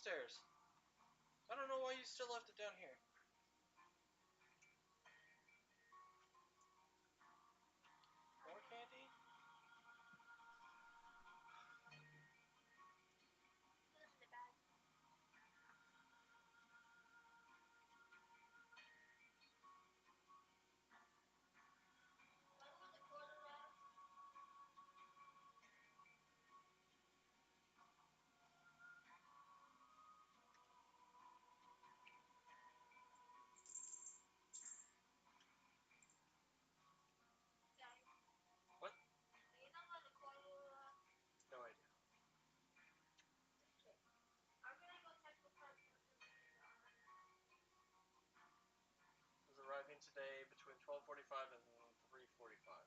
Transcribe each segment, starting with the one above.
upstairs. I don't know why you still left it down here. More candy? This is the bag. What? No idea. I'm gonna go check the park. Is arriving today between 12:45 and 3:45.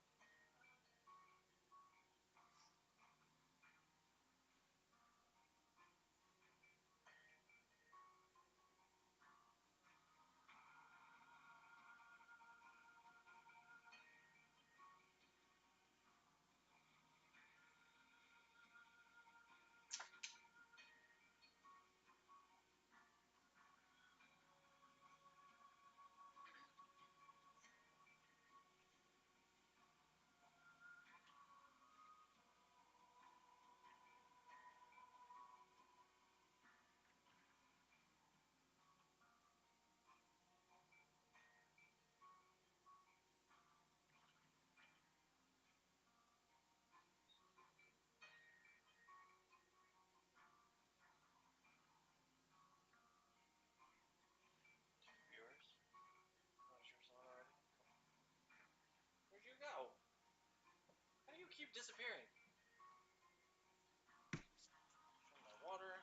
Yours? Oh, is yours on already? Cool. Where'd you go? How do you keep disappearing? Fill my water.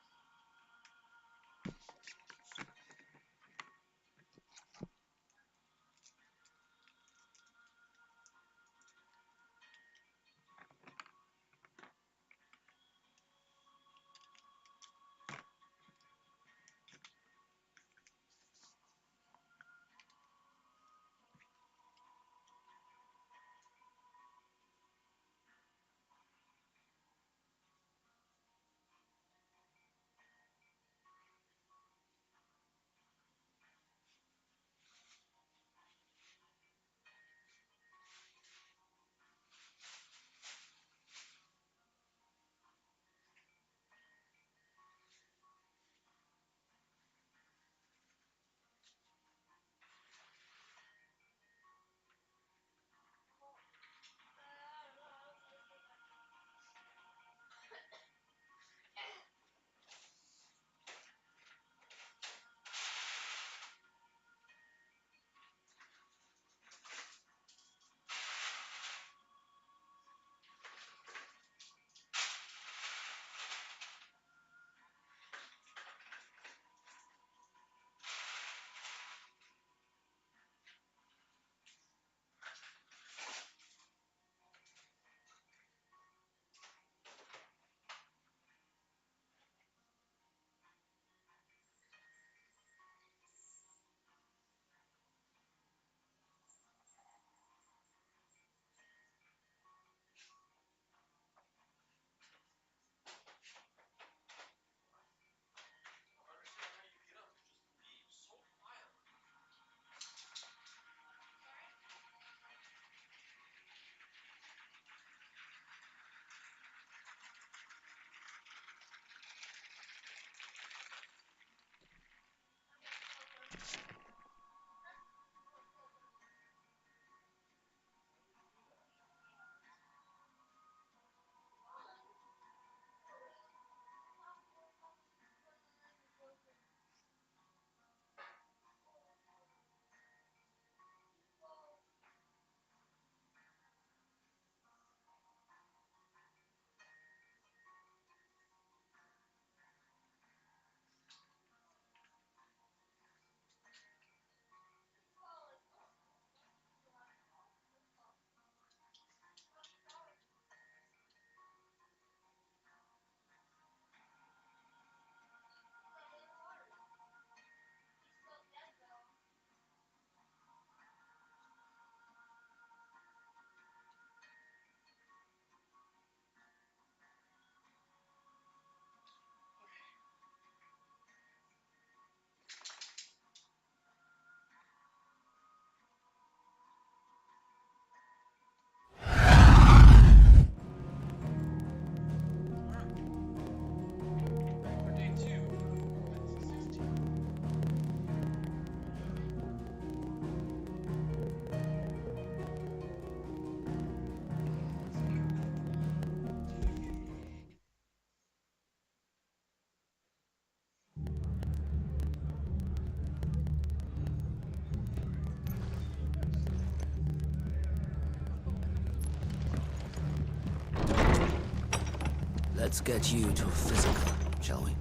Let's get you to a physical, shall we?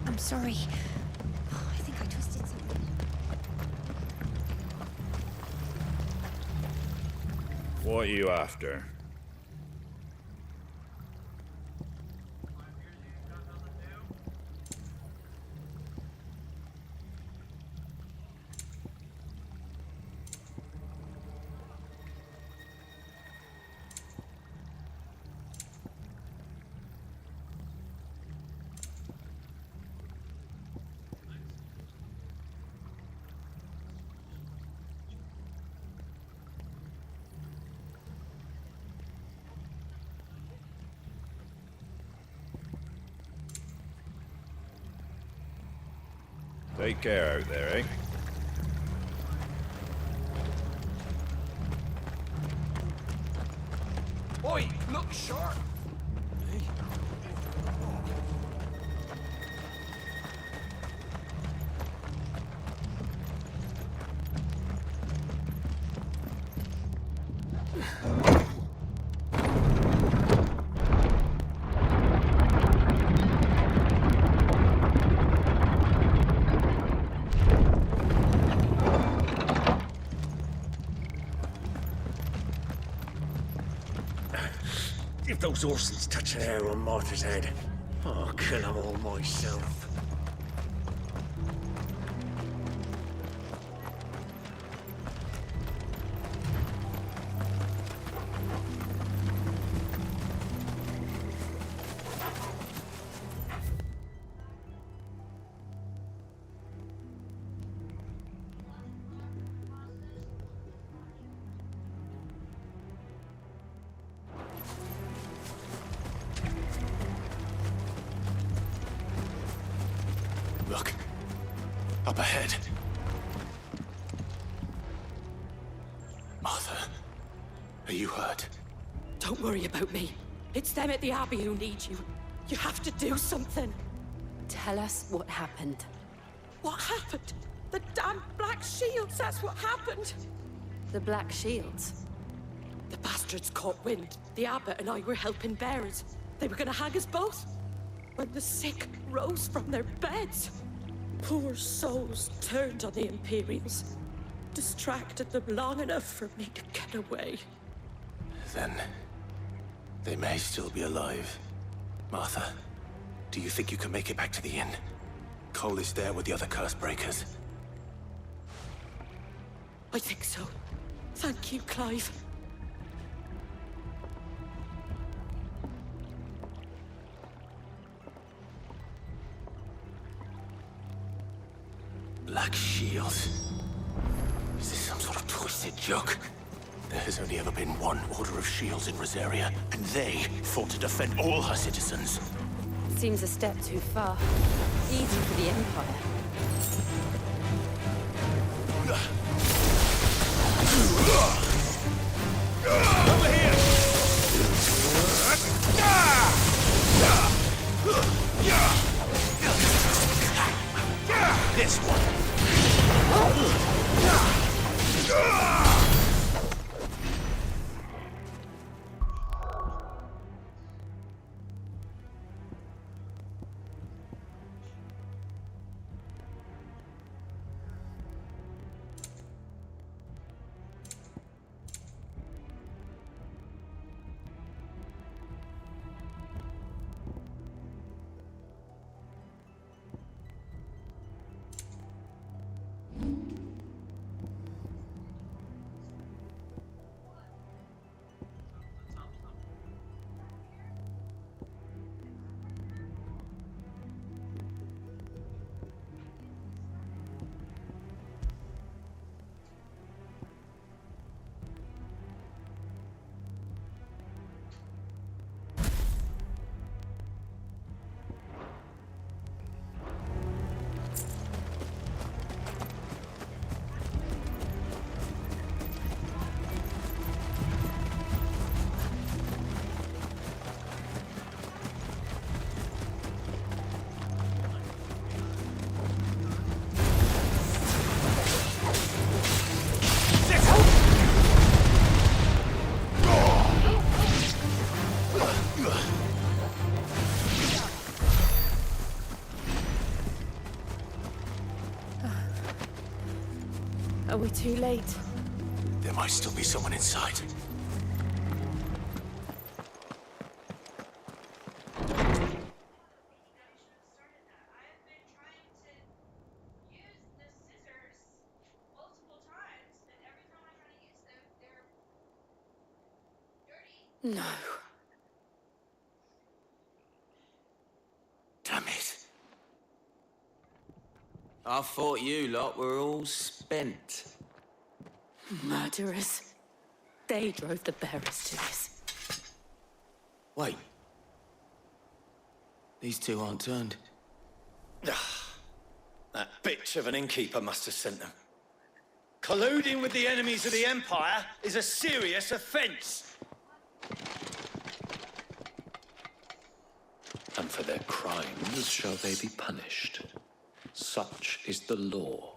I'm sorry. I think I twisted something. What are you after? Take care out there, eh? Oi, look sharp! If those horses touch an hair on Martha's head, I'll kill them all myself. Look. Up ahead. Martha, are you hurt? Don't worry about me. It's them at the Abbey who need you. You have to do something. Tell us what happened. What happened? The damn Black Shields, that's what happened. The Black Shields. The bastards caught wind. The Abbot and I were helping bearers. They were gonna hang us both. When the sick rose from their beds, poor souls turned on the Imperials. Distracted them long enough for me to get away. Then they may still be alive. Martha, do you think you can make it back to the inn? Cole is there with the other curse breakers. I think so. Thank you, Clive. Black Shields? Is this some sort of twisted joke? There has only ever been one Order of Shields in Rosaria, and they fought to defend all her citizens. Seems a step too far. Easy for the Empire. Over here! This one! we too late? There might still be someone inside. No. Damn it. I thought you lot were all spent. Murderers. They drove the bearers to this. Wait. These two aren't turned. That bitch of an innkeeper must have sent them. Colluding with the enemies of the Empire is a serious offence. And for their crimes shall they be punished. Such is the law.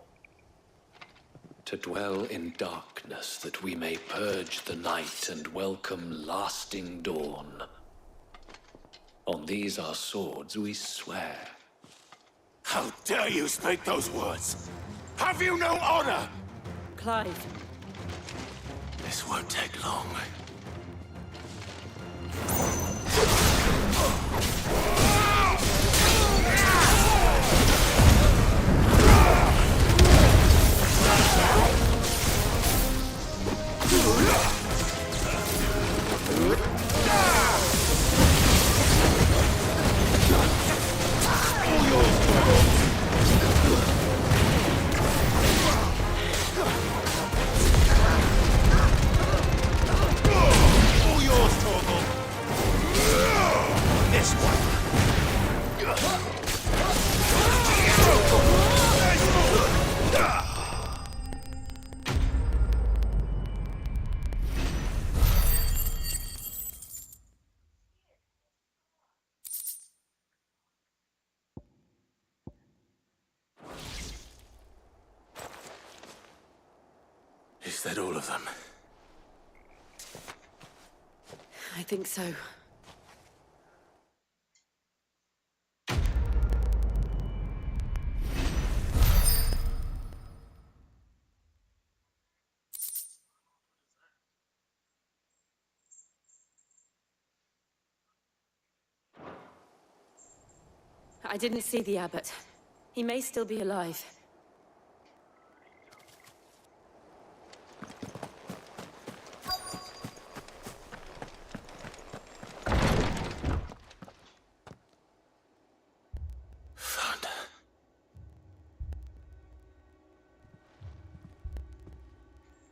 To dwell in darkness that we may purge the night and welcome lasting dawn. On these our swords we swear. How dare you speak those words? Have you no honor? Clive, This won't take long. All yours, Torgal. This one. Is that all of them? I think so. I didn't see the abbot. He may still be alive. Found her.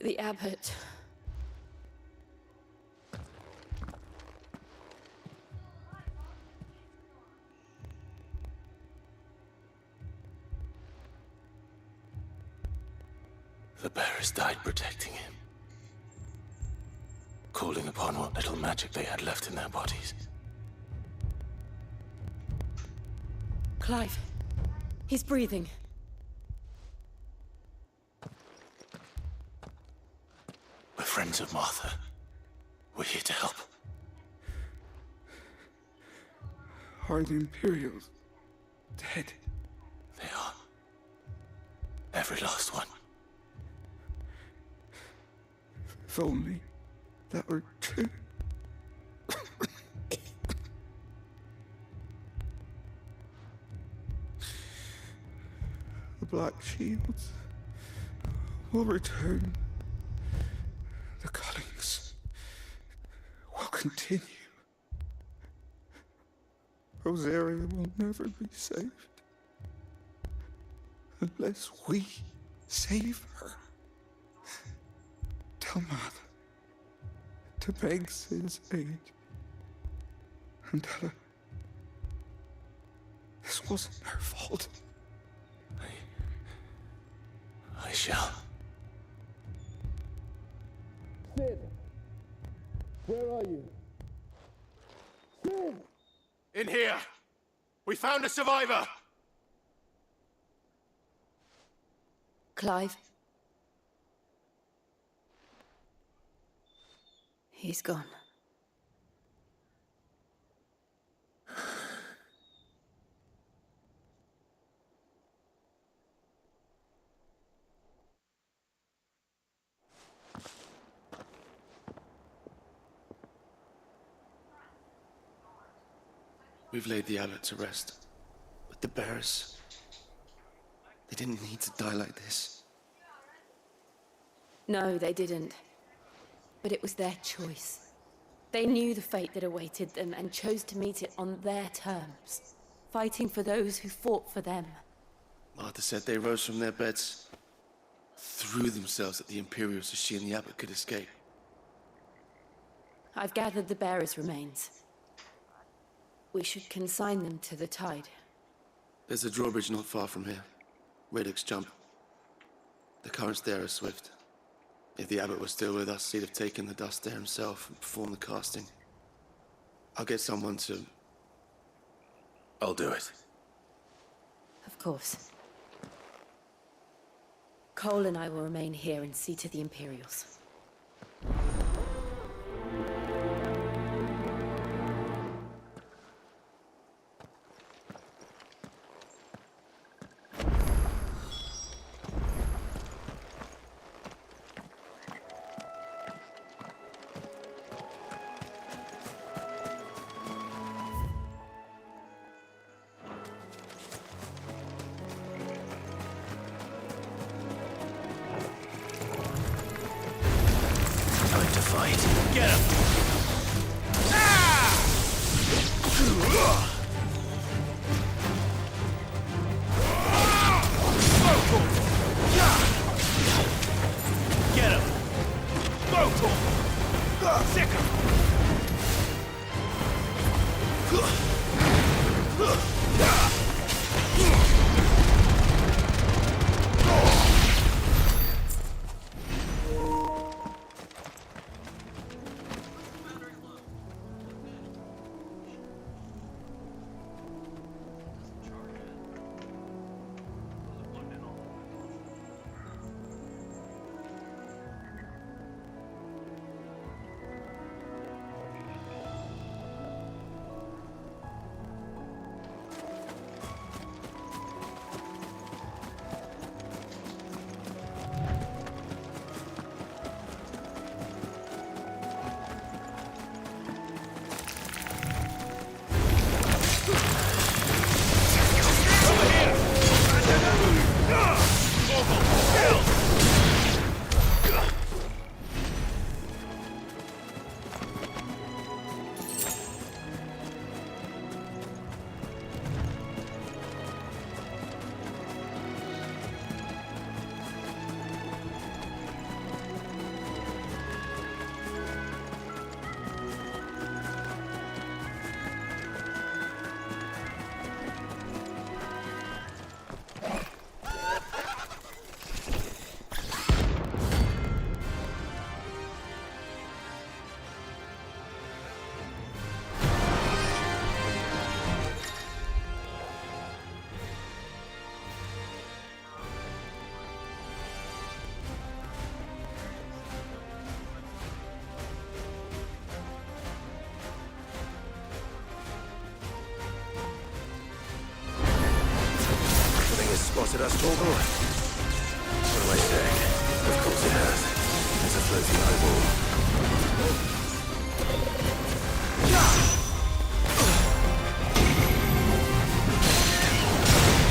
The abbot. The bearers died protecting him. Calling upon what little magic they had left in their bodies. Clive. He's breathing. We're friends of Martha. We're here to help. Are the Imperials dead? They are. Every last one. If only that were true. The Black Shields will return. The cuttings will continue. Rosaria will never be saved unless we save her. Tell Mother to beg Sid's aid and tell her this wasn't her fault. I shall. Sid, where are you? Sid! In here! We found a survivor! Clive? He's gone. We've laid the abbot to rest. But the bearers... they didn't need to die like this. No, they didn't. But it was their choice. They knew the fate that awaited them and chose to meet it on their terms, fighting for those who fought for them. Martha said they rose from their beds, threw themselves at the Imperials so she and the abbot could escape. I've gathered the bearers' remains. We should consign them to the tide. There's a drawbridge not far from here. Radix Jump. The currents there are swift. If the abbot was still with us, he'd have taken the dust there himself and performed the casting. I'll get someone to... I'll do it. Of course. Cole and I will remain here and see to the Imperials. Get him! Get him! Sick him! Spotted us, Torgal? What am I saying? Of course it has. It's a floating eyeball.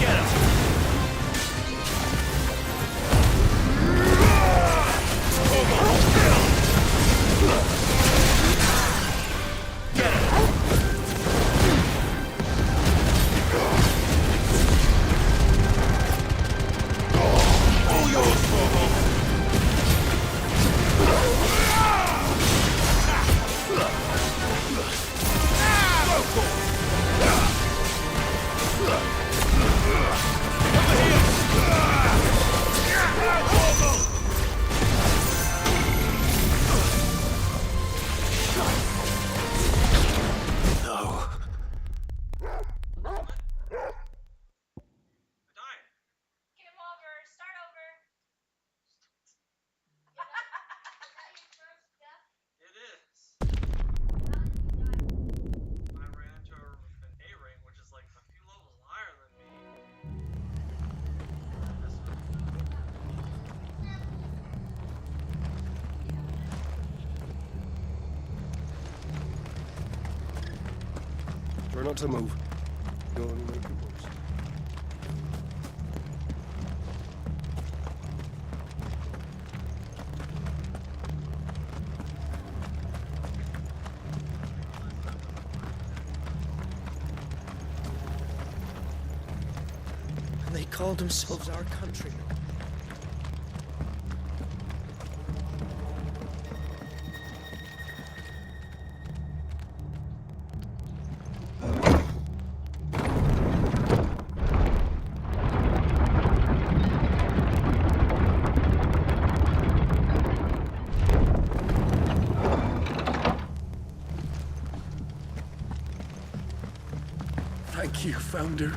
Get him! All yours, Torgal! her not to move. Go on and make your moves. And they called themselves our countrymen. Thank you, Founder.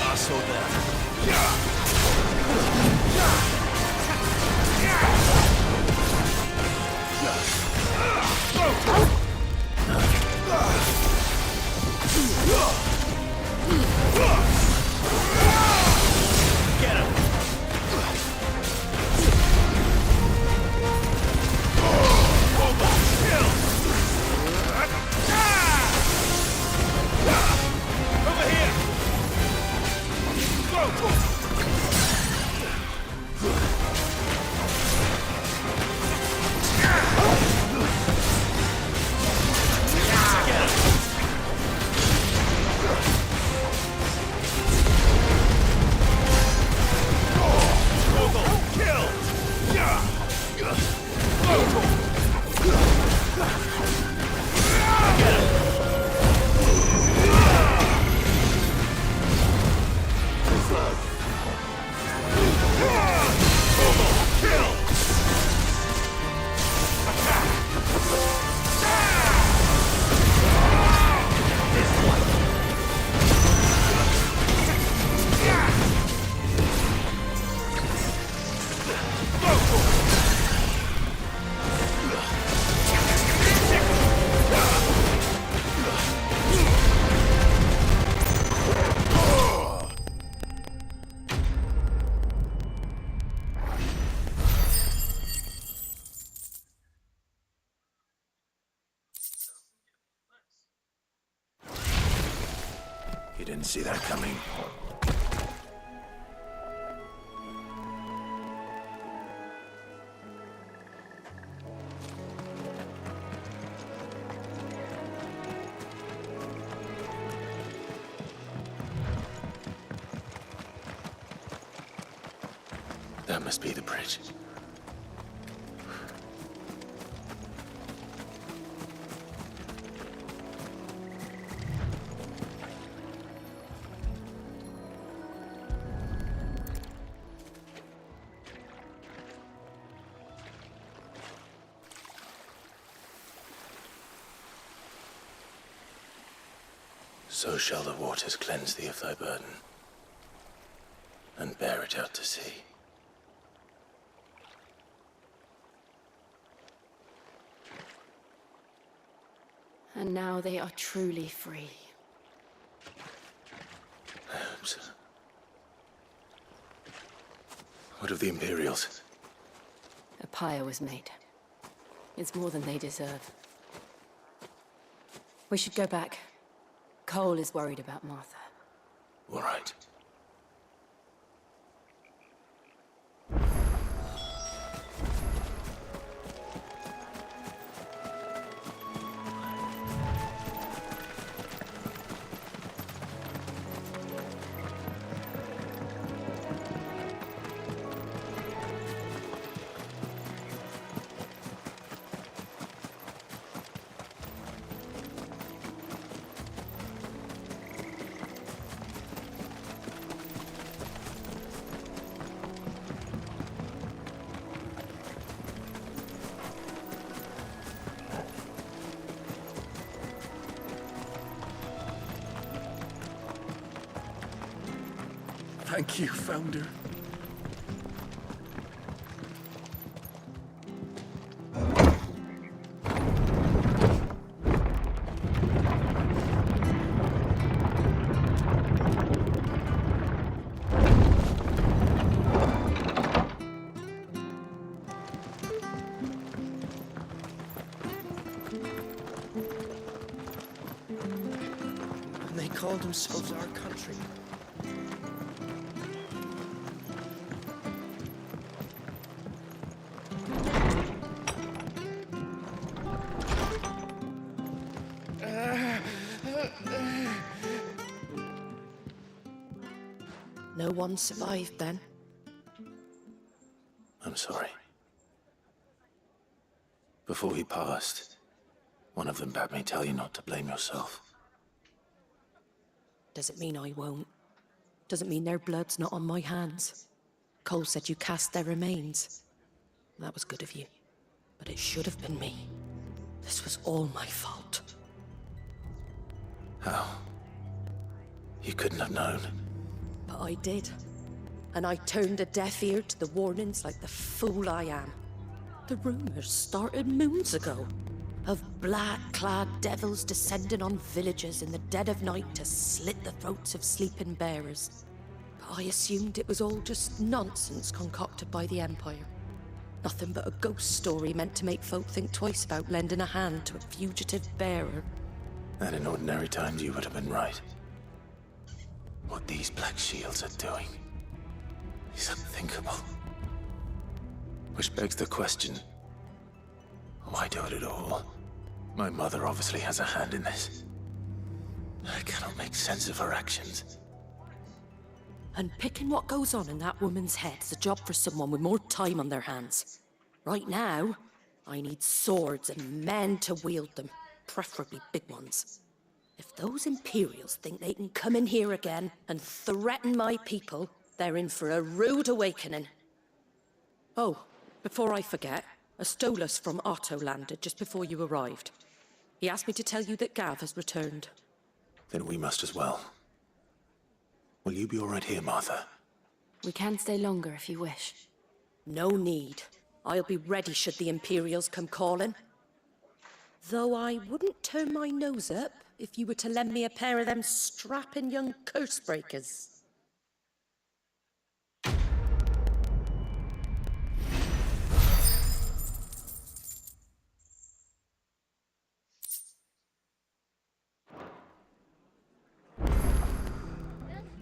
I saw that. Get him! Over here! You didn't see that coming. That must be the bridge. So shall the waters cleanse thee of thy burden, and bear it out to sea. And now they are truly free. I hope so. What of the Imperials? A pyre was made. It's more than they deserve. We should go back. Cole is worried about Martha. All right. Thank you, Founder. And they called themselves our country. No one survived then. I'm sorry. Before he passed, one of them bade me tell you not to blame yourself. Doesn't mean I won't. Doesn't mean their blood's not on my hands. Cole said you cast their remains. That was good of you. But it should have been me. This was all my fault. How? You couldn't have known. But I did. And I turned a deaf ear to the warnings like the fool I am. The rumors started moons ago. Of black-clad devils descending on villages in the dead of night to slit the throats of sleeping bearers. But I assumed it was all just nonsense concocted by the Empire. Nothing but a ghost story meant to make folk think twice about lending a hand to a fugitive bearer. And in ordinary times you would have been right. What these Black Shields are doing is unthinkable. Which begs the question, why do it at all? My mother obviously has a hand in this. I cannot make sense of her actions. Unpicking what goes on in that woman's head is a job for someone with more time on their hands. Right now, I need swords and men to wield them, preferably big ones. If those Imperials think they can come in here again and threaten my people, they're in for a rude awakening. Oh, before I forget, a Stolas from Otto landed just before you arrived. He asked me to tell you that Gav has returned. Then we must as well. Will you be all right here, Martha? We can stay longer if you wish. No need. I'll be ready should the Imperials come calling. Though I wouldn't turn my nose up if you were to lend me a pair of them strapping young curse breakers.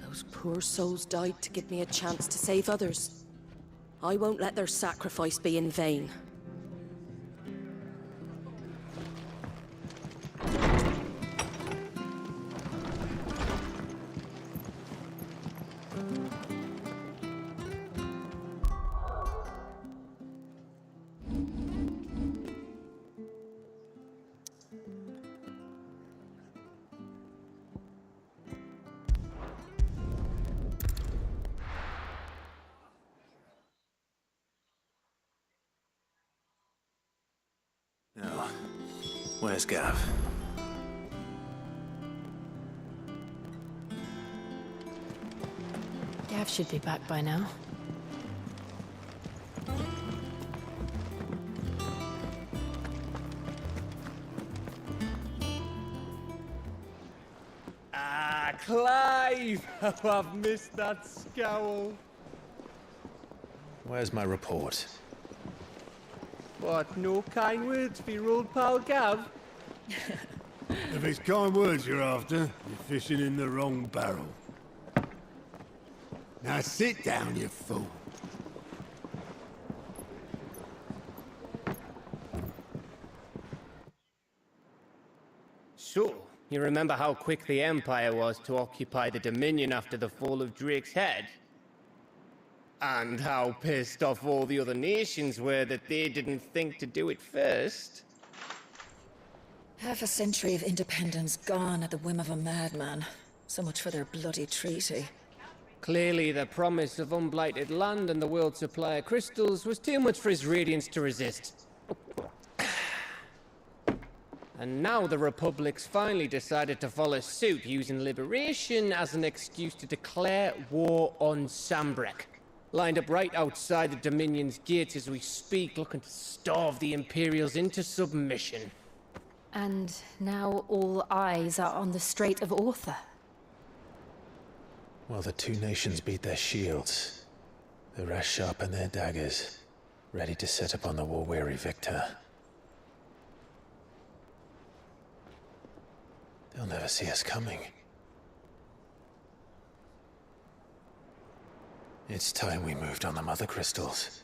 Those poor souls died to give me a chance to save others. I won't let their sacrifice be in vain. Now, where's Gav? Gav should be back by now. Ah, Clive! Oh, I've missed that scowl. Where's my report? What, no kind words for your old pal Gav? If it's kind words you're after, you're fishing in the wrong barrel. Now sit down, you fool. So, you remember how quick the Empire was to occupy the Dominion after the fall of Drake's head? And how pissed off all the other nations were that they didn't think to do it first? Half a century of independence gone at the whim of a madman. So much for their bloody treaty. Clearly, the promise of unblighted land and the world's supply of crystals was too much for his radiance to resist. And now the Republic's finally decided to follow suit, using liberation as an excuse to declare war on Sambrek. Lined up right outside the Dominion's gates as we speak, looking to starve the Imperials into submission. And now all eyes are on the Strait of Author. While the two nations beat their shields, the rest sharpen their daggers, ready to set upon the war-weary victor. They'll never see us coming. It's time we moved on the Mother Crystals.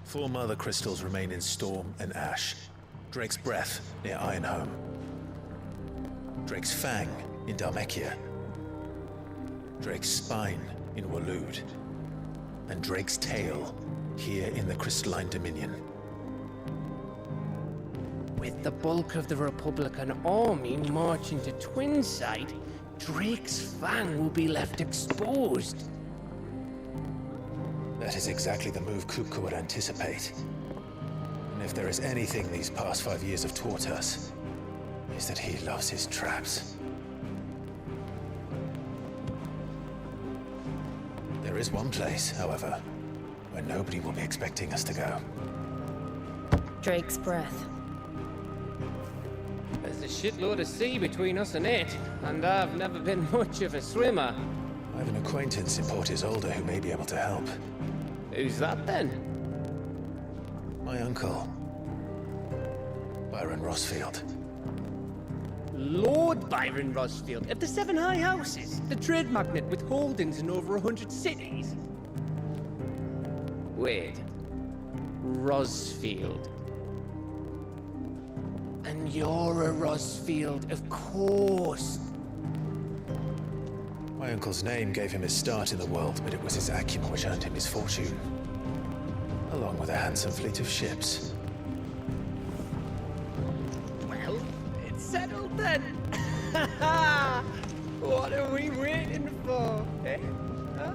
Four Mother Crystals remain in Storm and Ash. Drake's Breath near Ironhome. Drake's Fang in Dhalmekia. Drake's Spine in Waloed. And Drake's Tail here in the Crystalline Dominion. With the bulk of the Republican army marching to Twinside, Drake's Fang will be left exposed. That is exactly the move Kupka would anticipate. And if there is anything these past 5 years have taught us, is that he loves his traps. There is one place, however, where nobody will be expecting us to go. Drake's Breath. There's a shitload of sea between us and it, and I've never been much of a swimmer. I have an acquaintance in Port Isolde who may be able to help. Who's that then? My uncle, Byron Rosfield. Lord Byron Rosfield of the Seven High Houses, the trade magnate with holdings in over 100 cities. Wait, Rosfield. And you're a Rosfield, of course. My uncle's name gave him his start in the world, but it was his acumen which earned him his fortune. Along with a handsome fleet of ships. Well, it's settled then. What are we waiting for, eh? Huh?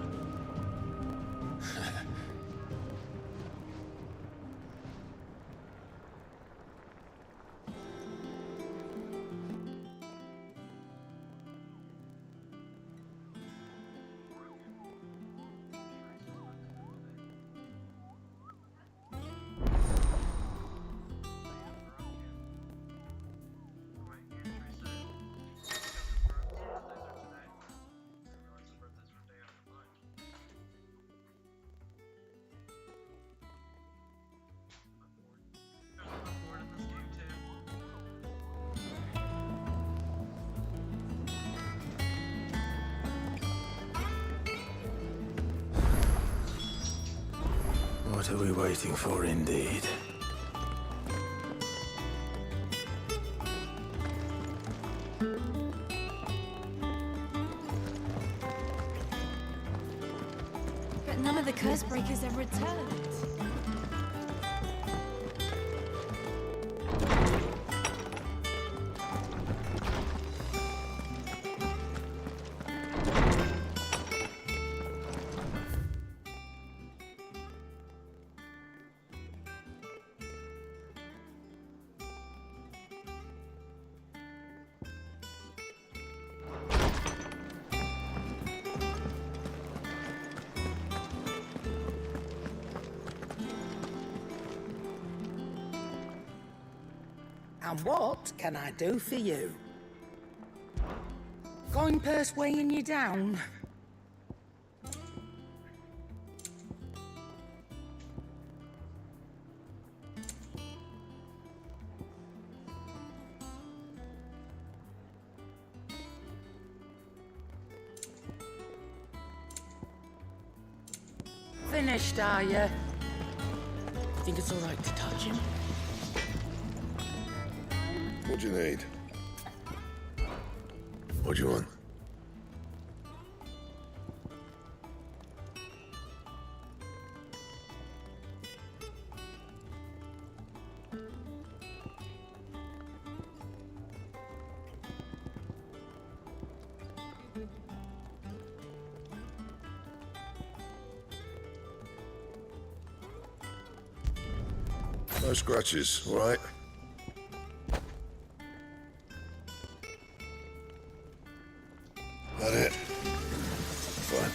What are we waiting for, indeed? But none of the curse breakers have returned. And what can I do for you? Coin purse weighing you down? Finished, are you? Think it's all right to touch him? What do you need? What do you want? No scratches, all right? That it? Fine.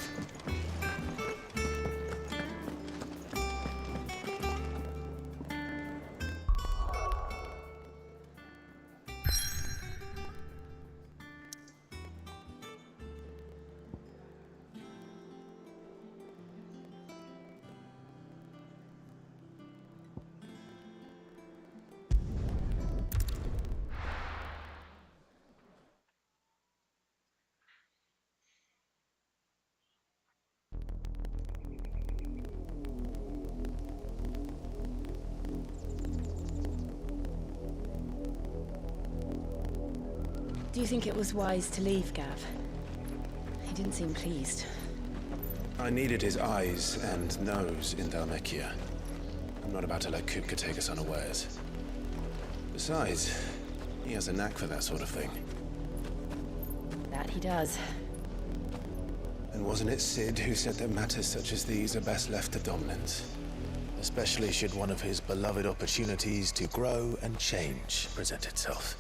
Do you think it was wise to leave, Gav? He didn't seem pleased. I needed his eyes and nose in Dhalmekia. I'm not about to let Kupka take us unawares. Besides, he has a knack for that sort of thing. That he does. And wasn't it Sid who said that matters such as these are best left to dominance? Especially should one of his beloved opportunities to grow and change present itself.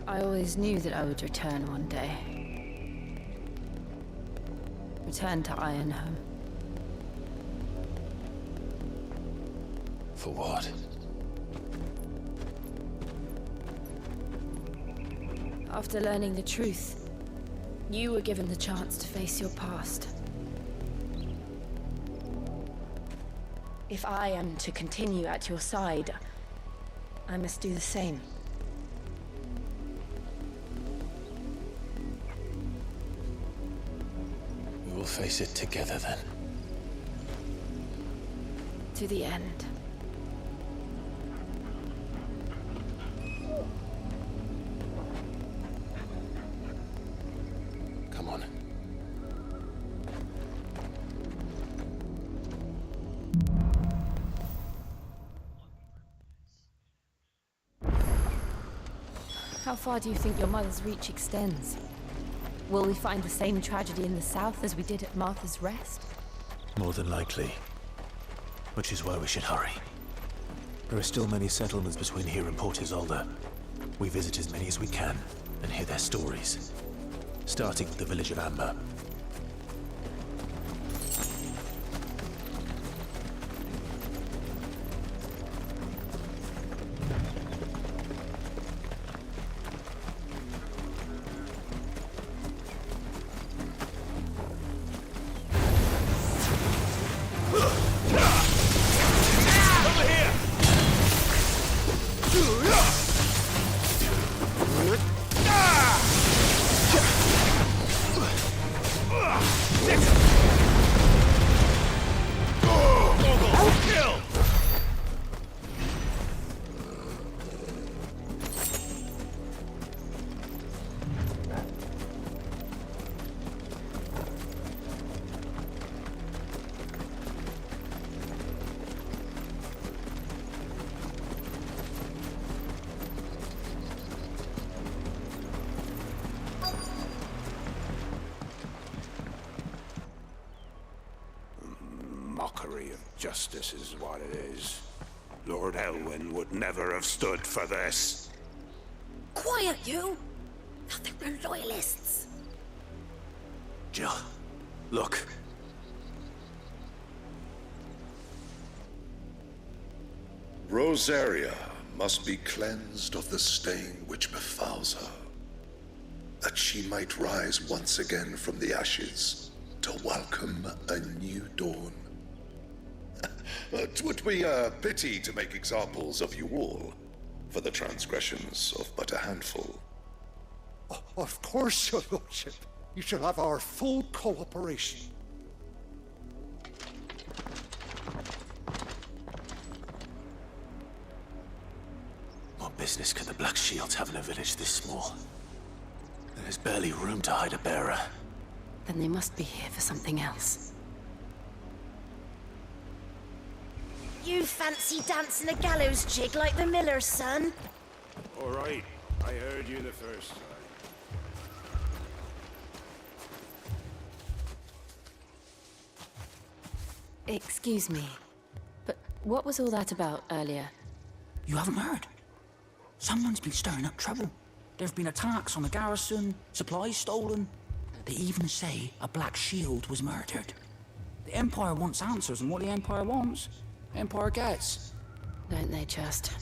I always knew that I would return one day. Return to Ironhome. For what? After learning the truth, you were given the chance to face your past. If I am to continue at your side, I must do the same. We will face it together then. To the end. Come on. How far do you think your mother's reach extends? Will we find the same tragedy in the south as we did at Martha's Rest? More than likely. Which is why we should hurry. There are still many settlements between here and Port Isolde. We visit as many as we can and hear their stories. Starting with the village of Amber. Mockery of justice is what it is. Lord Elwyn would never have stood for this. Quiet, you! I think we're loyalists. Jill, look. Rosaria must be cleansed of the stain which befouls her, that she might rise once again from the ashes to welcome a new dawn. 'Twould be a pity to make examples of you all, for the transgressions of but a handful. Of course, your lordship. You shall have our full cooperation. What business could the Black Shields have in a village this small? There's barely room to hide a bearer. Then they must be here for something else. You fancy dancing a gallows jig like the miller's son? All right, I heard you the first time. Excuse me, but what was all that about earlier? You haven't heard? Someone's been stirring up trouble. There have been attacks on the garrison, supplies stolen. They even say a Black Shield was murdered. The Empire wants answers, and what the Empire wants, the Empire gets. Don't they just?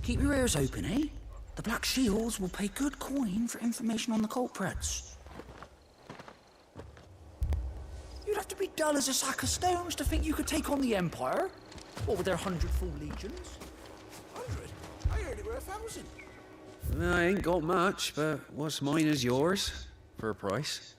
Keep your ears open, eh? The Black Shields will pay good coin for information on the culprits. You'd have to be dull as a sack of stones to think you could take on the Empire. What with their 100 full legions? 100? I heard it were 1,000. I ain't got much, but what's mine is yours, for a price.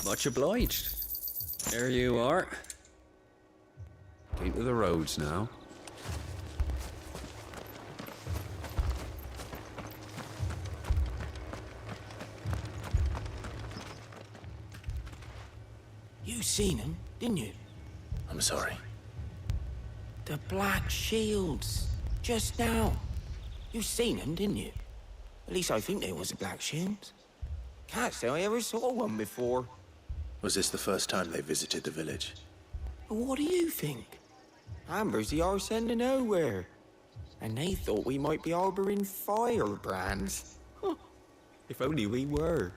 Much obliged. There you are. Into the roads now. You seen him, didn't you? I'm sorry. The Black Shields. Just now. You seen them, didn't you? At least I think they was the Black Shields. Can't say I ever saw one before. Was this the first time they visited the village? What do you think? Amber's the arse end of nowhere. And they thought we might be harboring firebrands. Huh. If only we were.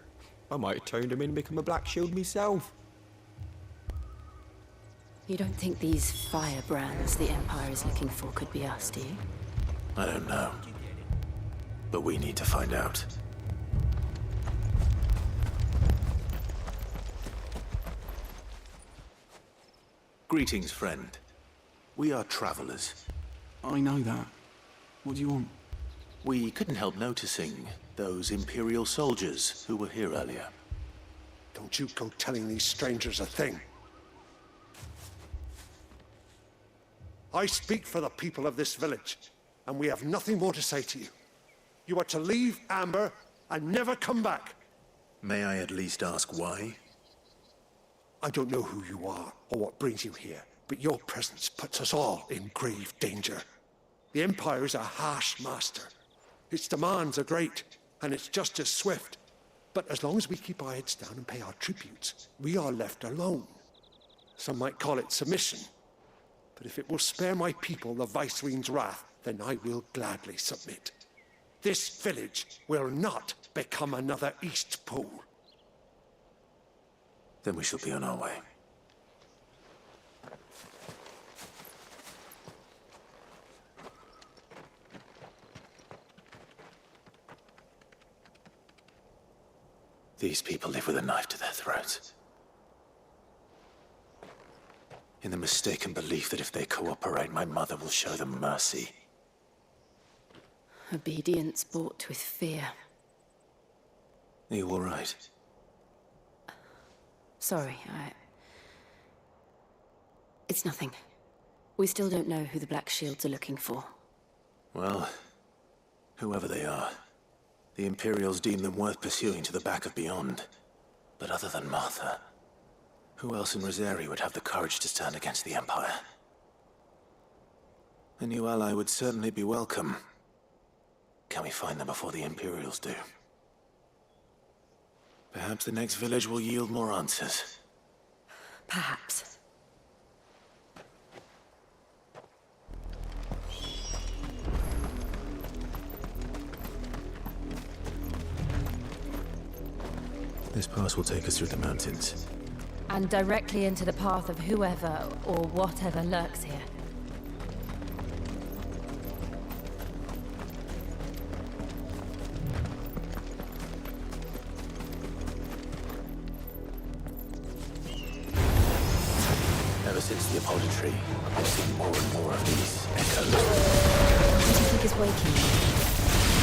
I might have turned them in and become a Black Shield myself. You don't think these firebrands the Empire is looking for could be us, do you? I don't know. But we need to find out. Greetings, friend. We are travelers. I know that. What do you want? We couldn't help noticing those Imperial soldiers who were here earlier. Don't you go telling these strangers a thing. I speak for the people of this village, and we have nothing more to say to you. You are to leave Amber and never come back. May I at least ask why? I don't know who you are or what brings you here, but your presence puts us all in grave danger. The Empire is a harsh master. Its demands are great, and its justice swift. But as long as we keep our heads down and pay our tributes, we are left alone. Some might call it submission. But if it will spare my people the Viceroy's wrath, then I will gladly submit. This village will not become another East Pole. Then we shall be on our way. These people live with a knife to their throats. In the mistaken belief that if they cooperate, my mother will show them mercy. Obedience bought with fear. Are you all right? Sorry, It's nothing. We still don't know who the Black Shields are looking for. Well, whoever they are, the Imperials deem them worth pursuing to the back of beyond. But other than Martha, who else in Rosari would have the courage to stand against the Empire? A new ally would certainly be welcome. Can we find them before the Imperials do? Perhaps the next village will yield more answers. Perhaps. This pass will take us through the mountains. And directly into the path of whoever or whatever lurks here. Ever since the apology, I've seen more and more of these echoes. What do you think is waking you?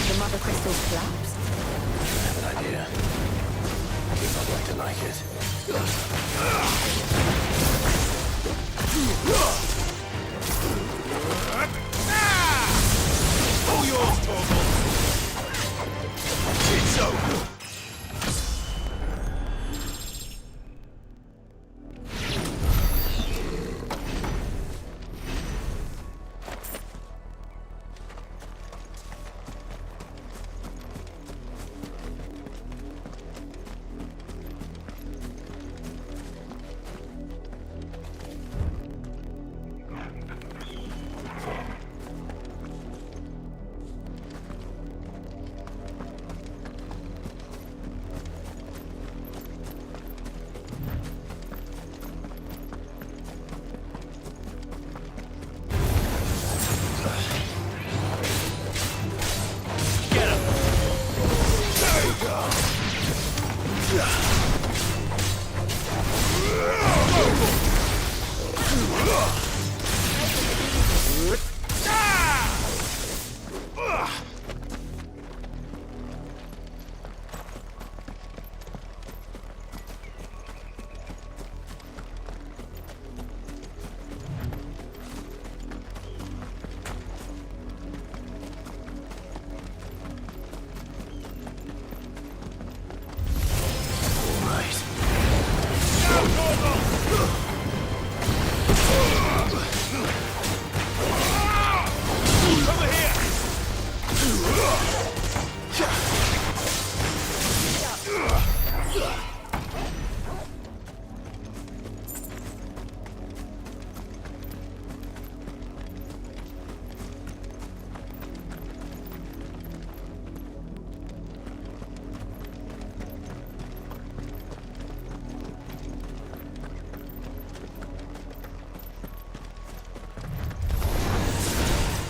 The mother crystal's collapsed? I have an idea. You're not going to like it. All yours, Torvald! It's over!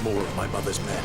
More of my mother's men.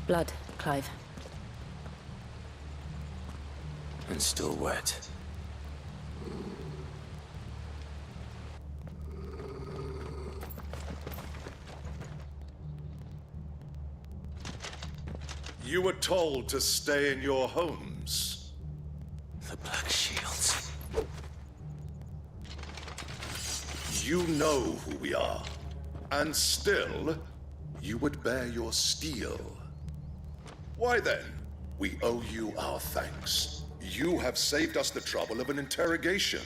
Blood, Clive. And still wet. You were told to stay in your homes. The Black Shields. You know who we are. And still, you would bear your steel. Why then? We owe you our thanks. You have saved us the trouble of an interrogation.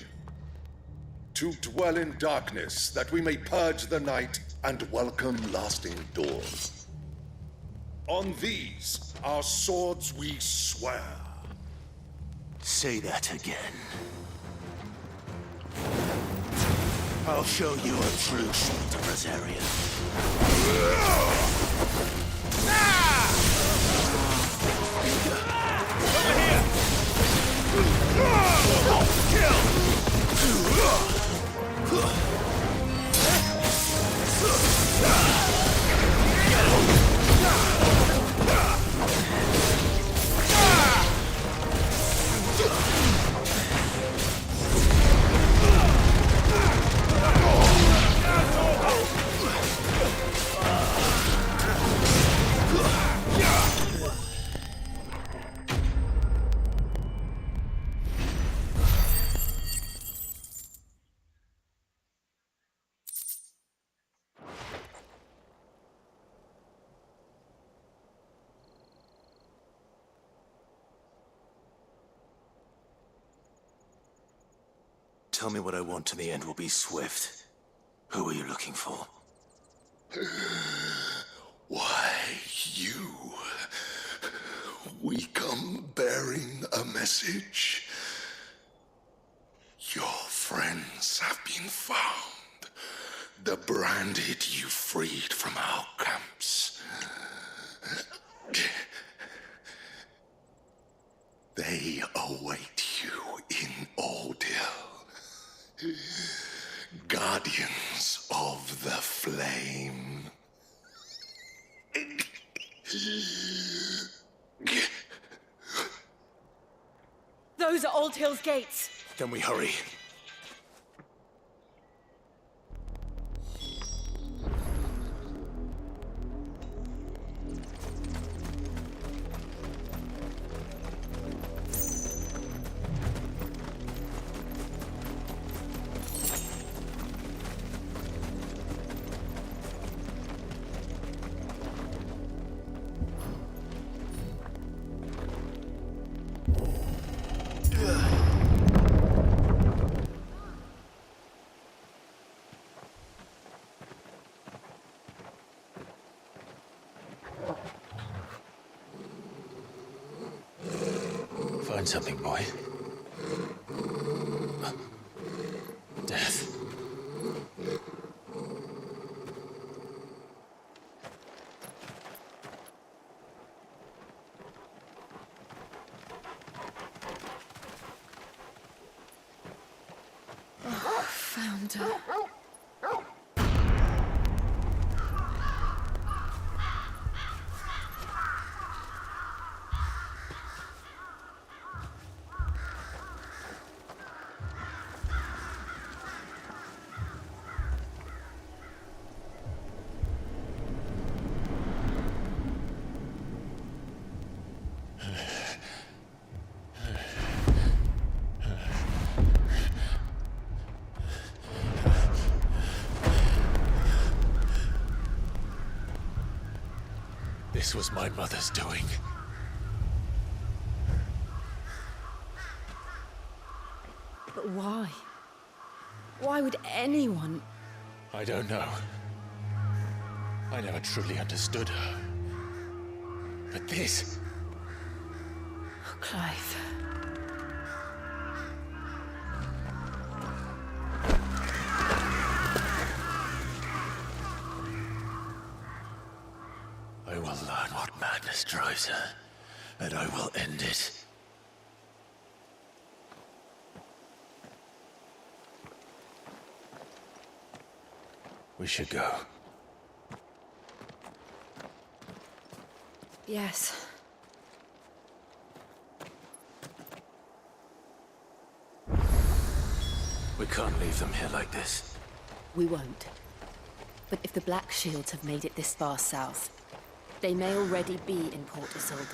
To dwell in darkness, that we may purge the night and welcome lasting dawn. On these, our swords we swear. Say that again. I'll show you a true Rosarian. Tell me what I want and the end will be swift. Who are you looking for? Why, you. We come bearing a message. Your friends have been found. The branded you freed from our camps. They await you in Ordeal. Guardians of the Flame. Those are Old Hill's gates. Then we hurry. Find something, boy. Death. Santa. This was my mother's doing. But why? Why would anyone... I don't know. I never truly understood her. But this... Oh, Clive. I will learn what madness drives her, and I will end it. We should go. Yes. We can't leave them here like this. We won't. But if the Black Shields have made it this far south, they may already be in Port Isolde.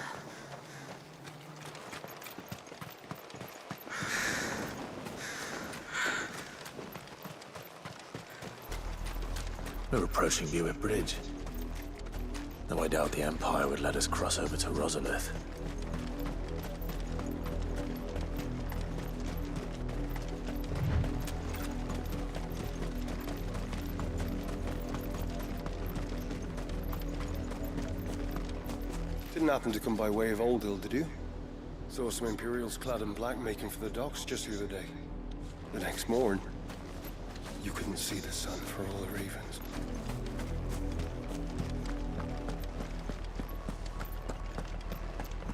We're approaching Buick Bridge. Though I doubt the Empire would let us cross over to Rosalith. Didn't happen to come by way of Oldhill, did you? Saw some Imperials clad in black making for the docks just the other day. The next morn, you couldn't see the sun for all the ravens.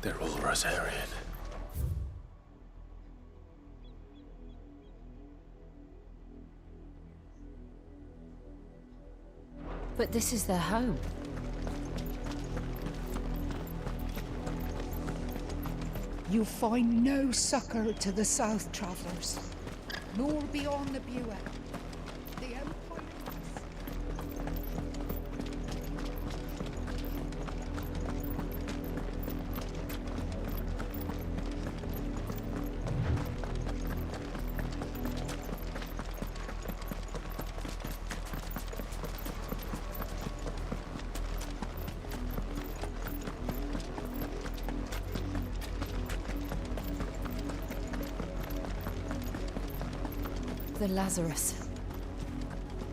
They're all Rosarian. But this is their home. You find no succor to the south travellers, nor beyond the Buick. The Empire. The Lazarus.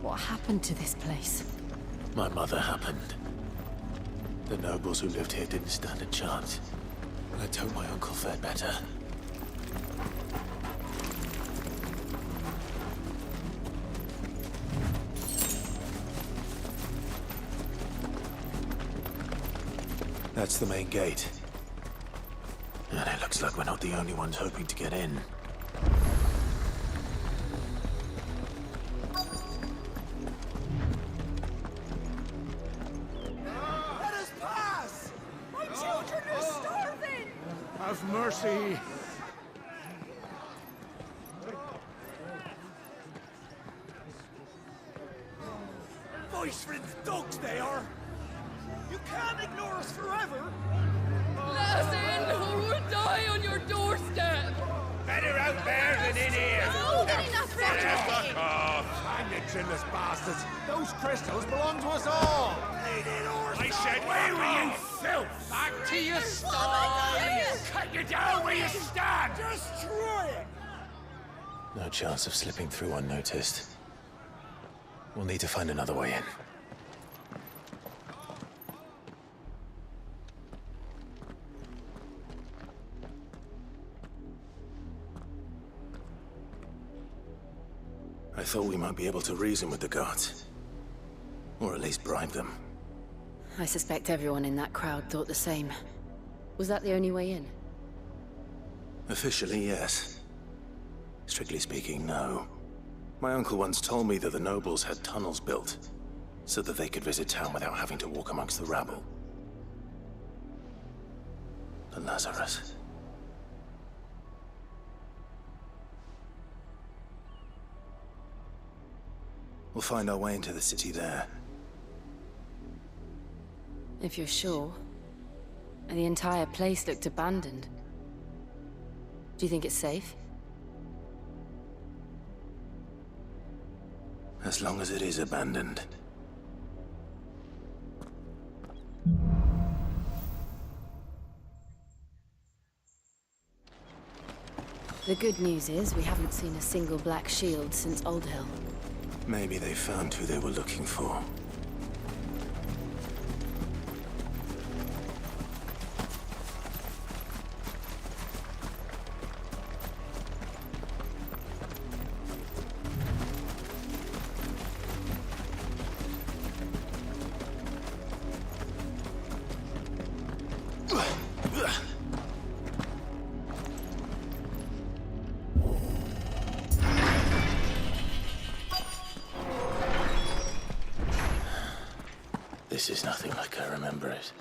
What happened to this place? My mother happened. The nobles who lived here didn't stand a chance. Let's hope my uncle fared better. That's the main gate. And it looks like we're not the only ones hoping to get in. Let us pass! My children are starving! Have mercy! Voice for the dogs they are! You can't ignore us forever! Let us in, or we'll die on your doorstep! Better out there than in here! No, Fuck off! Chinless bastards! Those crystals belong to us all! I said, where were you, filth? Back to your stall! Cut you down where you stand! Destroy it! No chance of slipping through unnoticed. We'll need to find another way in. I thought we might be able to reason with the guards. Or at least bribe them. I suspect everyone in that crowd thought the same. Was that the only way in? Officially, yes. Strictly speaking, no. My uncle once told me that the nobles had tunnels built, so that they could visit town without having to walk amongst the rabble. The Lazarus. We'll find our way into the city there. If you're sure. The entire place looked abandoned. Do you think it's safe? As long as it is abandoned. The good news is we haven't seen a single black shield since Old Hill. Maybe they found who they were looking for. This is nothing like I remember it.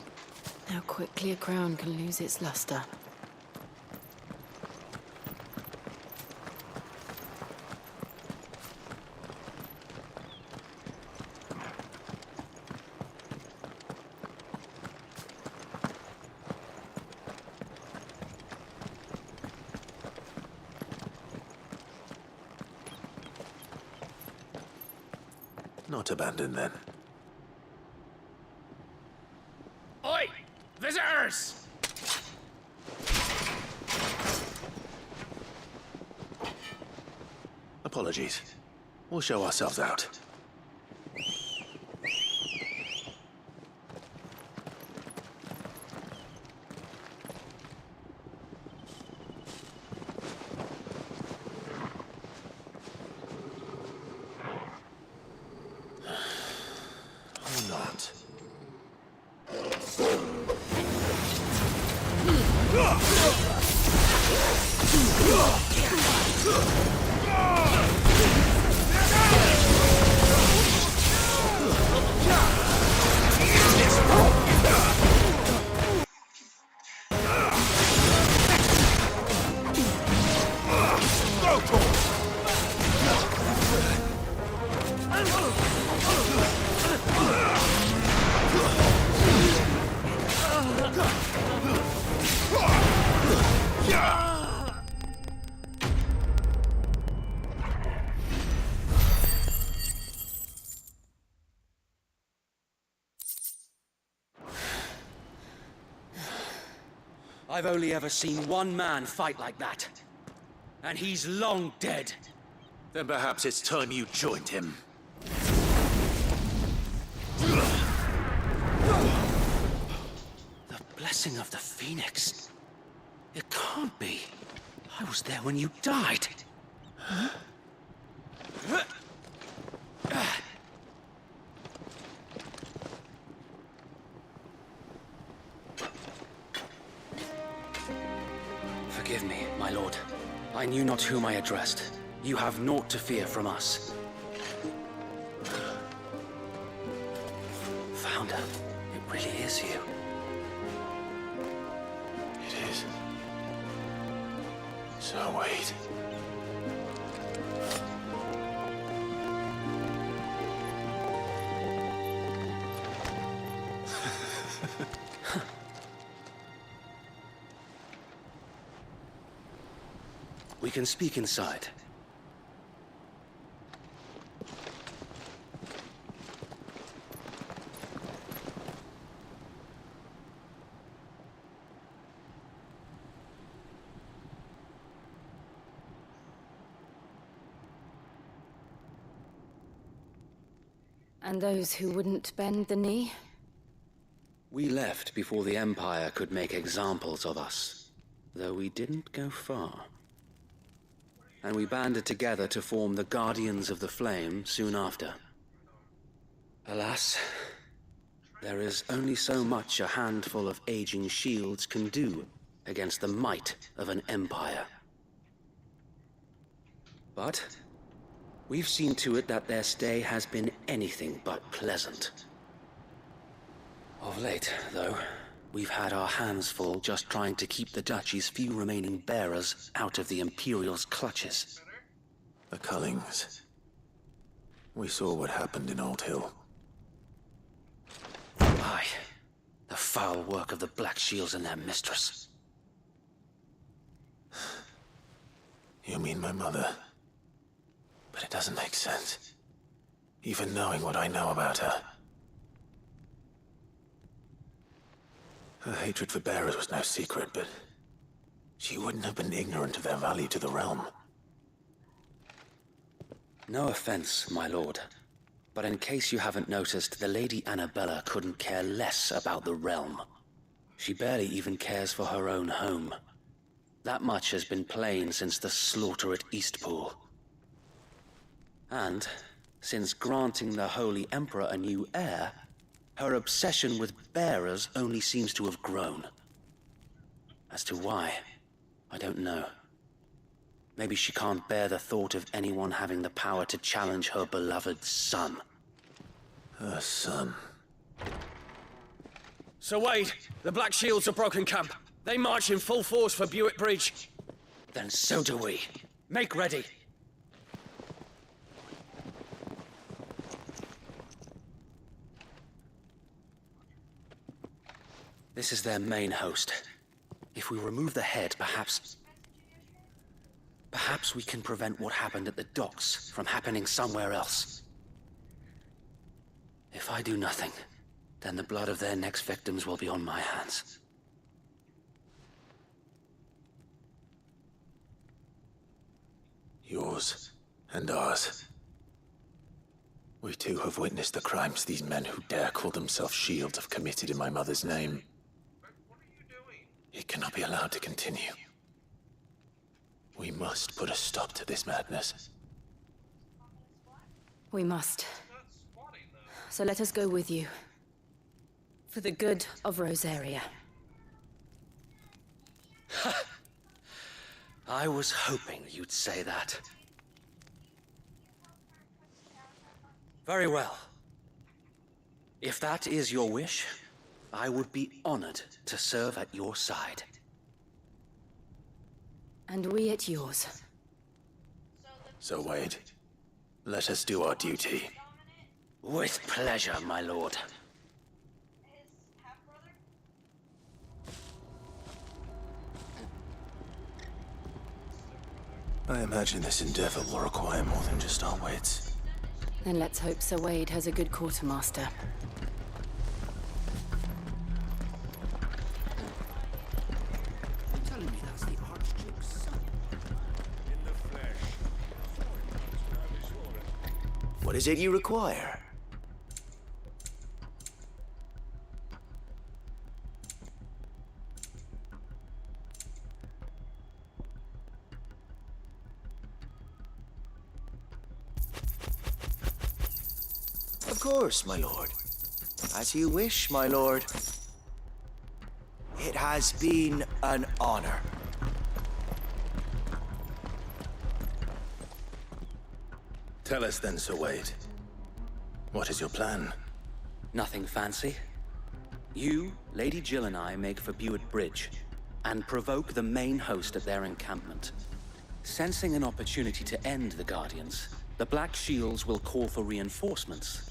How quickly a crown can lose its luster. Not abandoned then. Oi! Visitors! Apologies. We'll show ourselves out. Or not. I've only ever seen one man fight like that. And he's long dead. Then perhaps it's time you joined him. The blessing of the Phoenix. It can't be. I was there when you died. Huh? Forgive me, my lord. I knew not whom I addressed. You have naught to fear from us. Founder, it really is you. It is. So wait. We can speak inside. And those who wouldn't bend the knee? We left before the Empire could make examples of us, though we didn't go far. And we banded together to form the Guardians of the Flame soon after. Alas, there is only so much a handful of aging shields can do against the might of an empire. But We've seen to it that their stay has been anything but pleasant. Of late, though, we've had our hands full just trying to keep the Duchy's few remaining bearers out of the Imperial's clutches. The Cullings. We saw what happened in Old Hill. Aye. The foul work of the Black Shields and their mistress. You mean my mother? But it doesn't make sense. Even knowing what I know about her. Her hatred for bearers was no secret, but she wouldn't have been ignorant of their value to the realm. No offense, my lord. But in case you haven't noticed, the Lady Annabella couldn't care less about the realm. She barely even cares for her own home. That much has been plain since the slaughter at Eastpool. And, since granting the Holy Emperor a new heir, her obsession with bearers only seems to have grown. As to why, I don't know. Maybe she can't bear the thought of anyone having the power to challenge her beloved son. Her son. Sir Wade, the Black Shields have broken camp. They march in full force for Buick Bridge. Then so do we. Make ready. This is their main host. If we remove the head, perhaps we can prevent what happened at the docks from happening somewhere else. If I do nothing, then the blood of their next victims will be on my hands. Yours and ours. We too have witnessed the crimes these men who dare call themselves shields have committed in my mother's name. What are you doing? It cannot be allowed to continue. We must put a stop to this madness. We must. So let us go with you. For the good of Rosaria. I was hoping you'd say that. Very well. If that is your wish, I would be honored to serve at your side. And we at yours. So Wade, let us do our duty. With pleasure, my lord. I imagine this endeavor will require more than just our wits. Then let's hope Sir Wade has a good quartermaster. You're telling me that's the Archduke's son? In the flesh. What is it you require? Of course, my lord. As you wish, my lord. It has been an honor. Tell us then, Sir Wade. What is your plan? Nothing fancy. You, Lady Jill and I make for Buick Bridge, and provoke the main host at their encampment. Sensing an opportunity to end the Guardians, the Black Shields will call for reinforcements,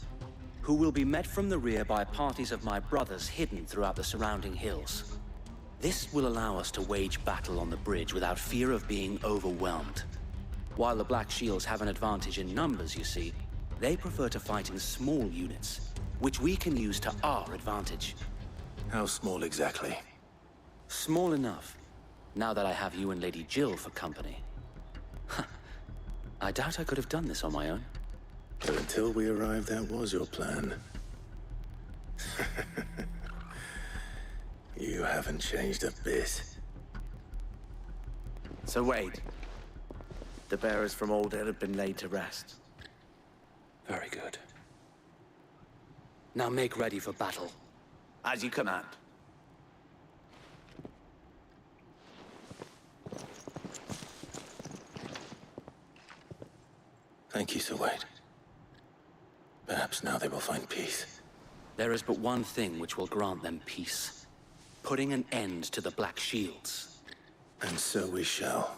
who will be met from the rear by parties of my brothers hidden throughout the surrounding hills. This will allow us to wage battle on the bridge without fear of being overwhelmed. While the Black Shields have an advantage in numbers, you see, they prefer to fight in small units, which we can use to our advantage. How small exactly? Small enough, now that I have you and Lady Jill for company. I doubt I could have done this on my own. But until we arrived, that was your plan. You haven't changed a bit. So Wade, the bearers from Old Hill have been laid to rest. Very good. Now make ready for battle. As you command. Thank you, Sir Wade. Perhaps now they will find peace. There is but one thing which will grant them peace. Putting an end to the Black Shields. And so we shall.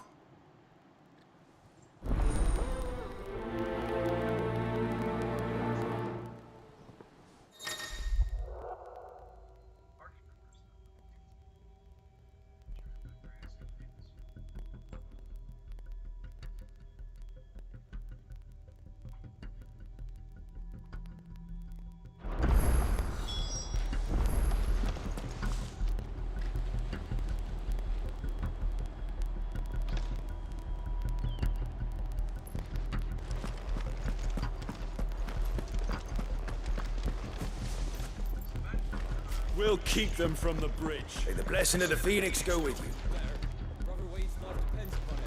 We'll keep them from the bridge. May the blessing of the Phoenix go with you. Brother Wade's life depends upon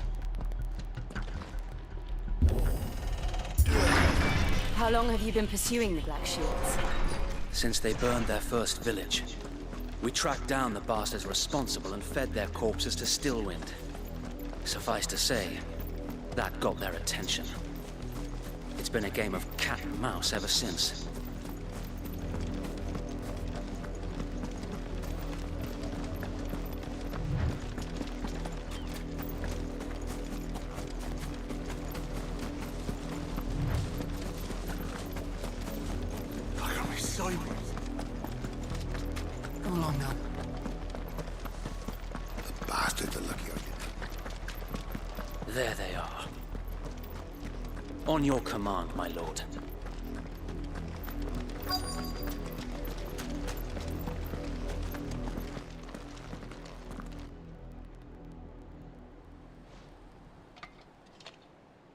it. How long have you been pursuing the Black Shields? Since they burned their first village. We tracked down the bastards responsible and fed their corpses to Stillwind. Suffice to say, that got their attention. It's been a game of cat and mouse ever since. Go along now. The bastards are lucky on you. There they are. On your command, my lord.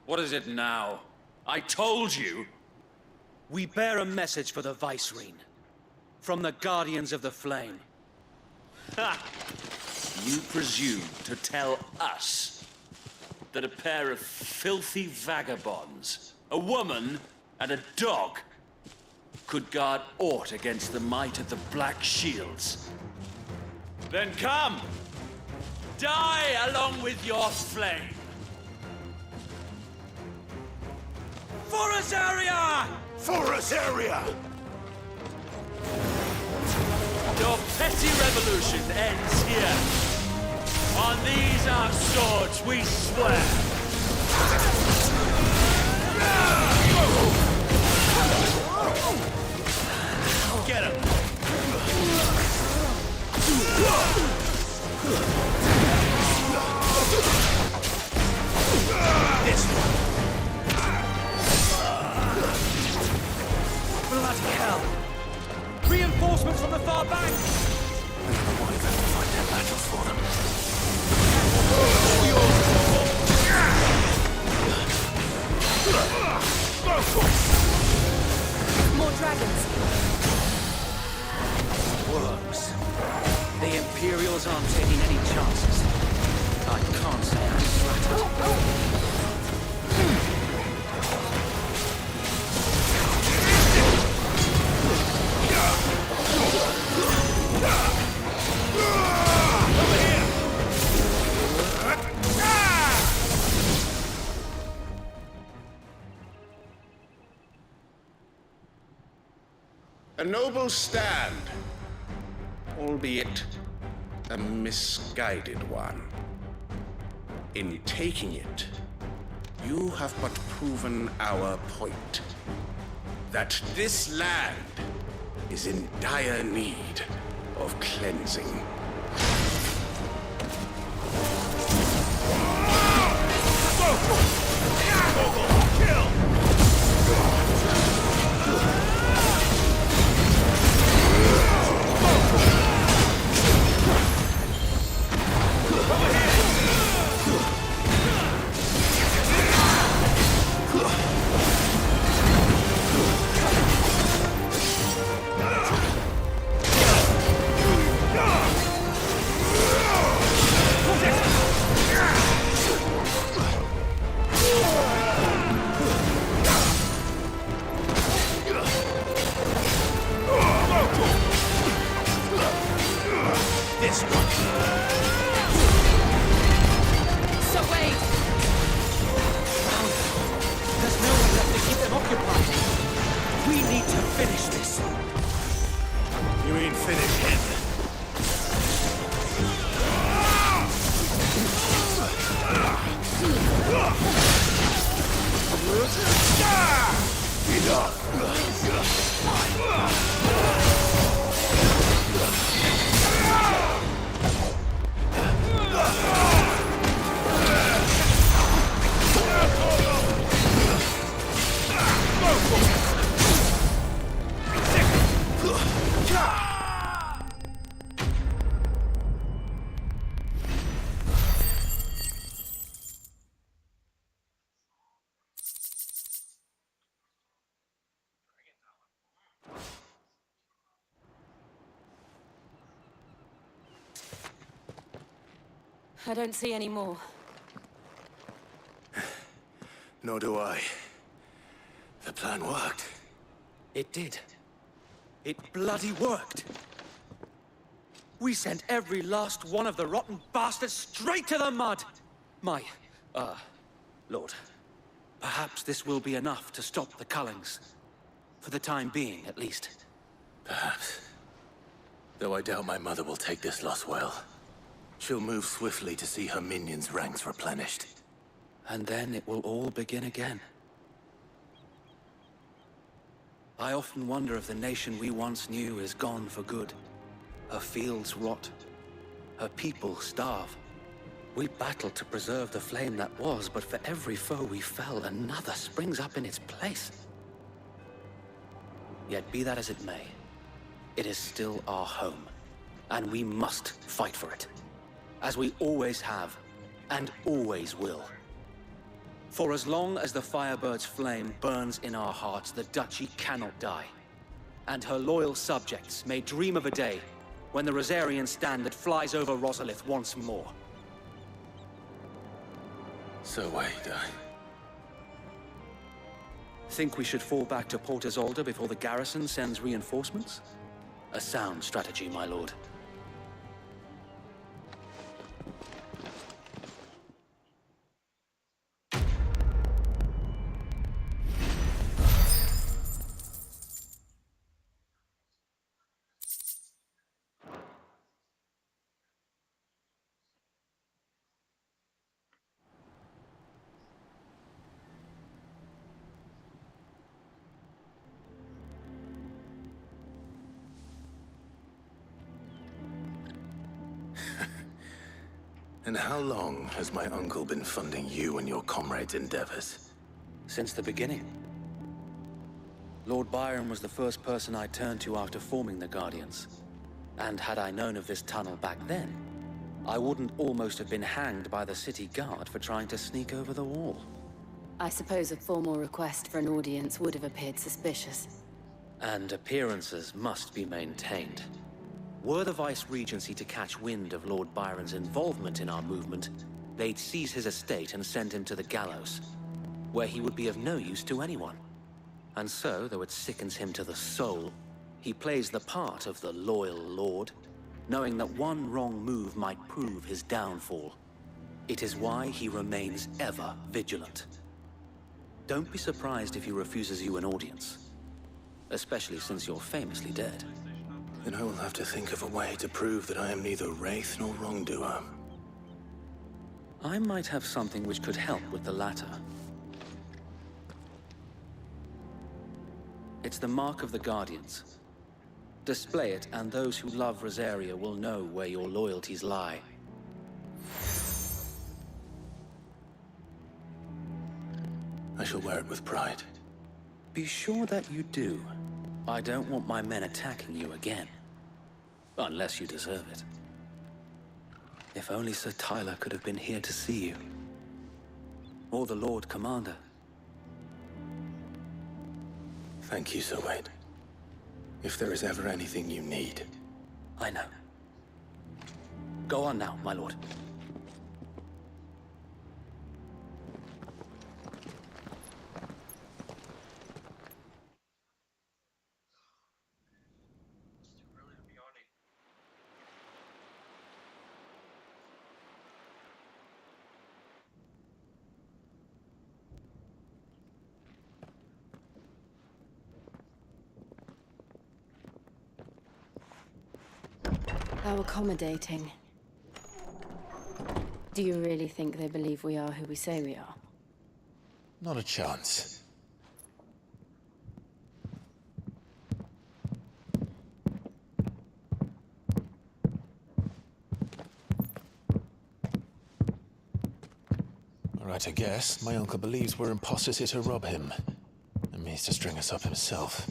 What is it now? I told you! We bear a message for the Vicereine. From the Guardians of the Flame. Ha! You presume to tell us that a pair of filthy vagabonds, a woman and a dog, could guard aught against the might of the Black Shields? Then come! Die along with your flame! For us area! For us area! Your petty revolution ends here. On these our swords we swear. Get him. This one. Bloody hell! Reinforcements from the far bank! Why don't we find their battles for them? More dragons. Worms. The Imperials aren't taking any chances. I can't say I'm flattered. A noble stand, albeit a misguided one. In taking it, you have but proven our point. That this land is in dire need of cleansing. This one. So wait. There's no finish this. You ain't finished him. I don't see any more. Nor do I. The plan worked. It did. It bloody worked. We sent every last one of the rotten bastards straight to the mud! Lord. Perhaps this will be enough to stop the Cullings. For the time being, at least. Perhaps. Though I doubt my mother will take this loss well. She'll move swiftly to see her minions' ranks replenished. And then it will all begin again. I often wonder if the nation we once knew is gone for good. Her fields rot. Her people starve. We battled to preserve the flame that was, but for every foe we fell, another springs up in its place. Yet be that as it may, it is still our home, and we must fight for it. As we always have, and always will. For as long as the Firebird's flame burns in our hearts, the Duchy cannot die. And her loyal subjects may dream of a day when the Rosarian standard flies over Rosalith once more. So wait, Think we should fall back to Port Isolde before the garrison sends reinforcements? A sound strategy, my lord. And how long has my uncle been funding you and your comrades' endeavors? Since the beginning. Lord Byron was the first person I turned to after forming the Guardians. And had I known of this tunnel back then, I wouldn't almost have been hanged by the city guard for trying to sneak over the wall. I suppose a formal request for an audience would have appeared suspicious. And appearances must be maintained. Were the Vice-Regency to catch wind of Lord Byron's involvement in our movement, they'd seize his estate and send him to the gallows, where he would be of no use to anyone. And so, though it sickens him to the soul, he plays the part of the loyal lord, knowing that one wrong move might prove his downfall. It is why he remains ever vigilant. Don't be surprised if he refuses you an audience, especially since you're famously dead. Then I will have to think of a way to prove that I am neither wraith nor wrongdoer. I might have something which could help with the latter. It's the mark of the Guardians. Display it, and those who love Rosaria will know where your loyalties lie. I shall wear it with pride. Be sure that you do. I don't want my men attacking you again. Unless you deserve it. If only Sir Tyler could have been here to see you. Or the Lord Commander. Thank you, Sir Wade. If there is ever anything you need. I know. Go on now, my lord. How accommodating. Do you really think they believe we are who we say we are? Not a chance. Right, I guess. My uncle believes we're imposters here to rob him. And means to string us up himself.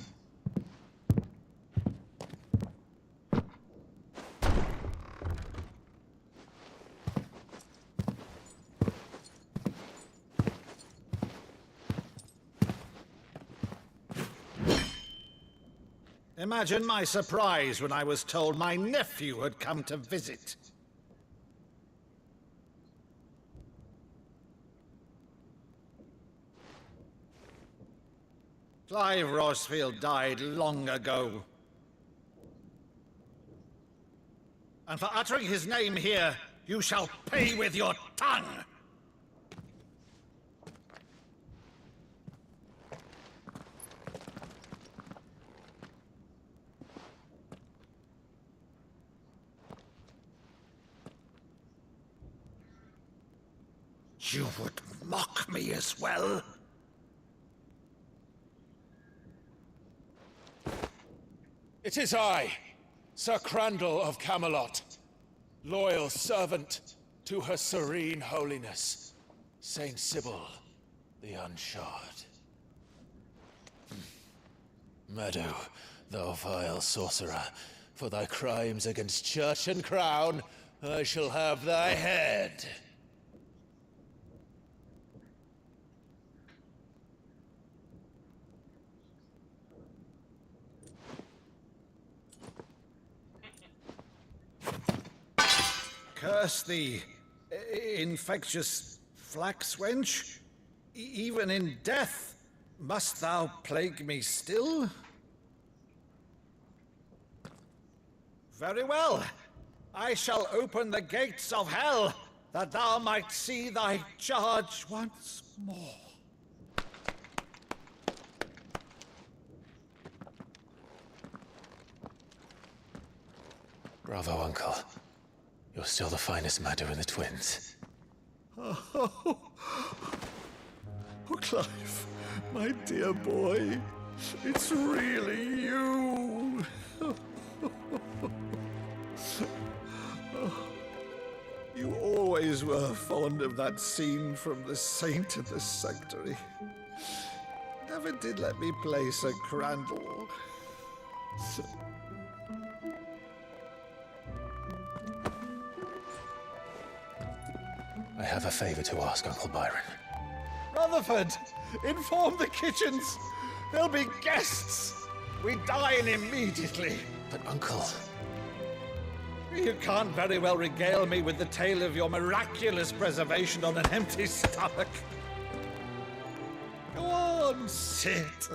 Imagine my surprise when I was told my nephew had come to visit. Clive Rosfield died long ago. And for uttering his name here, you shall pay with your tongue! You would mock me as well? It is I, Sir Crandall of Camelot, loyal servant to Her Serene Holiness, Saint Sybil the Unshod. Meadow, thou vile sorcerer, for thy crimes against church and crown, I shall have thy head. Curse thee, infectious flax wench. Even in death, must thou plague me still? Very well. I shall open the gates of hell, that thou might see thy charge once more. Bravo, Uncle. You're still the finest Maddo in the twins. Oh, Clive, my dear boy, it's really you. You always were fond of that scene from The Saint of the Sanctuary. Never did let me play Sir Crandall. I have a favor to ask, Uncle Byron. Rutherford, inform the kitchens. There'll be guests. We dine immediately. But, Uncle... You can't very well regale me with the tale of your miraculous preservation on an empty stomach. Go on, sit.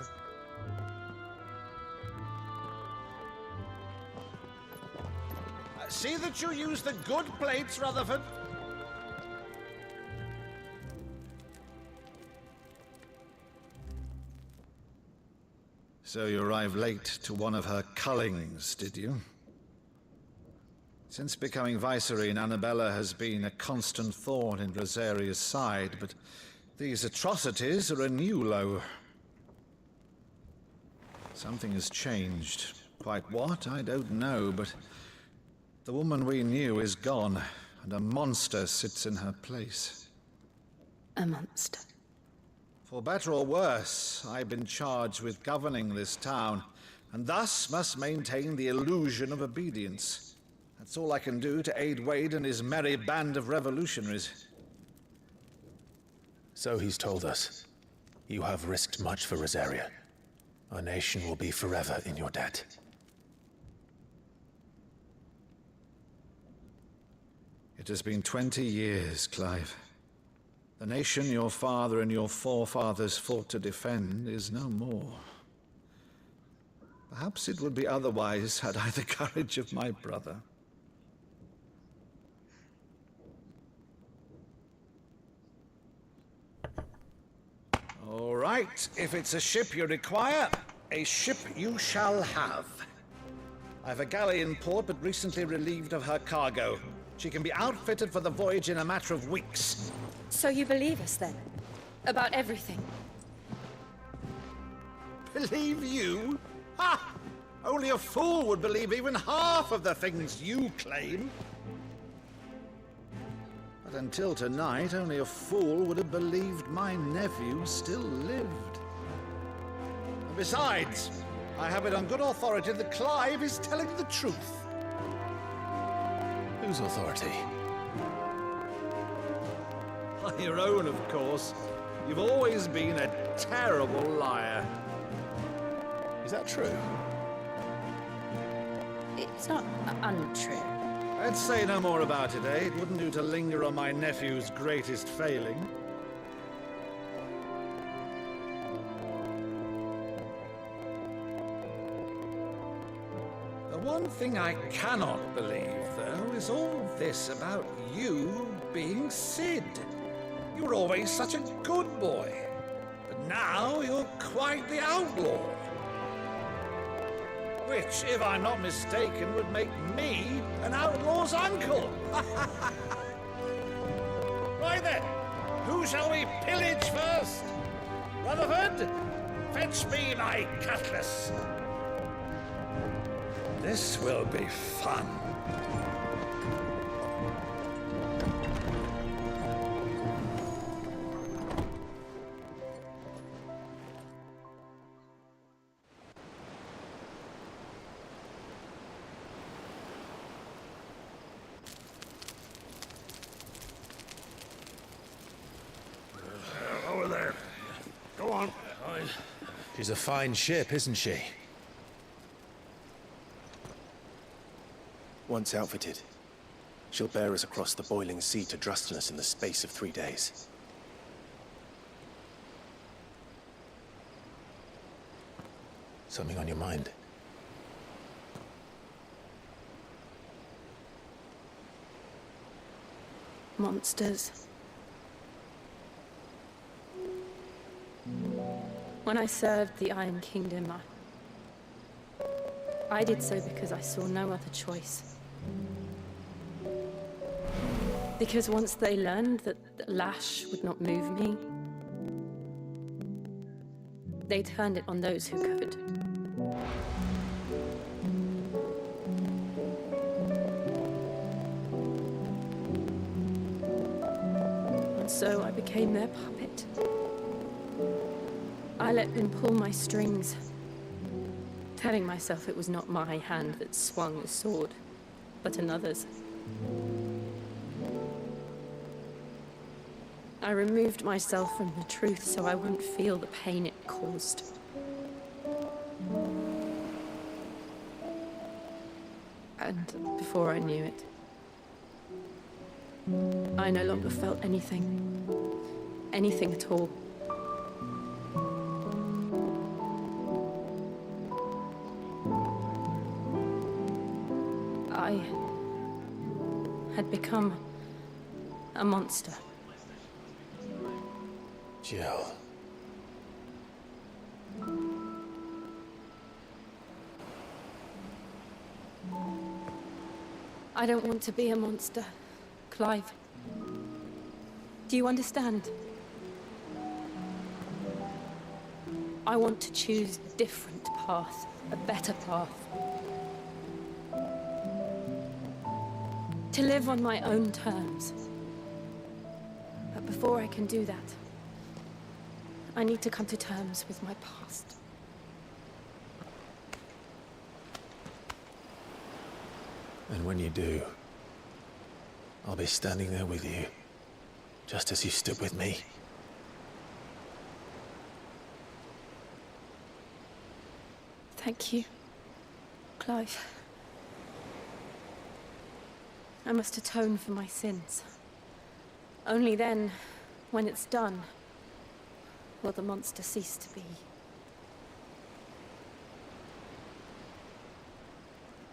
See that you use the good plates, Rutherford. So you arrived late to one of her cullings, did you? Since becoming Vicereine, Annabella has been a constant thorn in Rosaria's side, but these atrocities are a new low. Something has changed. Quite what, I don't know, but the woman we knew is gone, and a monster sits in her place. A monster? For better or worse, I've been charged with governing this town, and thus must maintain the illusion of obedience. That's all I can do to aid Wade and his merry band of revolutionaries. So he's told us. You have risked much for Rosaria. Our nation will be forever in your debt. It has been 20 years, Clive. The nation your father and your forefathers fought to defend is no more. Perhaps it would be otherwise had I the courage of my brother. All right, if it's a ship you require, a ship you shall have. I've a galley in port, but recently relieved of her cargo. She can be outfitted for the voyage in a matter of weeks. So you believe us then? About everything? Believe you? Ha! Only a fool would believe even half of the things you claim. But until tonight, only a fool would have believed my nephew still lived. And besides, I have it on good authority that Clive is telling the truth. Whose authority? Your own, of course. You've always been a terrible liar. Is that true? It's not untrue. Let's say no more about it, eh? It wouldn't do to linger on my nephew's greatest failing. The one thing I cannot believe, though, is all this about you being Sid. You were always such a good boy, but now you're quite the outlaw. Which, if I'm not mistaken, would make me an outlaw's uncle. Right then, who shall we pillage first? Rutherford, fetch me my cutlass. This will be fun. Over there. Go on. She's a fine ship, isn't she? Once outfitted, she'll bear us across the boiling sea to Drustinus in the space of 3 days. Something on your mind? Monsters. When I served the Iron Kingdom, I did so because I saw no other choice. Because once they learned that the lash would not move me, they turned it on those who could. And so I became their puppet. I let them pull my strings, telling myself it was not my hand that swung the sword, but another's. I removed myself from the truth so I wouldn't feel the pain it caused. And before I knew it, I no longer felt anything. Anything at all. I had become a monster. Jill. I don't want to be a monster, Clive. Do you understand? I want to choose a different path, a better path. To live on my own terms. But before I can do that, I need to come to terms with my past. And when you do, I'll be standing there with you, just as you stood with me. Thank you, Clive. I must atone for my sins. Only then, when it's done, will the monster cease to be.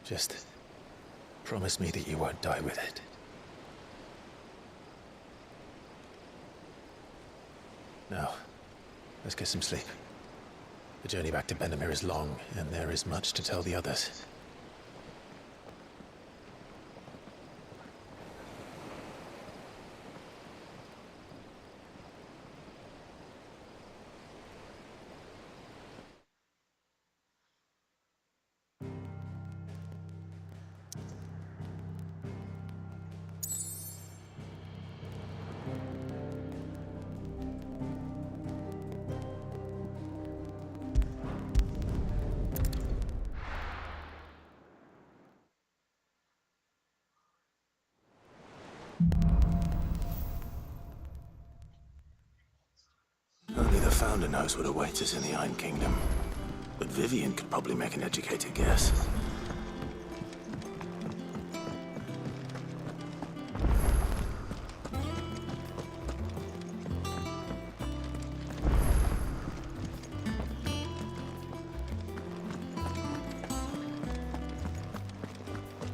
Just promise me that you won't die with it. Now, let's get some sleep. The journey back to Benamir is long, and there is much to tell the others. founder knows what awaits us in the Iron Kingdom. But Vivian could probably make an educated guess.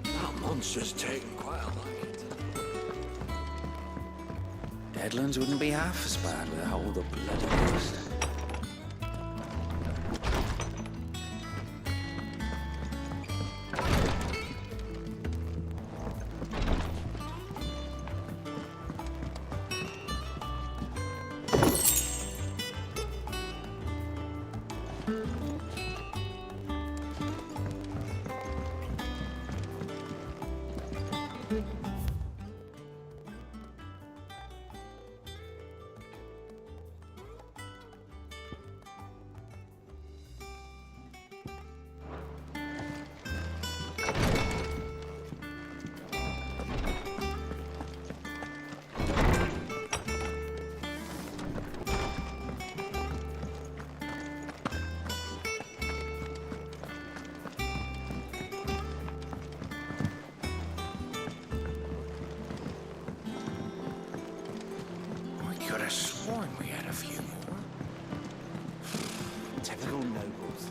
That monster's taking quite a liking. Deadlands wouldn't be half as bad without all the bloody ghosts. I could have sworn we had a few more. Typical nobles.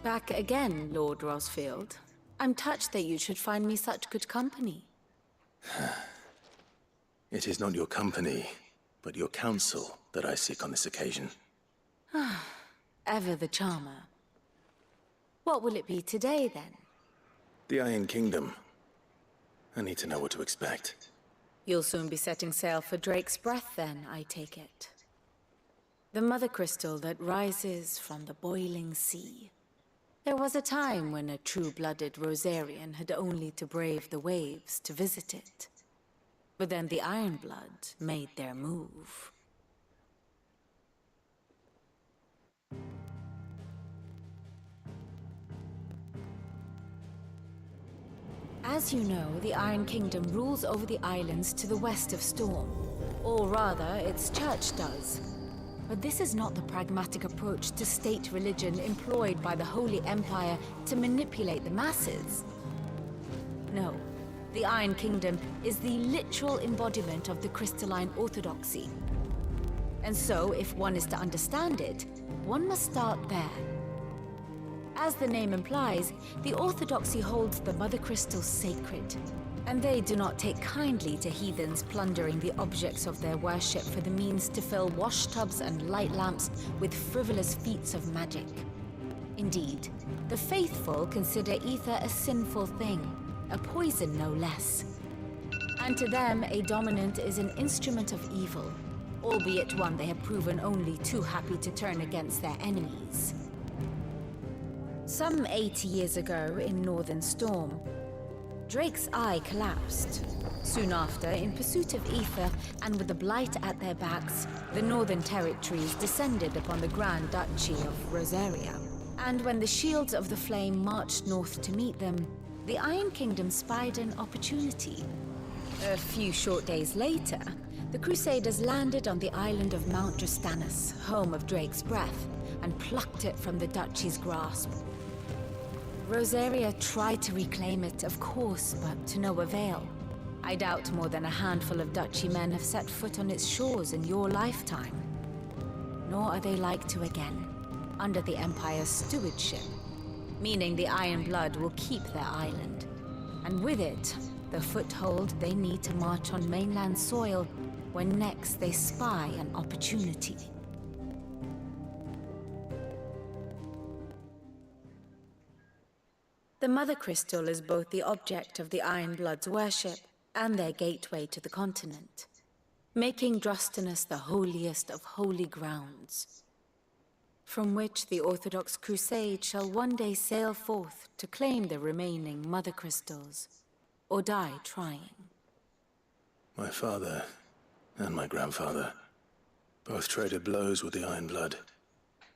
Back again, Lord Rosfield. I'm touched that you should find me such good company. It is not your company, but your counsel that I seek on this occasion. Ever the charmer. What will it be today, then? The Iron Kingdom. I need to know what to expect. You'll soon be setting sail for Drake's Breath, then, I take it. The mother crystal that rises from the boiling sea. There was a time when a true-blooded Rosarian had only to brave the waves to visit it. But then the Ironblood made their move. As you know, the Iron Kingdom rules over the islands to the west of Storm. Or rather, its church does. But this is not the pragmatic approach to state religion employed by the Holy Empire to manipulate the masses. No, the Iron Kingdom is the literal embodiment of the crystalline orthodoxy. And so, if one is to understand it, one must start there. As the name implies, the orthodoxy holds the mother crystal sacred, and they do not take kindly to heathens plundering the objects of their worship for the means to fill washtubs and light lamps with frivolous feats of magic. Indeed, the faithful consider ether a sinful thing, a poison no less. And to them, a dominant is an instrument of evil, albeit one they have proven only too happy to turn against their enemies. Some 80 years ago, in Northern Storm, Drake's eye collapsed. Soon after, in pursuit of ether, and with the Blight at their backs, the Northern Territories descended upon the Grand Duchy of Rosaria. And when the Shields of the Flame marched north to meet them, the Iron Kingdom spied an opportunity. A few short days later, the Crusaders landed on the island of Mount Justanus, home of Drake's Breath, and plucked it from the Duchy's grasp. Rosaria tried to reclaim it, of course, but to no avail. I doubt more than a handful of Duchy men have set foot on its shores in your lifetime. Nor are they like to again, under the Empire's stewardship, meaning the Iron Blood will keep their island, and with it, the foothold they need to march on mainland soil when next they spy an opportunity. The Mother Crystal is both the object of the Iron Blood's worship and their gateway to the continent, making Drustinus the holiest of holy grounds, from which the Orthodox Crusade shall one day sail forth to claim the remaining Mother Crystals, or die trying. My father and my grandfather both traded blows with the Iron Blood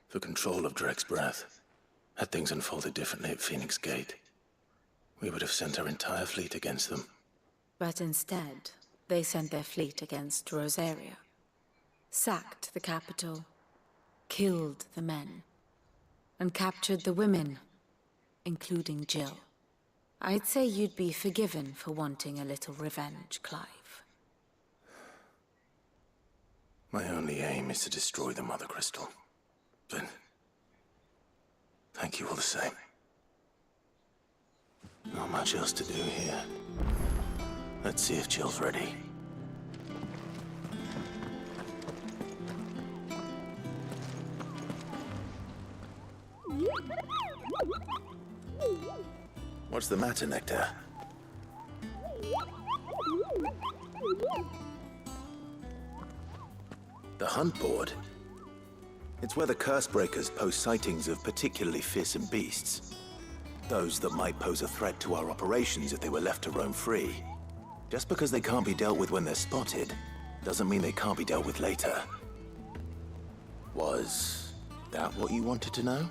for control of Drake's Breath. Had things unfolded differently at Phoenix Gate, we would have sent our entire fleet against them. But instead, they sent their fleet against Rosaria, sacked the capital, killed the men, and captured the women, including Jill. I'd say you'd be forgiven for wanting a little revenge, Clive. My only aim is to destroy the Mother Crystal. But thank you all the same. Not much else to do here. Let's see if Jill's ready. What's the matter, Nectar? The hunt board? It's where the Cursebreakers post sightings of particularly fearsome beasts. Those that might pose a threat to our operations if they were left to roam free. Just because they can't be dealt with when they're spotted, doesn't mean they can't be dealt with later. Was that what you wanted to know?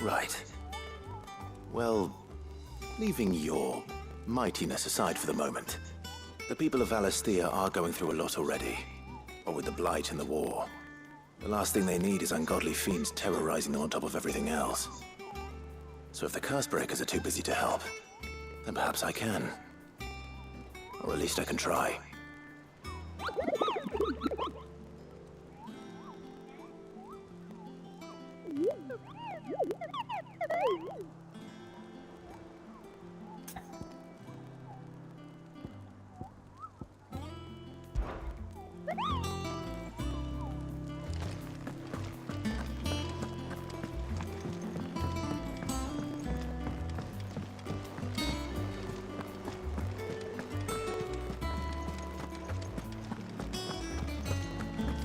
Right. Well, leaving your mightiness aside for the moment, the people of Valisthea are going through a lot already. What with the Blight and the war, the last thing they need is ungodly fiends terrorizing them on top of everything else. So if the Cursebreakers are too busy to help, then perhaps I can. Or at least I can try.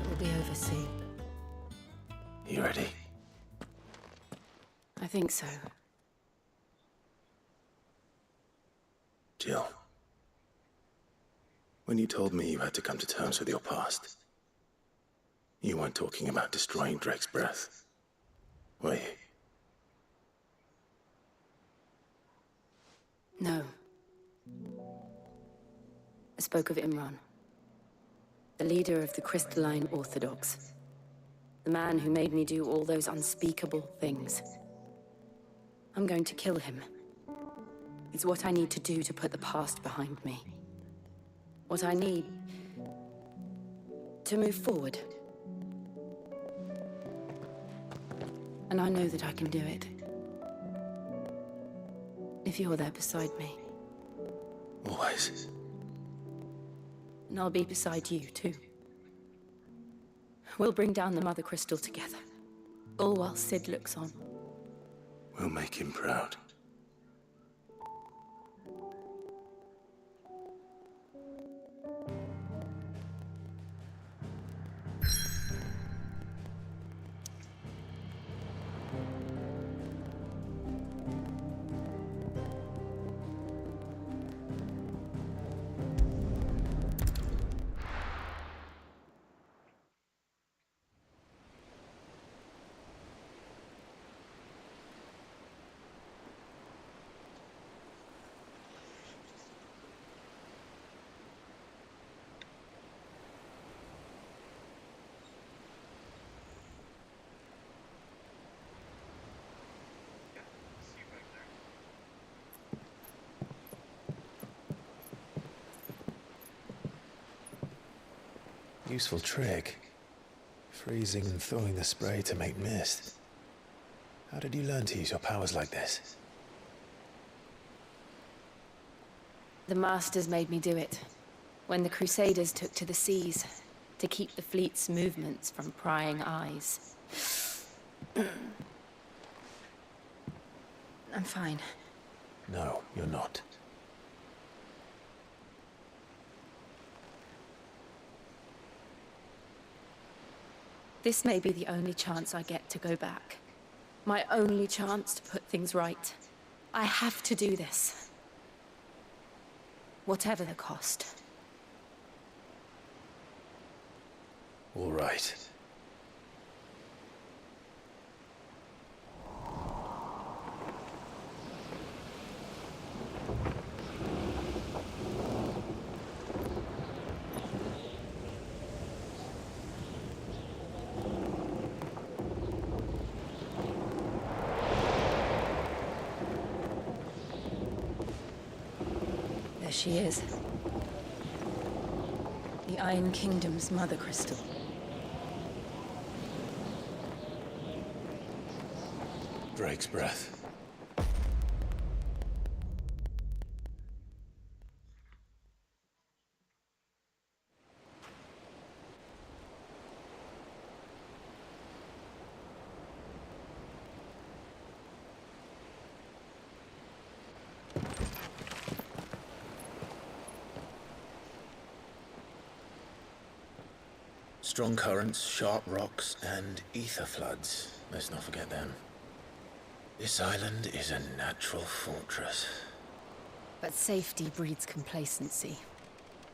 It'll be over soon. You ready? I think so. Jill. When you told me you had to come to terms with your past, you weren't talking about destroying Drake's breath, were you? No. I spoke of Imran, the leader of the Crystalline Orthodox. The man who made me do all those unspeakable things. I'm going to kill him. It's what I need to do to put the past behind me. What I need to move forward. And I know that I can do it. If you're there beside me. Always. And I'll be beside you, too. We'll bring down the Mother Crystal together. All while Sid looks on. We'll make him proud. Useful trick. Freezing and throwing the spray to make mist. How did you learn to use your powers like this? The Masters made me do it. When the Crusaders took to the seas, to keep the fleet's movements from prying eyes. I'm fine. No, you're not. This may be the only chance I get to go back. My only chance to put things right. I have to do this. Whatever the cost. All right. There she is. The Iron Kingdom's mother crystal. Drake's breath. Strong currents, sharp rocks, and ether floods. Let's not forget them. This island is a natural fortress. But safety breeds complacency,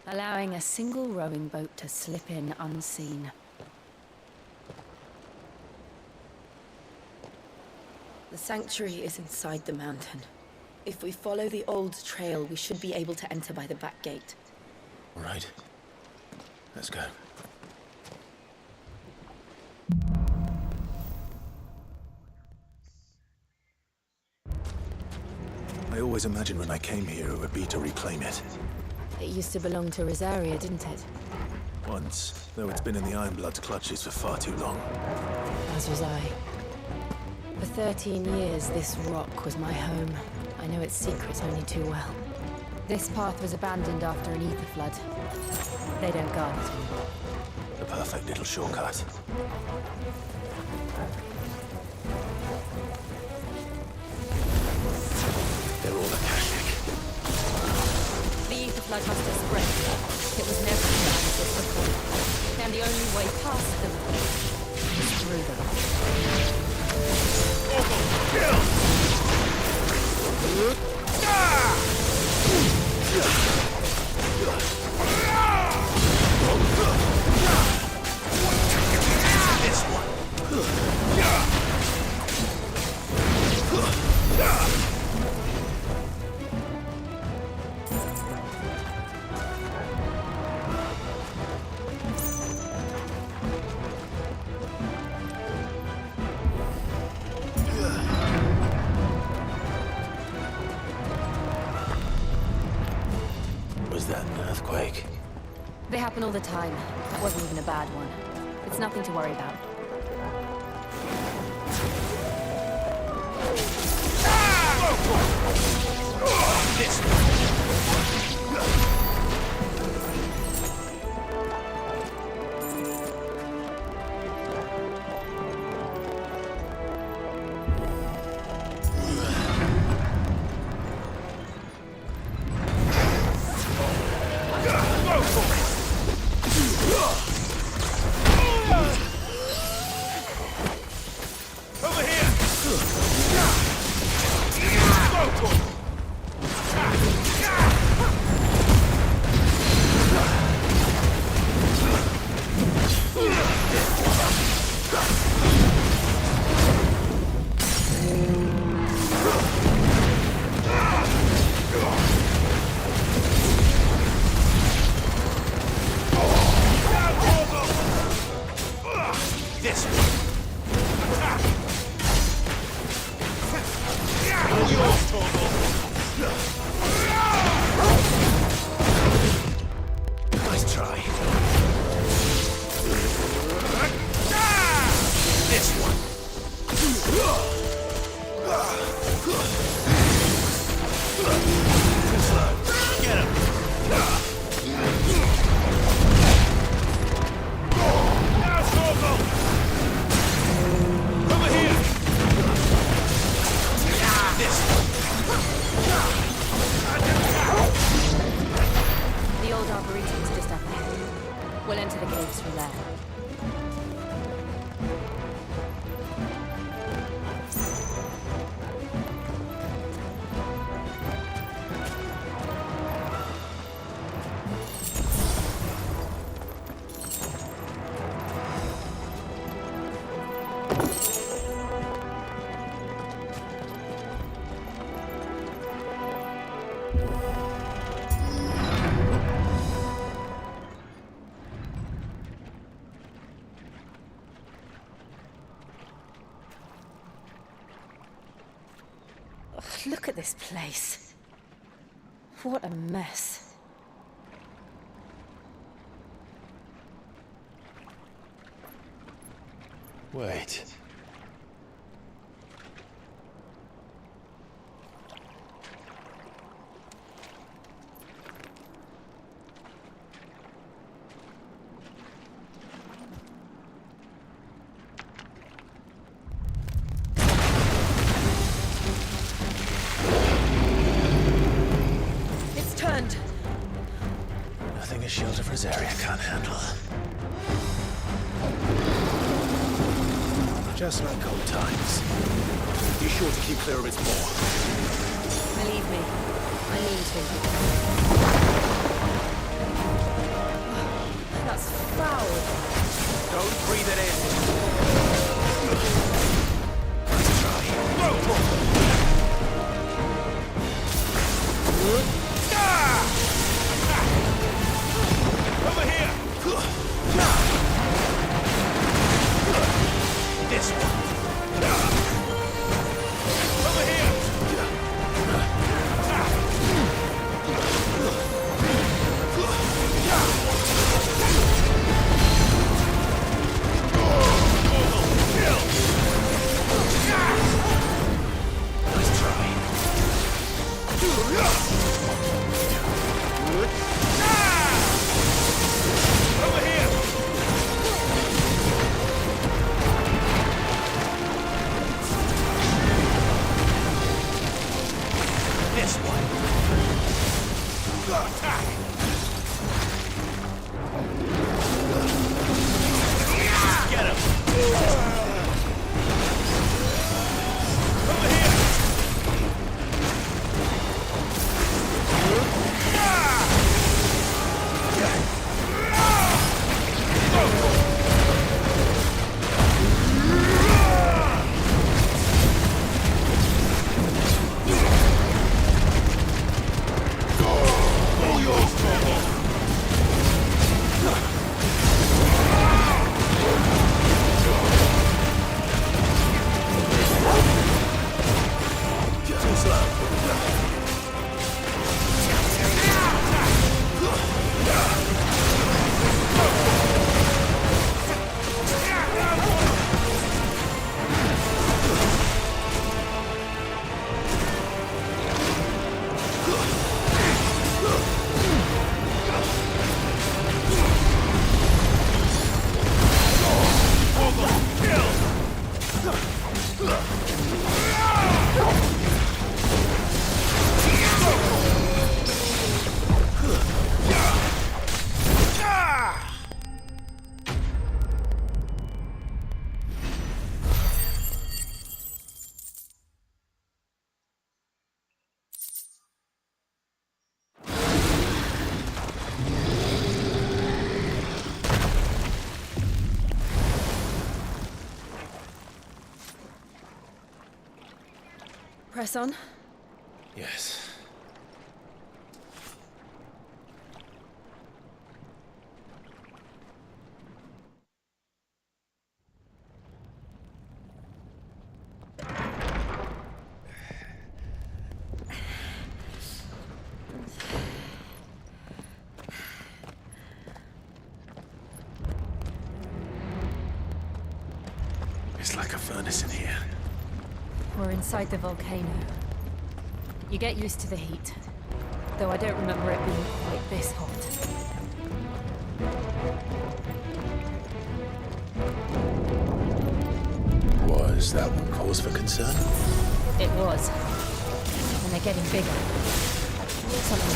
allowing a single rowing boat to slip in unseen. The sanctuary is inside the mountain. If we follow the old trail, we should be able to enter by the back gate. All right. Let's go. I always imagined when I came here it would be to reclaim it. It used to belong to Rosaria, didn't it? Once, though it's been in the Ironblood's clutches for far too long. As was I. For 13 years, this rock was my home. I know its secrets only too well. This path was abandoned after an ether flood. They don't guard it. The perfect little shortcut. They're all Akashic. The ether flood must have spread. It was never planned this before. And the only way past them is through them. This one. Was that an earthquake? They happen all the time. That wasn't even a bad one. It's nothing to worry about. Over here! Look at this place. What a mess. Wait. It's turned. Nothing a shield of Rosaria can't handle. Just like old times. Be sure to keep clear of its maw. Believe me, I mean to. That's foul. Don't breathe it in. Nice try. Over here! This one. Over here! Nice try. Over here! This one. Attack! Get him! Over here! Press on. Yes. It's like a furnace in here. We're inside the volcano. You get used to the heat. Though I don't remember it being quite this hot. Was that one cause for concern? It was. And they're getting bigger. Something's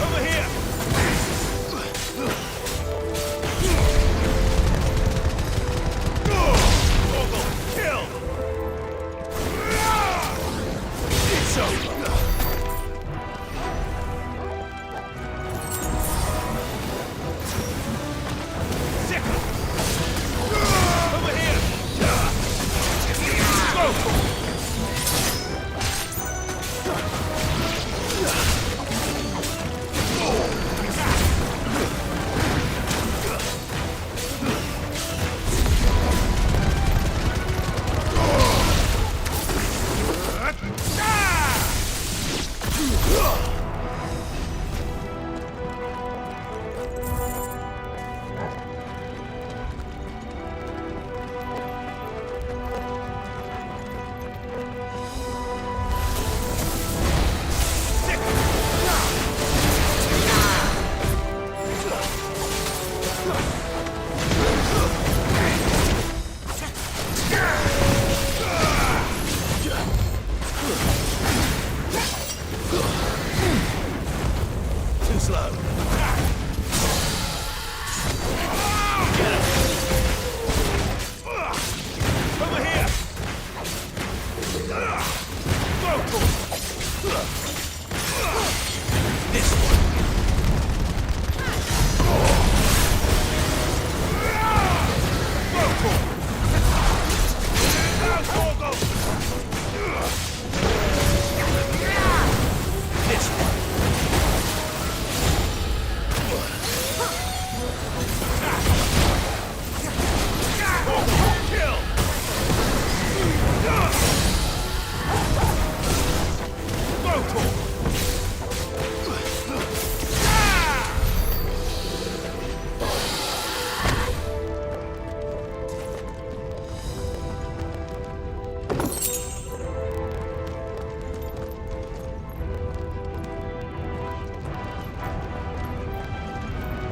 Over here! Kill! It's over! Over here! Go!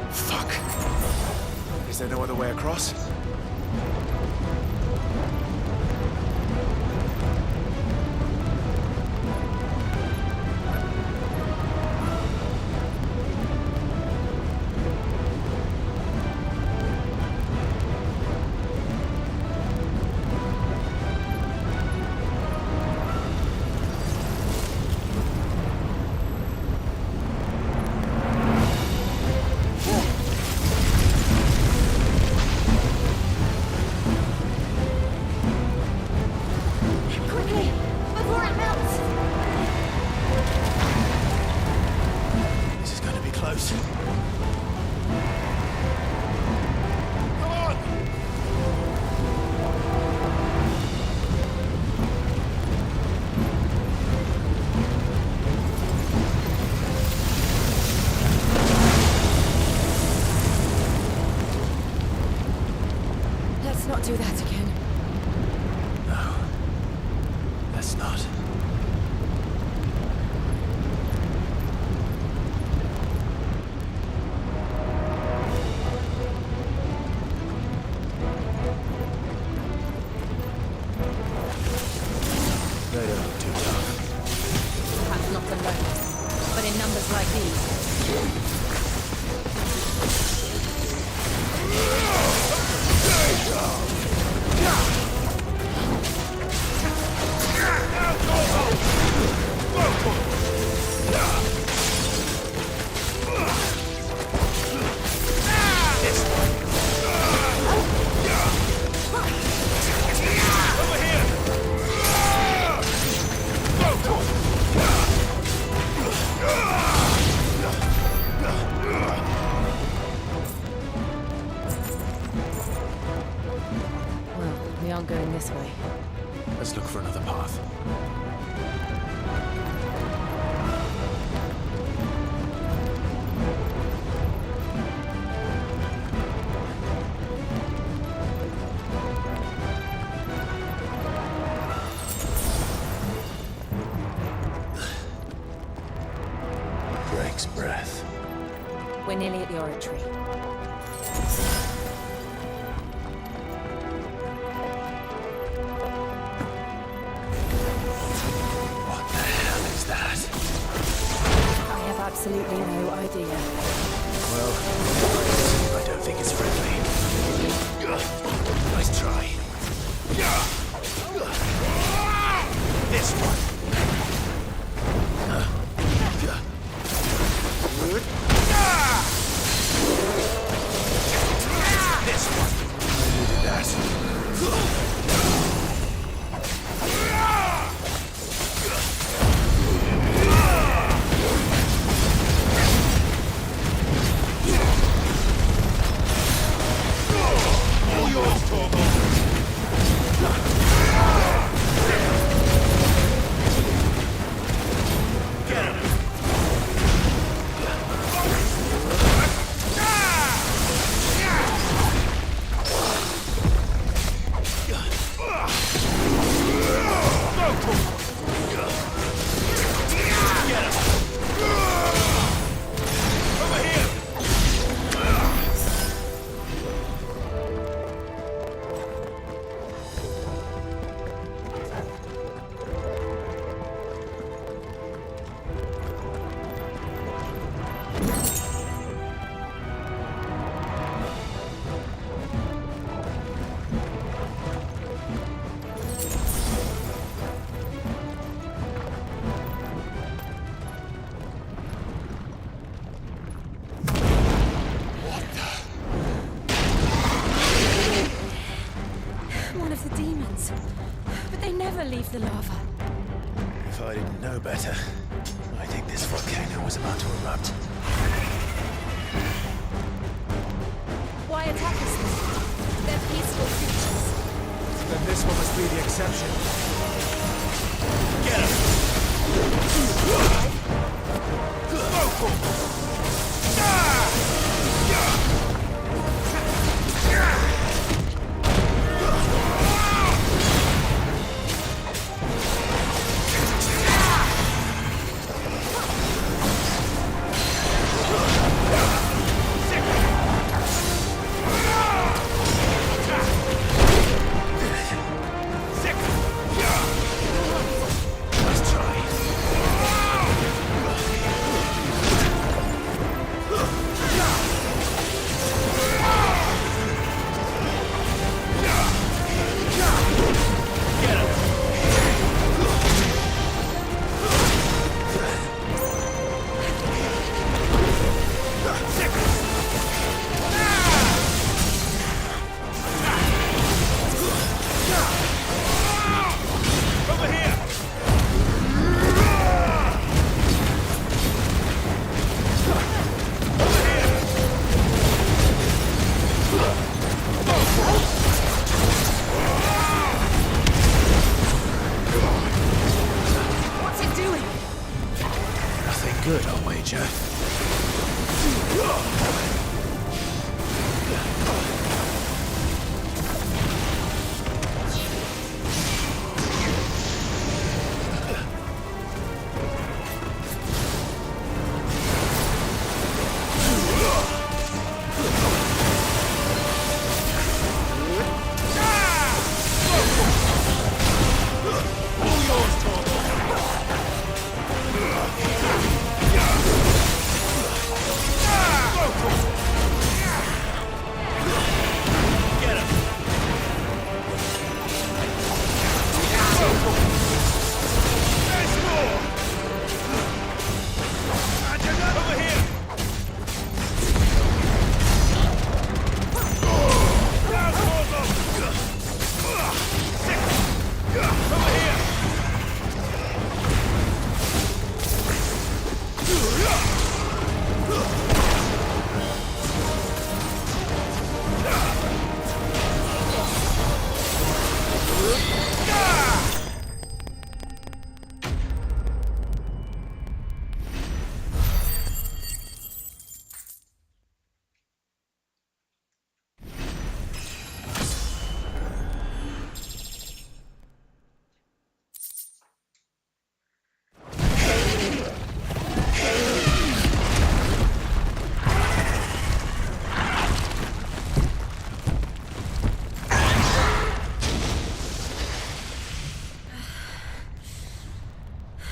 Fuck. Is there no other way across? Quickly, before it melts! This is going to be close. Let's not do that again. No. Let's not. They don't look too tough. Perhaps not alone, but in numbers like these. Well, we aren't going this way. Let's look for another path. Drake's breath. We're nearly at the oratory. What the hell is that? I have absolutely no idea. Well, I don't think it's friendly. Nice try. This one. This one. I needed that. All yours, Torgo. with the lava. If I didn't know better, I think this volcano was about to erupt. Why attack us then? They're peaceful creatures. Then this one must be the exception. Get him! Let's try. What's it doing? Nothing good, I'll wager.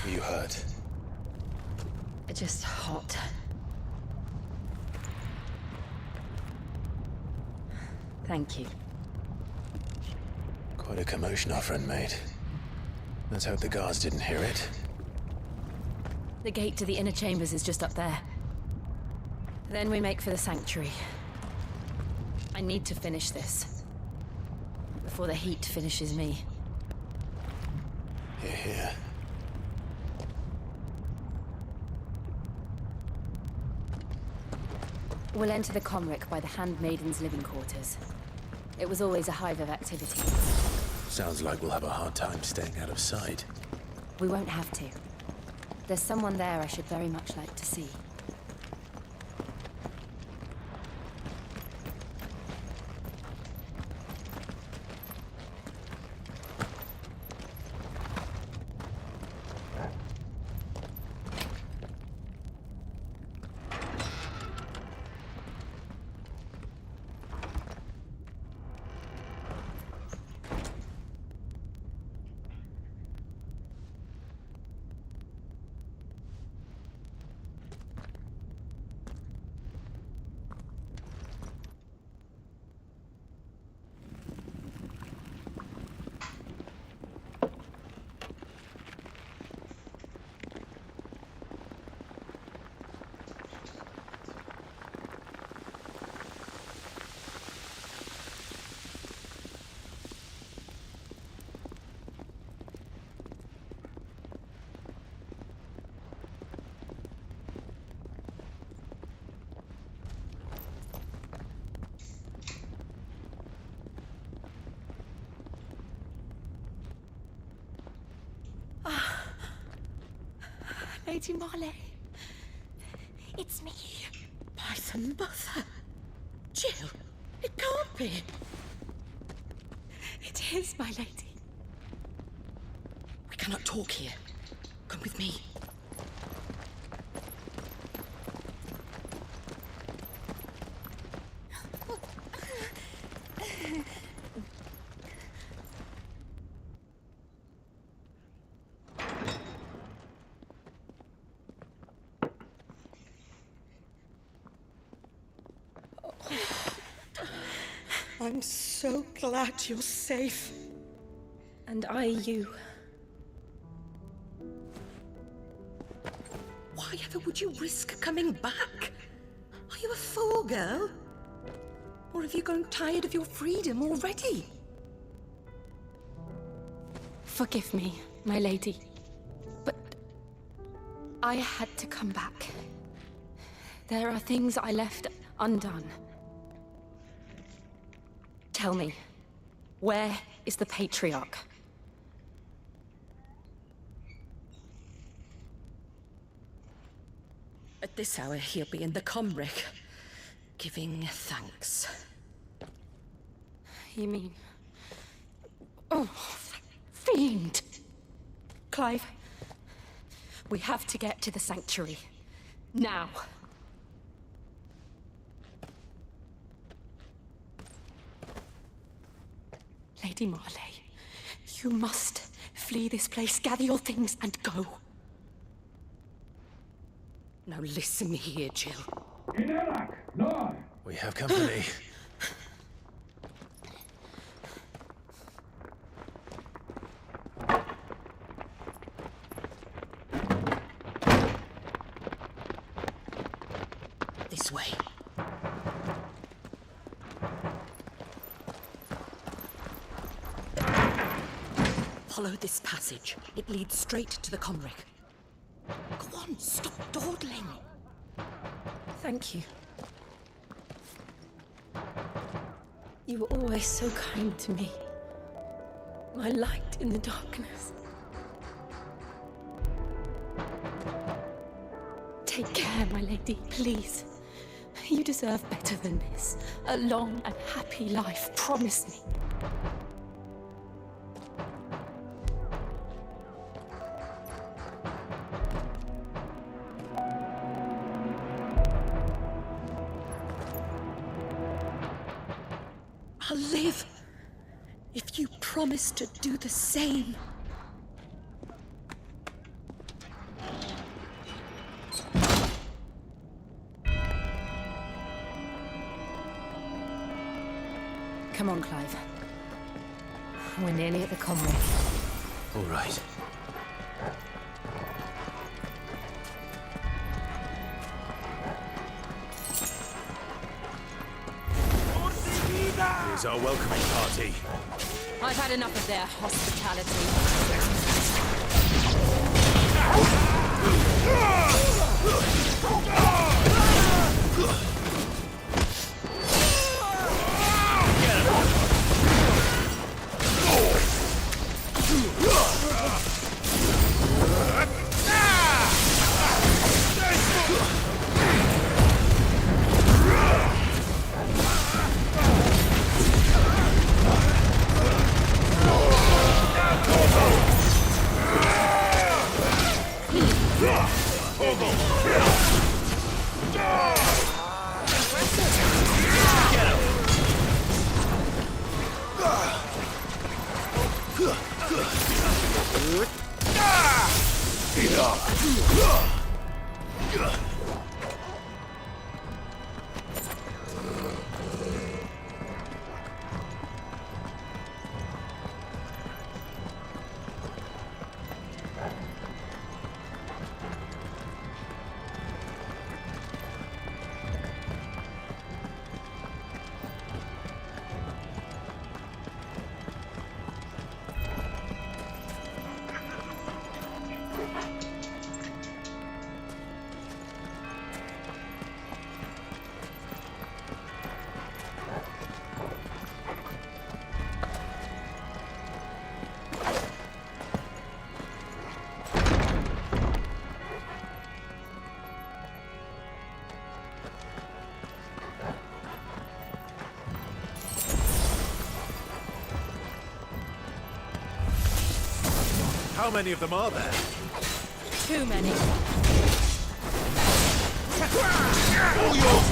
You hurt? Just hot. Thank you. Quite a commotion our friend made. Let's hope the guards didn't hear it. The gate to the inner chambers is just up there. Then we make for the sanctuary. I need to finish this. Before the heat finishes me. Hear, hear. We'll enter the Comric by the Handmaiden's living quarters. It was always a hive of activity. Sounds like we'll have a hard time staying out of sight. We won't have to. There's someone there I should very much like to see. Lady Marley. It's me. By the mother. Jill, it can't be. It is, my lady. We cannot talk here. Come with me. I'm so glad you're safe. And I you. Why ever would you risk coming back? Are you a fool, girl? Or have you grown tired of your freedom already? Forgive me, my lady, but I had to come back. There are things I left undone. Tell me, where is the Patriarch? At this hour, he'll be in the Comric, giving thanks. You mean... Oh, fiend! Clive, we have to get to the sanctuary. Now. Lady Marley, you must flee this place, gather your things, and go. Now listen here, Jill. We have company. This way. Follow this passage. It leads straight to the Comric. Go on, stop dawdling. Thank you. You were always so kind to me. My light in the darkness. Take care, my lady, please. You deserve better than this. A long and happy life, promise me. I'll live if you promise to do the same. Come on, Clive. We're nearly at the Comric. All right. Here's our welcoming party. I've had enough of their hospitality. How many of them are there? Too many. All yours!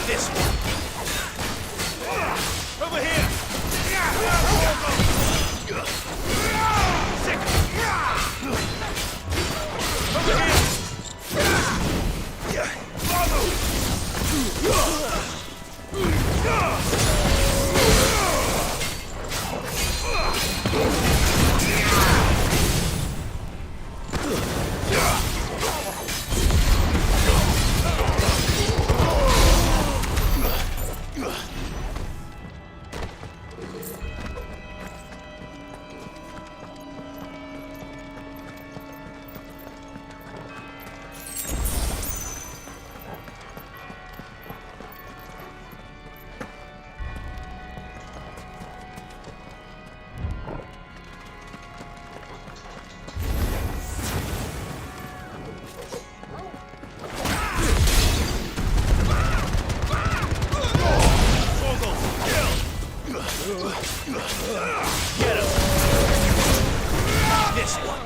This one. Over here. Sick. Over here. Get him! This one!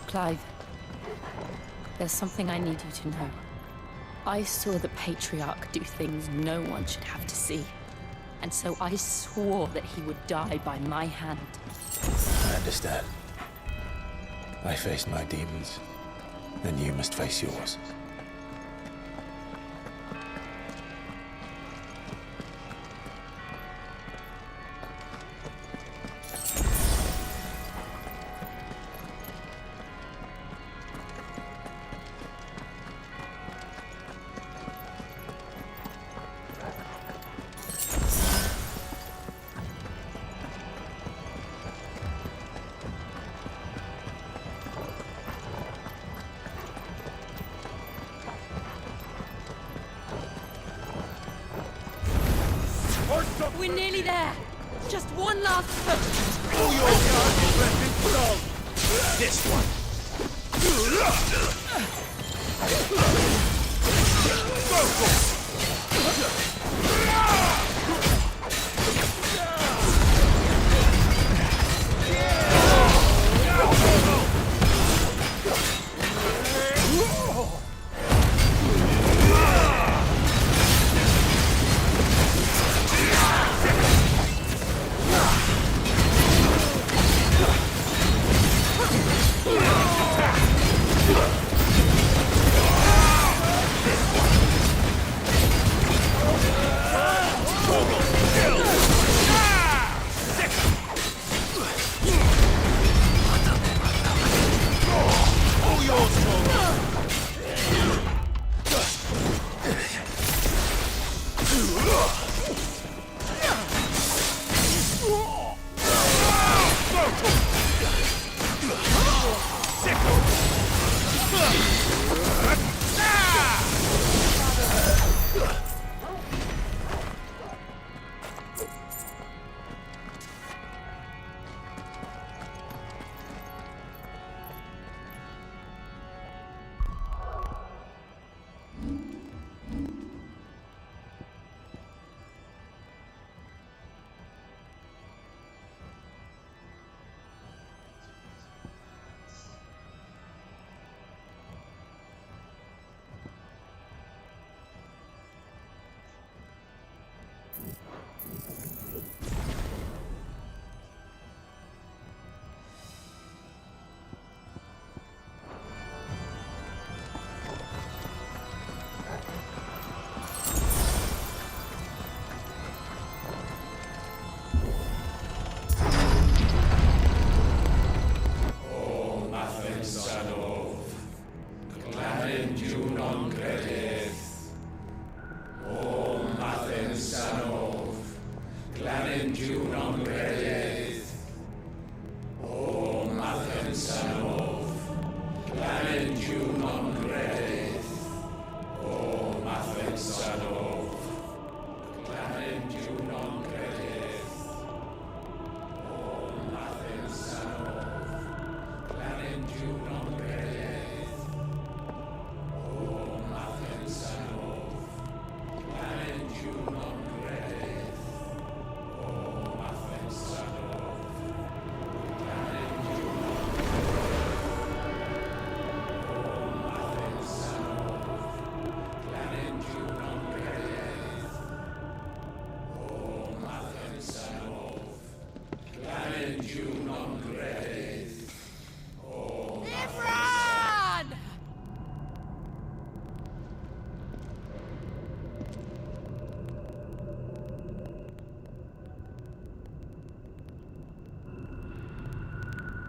Clive, there's something I need you to know. I saw the Patriarch do things no one should have to see. And so I swore that he would die by my hand. I understand. I faced my demons, then you must face yours. We're nearly there. Just one last push. All your charges left in strong. This one. Go for it. Glanenju non credith. O Mathen Sanov. Glanenju non credith. O Mathen Sanov. Glanenju non credith. O Mathen Sanov. Glanenju non credith. O Mathen Sanov. Glanenju non credith. O Mathen Sanov. Glanenju non credith. O Mathen Sanov. Glanenju non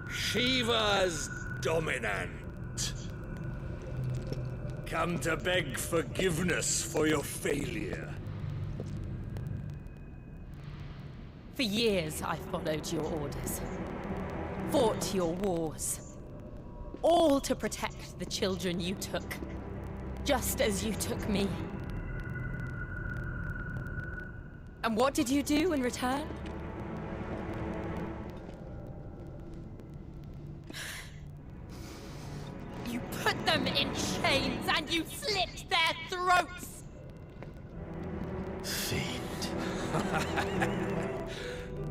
Shiva's dominant. Come to beg forgiveness for your failure. For years, I followed your orders, fought your wars, all to protect the children you took, just as you took me. And what did you do in return? You put them in chains and you slit their throats! Fiend.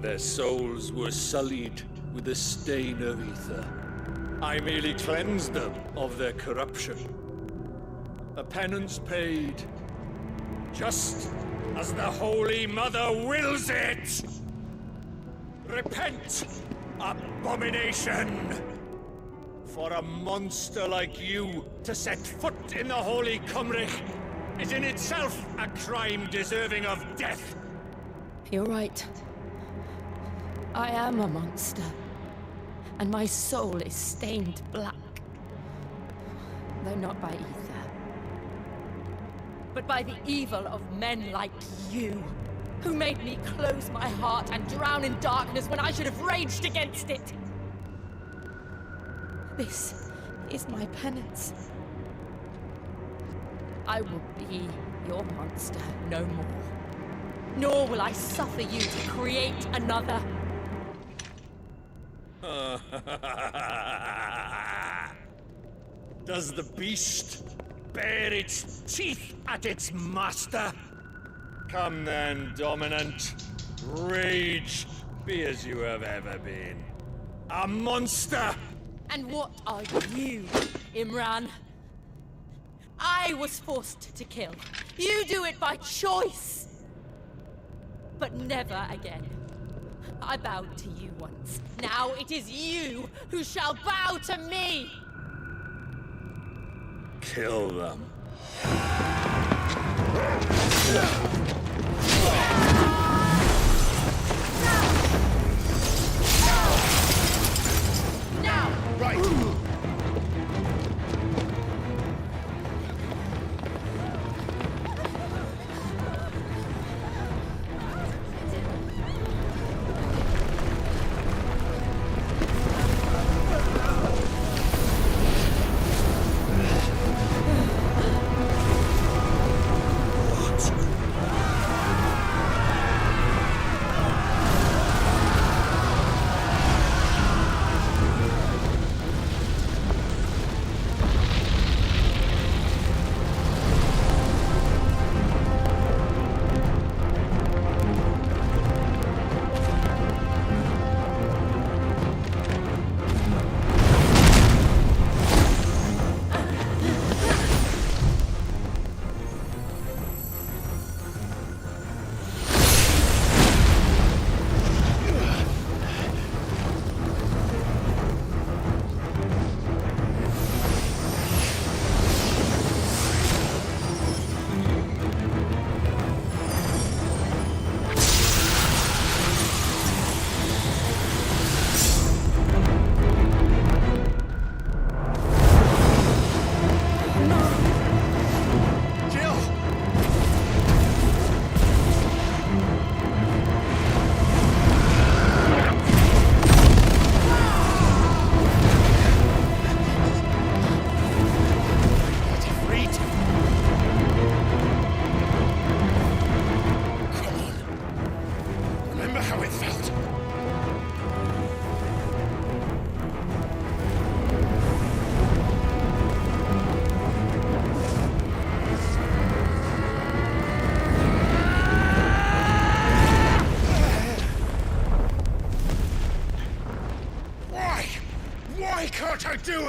Their souls were sullied with the stain of ether. I merely cleansed them of their corruption. A penance paid, just as the Holy Mother wills it! Repent, abomination! For a monster like you to set foot in the Holy Cymric is in itself a crime deserving of death. You're right. I am a monster. And my soul is stained black. Though not by ether. But by the evil of men like you, who made me close my heart and drown in darkness when I should have raged against it. This is my penance. I will be your monster no more. Nor will I suffer you to create another. Does the beast bare its teeth at its master? Come then, dominant. Rage, be as you have ever been. A monster! And what are you, Imran? I was forced to kill. You do it by choice. But never again. I bowed to you once. Now it is you who shall bow to me! Kill them. Now! Right!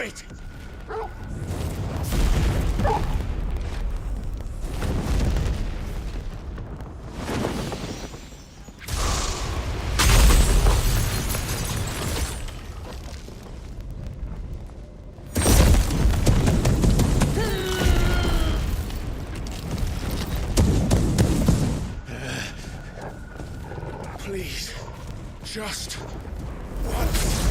Wait! Please, just once.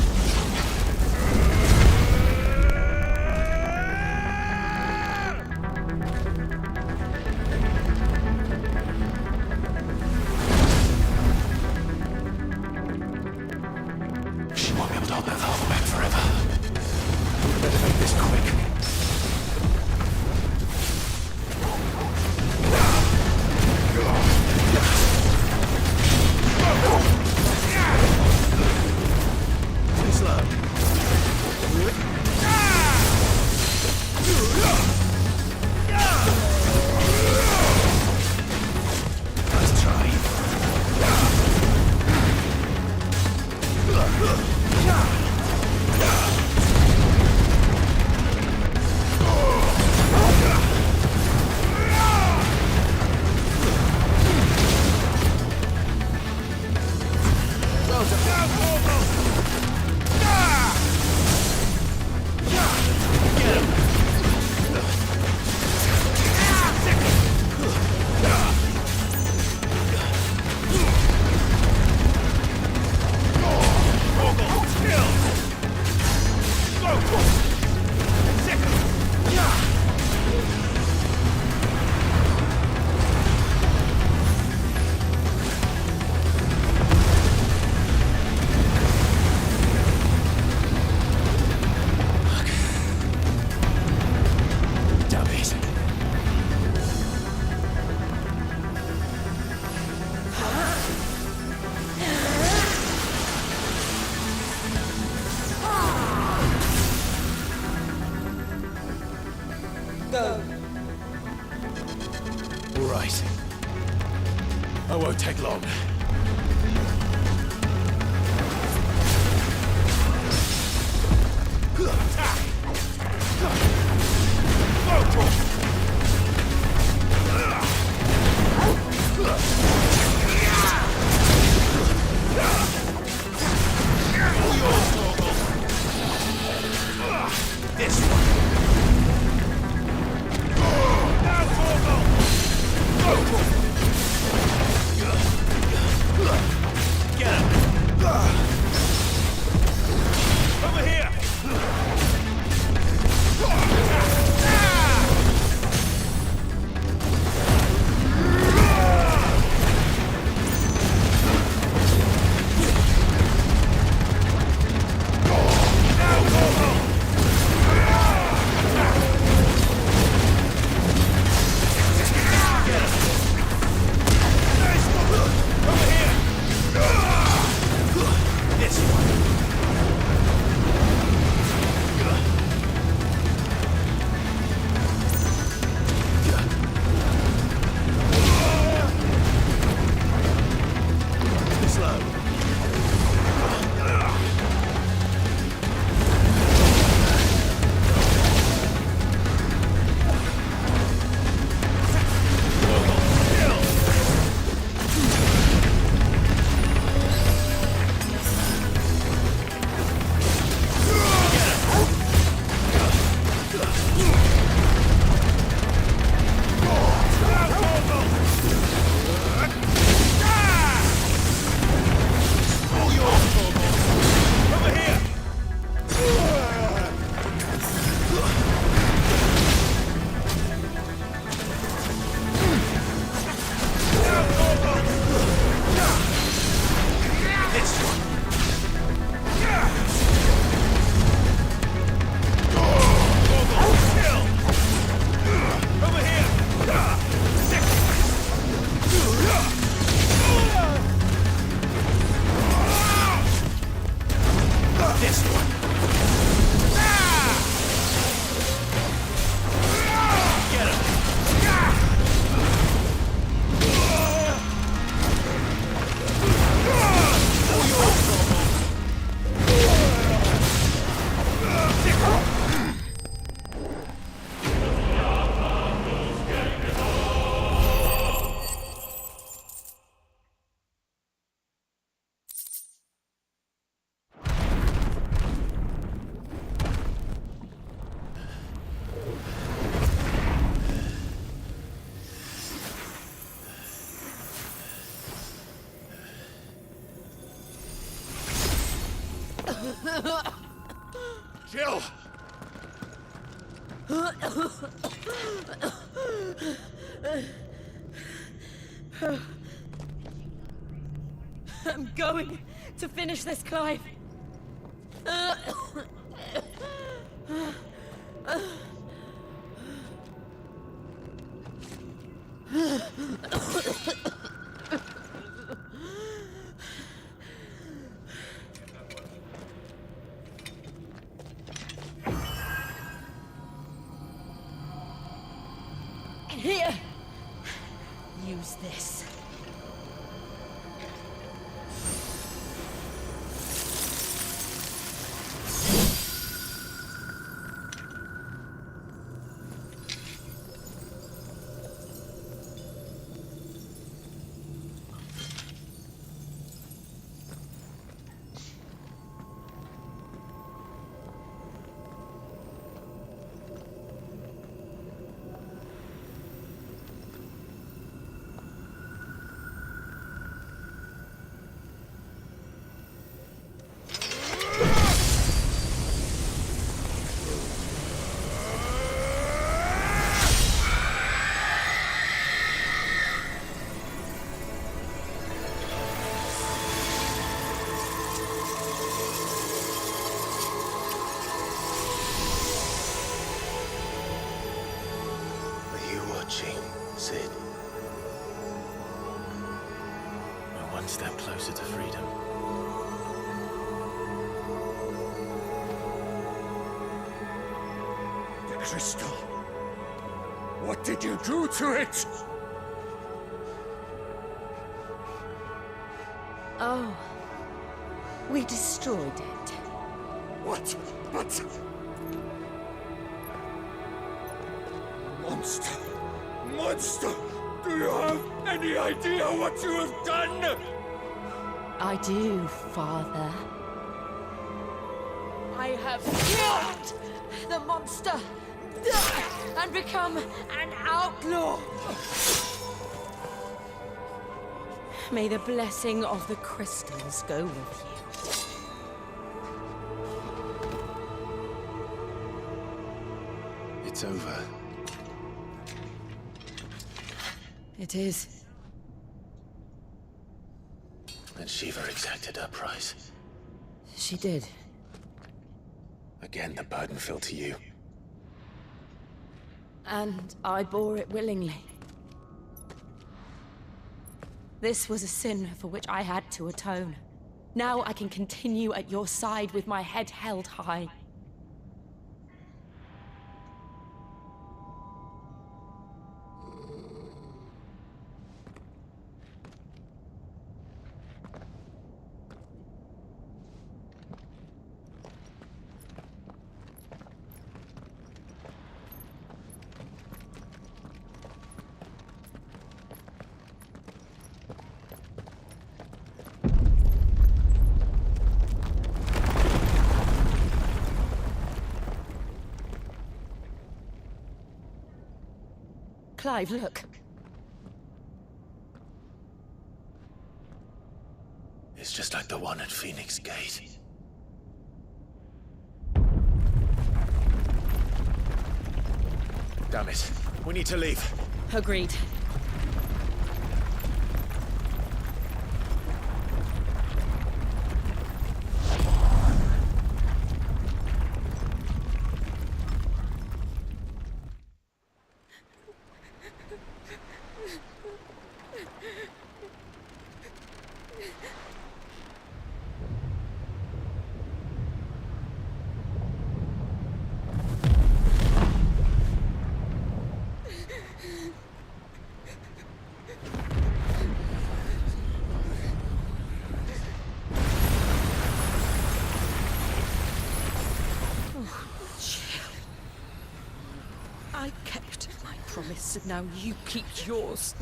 She won't be able to hold that lava back forever. We better make this quick. Too slow. Let's try. Go. All right. I won't take long. This one. Get him! Over here! Jill! I'm going to finish this, Clive. Here! Use this. Are you watching, Sid? We're one step closer to freedom. The crystal. What did you do to it? Oh. We destroyed it. What? But... Monster! Monster! Do you have any idea what you have done? I do, Father. I have killed the monster and become an outlaw. May the blessing of the crystals go with you. It's over. It is. And Shiva exacted her price. She did. Again, the burden fell to you. And I bore it willingly. This was a sin for which I had to atone. Now I can continue at your side with my head held high. Clive, look. It's just like the one at Phoenix Gate. Damn it. We need to leave. Agreed. I kept my promise, and now you keep yours.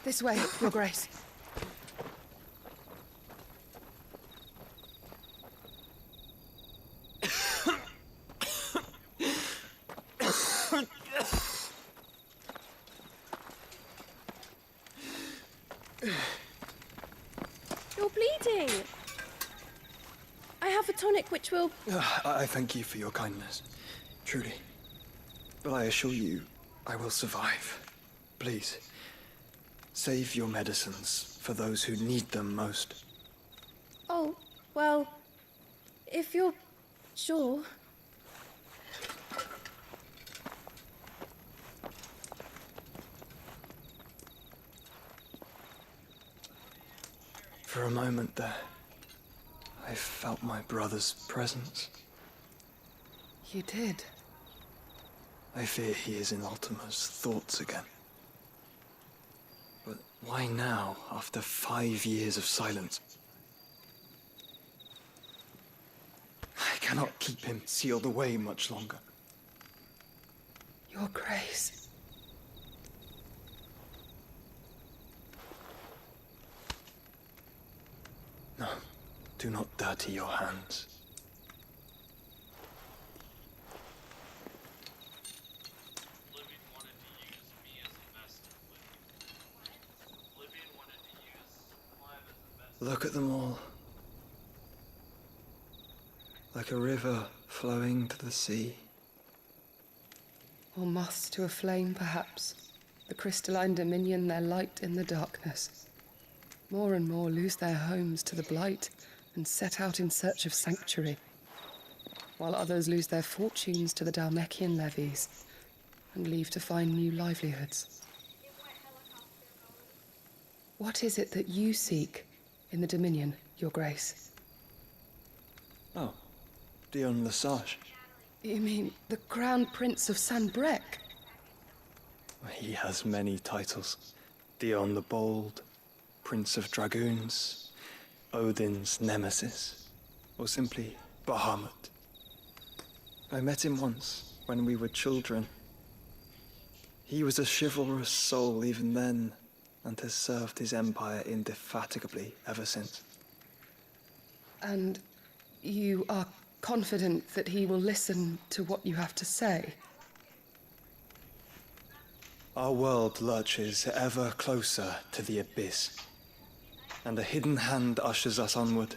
This way, Your Grace. You're bleeding. I have a tonic which will... I thank you for your kindness, truly. But I assure you, I will survive. Please, save your medicines for those who need them most. Oh, well, if you're sure. For a moment there, I felt my brother's presence. You did? I fear he is in Ultima's thoughts again. But why now, after 5 years of silence? I cannot keep him sealed away much longer. Your Grace. No, do not dirty your hands. Look at them all. Like a river flowing to the sea. Or moths to a flame, perhaps. The crystalline dominion their light in the darkness. More and more lose their homes to the blight and set out in search of sanctuary, while others lose their fortunes to the Dalmekian levies and leave to find new livelihoods. What is it that you seek in the Dominion, Your Grace? Oh, Dion Lesage. You mean the Crown Prince of Sanbrec? He has many titles. Dion the Bold, Prince of Dragoons, Odin's Nemesis, or simply Bahamut. I met him once, when we were children. He was a chivalrous soul even then, and has served his empire indefatigably ever since. And you are confident that he will listen to what you have to say? Our world lurches ever closer to the abyss, and a hidden hand ushers us onward.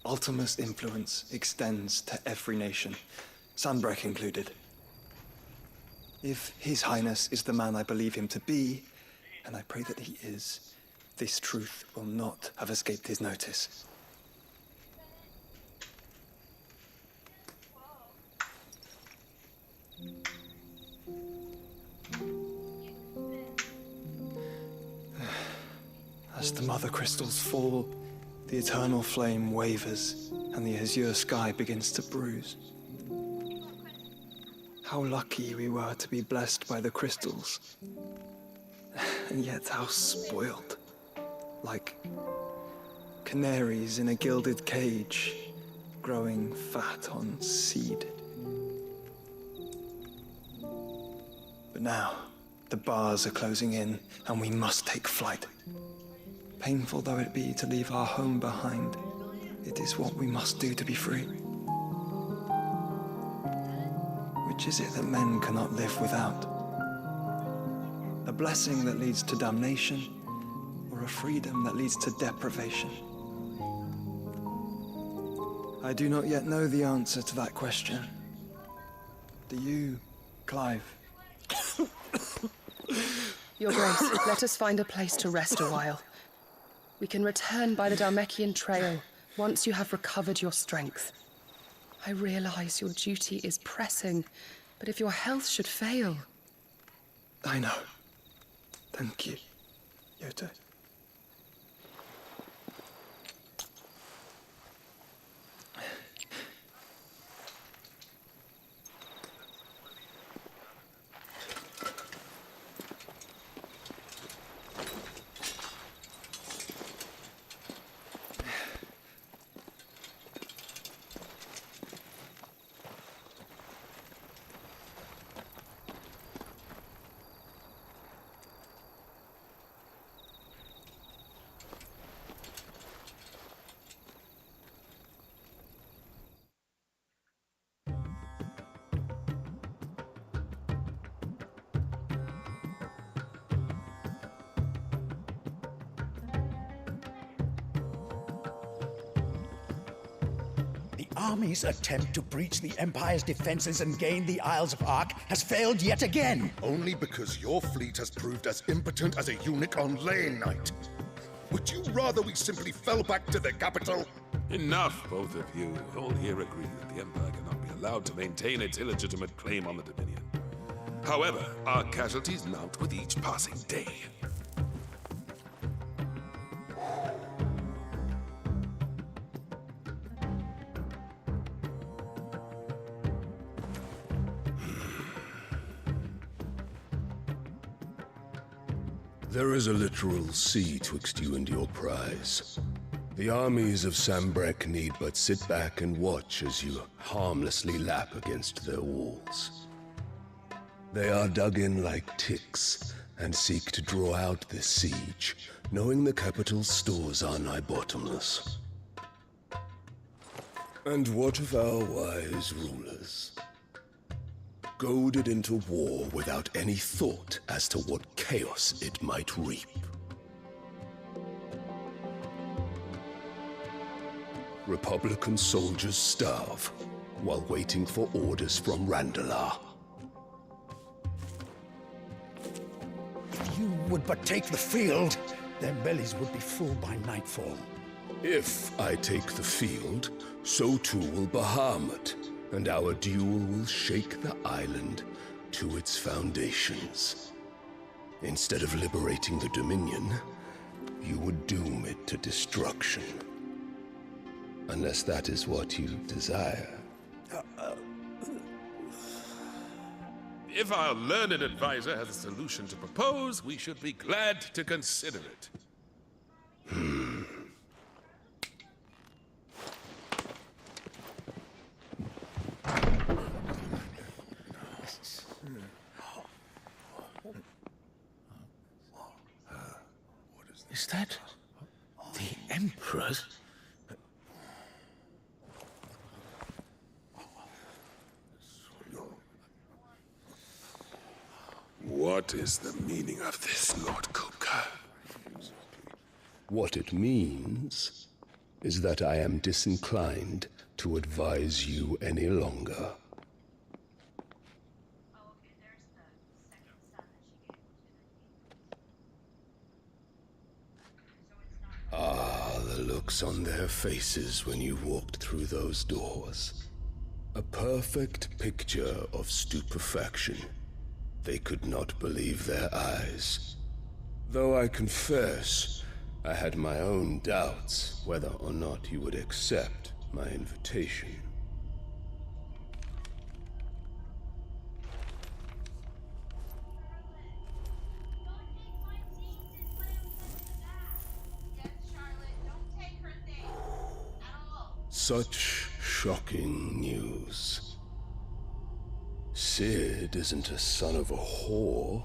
Ultima's influence extends to every nation, Sanbrec included. If His Highness is the man I believe him to be, and I pray that he is, this truth will not have escaped his notice. As the mother crystals fall, the eternal flame wavers, and the azure sky begins to bruise. How lucky we were to be blessed by the crystals. And yet how spoiled. Like canaries in a gilded cage, growing fat on seed. But now, the bars are closing in, and we must take flight. Painful though it be to leave our home behind, it is what we must do to be free. Which is it that men cannot live without? A blessing that leads to damnation, or a freedom that leads to deprivation? I do not yet know the answer to that question. Do you, Clive? Your Grace, let us find a place to rest a while. We can return by the Dalmekian trail once you have recovered your strength. I realize your duty is pressing, but if your health should fail... I know. Thank you, Yoto. army's attempt to breach the Empire's defenses and gain the Isles of Ark has failed yet again. Only because your fleet has proved as impotent as a eunuch on Lane Night. Would you rather we simply fell back to the capital? Enough, both of you. All here agree that the Empire cannot be allowed to maintain its illegitimate claim on the Dominion. However, our casualties mount with each passing day. There is a literal sea twixt you and your prize. The armies of Sambrek need but sit back and watch as you harmlessly lap against their walls. They are dug in like ticks and seek to draw out this siege, knowing the capital's stores are nigh bottomless. And what of our wise rulers? Goaded into war without any thought as to what chaos it might reap. Republican soldiers starve while waiting for orders from Randalar. If you would but take the field, their bellies would be full by nightfall. If I take the field, so too will Bahamut, and our duel will shake the island to its foundations. Instead of liberating the Dominion, you would doom it to destruction. Unless that is what you desire. If our learned advisor has a solution to propose, we should be glad to consider it. Is that the Emperor's? What is the meaning of this, Lord Kupka? What it means is that I am disinclined to advise you any longer. Ah, the looks on their faces when you walked through those doors. A perfect picture of stupefaction. They could not believe their eyes. Though I confess, I had my own doubts whether or not you would accept my invitation. Such shocking news. Sid isn't a son of a whore.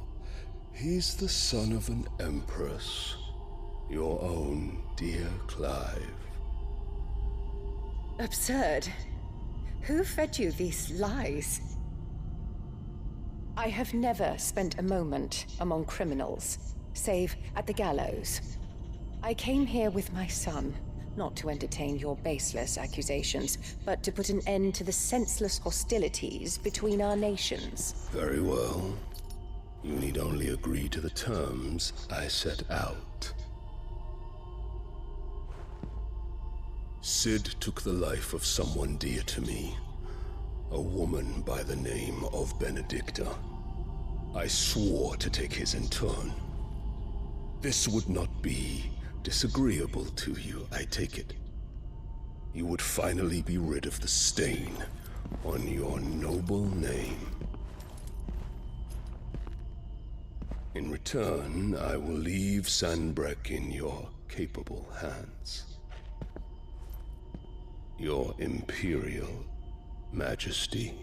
He's the son of an empress. Your own dear Clive. Absurd. Who fed you these lies? I have never spent a moment among criminals, save at the gallows. I came here with my son, not to entertain your baseless accusations, but to put an end to the senseless hostilities between our nations. Very well. You need only agree to the terms I set out. Sid took the life of someone dear to me, a woman by the name of Benedicta. I swore to take his in turn. This would not be disagreeable to you, I take it. You would finally be rid of the stain on your noble name. In return, I will leave Sanbrek in your capable hands. Your Imperial Majesty.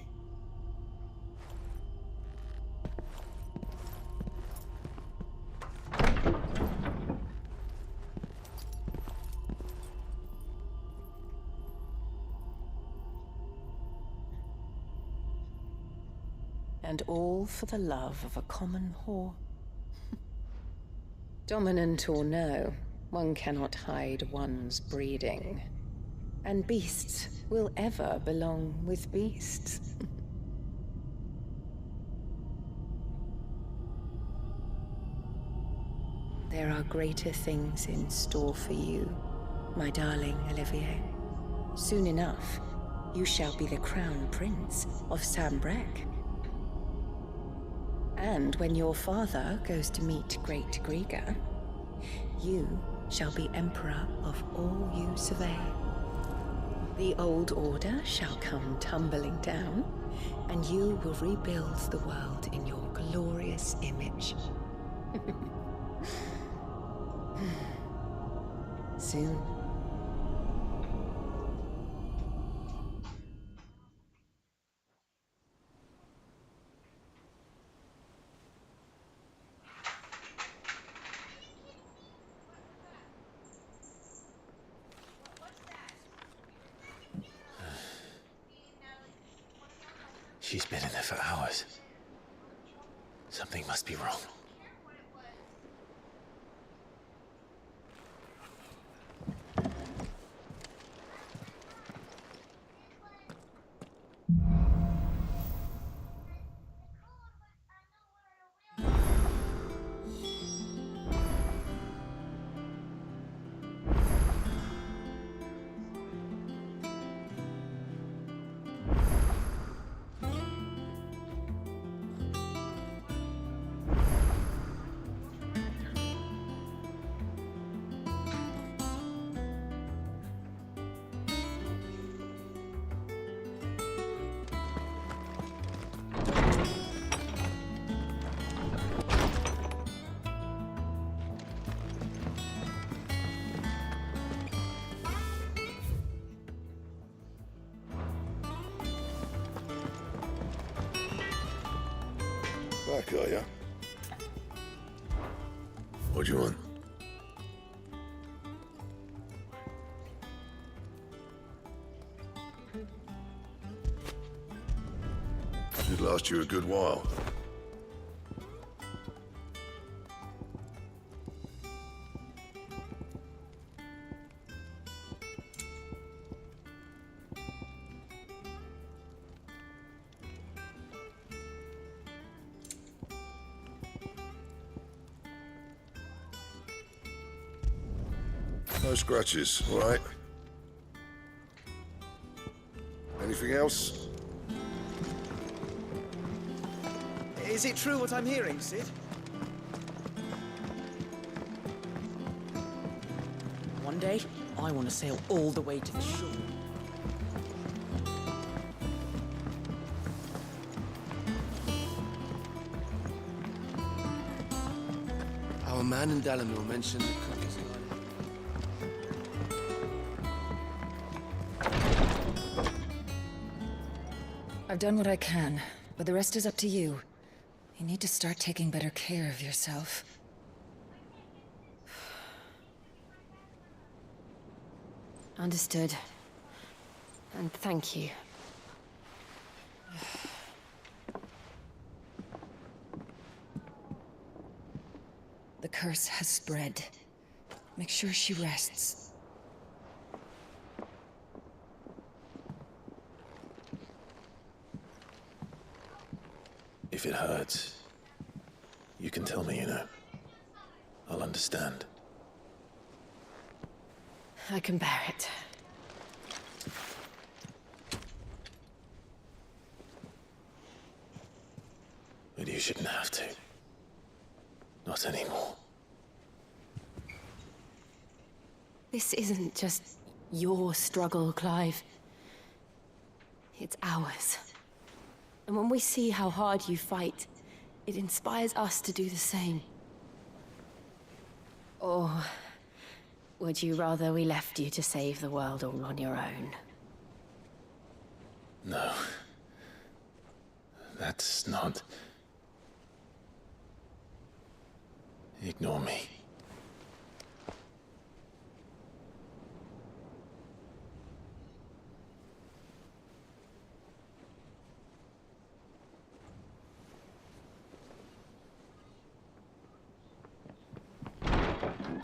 And all for the love of a common whore. Dominant or no, one cannot hide one's breeding. And beasts will ever belong with beasts. There are greater things in store for you, my darling Olivier. Soon enough, you shall be the crown prince of Sambrec. And when your father goes to meet Great Grieger, you shall be emperor of all you survey. The old order shall come tumbling down, and you will rebuild the world in your glorious image. Soon. She's been in there for hours. Something must be wrong. Back, are ya? What do you want? Should last you a good while. No scratches, all right? Anything else? Is it true what I'm hearing, Sid? One day, I want to sail all the way to the shore. Our man in Dalamil mentioned the cookies. I've done what I can, but the rest is up to you. You need to start taking better care of yourself. Understood. And thank you. The curse has spread. Make sure she rests. If it hurts, you can tell me, you know. I'll understand. I can bear it. But you shouldn't have to. Not anymore. This isn't just your struggle, Clive. It's ours. And when we see how hard you fight, it inspires us to do the same. Or would you rather we left you to save the world all on your own? No. That's not... Ignore me.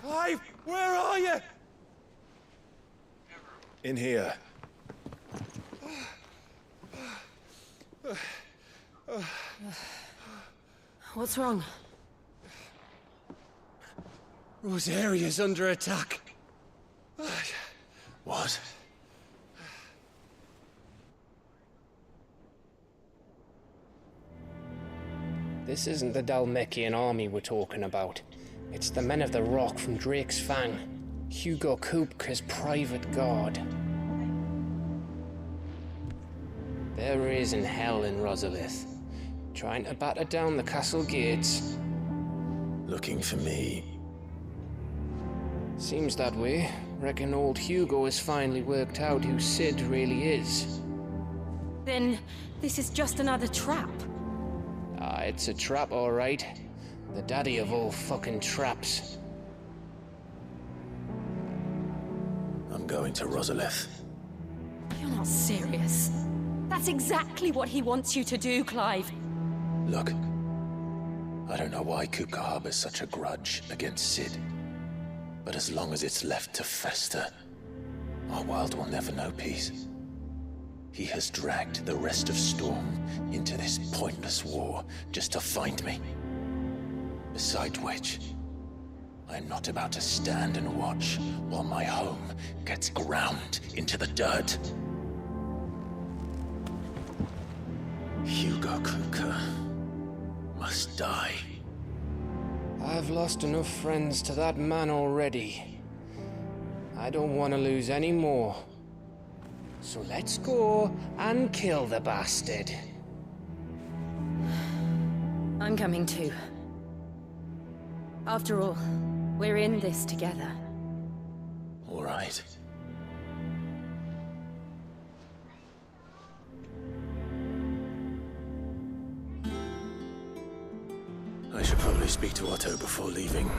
Clive, where are you? In here. What's wrong? Rosaria's under attack. What? This isn't the Dalmekian army we're talking about. It's the Men of the Rock from Drake's Fang. Hugo Kupka's private guard. There is in hell in Rosalith, trying to batter down the castle gates. Looking for me. Seems that way. Reckon old Hugo has finally worked out who Sid really is. Then this is just another trap. Ah, it's a trap, all right. The daddy of all fucking traps. I'm going to Rosalith. You're not serious. That's exactly what he wants you to do, Clive. Look, I don't know why Kupka harbors such a grudge against Sid. But as long as it's left to fester, our world will never know peace. He has dragged the rest of Storm into this pointless war just to find me. Besides which, I'm not about to stand and watch while my home gets ground into the dirt. Hugo Kupka must die. I've lost enough friends to that man already. I don't want to lose any more. So let's go and kill the bastard. I'm coming too. After all, we're in this together. All right. I should probably speak to Otto before leaving.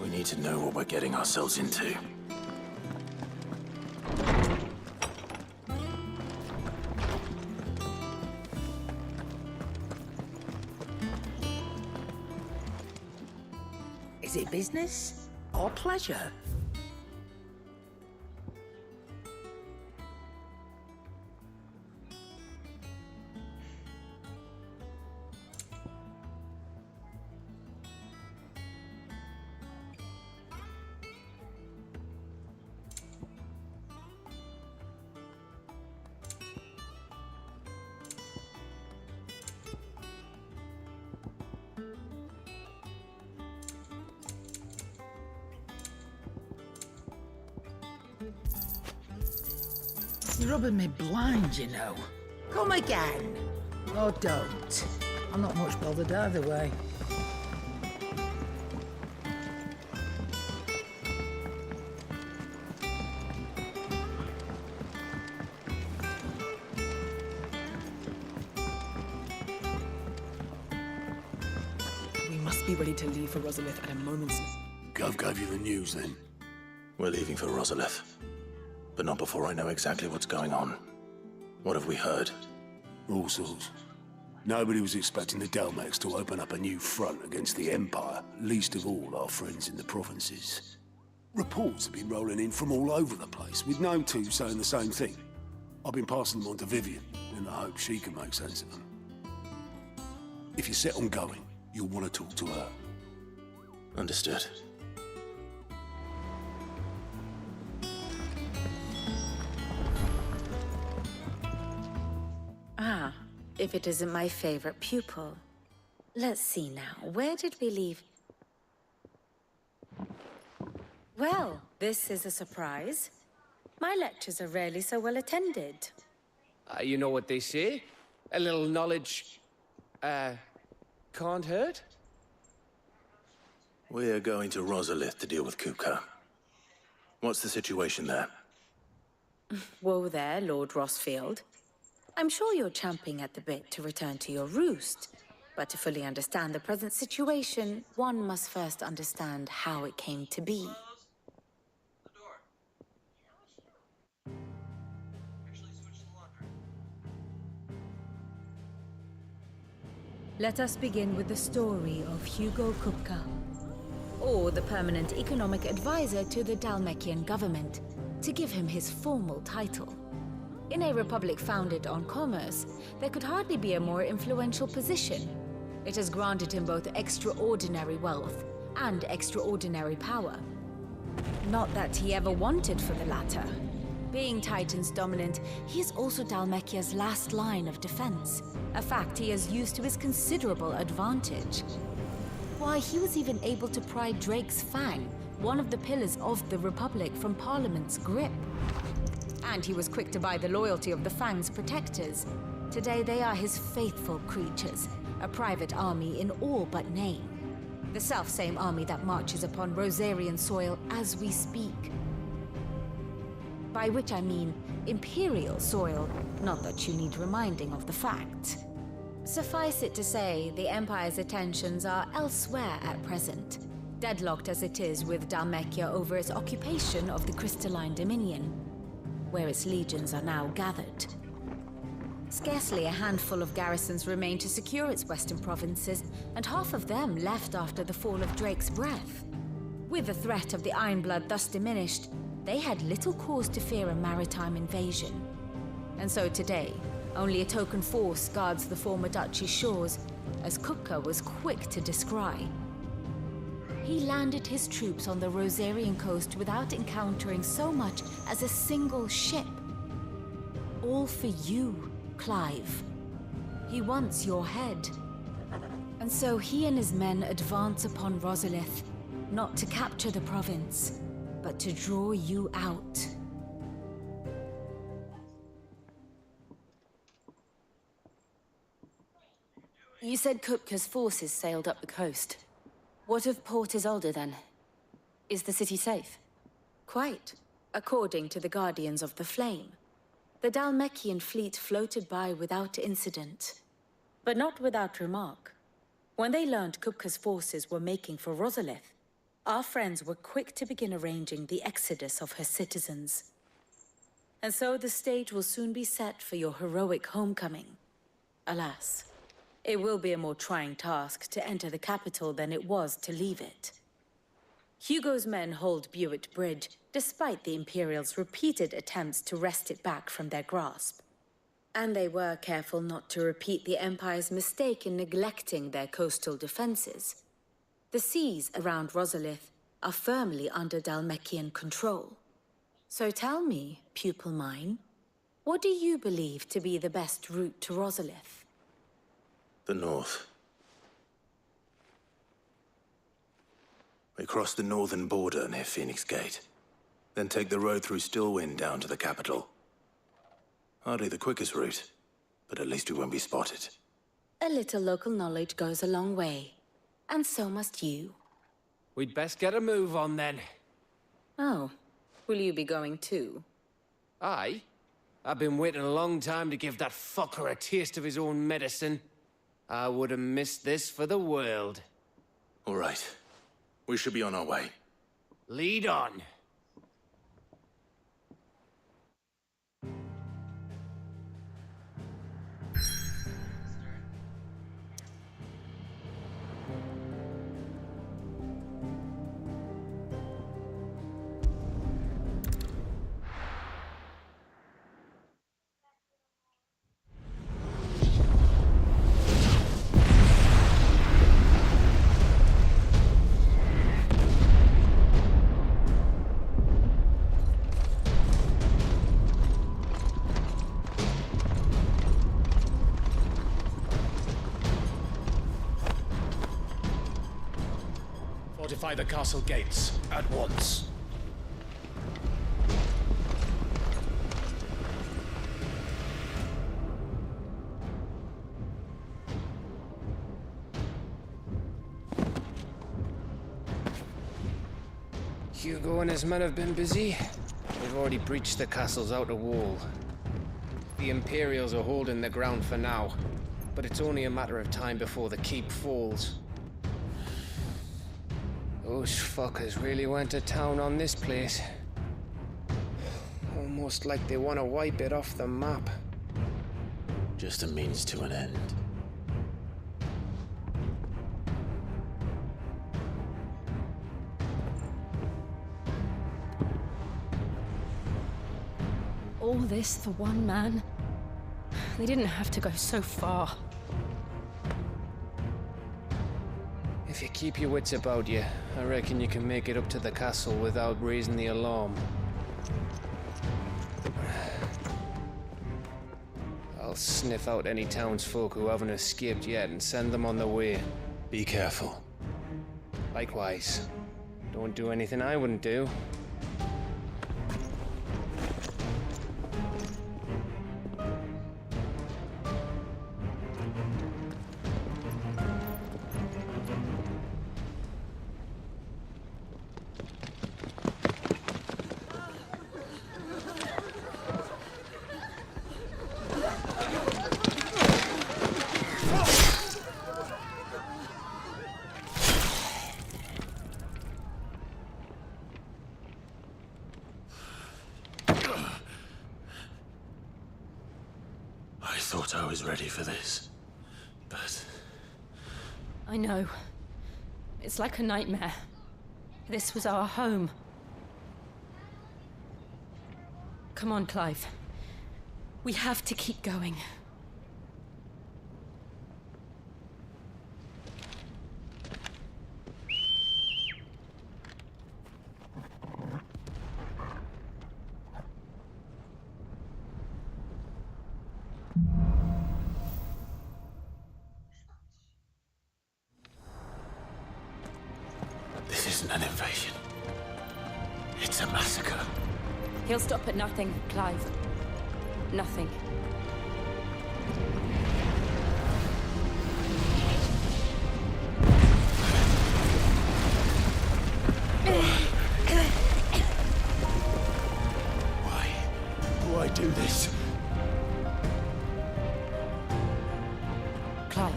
We need to know what we're getting ourselves into. Is it business or pleasure? You're rubbing me blind, you know. Come again. Or don't. I'm not much bothered either way. We must be ready to leave for Rosalith at a moment's... Gov gave you the news, then? We're leaving for Rosalith. But not before I know exactly what's going on. What have we heard? All sorts. Nobody was expecting the Dalmex to open up a new front against the Empire, least of all our friends in the provinces. Reports have been rolling in from all over the place, with no two saying the same thing. I've been passing them on to Vivian, in the hope she can make sense of them. If you're set on going, you'll want to talk to her. Understood. Ah, if it isn't my favorite pupil. Let's see now, where did we leave? Well, this is a surprise. My lectures are rarely so well attended. You know what they say? A little knowledge, can't hurt? We're going to Rosalith to deal with Kupka. What's the situation there? Whoa there, Lord Rossfield. I'm sure you're champing at the bit to return to your roost. But to fully understand the present situation, one must first understand how it came to be. Let us begin with the story of Hugo Kupka, or the permanent economic advisor to the Dalmekian government. to give him his formal title. In a republic founded on commerce, there could hardly be a more influential position. It has granted him both extraordinary wealth and extraordinary power. Not that he ever wanted for the latter. Being Titan's dominant, he is also Dhalmekia's last line of defense, a fact he has used to his considerable advantage. Why, he was even able to pry Drake's Fang, one of the pillars of the Republic, from Parliament's grip. And he was quick to buy the loyalty of the Fang's protectors. Today they are his faithful creatures, a private army in all but name. The self-same army that marches upon Rosarian soil as we speak. By which I mean Imperial soil, not that you need reminding of the fact. Suffice it to say, the Empire's attentions are elsewhere at present, deadlocked as it is with Dhalmekia over its occupation of the Crystalline Dominion, where its legions are now gathered. Scarcely a handful of garrisons remain to secure its western provinces, and half of them left after the fall of Drake's Breath. With the threat of the Ironblood thus diminished, they had little cause to fear a maritime invasion. And so today, only a token force guards the former duchy's shores, as Kupka was quick to descry. He landed his troops on the Rosarian coast without encountering so much as a single ship. All for you, Clive. He wants your head. And so he and his men advance upon Rosalith, not to capture the province, but to draw you out. You said Kupka's forces sailed up the coast. What of Port Isolde, then? Is the city safe? Quite, according to the Guardians of the Flame. The Dhalmekian fleet floated by without incident. But not without remark. When they learned Kupka's forces were making for Rosalith, our friends were quick to begin arranging the exodus of her citizens. And so the stage will soon be set for your heroic homecoming. Alas, it will be a more trying task to enter the capital than it was to leave it. Hugo's men hold Buett Bridge, despite the Imperials' repeated attempts to wrest it back from their grasp. And they were careful not to repeat the Empire's mistake in neglecting their coastal defenses. The seas around Rosalith are firmly under Dhalmekian control. So tell me, pupil mine, what do you believe to be the best route to Rosalith? The north. We cross the northern border near Phoenix Gate, then take the road through Stillwind down to the capital. Hardly the quickest route, but at least we won't be spotted. A little local knowledge goes a long way, and so must you. We'd best get a move on then. Oh, will you be going too? Aye. I've been waiting a long time to give that fucker a taste of his own medicine. I would have missed this for the world. All right. We should be on our way. Lead on. Fortify the castle gates at once. Hugo and his men have been busy. They've already breached the castle's outer wall. The Imperials are holding the ground for now, but it's only a matter of time before the keep falls. Those fuckers really went to town on this place. Almost like they want to wipe it off the map. Just a means to an end. All this for one man? They didn't have to go so far. If you keep your wits about you, I reckon you can make it up to the castle without raising the alarm. I'll sniff out any townsfolk who haven't escaped yet and send them on their way. Be careful. Likewise. Don't do anything I wouldn't do. I thought I was ready for this, but... I know. It's like a nightmare. This was our home. Come on, Clive. We have to keep going. This isn't an invasion. It's a massacre. He'll stop at nothing, Clive. Nothing. Why do I do this? Clive,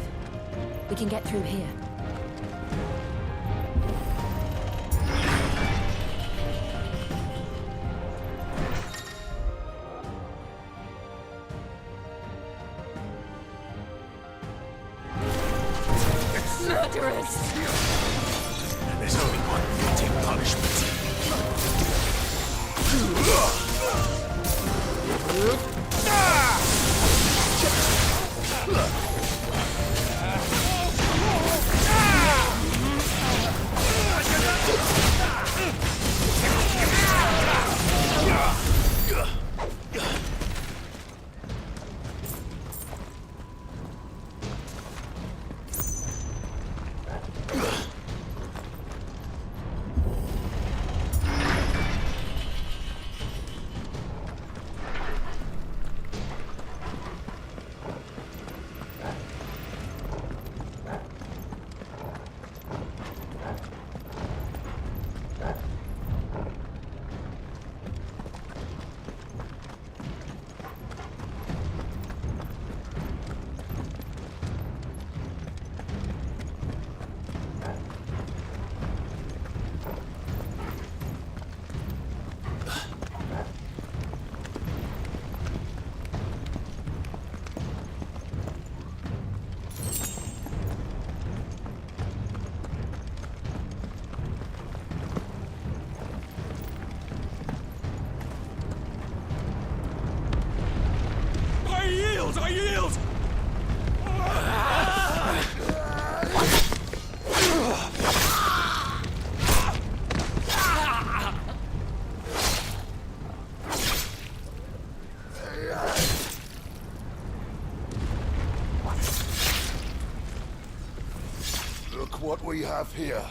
we can get through here. Murderers! There's only one fitting punishment. I yield! Look what we have here.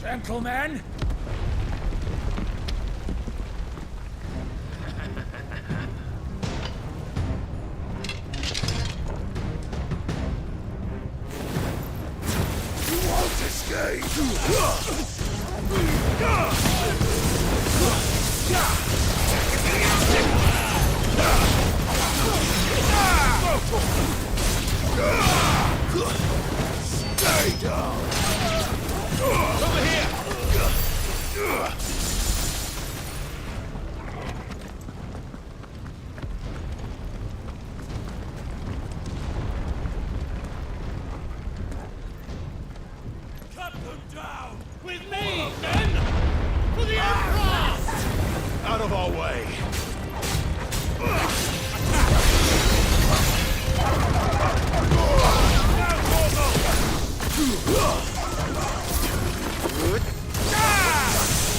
Gentlemen! Stay down! Over here! Cut them down! With me, men! For the Emperor! Out of our way!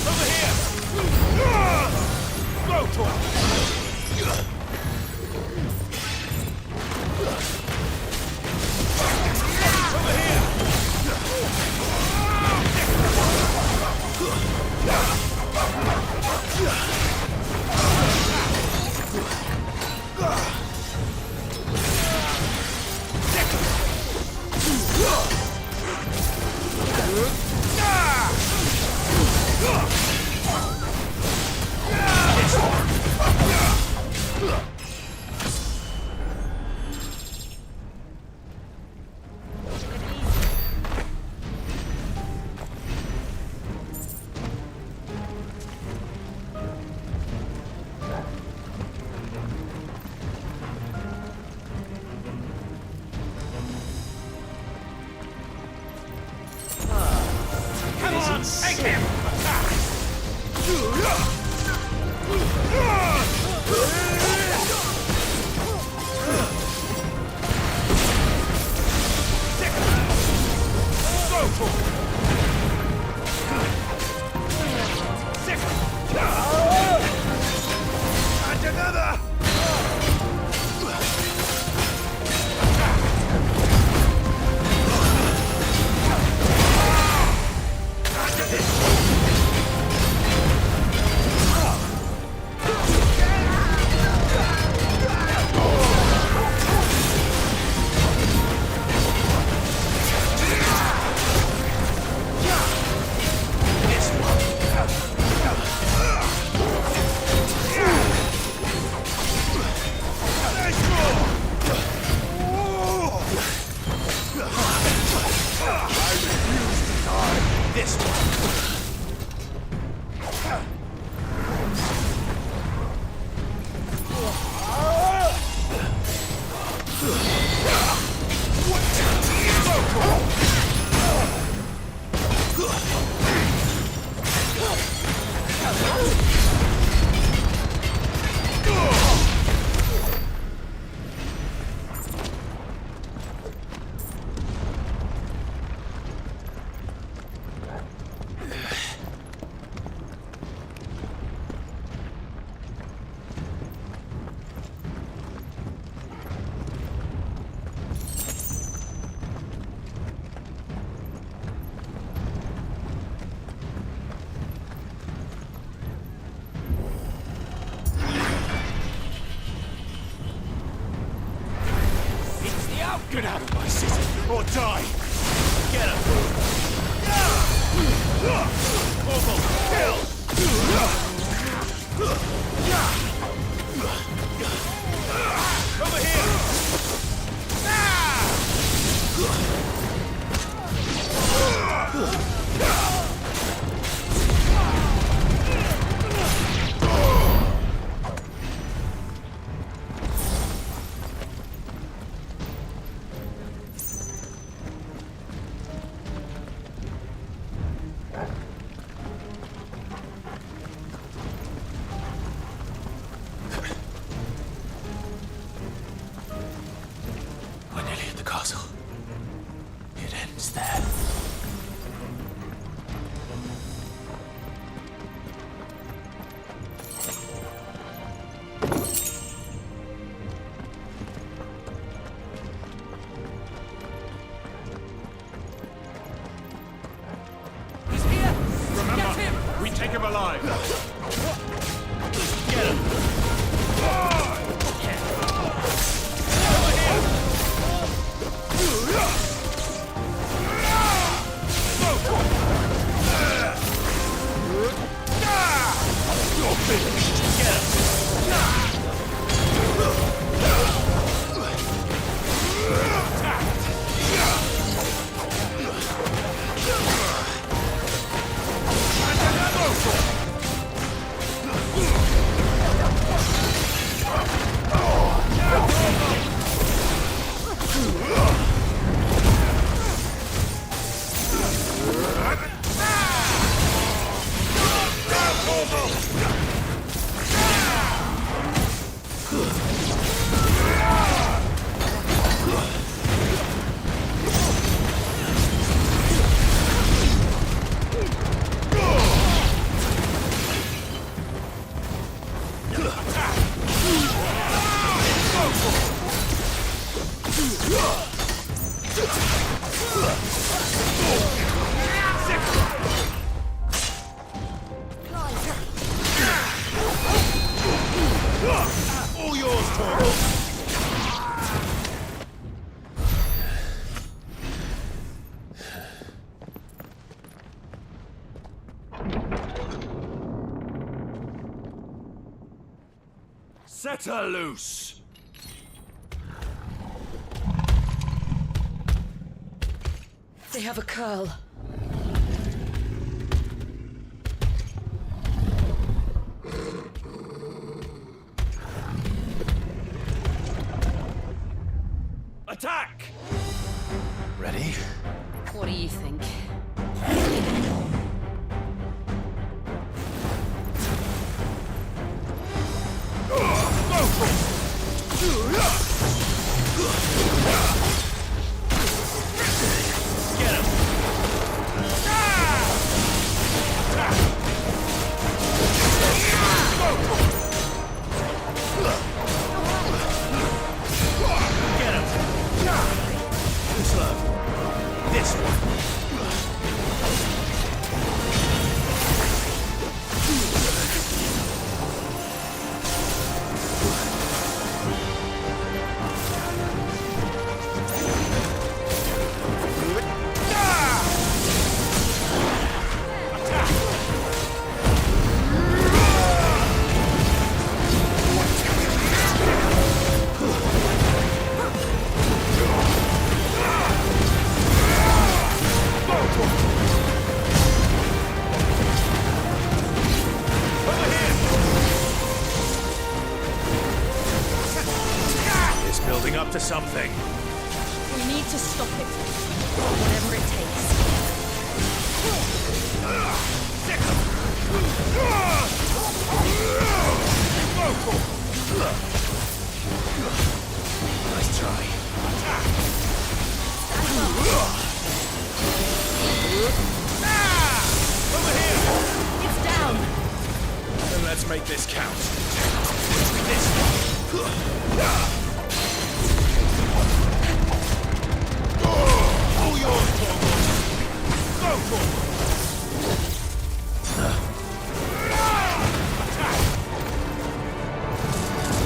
Over here! Go to him! Over here! Come on, take him! Go for it! And another! This one. Get out of my city, or die! Get him! Mobile, kill! Over here! We're nearly at the castle. It ends there. He's here! Remember, get him! We take him alive! Get him! You're finished! Get him! And another! All yours, Torgal. Set her loose! They have a curl. Attack! Ready? What do you think? Get him! Get him! Slow. This one. It's building up to something. We need to stop it. Whatever it takes. Nice try. Over here! It's down! Then let's make this count. All yours, Torgal. Go for it!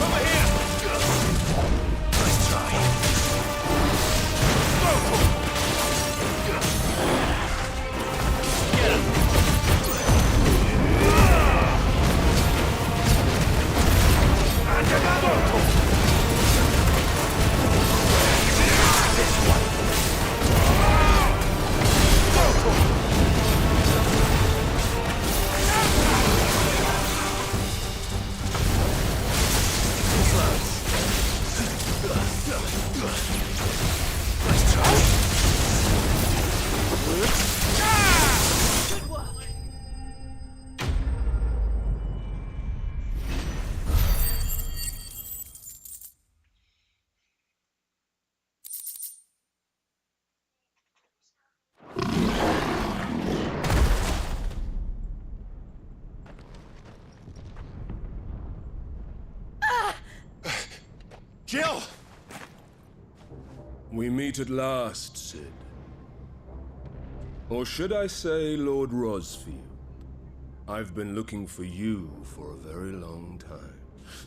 Over here! Nice try. Go for it! Get him! And another! This one. Go for it! Nice try. Jill! We meet at last, Sid. Or should I say, Lord Rosfield? I've been looking for you for a very long time.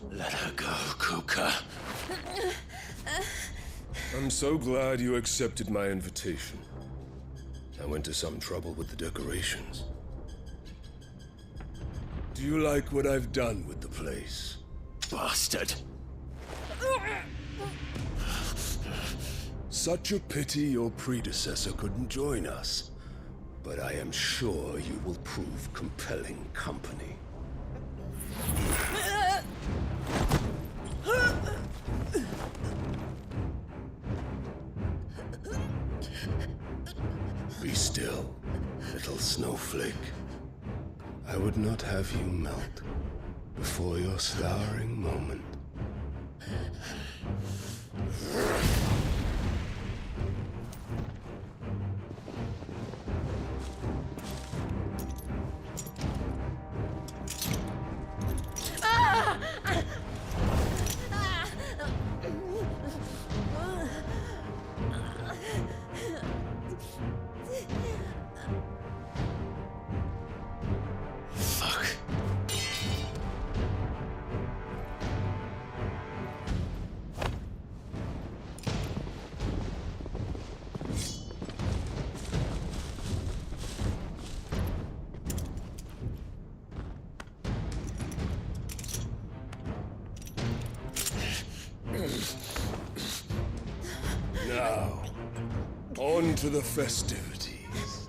Let her go, Kuka. I'm so glad you accepted my invitation. I went to some trouble with the decorations. Do you like what I've done with the place? Bastard. Such a pity your predecessor couldn't join us. But I am sure you will prove compelling company. Be still, little snowflake. I would not have you melt before your starring moment. On to the festivities.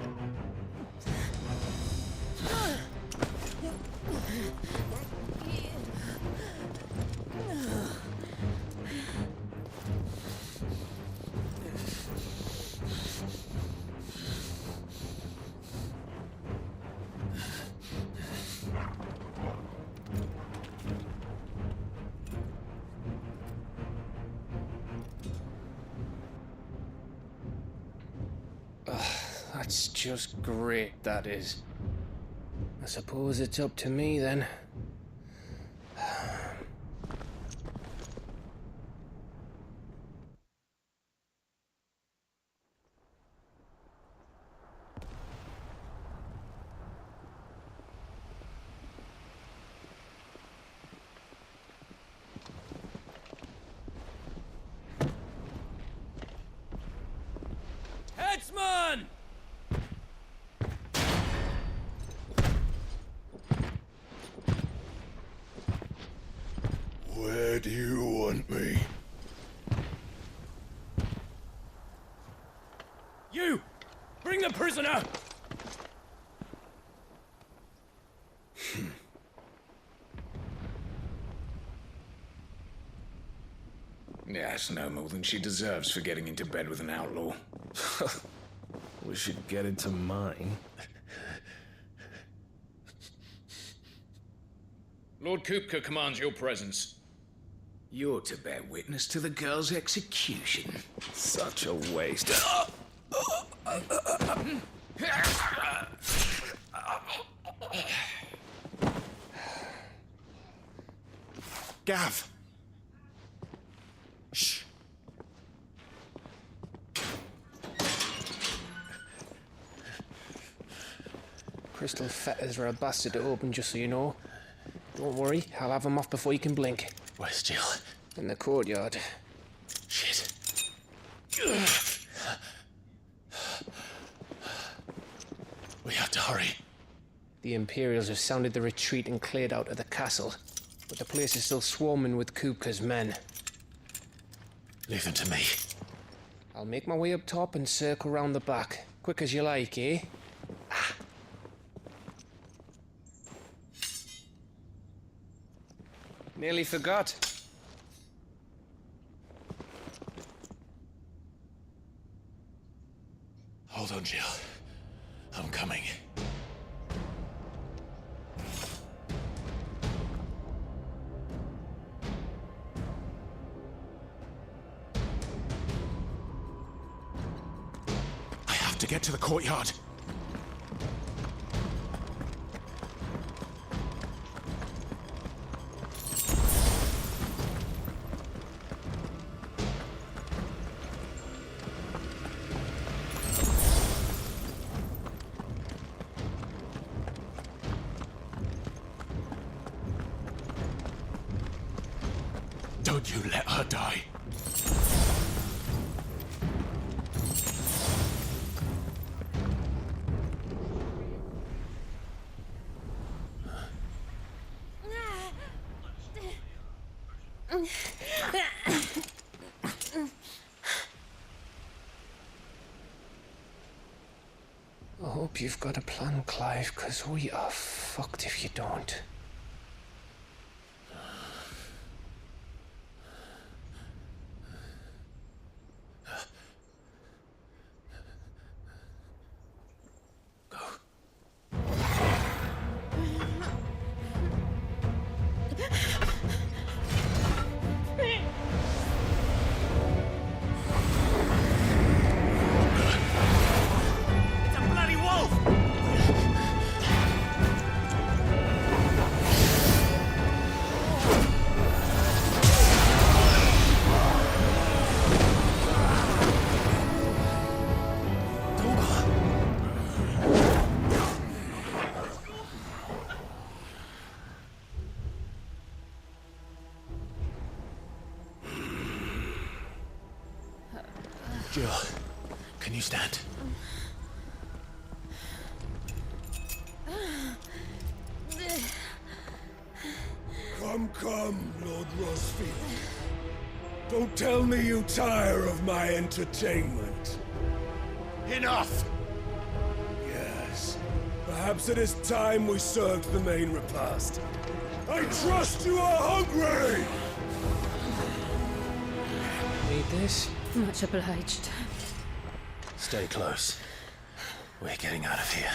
That's just great, that is. I suppose it's up to me then. Headsman! Where do you want me? You! Bring the prisoner! That's no more than she deserves for getting into bed with an outlaw. We should get into mine. Lord Kupka commands your presence. You're to bear witness to the girl's execution. Such a waste. Gav! Shh. Crystal fetters are a bastard to open, just so you know. Don't worry, I'll have them off before you can blink. Where's Jill? In the courtyard. Shit. We have to hurry. The Imperials have sounded the retreat and cleared out of the castle, but the place is still swarming with Kupka's men. Leave them to me. I'll make my way up top and circle round the back. Quick as you like, eh? Nearly forgot. Hold on, Jill. I'm coming. I have to get to the courtyard. Don't you let her die. I hope you've got a plan, Clive, because we are fucked if you don't. Jill, can you stand? Come, Lord Rosfield. Don't tell me you tire of my entertainment. Enough! Yes. Perhaps it is time we served the main repast. I trust you are hungry! Need this? Much obliged. Stay close. We're getting out of here.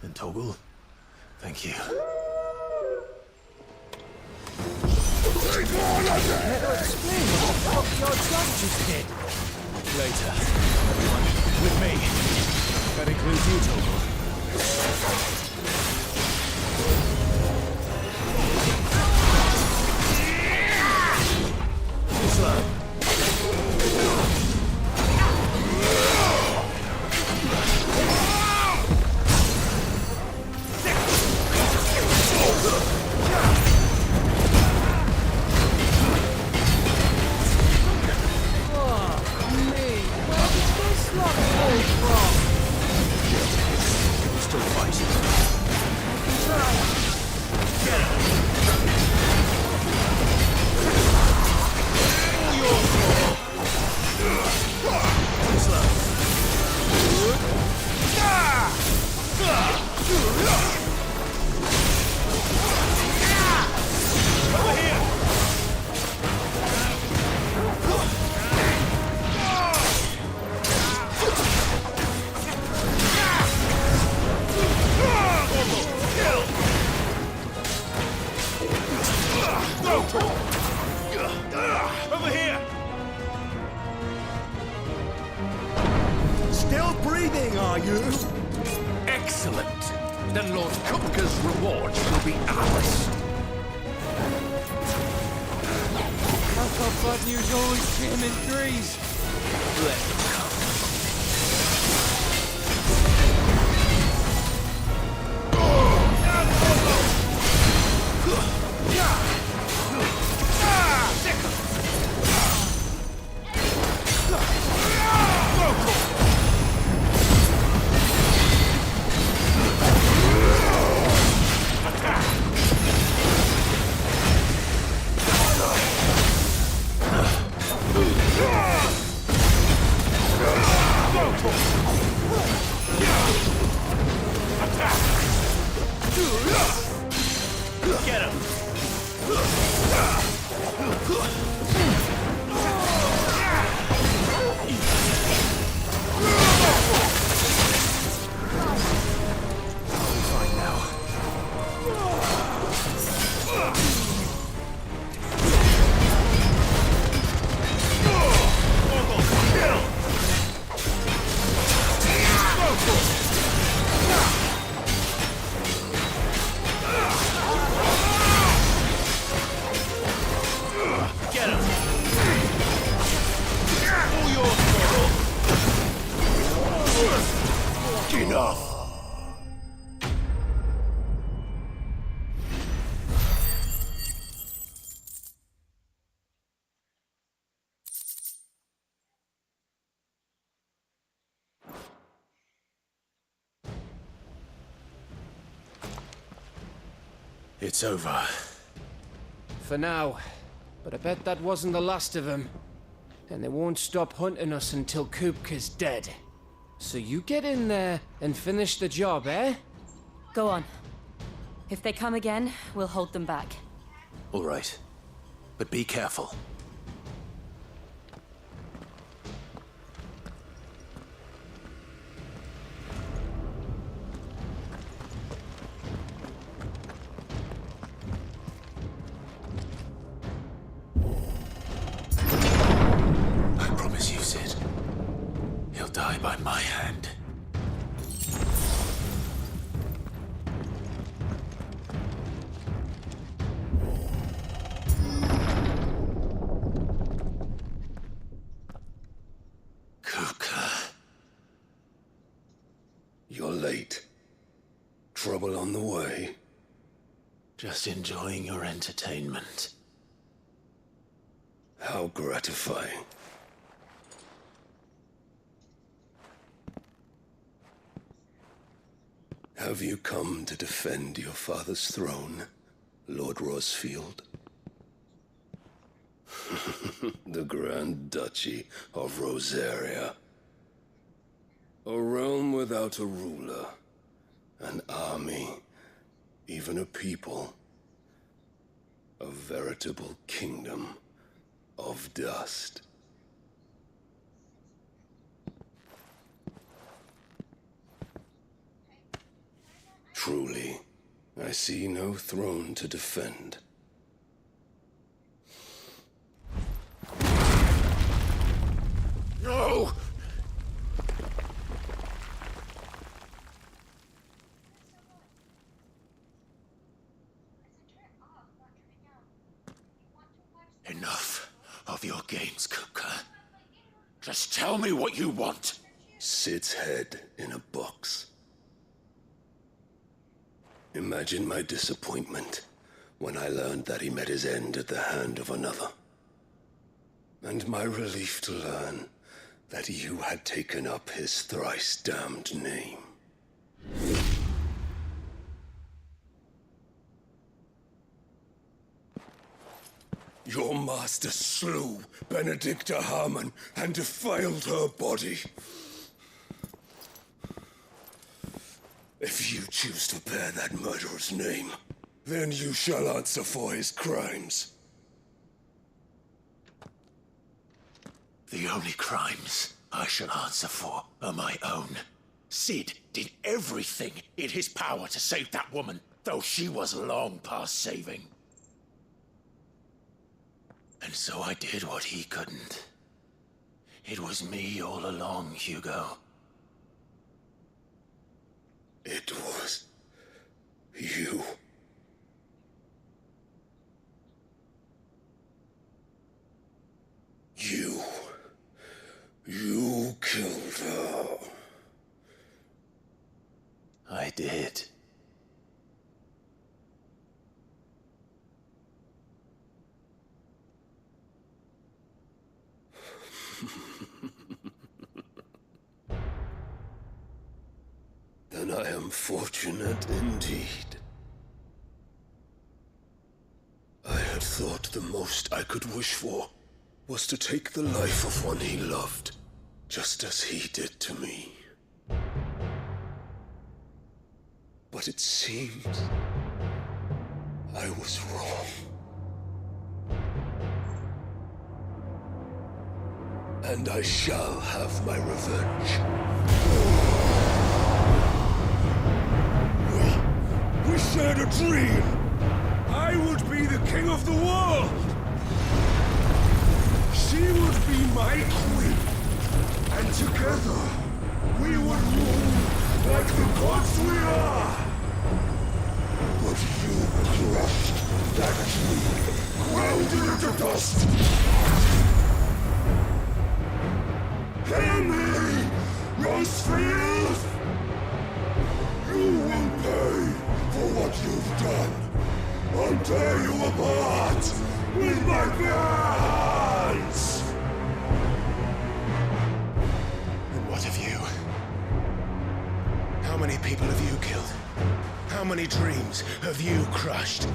And Toggle, thank you. Explain what the fuck your dog just did. Later, everyone, with me. That includes you, Toggle. Slow. Still fighting. Get him. Over here. Over here! Still breathing, are you? Excellent. Then Lord Kupka's rewards will be ours. How come bad news always came in threes? Let them come. Get him! Fine now. Get him! All yours, Toggle! Enough! It's over. For now. But I bet that wasn't the last of them. And they won't stop hunting us until Kupka's dead. So you get in there and finish the job, eh? Go on. If they come again, we'll hold them back. All right. But be careful. I promise you, Sid. He'll die by my hand. You're late. Trouble on the way? Just enjoying your entertainment. How gratifying. Have you come to defend your father's throne, Lord Rosfield? The Grand Duchy of Rosaria. without a ruler, an army, even a people. A veritable kingdom of dust. Truly, I see no throne to defend. No! Enough of your games, Kuka. Just tell me what you want. Sid's head in a box. Imagine my disappointment when I learned that he met his end at the hand of another. And my relief to learn that you had taken up his thrice-damned name. Your master slew Benedicta Harmon and defiled her body. If you choose to bear that murderer's name, then you shall answer for his crimes. The only crimes I shall answer for are my own. Sid did everything in his power to save that woman, though she was long past saving. And so I did what he couldn't. It was me all along, Hugo. It was you. You killed her. I did. Then I am fortunate indeed. I had thought the most I could wish for was to take the life of one he loved, just as he did to me. But it seems I was wrong. And I shall have my revenge. We shared a dream! I would be the king of the world! She would be my queen! And together, we would rule like the gods we are! But you crushed that dream, ground it into dust! Hear me, Rosefield! You will pay for what you've done. I'll tear you apart with my bare hands! And what of you? How many people have you killed? How many dreams have you crushed?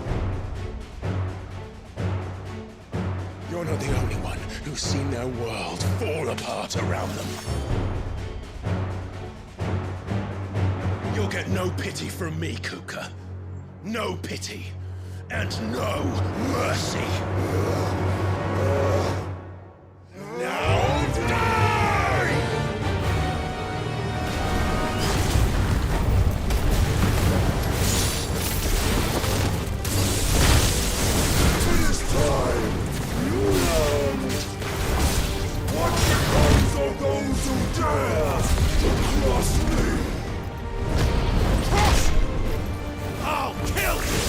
You're not the only one who's seen their world fall apart around them. You'll get no pity from me, Kuka. No pity. And no mercy. Now die! It is time you learned what becomes of those who dare to cross me. I'll kill you!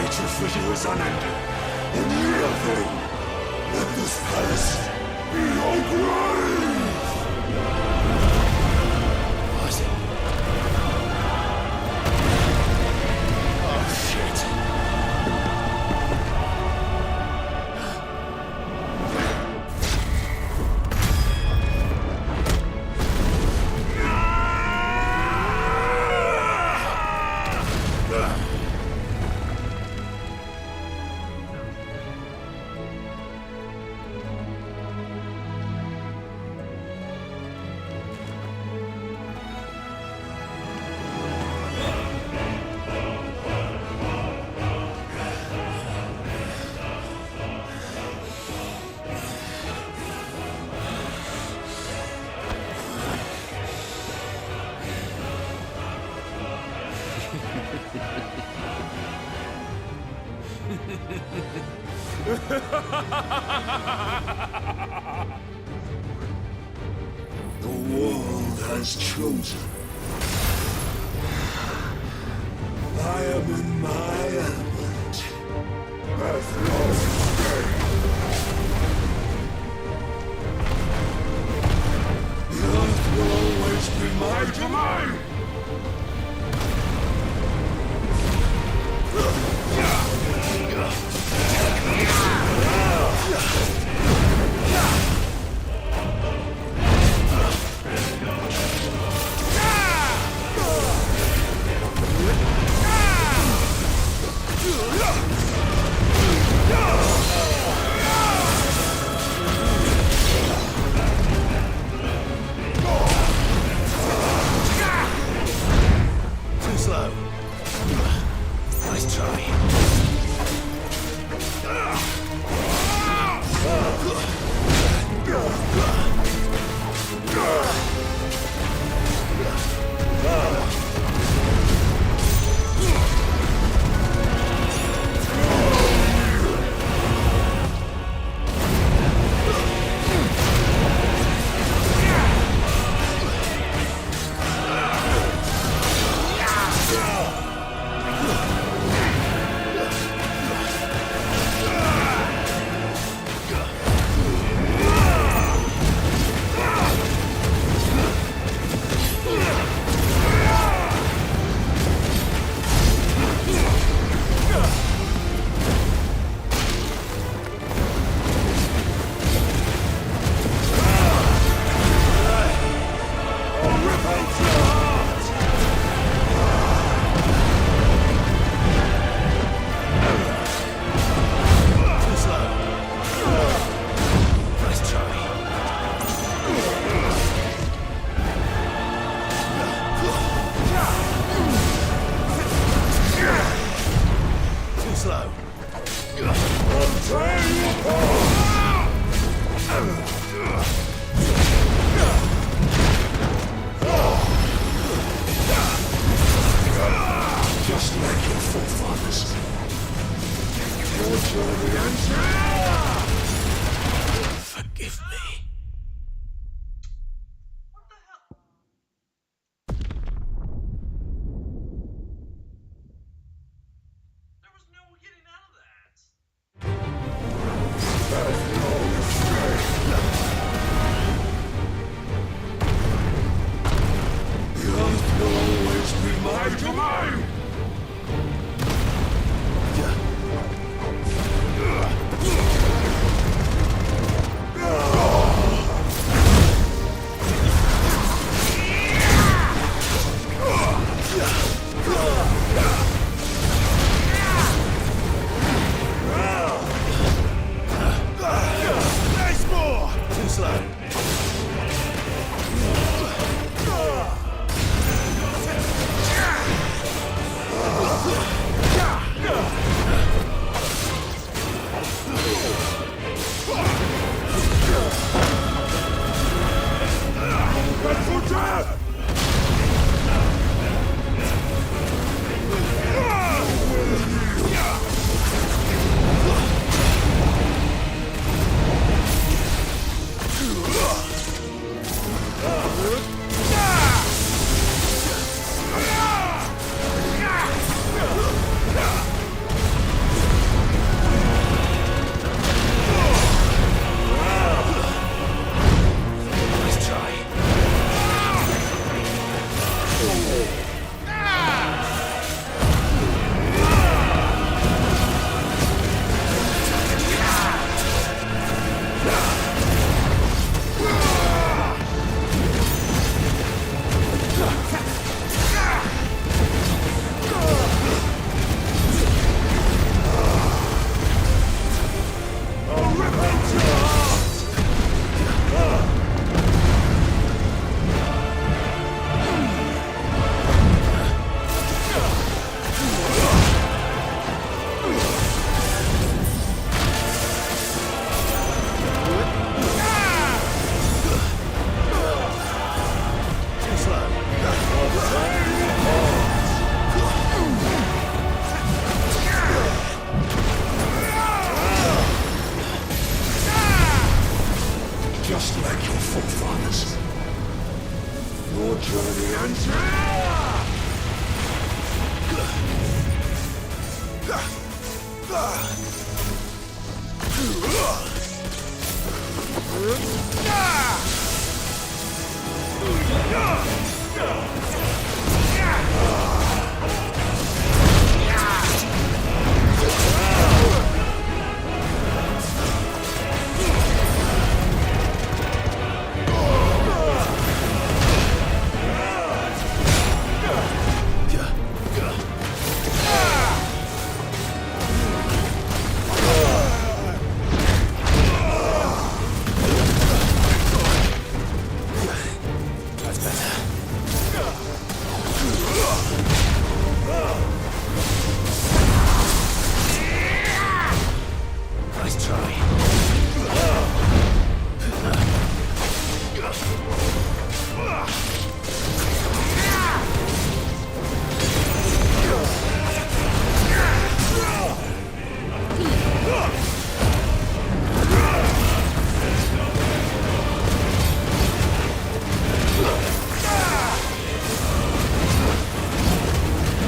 hatred for you is unending. In the real thing, let this palace be your grave! What? Oh, shit. The world has chosen. I am in my element. There's no escape. The earth will always be my domain. Too slow. Nice try. Just like your forefathers. You're the answer! Forgive me. My domain! Nice more! Too slow. your journey until... Nice try.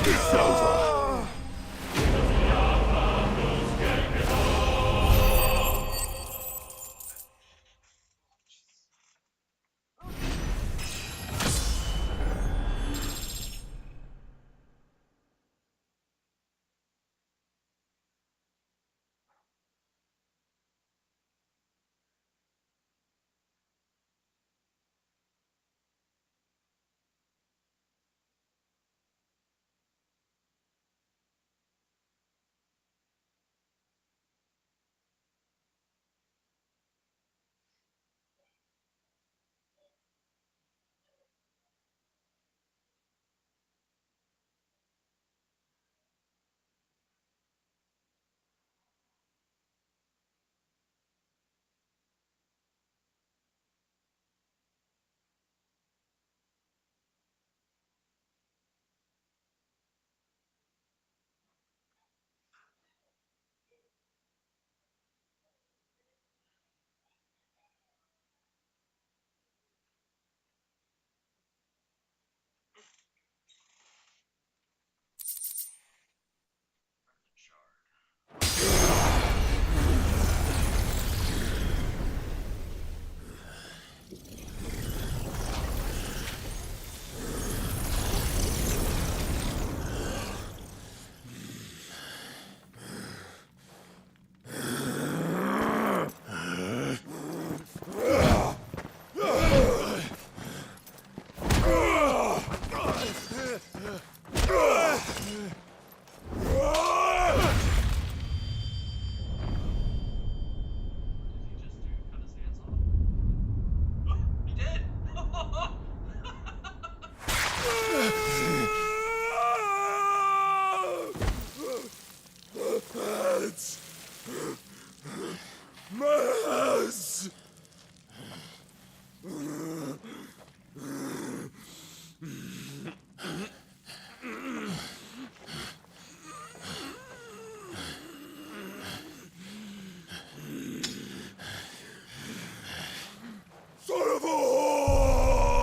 It's over. Mess! Son of a whore!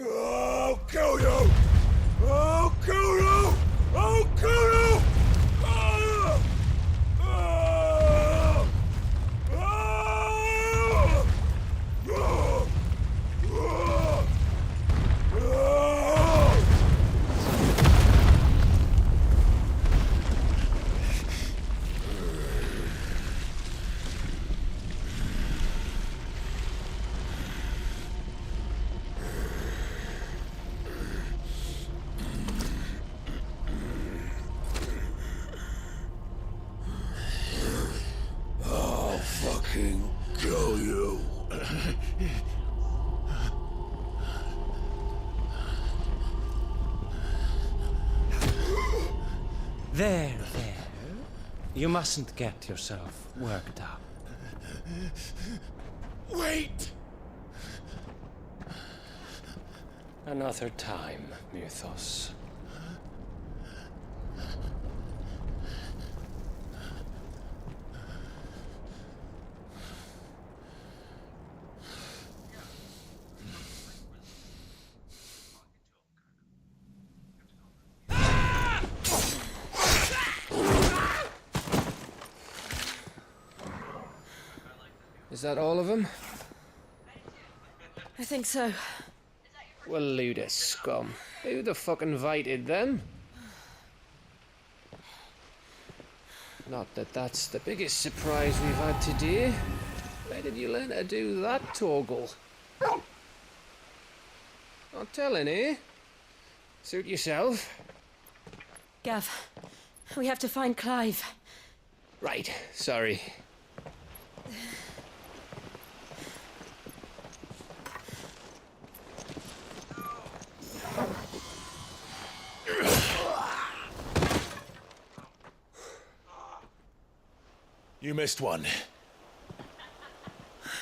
I'll kill you! I'll kill you! I'll kill you! I'll fucking kill you. There. You mustn't get yourself worked up. Wait! Another time, Mythos. Is that all of them? I think so. Well, load of scum. Who the fuck invited them? Not that that's the biggest surprise we've had today. Where did you learn to do that, Torgal? Not telling, eh? Suit yourself. Gav, we have to find Clive. Right, sorry. You missed one.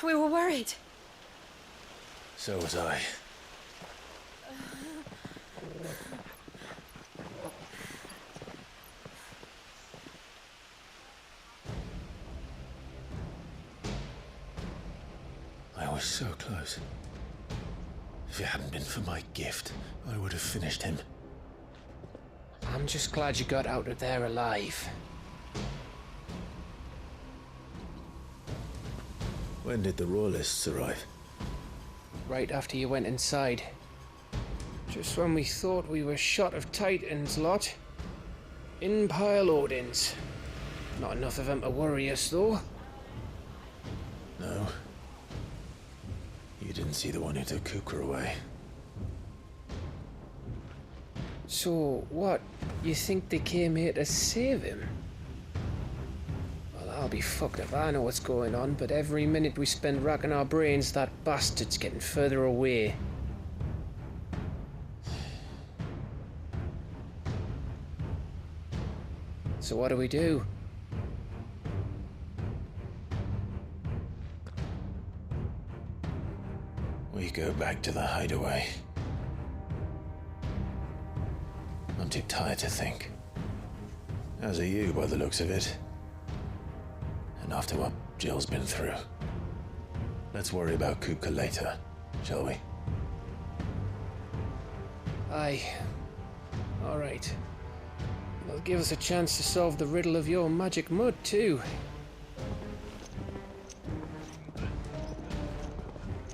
We were worried. So was I. I was so close. If it hadn't been for my gift, I would have finished him. I'm just glad you got out of there alive. When did the Royalists arrive? Right after you went inside. Just when we thought we were shot of Titans, lot. In pile Odins. Not enough of them to worry us, though. No. You didn't see the one who took Kukra away. So, what? You think they came here to save him? Well, I'll be fucked if I know what's going on, but every minute we spend racking our brains, that bastard's getting further away. So what do we do? We go back to the hideaway. I'm too tired to think. As are you, by the looks of it. And after what Jill's been through. Let's worry about Kupka later, shall we? Aye. All right. It'll give us a chance to solve the riddle of your magic mud, too.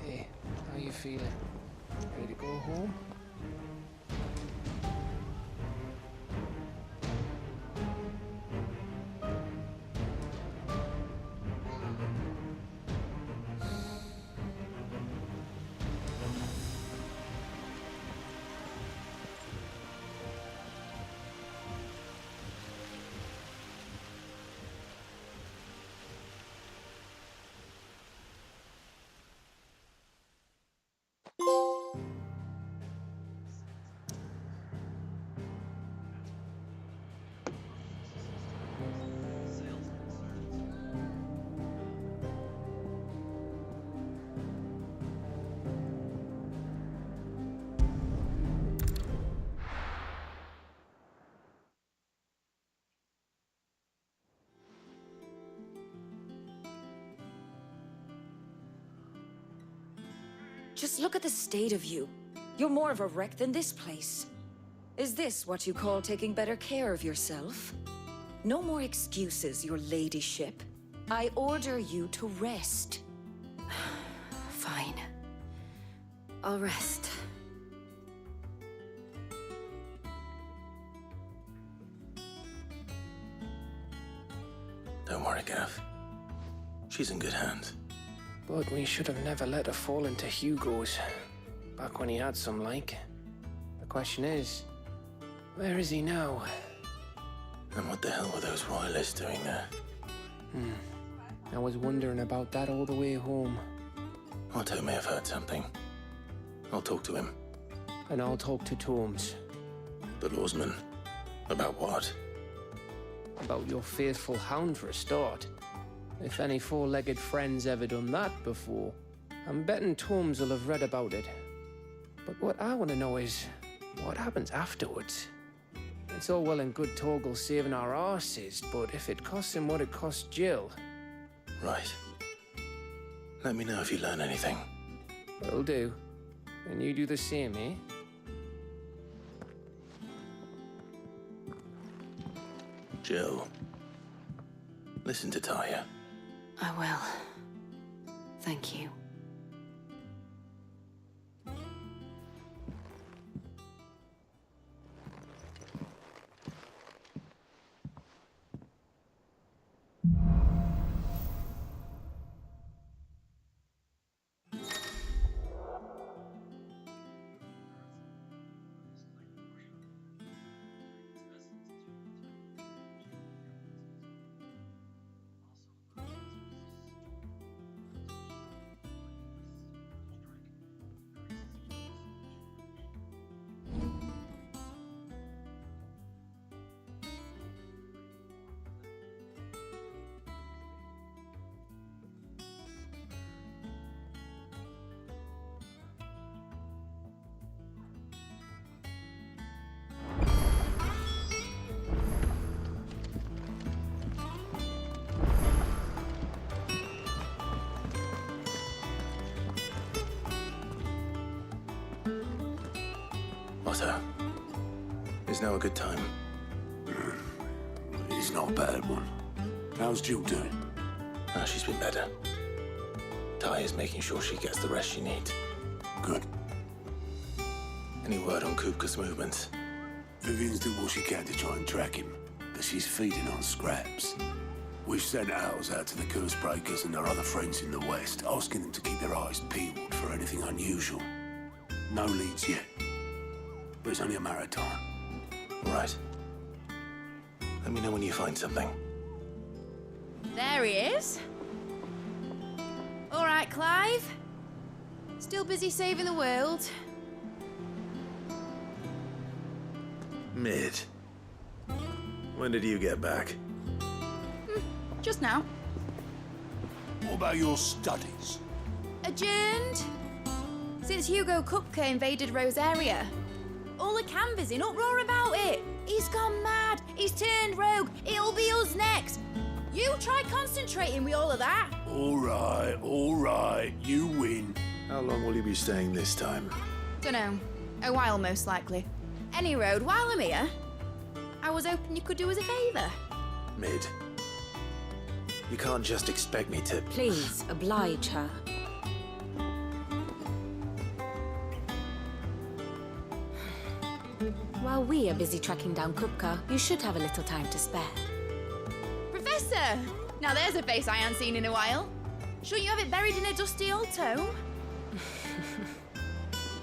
Hey, how you feeling? Ready to go home? Just look at the state of you. You're more of a wreck than this place. Is this what you call taking better care of yourself? No more excuses, your ladyship. I order you to rest. Fine. I'll rest. Don't worry, Gav. She's in good hands. But we should have never let her fall into Hugo's. Back when he had some like. The question is, where is he now? And what the hell were those royalists doing there? I was wondering about that all the way home. Otto may have heard something. I'll talk to him. And I'll talk to Tomes. The lawsman? About what? About your faithful hound for a start. If any four-legged friend's ever done that before. I'm betting Torms will have read about it. But what I want to know is, what happens afterwards? It's all well and good Torgal saving our arses, but if it costs him what it cost Jill... Right. Let me know if you learn anything. Will do. And you do the same, eh? Jill, listen to Taya. I will. Thank you. Otto, is now a good time? It's not a bad one. How's Jill doing? She's been better. Taya's making sure she gets the rest she needs. Good. Any word on Kupka's movements? Vivian's doing what she can to try and track him, but she's feeding on scraps. We've sent ours out to the curse breakers and their other friends in the west, asking them to keep their eyes peeled for anything unusual. No leads yet. But it's only a matter of time. Right. Let me know when you find something. There he is. All right, Clive. Still busy saving the world. Mid. When did you get back? Just now. What about your studies? Adjourned. Since Hugo Kupka invaded Rosaria. All the canvas in uproar about it. He's gone mad. He's turned rogue. It'll be us next. You try concentrating with all of that. All right. You win. How long will you be staying this time? Dunno. A while, most likely. Any road, while I'm here, I was hoping you could do us a favour. Mid. You can't just expect me to... Please, oblige her. While we are busy tracking down Kupka, you should have a little time to spare. Professor! Now there's a face I haven't seen in a while. Shouldn't you have it buried in a dusty old tome?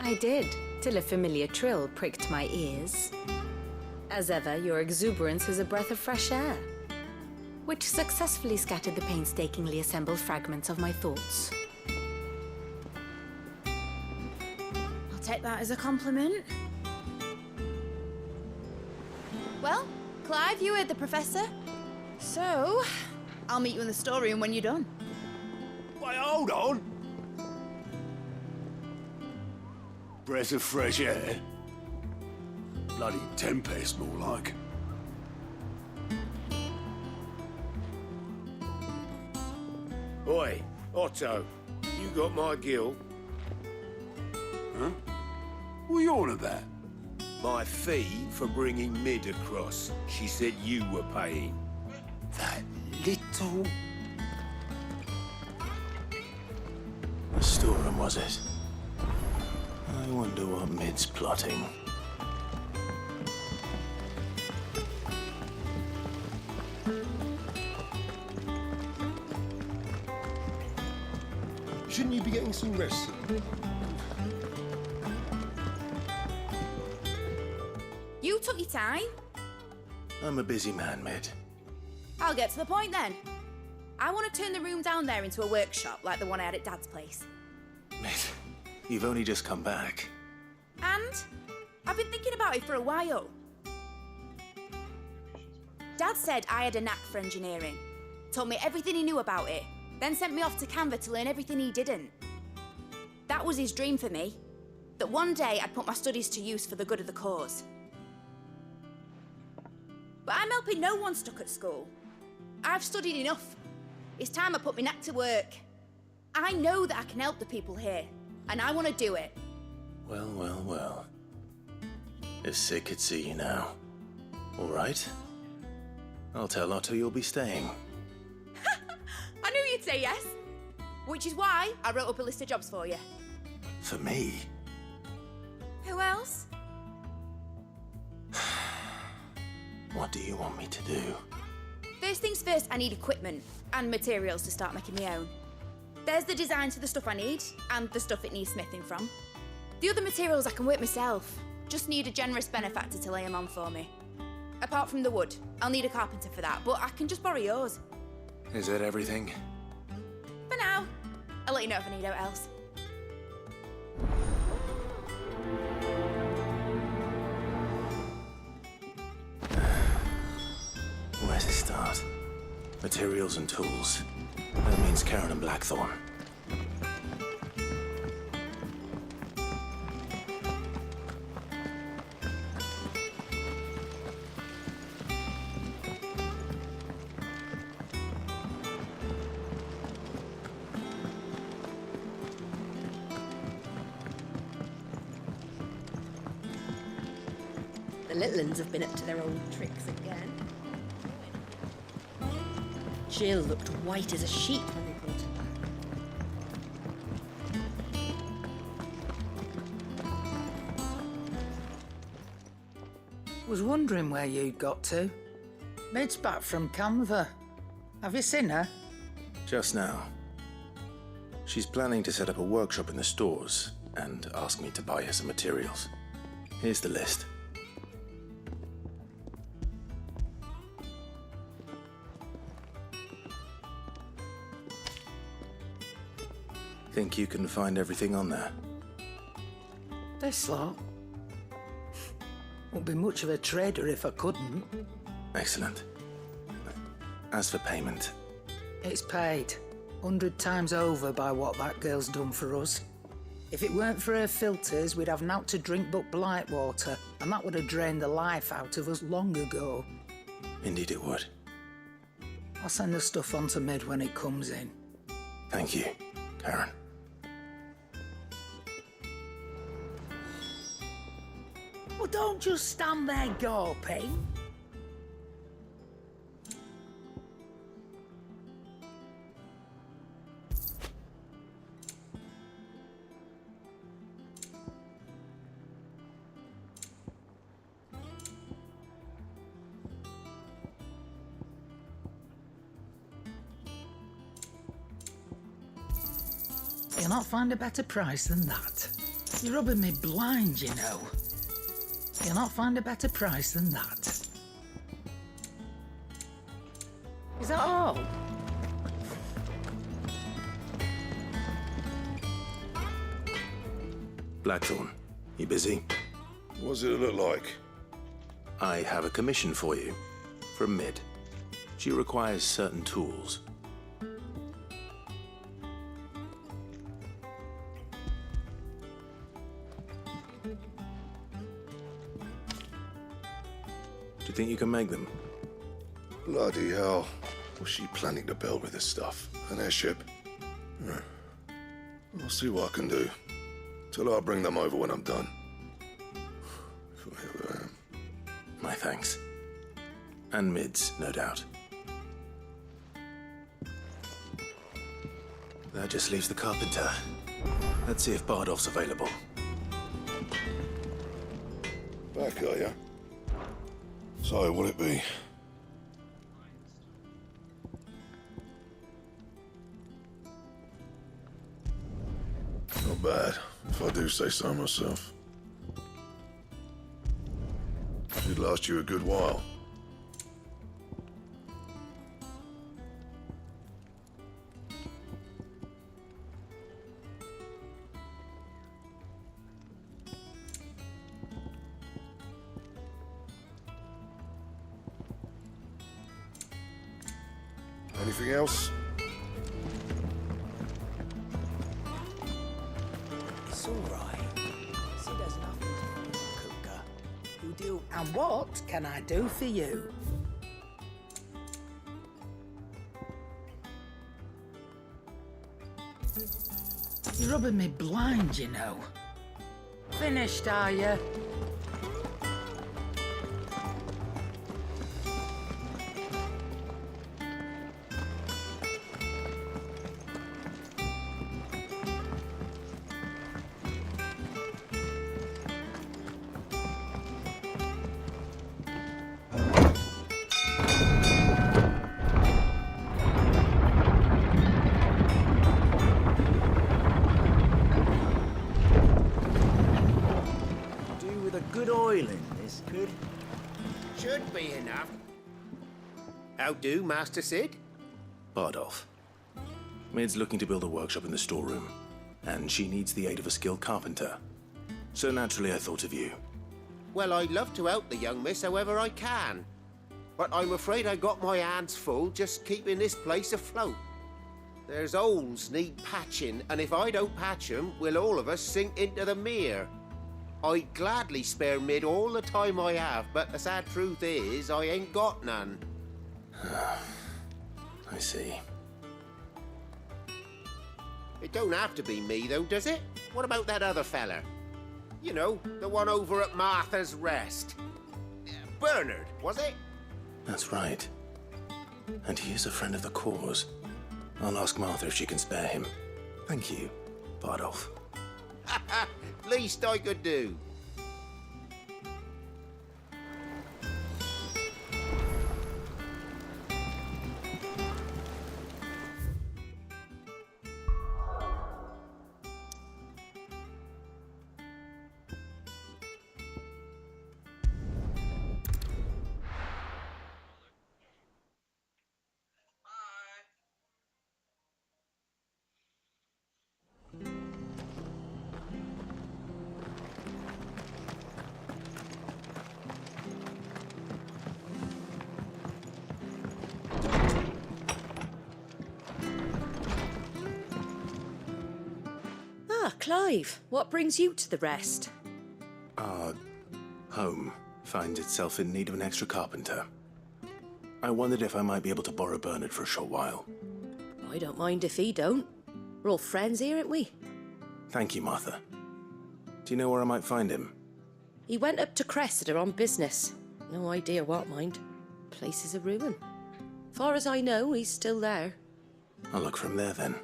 I did, till a familiar trill pricked my ears. As ever, your exuberance is a breath of fresh air, which successfully scattered the painstakingly assembled fragments of my thoughts. I'll take that as a compliment. Well, Clive, you heard the Professor. So, I'll meet you in the storeroom when you're done. Wait, hold on. Breath of fresh air. Bloody tempest, more like. Oi, Otto, you got my gill? Huh? What are you on about? My fee for bringing Mid across. She said you were paying. That little... The storeroom, was it? I wonder what Mid's plotting. Shouldn't you be getting some rest? You took your time. I'm a busy man, Mid. I'll get to the point then. I want to turn the room down there into a workshop like the one I had at Dad's place. Mid, you've only just come back. And I've been thinking about it for a while. Dad said I had a knack for engineering. Told me everything he knew about it. Then sent me off to Canva to learn everything he didn't. That was his dream for me. That one day I'd put my studies to use for the good of the cause. But I'm helping no one stuck at school. I've studied enough. It's time I put my neck to work. I know that I can help the people here, and I want to do it. Well, well, well. If Sid could see you now. All right. I'll tell Otto you'll be staying. I knew you'd say yes. Which is why I wrote up a list of jobs for you. For me? Who else? What do you want me to do? First things first, I need equipment and materials to start making my own. There's the designs for the stuff I need and the stuff it needs smithing from. The other materials I can work myself. Just need a generous benefactor to lay them on for me. Apart from the wood, I'll need a carpenter for that, but I can just borrow yours. Is that everything? For now. I'll let you know if I need out else. Where to start? Materials and tools. That means Karen and Blackthorn. The little uns have been up to their old tricks again. Jill looked white as a sheet when they brought her back. Was wondering where you'd got to. Mid's back from Canva. Have you seen her? Just now. She's planning to set up a workshop in the stores and ask me to buy her some materials. Here's the list. Think you can find everything on there? This lot. Won't be much of a trader if I couldn't. Excellent. As for payment... It's paid. 100 times over by what that girl's done for us. If it weren't for her filters, we'd have naught to drink but blight water, and that would have drained the life out of us long ago. Indeed it would. I'll send the stuff on to Mid when it comes in. Thank you, Karen. Well, don't just stand there gawping. You'll not find a better price than that. You're rubbing me blind, you know. You'll not find a better price than that. Is that all? Blackthorn, you busy? What does it look like? I have a commission for you. From Mid. She requires certain tools. Do you think you can make them? Bloody hell. What's she planning to build with this stuff? An airship? I'll see what I can do. Tell her I'll bring them over when I'm done. If I ever am. My thanks. And Mid's, no doubt. That just leaves the carpenter. Let's see if Bardolph's available. Back, are ya? So, will it be? Not bad, if I do say so myself. It'd last you a good while. Anything else? It's all right. Sid has nothing to do with Cooker. You do. And what can I do for you? You're rubbing me blind, you know. Finished, are you? Good oiling, this could. Should be enough. How do, Master Sid? Bardolph. Mid's looking to build a workshop in the storeroom, and she needs the aid of a skilled carpenter. So naturally I thought of you. Well, I'd love to help the young miss however I can. But I'm afraid I got my hands full just keeping this place afloat. There's holes need patching, and if I don't patch them, we'll all of us sink into the mere. I'd gladly spare Mid all the time I have, but the sad truth is, I ain't got none. I see. It don't have to be me, though, does it? What about that other fella? You know, the one over at Martha's Rest. Bernard, was it? That's right. And he is a friend of the cause. I'll ask Martha if she can spare him. Thank you, Bardolph. Least I could do. Ah, Clive, what brings you to the rest? Our home finds itself in need of an extra carpenter. I wondered if I might be able to borrow Bernard for a short while. I don't mind if he don't. We're all friends here, aren't we? Thank you, Martha. Do you know where I might find him? He went up to Cressida on business. No idea what, mind. Place is a ruin. Far as I know, he's still there. I'll look for him there then.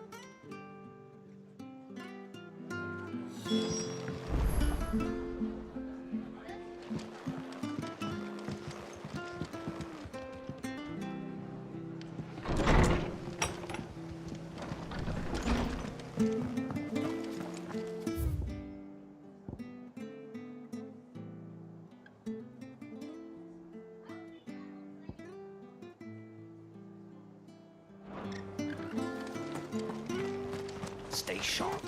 Stay sharp.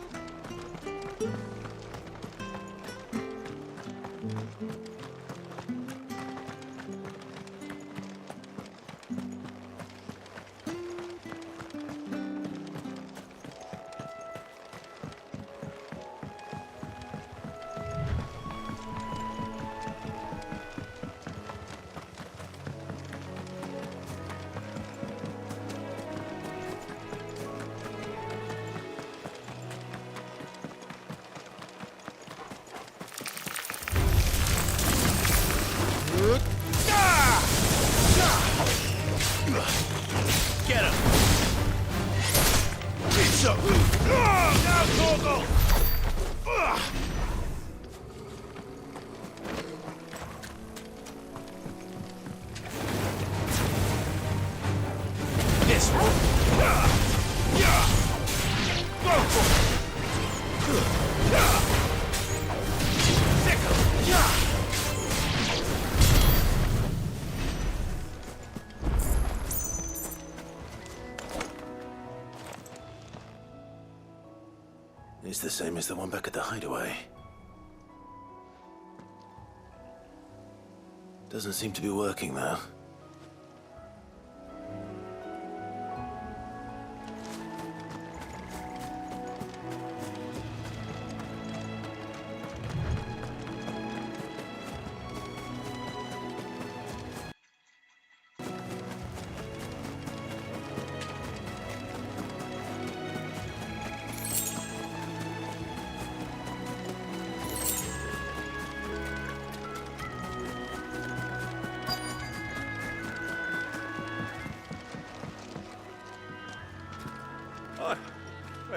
Get him! Pizza! Now, Torgal! This one! Go for it! Sickle! It's the same as the one back at the hideaway. Doesn't seem to be working, though.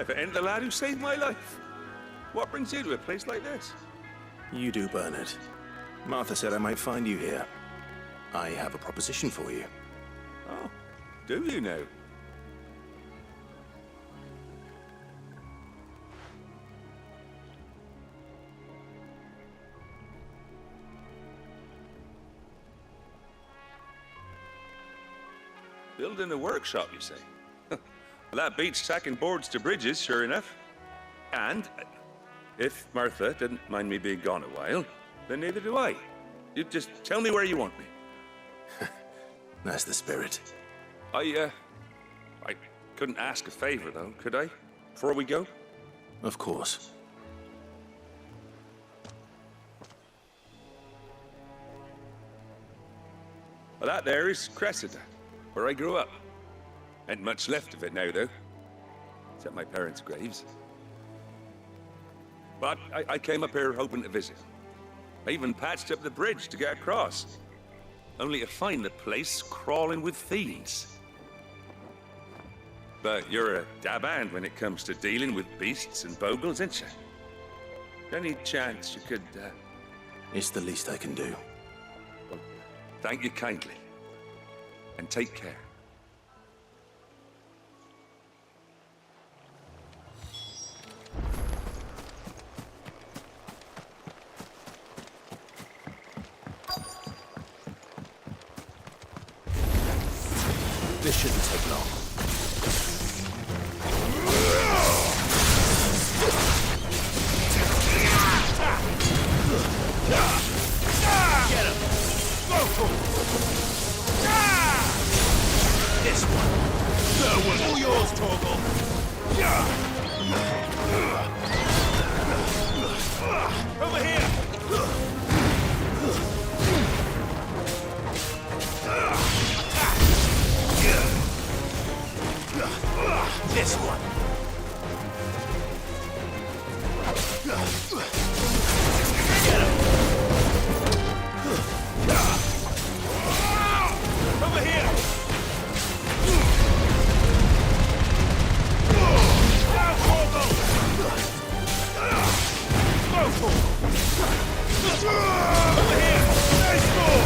if it ain't the lad who saved my life. What brings you to a place like this? You do, Bernard. Martha said I might find you here. I have a proposition for you. Oh, do you now? Building a workshop, you say? Well, that beats tacking boards to bridges, sure enough. And if Martha didn't mind me being gone a while, then neither do I. You just tell me where you want me. That's the spirit. I couldn't ask a favor, though, could I? Before we go? Of course. Well, that there is Cressida, where I grew up. Ain't much left of it now, though. Except my parents' graves. But I came up here hoping to visit. I even patched up the bridge to get across. Only to find the place crawling with thieves. But you're a dab hand when it comes to dealing with beasts and bogles, ain't you? Any chance you could, It's the least I can do. Well, thank you kindly. And take care. This shouldn't take long. Get him! Go for it! This one. That was all yours, Torgal. Over here! This one. Get him. Over here. Down, Torgal. Go for it. Over here. Nice score.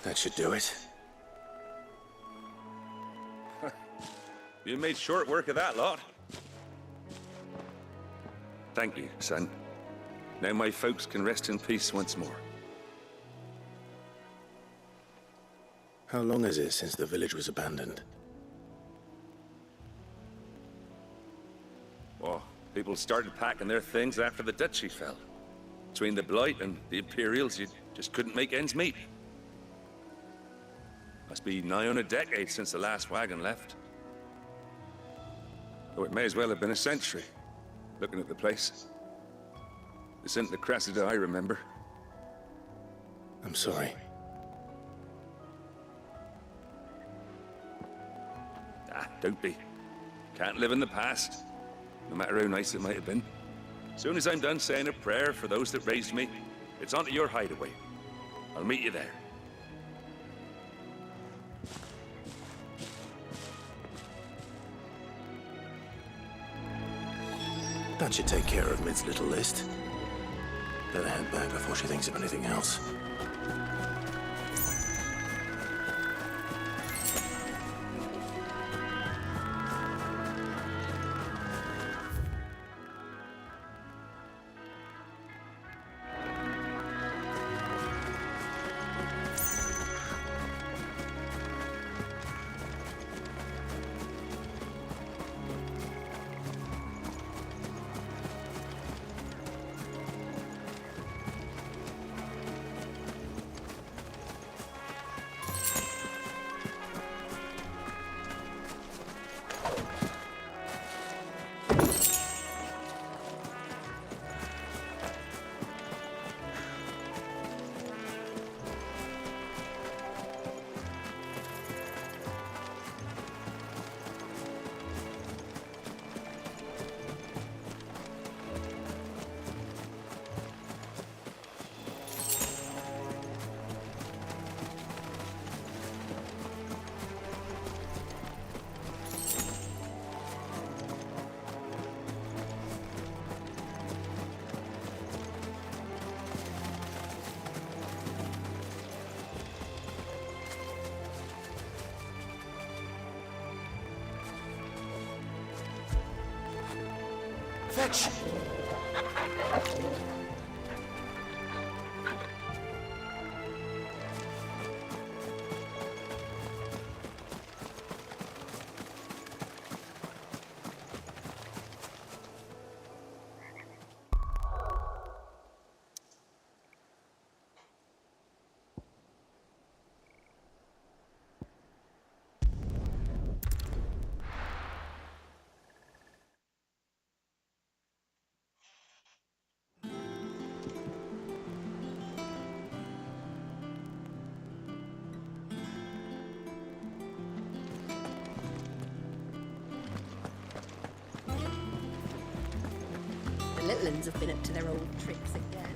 That should do it. You made short work of that lot. Thank you, son. Now my folks can rest in peace once more. How long is it since the village was abandoned? Well, people started packing their things after the duchy fell. Between the Blight and the Imperials, you just couldn't make ends meet. Must be nigh on a decade since the last wagon left. Though it may as well have been a century, looking at the place. This isn't the Cressida I remember. I'm sorry. Don't be. Can't live in the past. no matter how nice it might have been. As soon as I'm done saying a prayer for those that raised me, it's on to your hideaway. I'll meet you there. That should take care of Mid's little list. Better head back before she thinks of anything else. Fetch! The little uns have been up to their old tricks again.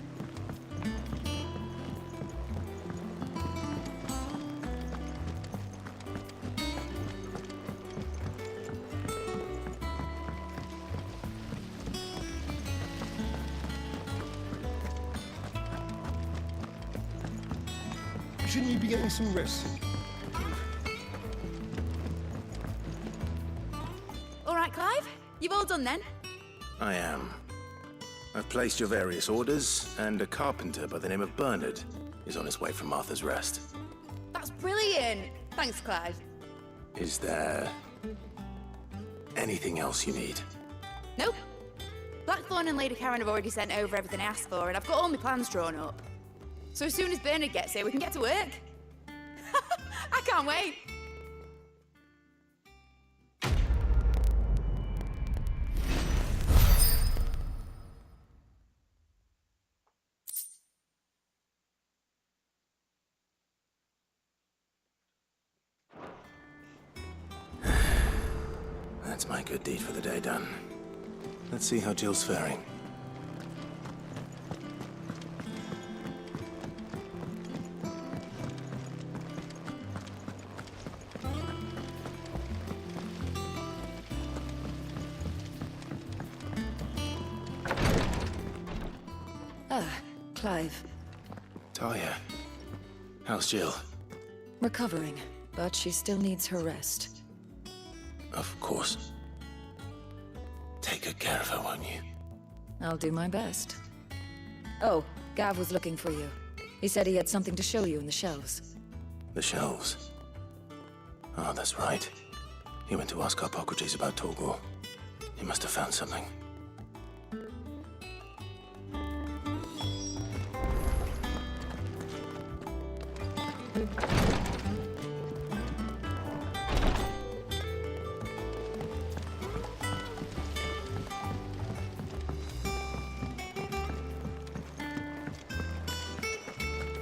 Shouldn't you be getting some rest? All right, Clive? You've all done then? I am. I've placed your various orders, and a carpenter by the name of Bernard is on his way from Arthur's Rest. That's brilliant! Thanks, Clive. Is there anything else you need? Nope. Blackthorn and Lady Karen have already sent over everything I asked for, and I've got all my plans drawn up. So as soon as Bernard gets here, we can get to work. I can't wait. That's my good deed for the day done. Let's see how Jill's faring. Clive. Talia, how's Jill? Recovering, but she still needs her rest. Of course. Take good care of her, won't you? I'll do my best. Oh, Gav was looking for you. He said he had something to show you in the shelves. The shelves? Oh, that's right. He went to ask Harpocrates about Torgor. He must have found something.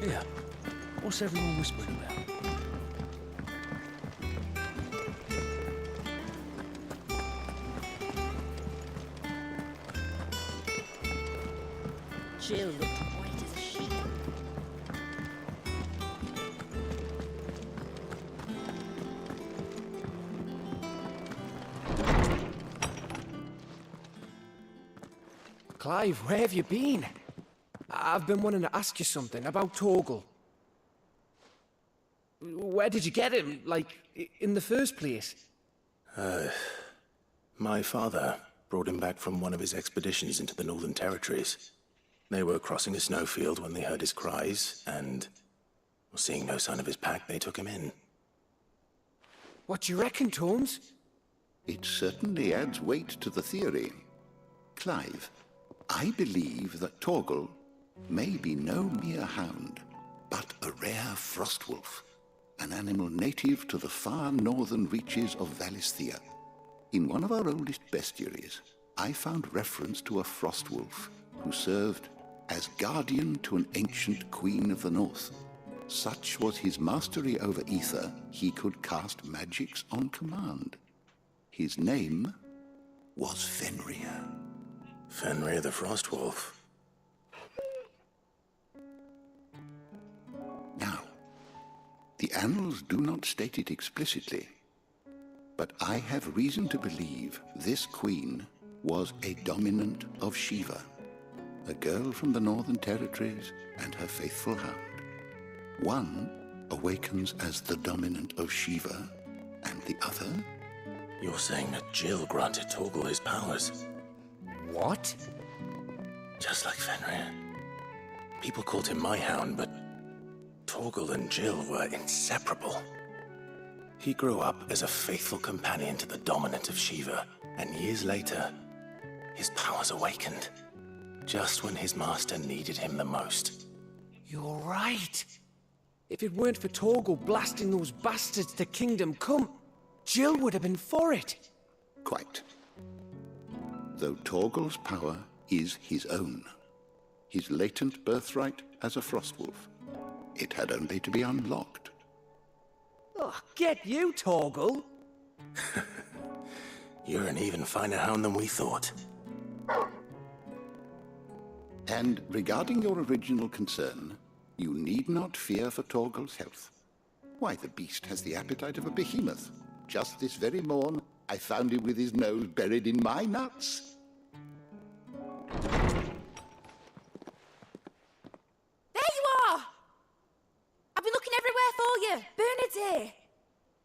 Yeah. What's everyone whispering about? Jill looked white as a sheet. Clive, where have you been? I've been wanting to ask you something about Torgal. Where did you get him, like, in the first place? My father brought him back from one of his expeditions into the Northern Territories. They were crossing a snowfield when they heard his cries, and seeing no sign of his pack, they took him in. What do you reckon, Torms? It certainly adds weight to the theory. Clive, I believe that Torgal may be no mere hound, but a rare frostwolf, an animal native to the far northern reaches of Valisthea. In one of our oldest bestiaries, I found reference to a frostwolf who served as guardian to an ancient queen of the north. Such was his mastery over ether, he could cast magics on command. His name was Fenrir. Fenrir the Frostwolf. Now, the annals do not state it explicitly, but I have reason to believe this queen was a dominant of Shiva, a girl from the Northern Territories and her faithful hound. One awakens as the dominant of Shiva, and the other... You're saying that Jill granted Torgal his powers? What? Just like Fenrir. People called him my hound, but Torgal and Jill were inseparable. He grew up as a faithful companion to the dominant of Shiva, and years later, his powers awakened, just when his master needed him the most. You're right. If it weren't for Torgal blasting those bastards to Kingdom Come, Jill would have been for it. Quite. Though Torgal's power is his own, his latent birthright as a frostwolf, it had only to be unlocked. Oh, get you, Torgal! You're an even finer hound than we thought. And regarding your original concern, you need not fear for Torgal's health. Why, the beast has the appetite of a behemoth. Just this very morn, I found him with his nose buried in my nuts. There you are! I've been looking everywhere for you. Bernard's here.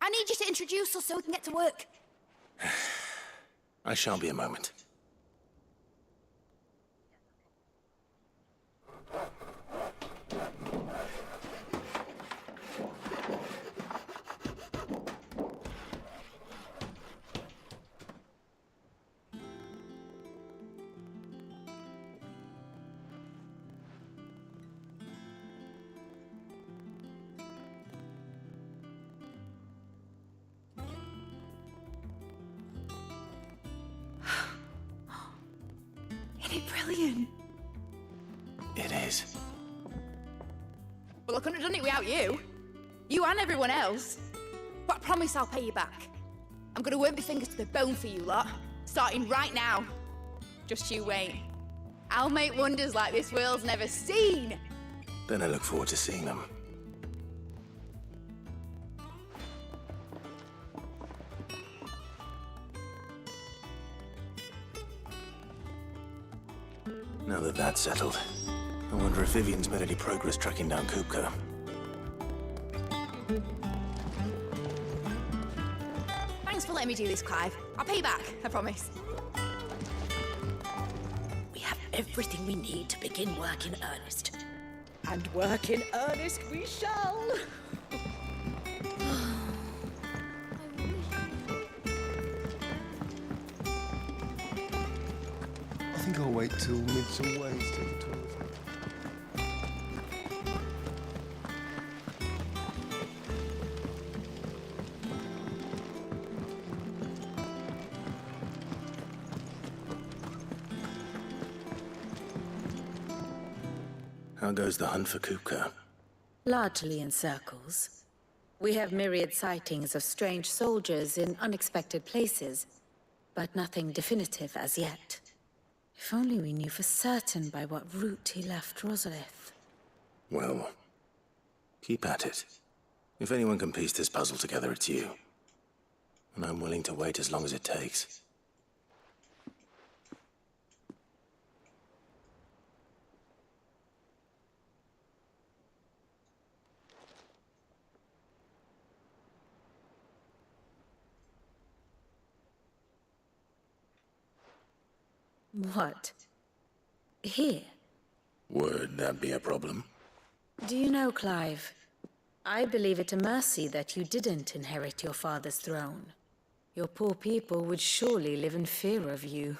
I need you to introduce us so we can get to work. I shan't be a moment. Isn't it brilliant? It is. Well, I couldn't have done it without you. You and everyone else. But I promise I'll pay you back. I'm gonna work my fingers to the bone for you lot, starting right now. Just you wait. I'll make wonders like this world's never seen. Then I look forward to seeing them. Now that that's settled, I wonder if Vivian's made any progress tracking down Kupka. Thanks for letting me do this, Clive. I'll pay you back, I promise. We have everything we need to begin work in earnest. And work in earnest we shall! I think I'll wait till Midsummer Ways to the tour. How goes the hunt for Kupka? Largely in circles. We have myriad sightings of strange soldiers in unexpected places, but nothing definitive as yet. If only we knew for certain by what route he left Rosalith. Well, keep at it. If anyone can piece this puzzle together, it's you. And I'm willing to wait as long as it takes. What? Here? Would that be a problem? Do you know, Clive? I believe it a mercy that you didn't inherit your father's throne. Your poor people would surely live in fear of you.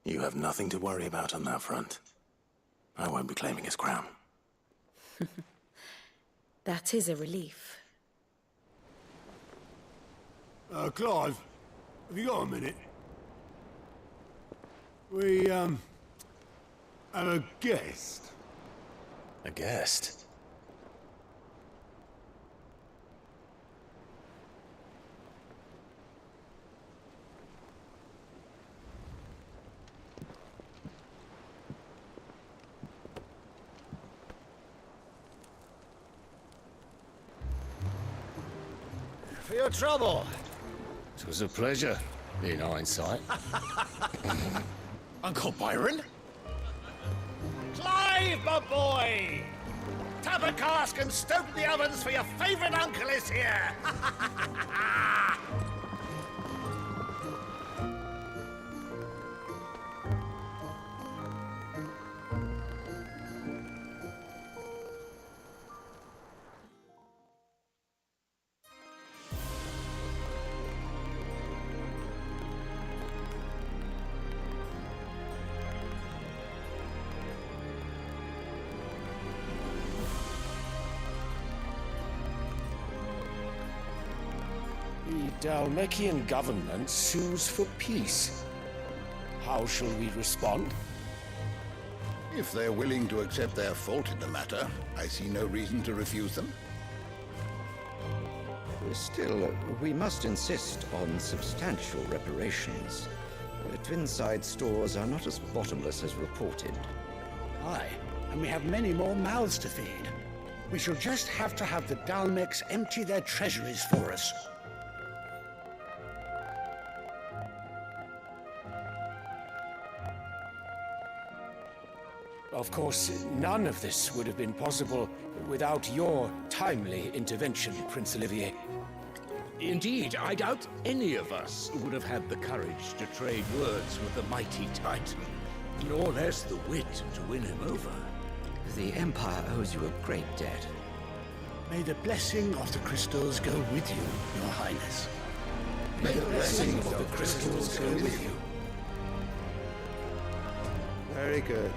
You have nothing to worry about on that front. I won't be claiming his crown. That is a relief. Clive, have you got a minute? We, have a guest. A guest? For your trouble. It was a pleasure, in hindsight. Uncle Byron? Clive, my boy! Tap a cask and stoke the ovens for your favourite uncle is here! The Dalmekian government sues for peace. How shall we respond? If they're willing to accept their fault in the matter, I see no reason to refuse them. Still, we must insist on substantial reparations. The Twinside stores are not as bottomless as reported. Aye, and we have many more mouths to feed. We shall just have to have the Dalmecs empty their treasuries for us. Of course, none of this would have been possible without your timely intervention, Prince Olivier. Indeed, I doubt any of us would have had the courage to trade words with the mighty Titan, nor less the wit to win him over. The Empire owes you a great debt. May the blessing of the crystals go with you, Your Highness. May the blessing of the crystals go with you. Very good.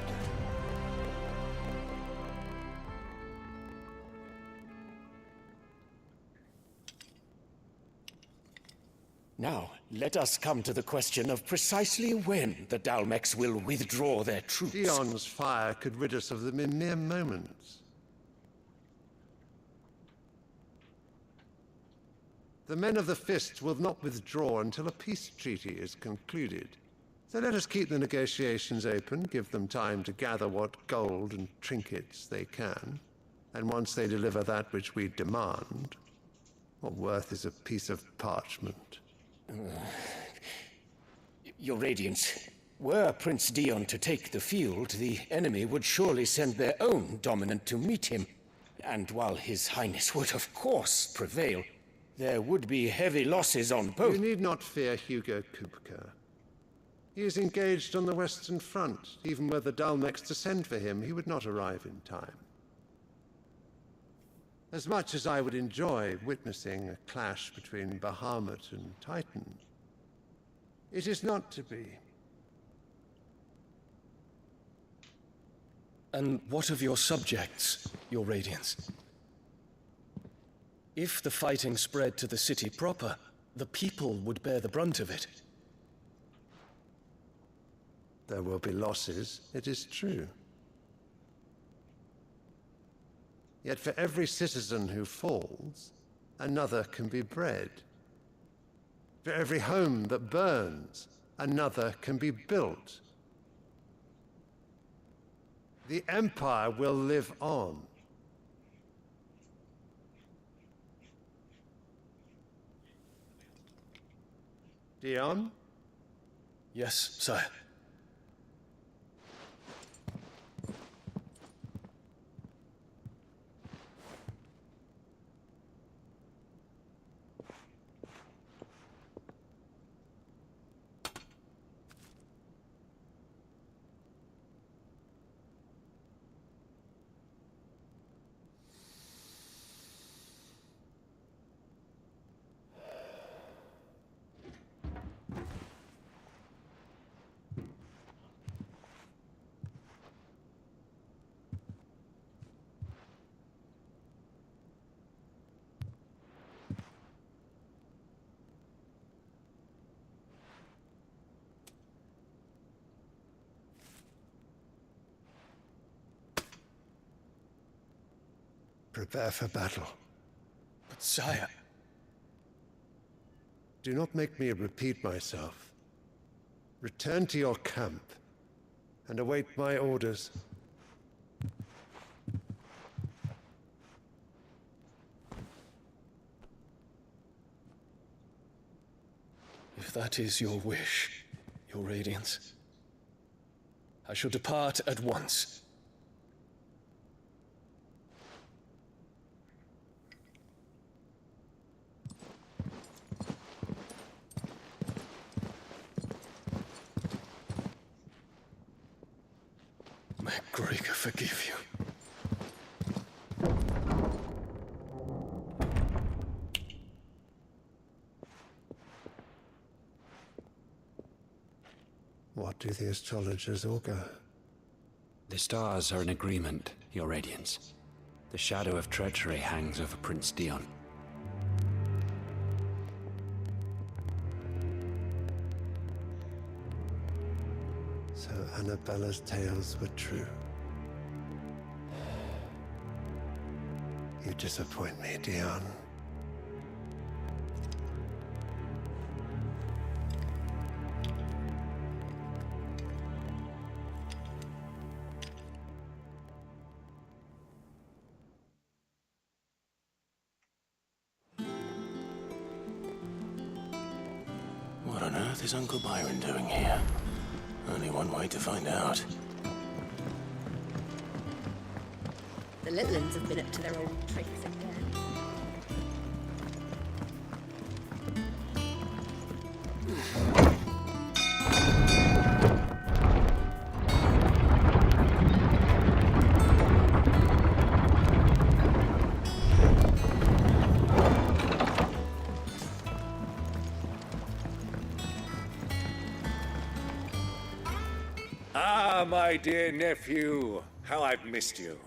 Now, let us come to the question of precisely when the Dalmecs will withdraw their troops. Dion's fire could rid us of them in mere moments. The men of the Fists will not withdraw until a peace treaty is concluded. So let us keep the negotiations open, give them time to gather what gold and trinkets they can, and once they deliver that which we demand, what worth is a piece of parchment? Your Radiance, were Prince Dion to take the field, the enemy would surely send their own dominant to meet him. And while His Highness would of course prevail, there would be heavy losses on both. You need not fear Hugo Kupka. He is engaged on the Western Front. Even were the Dalmecs to send for him, he would not arrive in time. As much as I would enjoy witnessing a clash between Bahamut and Titan, it is not to be. And what of your subjects, Your Radiance? If the fighting spread to the city proper, the people would bear the brunt of it. There will be losses, it is true. Yet for every citizen who falls, another can be bred. For every home that burns, another can be built. the Empire will live on. Dion? Yes, sire. Prepare for battle. But sire... Do not make me repeat myself. Return to your camp and await my orders. If that is your wish, your Radiance, I shall depart at once. May Gregor forgive you. What do the astrologers augur? The stars are in agreement, Your Radiance. The shadow of treachery hangs over Prince Dion. So Annabella's tales were true. You disappoint me, Dion. What on earth is Uncle Byron doing here? Only one way to find out. The little ones have been up to their old tricks again. Ah, my dear nephew, how I've missed you.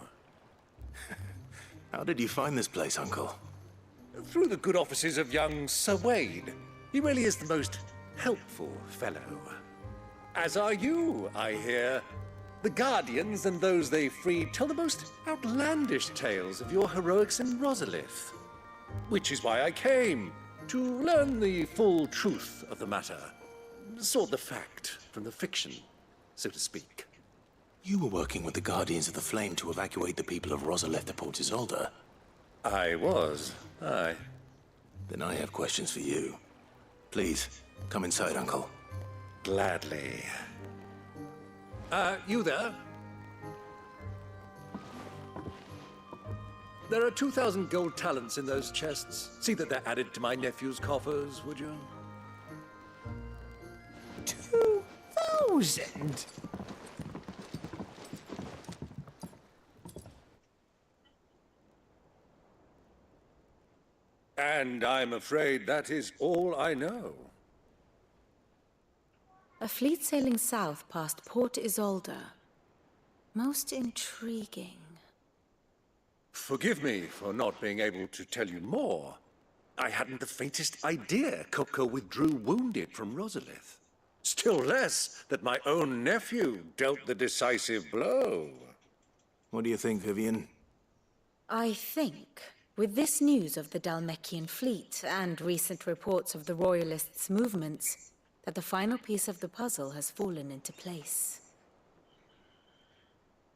How did you find this place, Uncle? Through the good offices of young Sir Wade. He really is the most helpful fellow. As are you, I hear. The Guardians and those they freed tell the most outlandish tales of your heroics in Rosalith. Which is why I came, to learn the full truth of the matter. Sort the fact from the fiction, so to speak. You were working with the Guardians of the Flame to evacuate the people of Rosalith to Port Isolde. I was, aye. Then I have questions for you. Please, come inside, Uncle. Gladly. You there? There are 2,000 gold talents in those chests. See that they're added to my nephew's coffers, would you? 2,000? And I'm afraid that is all I know. A fleet sailing south past Port Isolde. Most intriguing. Forgive me for not being able to tell you more. I hadn't the faintest idea Coco withdrew wounded from Rosalith. Still less that my own nephew dealt the decisive blow. What do you think, Vivian? I think, with this news of the Dalmekian fleet and recent reports of the Royalists' movements, that the final piece of the puzzle has fallen into place.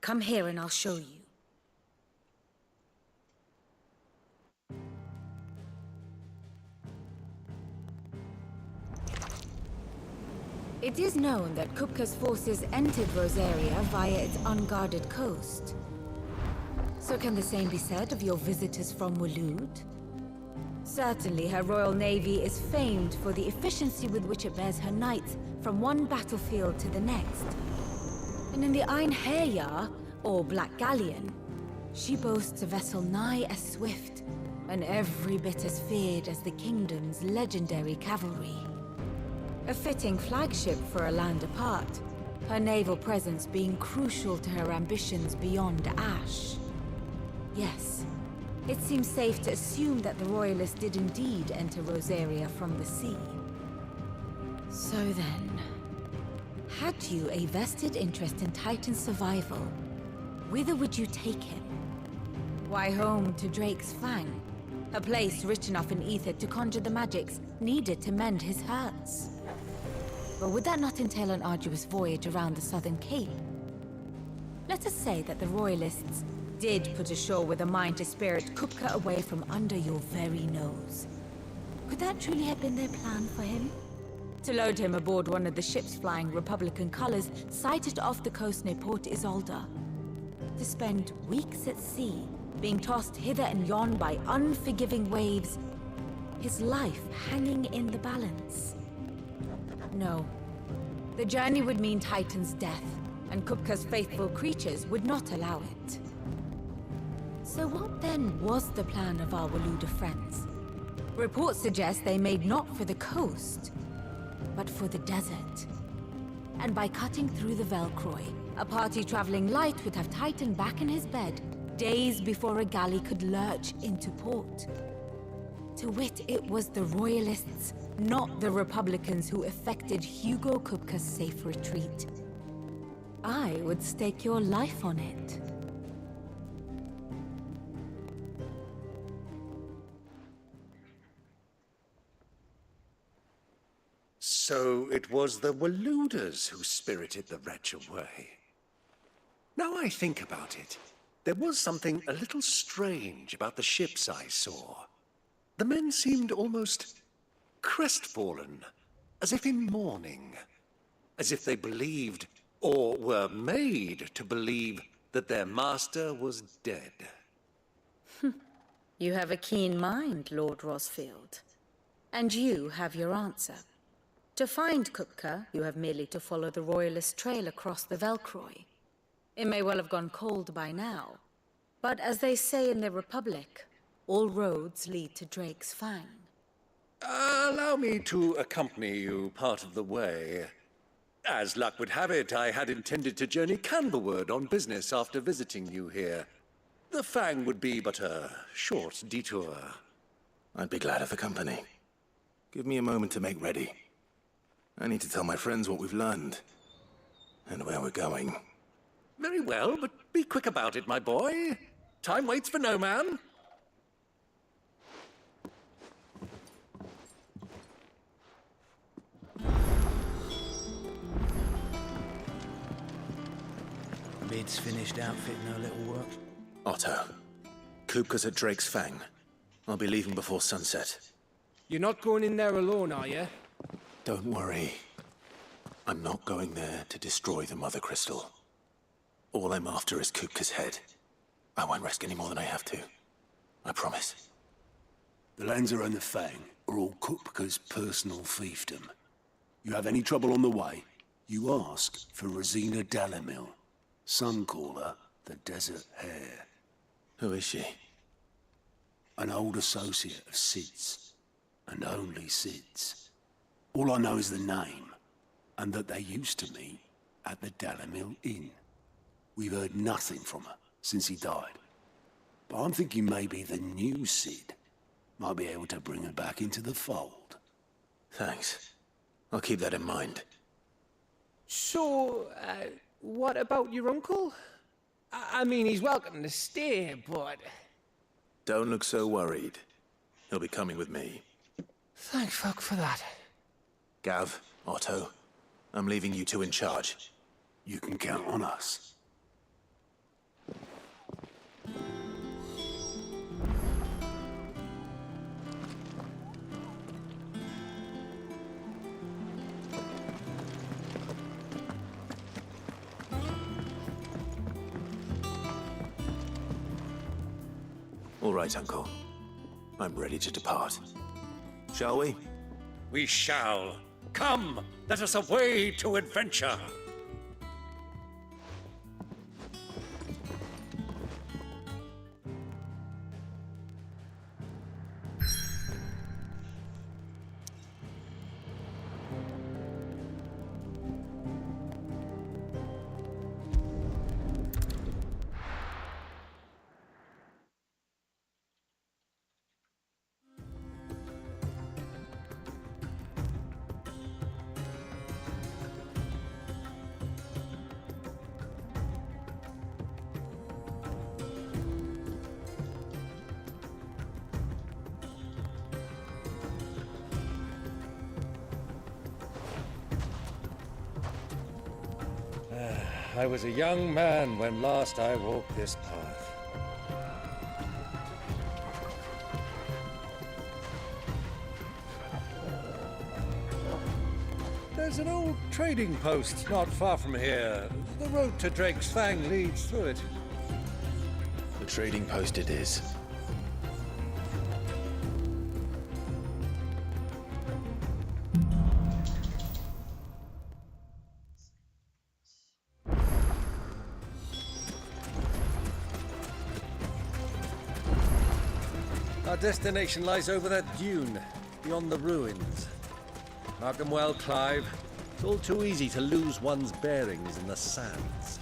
Come here and I'll show you. It is known that Kupka's forces entered Rosaria via its unguarded coast. So can the same be said of your visitors from Waloed? Certainly her Royal Navy is famed for the efficiency with which it bears her knights from one battlefield to the next. And in the Einherjar, or Black Galleon, she boasts a vessel nigh as swift and every bit as feared as the kingdom's legendary cavalry. A fitting flagship for a land apart, her naval presence being crucial to her ambitions beyond Ash. Yes, it seems safe to assume that the Royalists did indeed enter Rosaria from the sea. So then, had you a vested interest in Titan's survival, whither would you take him? Why, home to Drake's Fang, a place rich enough in ether to conjure the magics needed to mend his hurts. But would that not entail an arduous voyage around the southern cape? Let us say that the Royalists did put ashore with a mind to spirit Kupka away from under your very nose. Could that truly have been their plan for him? To load him aboard one of the ships flying Republican colors sighted off the coast near Port Isolde. To spend weeks at sea, being tossed hither and yon by unforgiving waves, his life hanging in the balance. No. The journey would mean Titan's death, and Kupka's faithful creatures would not allow it. So what then was the plan of our Waluda friends? Reports suggest they made not for the coast, but for the desert. And by cutting through the Velcroy, a party traveling light would have Titan back in his bed days before a galley could lurch into port. To wit, it was the Royalists, not the Republicans, who effected Hugo Kupka's safe retreat. I would stake your life on it. So it was the Waluders who spirited the wretch away. Now I think about it, there was something a little strange about the ships I saw. The men seemed almost crestfallen, as if in mourning, as if they believed, or were made to believe, that their master was dead. You have a keen mind, Lord Rosfield. And you have your answer. To find Kupka, you have merely to follow the Royalist trail across the Velcroy. It may well have gone cold by now, but as they say in the Republic, all roads lead to Drake's Fang. Allow me to accompany you part of the way. As luck would have it, I had intended to journey Canberward on business after visiting you here. The Fang would be but a short detour. I'd be glad of the company. Give me a moment to make ready. I need to tell my friends what we've learned, and where we're going. Very well, but be quick about it, my boy. Time waits for no man. Mid's finished outfitting her little work. Otto, Kupka's at Drake's Fang. I'll be leaving before sunset. You're not going in there alone, are you? Don't worry. I'm not going there to destroy the Mother Crystal. All I'm after is Kupka's head. I won't risk any more than I have to. I promise. The Lancer and the Fang are all Kupka's personal fiefdom. You have any trouble on the way, you ask for Rosina Dalamil. Some call her the Desert Hare. Who is she? An old associate of Sid's, and only Sid's. All I know is the name, and that they used to meet at the Dalamil Inn. We've heard nothing from her since he died. But I'm thinking maybe the new Sid might be able to bring her back into the fold. Thanks. I'll keep that in mind. So, what about your uncle? I mean, he's welcome to stay, but... Don't look so worried. He'll be coming with me. Thank fuck for that. Gav, Otto, I'm leaving you two in charge. You can count on us. All right, Uncle. I'm ready to depart. Shall we? We shall. Come, let us away to adventure. I was a young man when last I walked this path. There's an old trading post not far from here. The road to Drake's Fang leads through it. The trading post it is. Our destination lies over that dune, beyond the ruins. Mark them well, Clive. It's all too easy to lose one's bearings in the sands.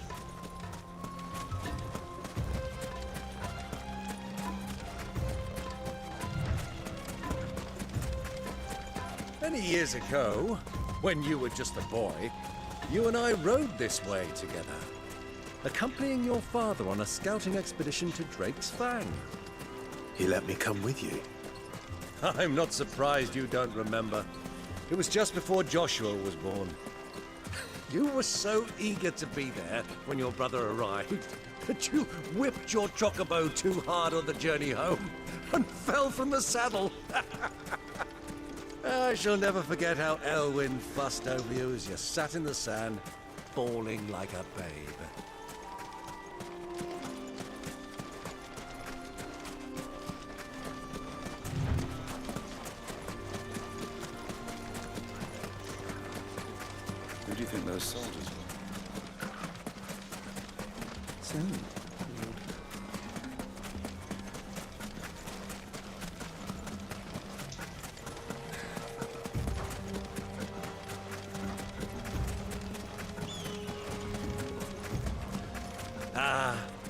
Many years ago, when you were just a boy, you and I rode this way together, accompanying your father on a scouting expedition to Drake's Fang. He let me come with you. I'm not surprised you don't remember. It was just before Joshua was born. You were so eager to be there when your brother arrived that you whipped your chocobo too hard on the journey home and fell from the saddle. I shall never forget how Elwyn fussed over you as you sat in the sand, bawling like a babe. Who do you think those soldiers were? So,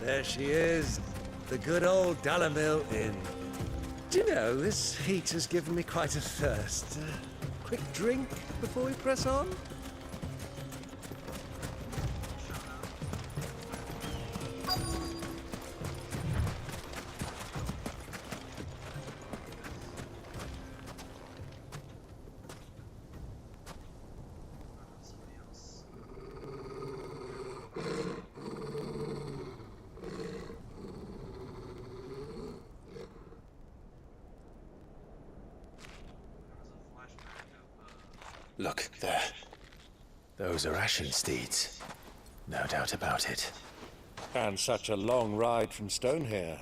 There she is, the good old Dalamil Inn. Do you know, this heat has given me quite a thirst. Quick drink before we press on? Look, there. Those are Ashen steeds. No doubt about it. And such a long ride from Stonehair.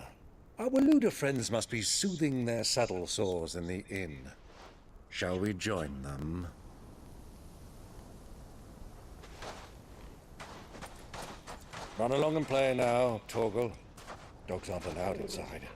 Our Waluda friends must be soothing their saddle sores in the inn. Shall we join them? Run along and play now, Torgal. Dogs aren't allowed inside.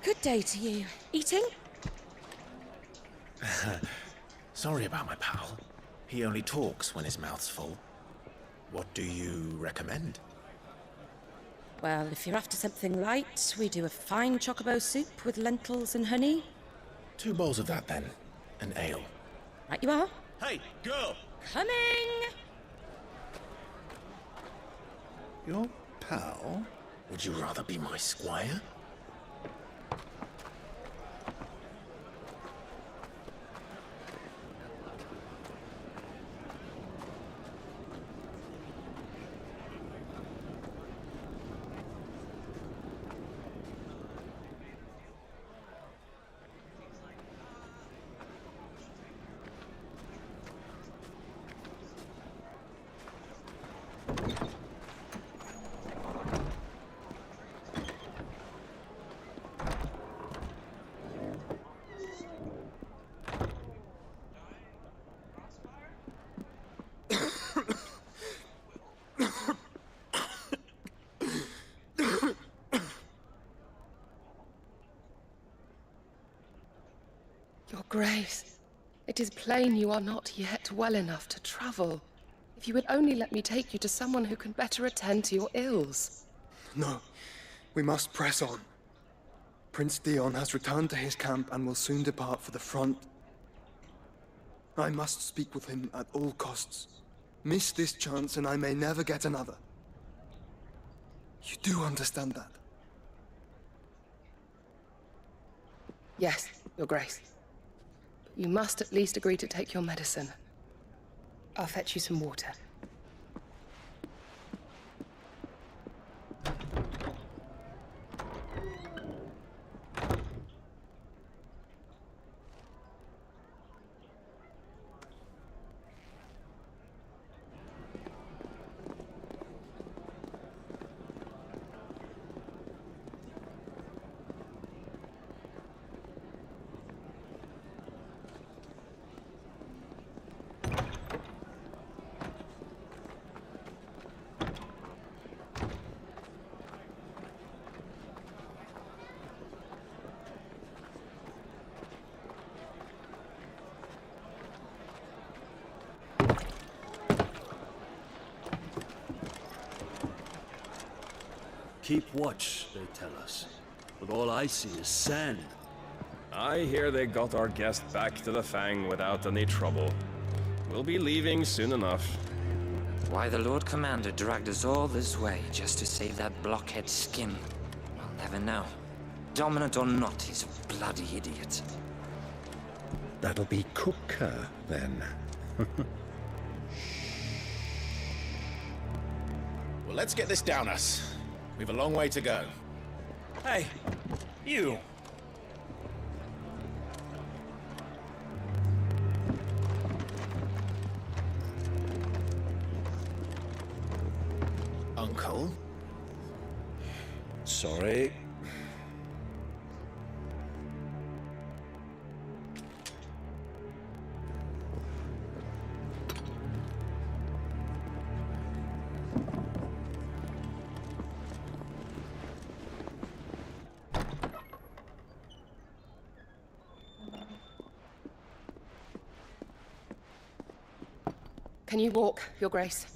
Good day to you. Eating? Sorry about my pal. He only talks when his mouth's full. What do you recommend? Well, if you're after something light, we do a fine chocobo soup with lentils and honey. 2 bowls of that, then. An ale. Right you are. Hey, girl! Coming! Your pal? Would you rather be my squire? Your Grace, it is plain you are not yet well enough to travel. If you would only let me take you to someone who can better attend to your ills. No, we must press on. Prince Theon has returned to his camp and will soon depart for the front. I must speak with him at all costs. Miss this chance and I may never get another. You do understand that? Yes, Your Grace. But you must at least agree to take your medicine. I'll fetch you some water. Keep watch, they tell us. But all I see is sand. I hear they got our guest back to the Fang without any trouble. We'll be leaving soon enough. Why the Lord Commander dragged us all this way just to save that blockhead skin, we'll never know. Dominant or not, he's a bloody idiot. That'll be Cooker, then. Well, let's get this down us. We've a long way to go. Hey, you! Uncle? Sorry. Can you walk, Your Grace?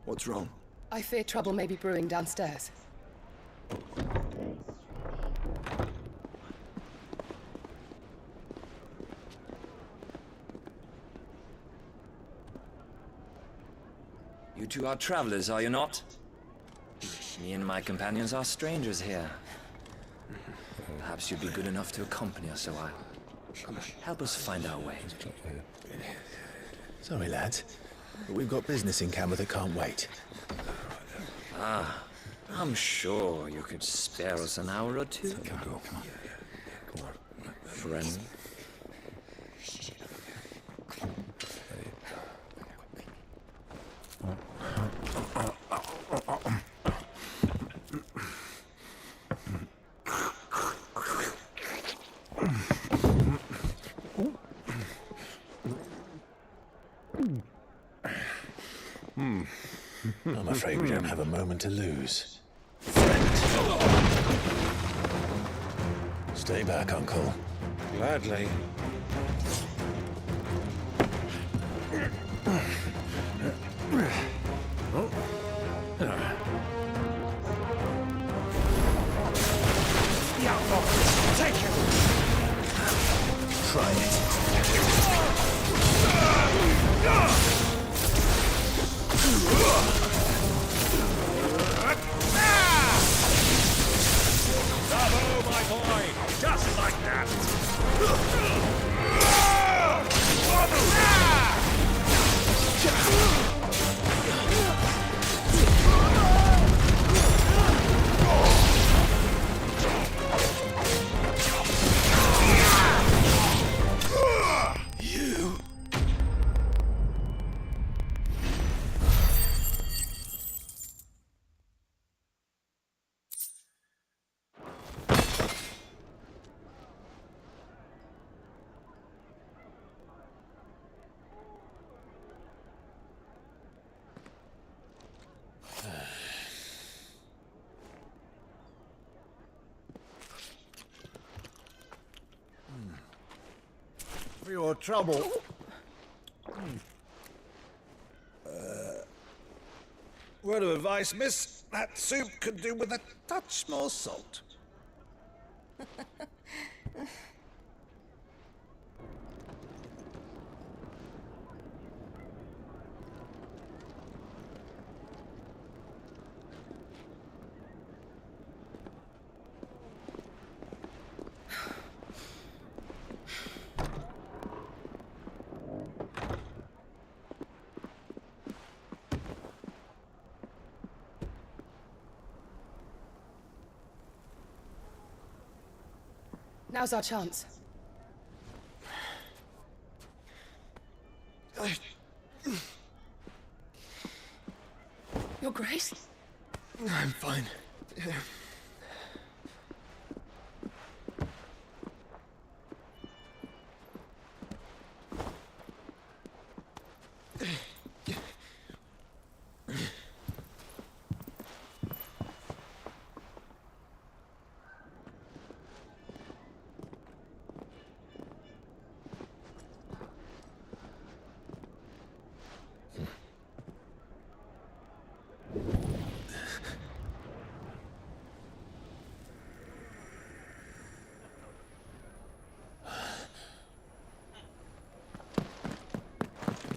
What's wrong? I fear trouble may be brewing downstairs. You two are travelers, are you not? Me and my companions are strangers here. Perhaps you'd be good enough to accompany us a while. Help us find our way. Sorry, lads, but we've got business in camera that can't wait. Ah, I'm sure you could spare us an hour or two. Come on. Friend. I'm afraid we don't have a moment to lose. Stay back, Uncle. Gladly. your trouble. Word of advice, miss. That soup could do with a touch more salt. Now's our chance. Your Grace? I'm fine.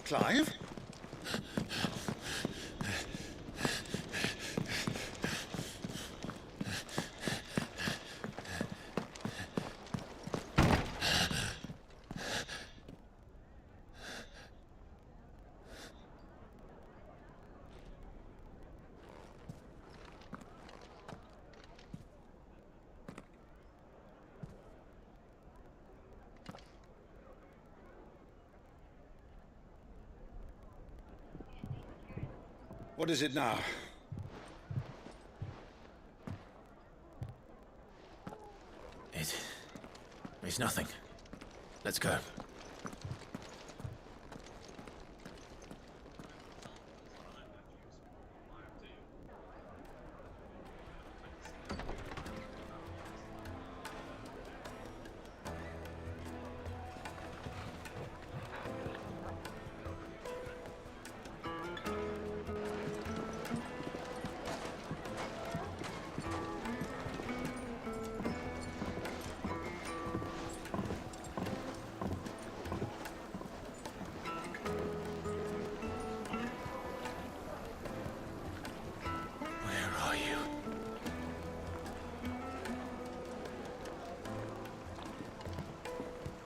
Clive? What is it now? It's nothing. Let's go.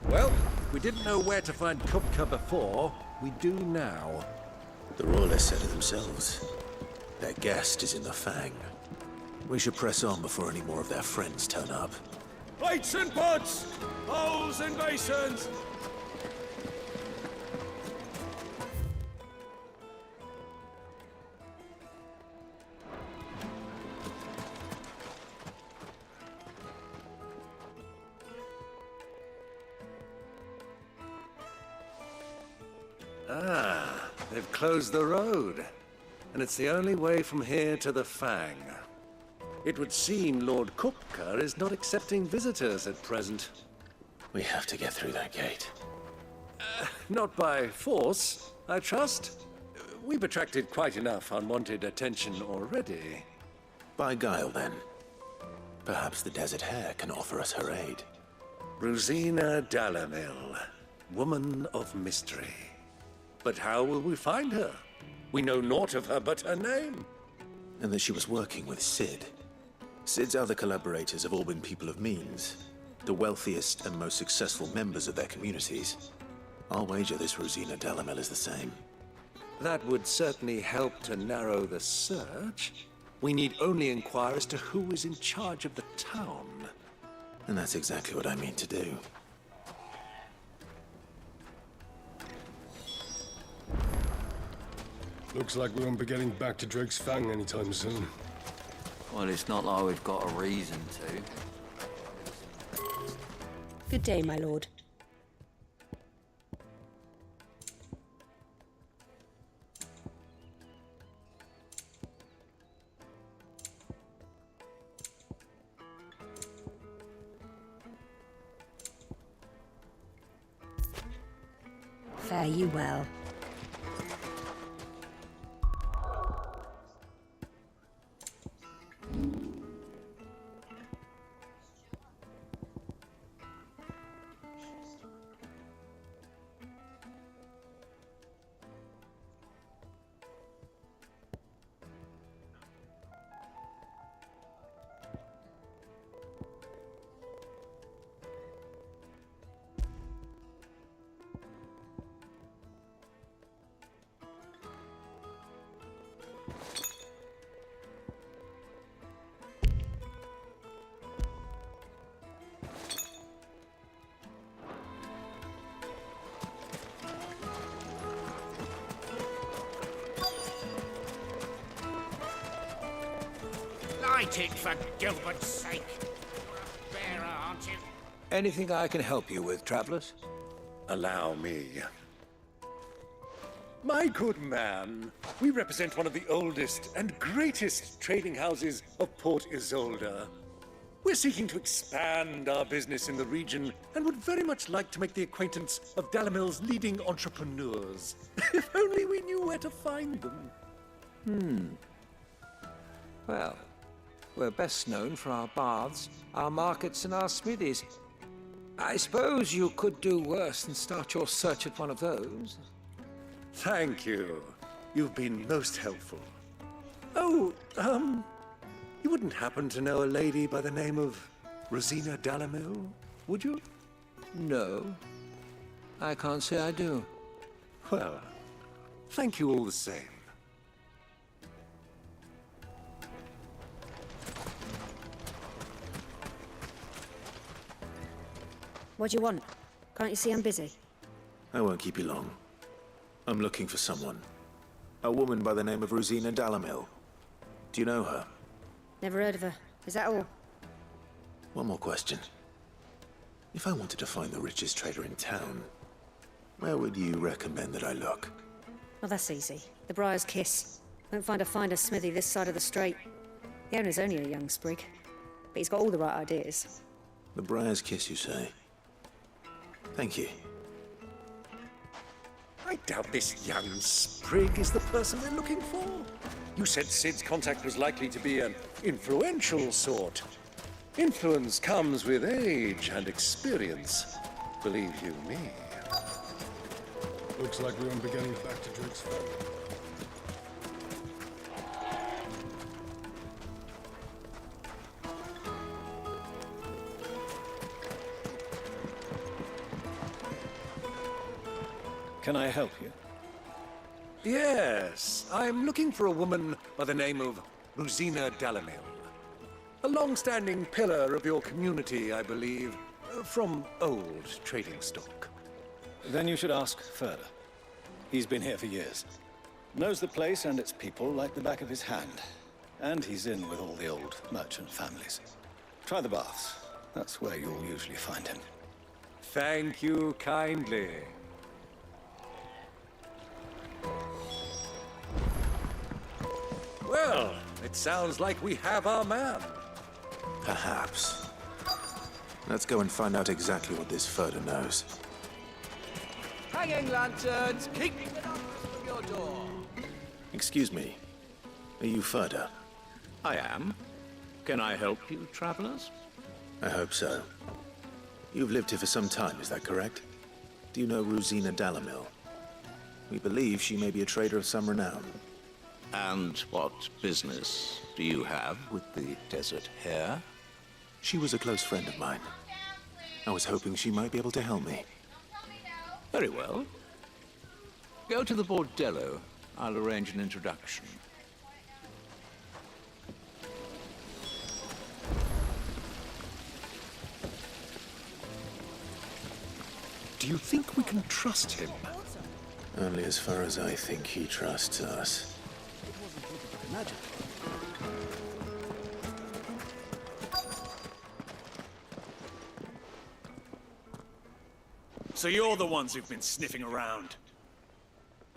Well, we didn't know where to find Kupka before. We do now. The Royalists said it themselves. Their guest is in the Fang. We should press on before any more of their friends turn up. Plates and pots! Bowls and basins! Ah, they've closed the road. And it's the only way from here to the Fang. It would seem Lord Kupka is not accepting visitors at present. We have to get through that gate. Not by force, I trust. We've attracted quite enough unwanted attention already. By guile, then. Perhaps the Desert Hare can offer us her aid. Rosina Dalamil, woman of mystery. But how will we find her? We know naught of her but her name. And that she was working with Sid. Sid's other collaborators have all been people of means, the wealthiest and most successful members of their communities. I'll wager this Rosina Dalamil is the same. That would certainly help to narrow the search. We need only inquire as to who is in charge of the town. And that's exactly what I mean to do. Looks like we won't be getting back to Drake's Fang anytime soon. Well, it's not like we've got a reason to. Good day, my lord. Fare you well. Light it, for Gilbert's sake. You're a bearer, aren't you? Anything I can help you with, travelers? Allow me. My good man, we represent one of the oldest and greatest trading houses of Port Isolde. We're seeking to expand our business in the region and would very much like to make the acquaintance of Dalamil's leading entrepreneurs. If only we knew where to find them. Well, we're best known for our baths, our markets, and our smithies. I suppose you could do worse than start your search at one of those. Thank you. You've been most helpful. Oh, you wouldn't happen to know a lady by the name of Rosina Dalamil, would you? No, I can't say I do. Well, thank you all the same. What do you want? Can't you see I'm busy? I won't keep you long. I'm looking for someone. A woman by the name of Rosina Dalamil. Do you know her? Never heard of her. Is that all? One more question. If I wanted to find the richest trader in town, where would you recommend that I look? Well, that's easy. The Briar's Kiss. Won't find a finer smithy this side of the strait. The owner's only a young sprig, but he's got all the right ideas. The Briar's Kiss, you say? Thank you. I doubt this young sprig is the person we're looking for. You said Sid's contact was likely to be an influential sort. Influence comes with age and experience, believe you me. Looks like we won't be getting back to Drake's Fang. Can I help you? Yes, I'm looking for a woman by the name of Rosina Dalamil. A long-standing pillar of your community, I believe, from old trading stock. Then you should ask further. He's been here for years. Knows the place and its people like the back of his hand. And he's in with all the old merchant families. Try the baths. That's where you'll usually find him. Thank you kindly. Well, it sounds like we have our man. Perhaps. Let's go and find out exactly what this Furder knows. Hanging lanterns, keeping the numbers from your door. Excuse me. Are you Furder? I am. Can I help you, travelers? I hope so. You've lived here for some time, is that correct? Do you know Rosina Dalamil? We believe she may be a trader of some renown. And what business do you have with the desert hare? She was a close friend of mine. I was hoping she might be able to help me. Very well. Go to the bordello. I'll arrange an introduction. Do you think we can trust him? Only as far as I think he trusts us. So you're the ones who've been sniffing around?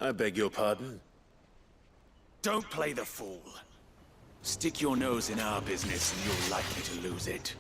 I beg your pardon? Don't play the fool. Stick your nose in our business and you're likely to lose it.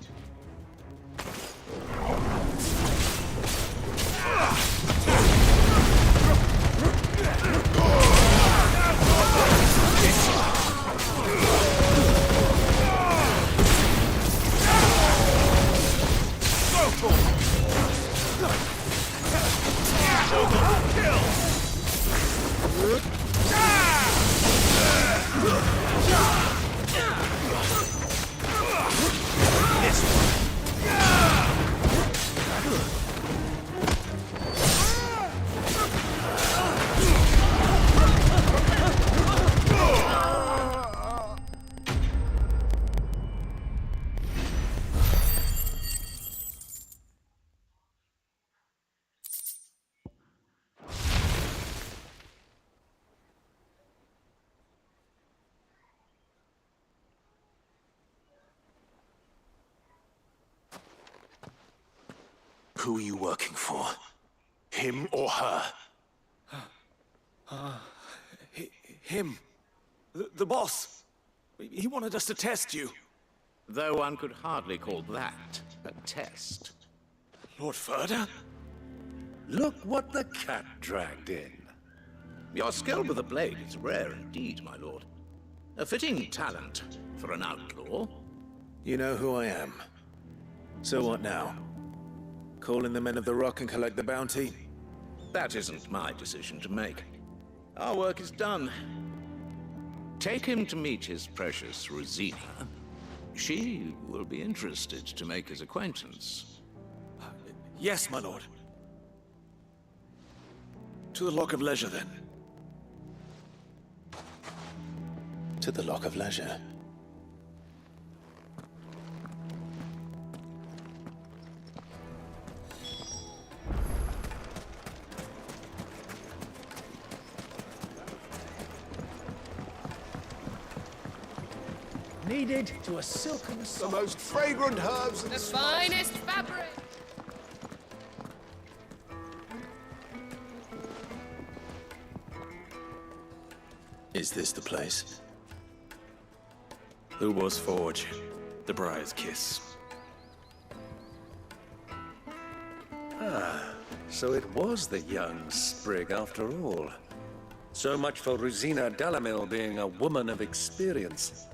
Who are you working for? Him or her? Him. The boss. He wanted us to test you. Though one could hardly call that a test. Lord Ferda? Look what the cat dragged in. Your skill with the blade is rare indeed, my lord. A fitting talent for an outlaw. You know who I am. So what now? Call in the Men of the Rock and collect the bounty? That isn't my decision to make. Our work is done. Take him to meet his precious Rosina. She will be interested to make his acquaintance. Yes, my lord. To the Lock of Leisure, then. To the Lock of Leisure. Needed to a silken The most fragrant herbs and The finest fabric! Is this the place? Lubor's Forge. The Briar's Kiss. So it was the young sprig after all. So much for Rosina Delamil being a woman of experience.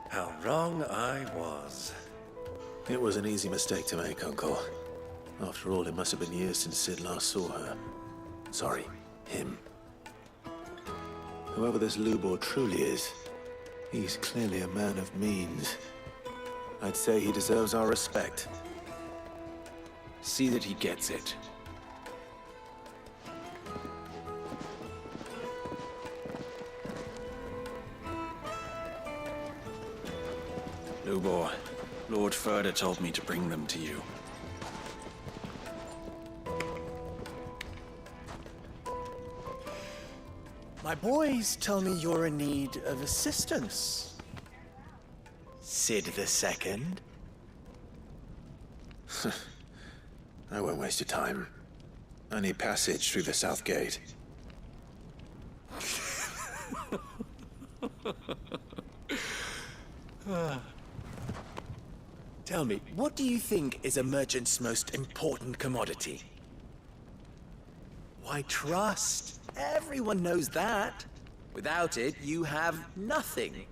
How wrong I was. It was an easy mistake to make, Uncle. After all, it must have been years since Sid last saw her. Sorry, him. Whoever this Lubor truly is, he's clearly a man of means. I'd say he deserves our respect. See that he gets it. Lubor, Lord Ferda told me to bring them to you. My boys tell me you're in need of assistance. Sid the Second? I won't waste your time. I need passage through the south gate. Tell me, what do you think is a merchant's most important commodity? Why, trust. Everyone knows that. Without it, you have nothing.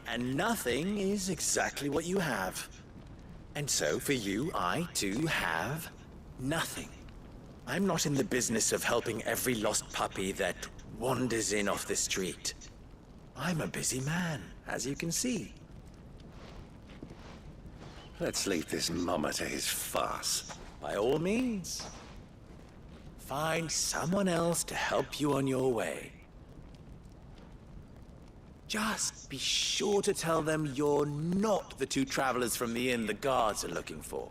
And nothing is exactly what you have. And so, for you, I, too, have nothing. I'm not in the business of helping every lost puppy that wanders in off the street. I'm a busy man, as you can see. Let's leave this mummer to his farce. By all means. Find someone else to help you on your way. Just be sure to tell them you're not the two travelers from the inn the guards are looking for.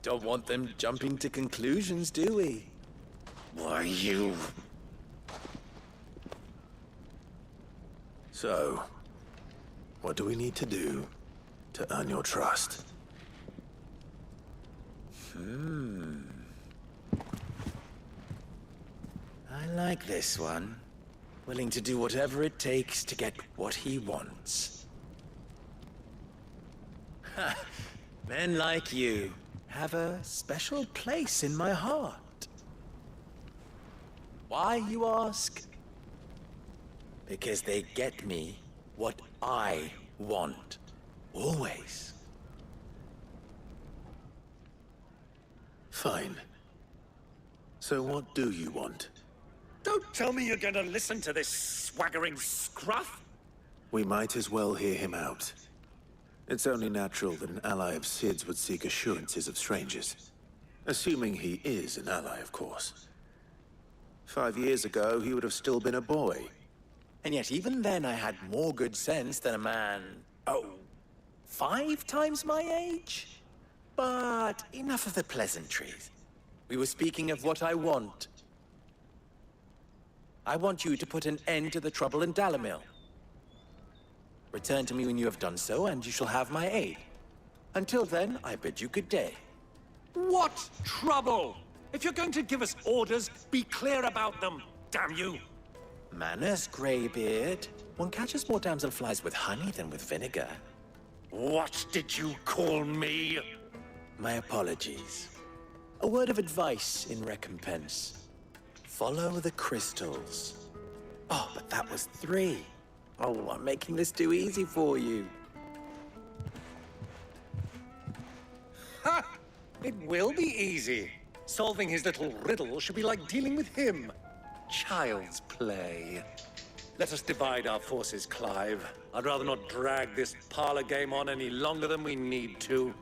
Don't want them jumping to conclusions, do we? Why, you... So, what do we need to do to earn your trust? I like this one. Willing to do whatever it takes to get what he wants. Ha! Men like you have a special place in my heart. Why, you ask? Because they get me what I want. Always. Fine. So what do you want? Don't tell me you're going to listen to this swaggering scruff! We might as well hear him out. It's only natural that an ally of Sid's would seek assurances of strangers. Assuming he is an ally, of course. 5 years ago, he would have still been a boy. And yet even then I had more good sense than a man, 5 times my age? But enough of the pleasantries. We were speaking of what I want. I want you to put an end to the trouble in Dalamil. Return to me when you have done so, and you shall have my aid. Until then, I bid you good day. What trouble? If you're going to give us orders, be clear about them, damn you! Manners, Greybeard. One catches more damselflies with honey than with vinegar. What did you call me? My apologies. A word of advice in recompense. Follow the crystals. Oh, but that was 3. Oh, I'm making this too easy for you. Ha! It will be easy. Solving his little riddle should be like dealing with him. Child's play. Let us divide our forces, Clive. I'd rather not drag this parlor game on any longer than we need to.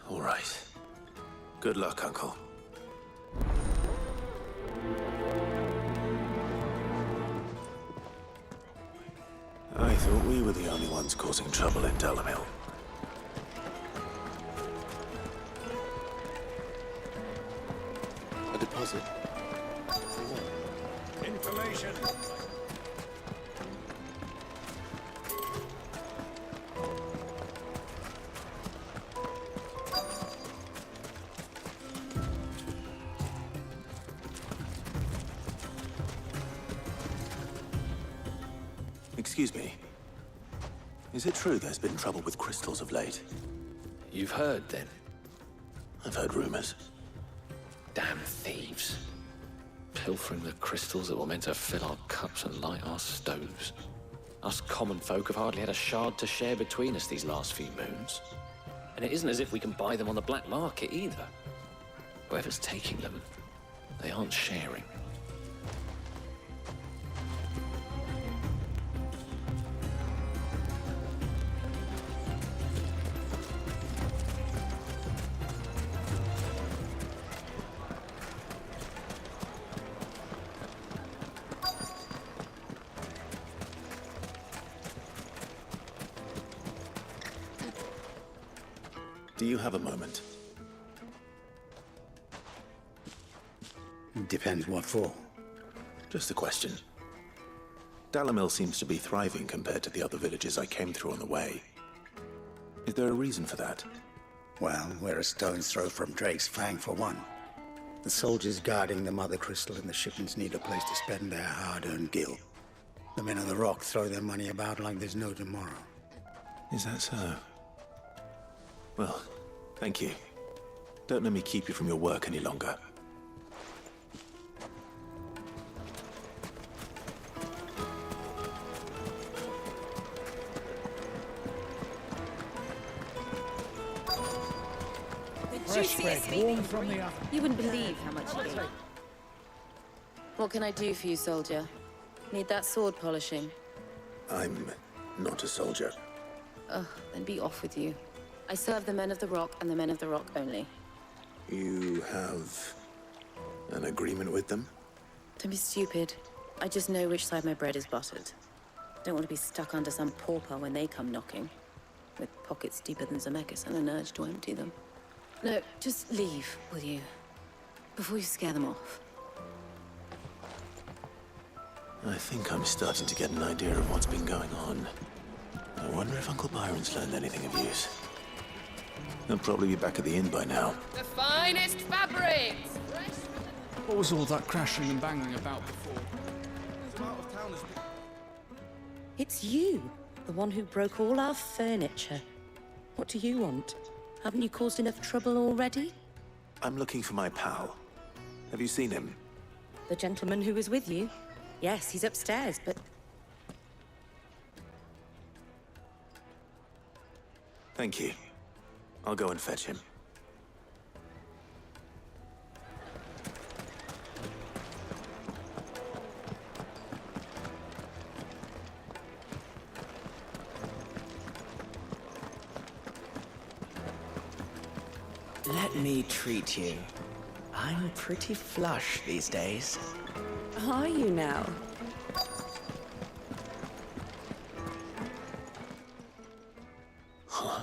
All right. Good luck, Uncle. I thought we were the only ones causing trouble in Dalamil. A deposit. Information. Excuse me. Is it true there's been trouble with crystals of late? You've heard, then? I've heard rumors. Damn thieves. Pilfering the crystals that were meant to fill our cups and light our stoves. Us common folk have hardly had a shard to share between us these last few moons. And it isn't as if we can buy them on the black market either. Whoever's taking them, they aren't sharing. Do you have a moment? Depends what for. Just a question. Dalamil seems to be thriving compared to the other villages I came through on the way. Is there a reason for that? Well, we're a stone's throw from Drake's Fang for one. The soldiers guarding the Mother Crystal and the shipments need a place to spend their hard-earned gil. The men of the Rock throw their money about like there's no tomorrow. Is that so? Well, thank you. Don't let me keep you from your work any longer. Fresh bread, warm from the oven. You wouldn't believe how much you eat. What can I do for you, soldier? Need that sword polishing? I'm not a soldier. Ugh, then be off with you. I serve the men of the Rock and the men of the Rock only. You have an agreement with them? Don't be stupid. I just know which side my bread is buttered. Don't want to be stuck under some pauper when they come knocking. With pockets deeper than Zemeckis and an urge to empty them. No, just leave, will you? Before you scare them off. I think I'm starting to get an idea of what's been going on. I wonder if Uncle Byron's learned anything of use. He'll probably be back at the inn by now. The finest fabrics! What was all that crashing and banging about before? It's you, the one who broke all our furniture. What do you want? Haven't you caused enough trouble already? I'm looking for my pal. Have you seen him? The gentleman who was with you? Yes, he's upstairs, but... Thank you. I'll go and fetch him. me treat you. I'm pretty flush these days. Are you now? Huh?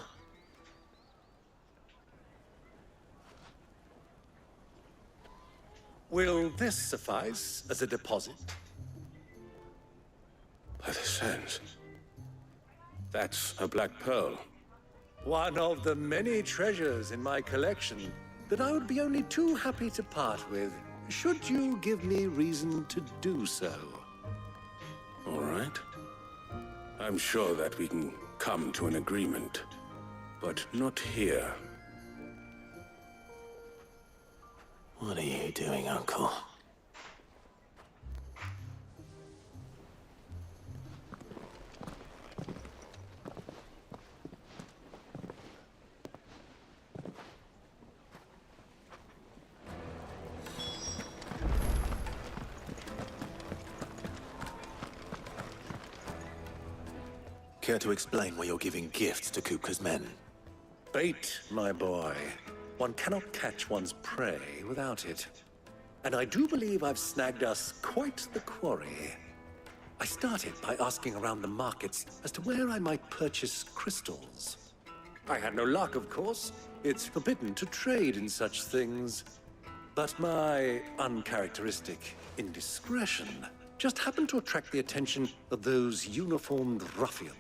Will this suffice as a deposit? By the sands. That's a black pearl. One of the many treasures in my collection that I would be only too happy to part with, should you give me reason to do so. All right. I'm sure that we can come to an agreement, but not here. What are you doing, Uncle? Care to explain why you're giving gifts to Kupka's men? Bait, my boy. One cannot catch one's prey without it. And I do believe I've snagged us quite the quarry. I started by asking around the markets as to where I might purchase crystals. I had no luck, of course. It's forbidden to trade in such things. But my uncharacteristic indiscretion just happened to attract the attention of those uniformed ruffians.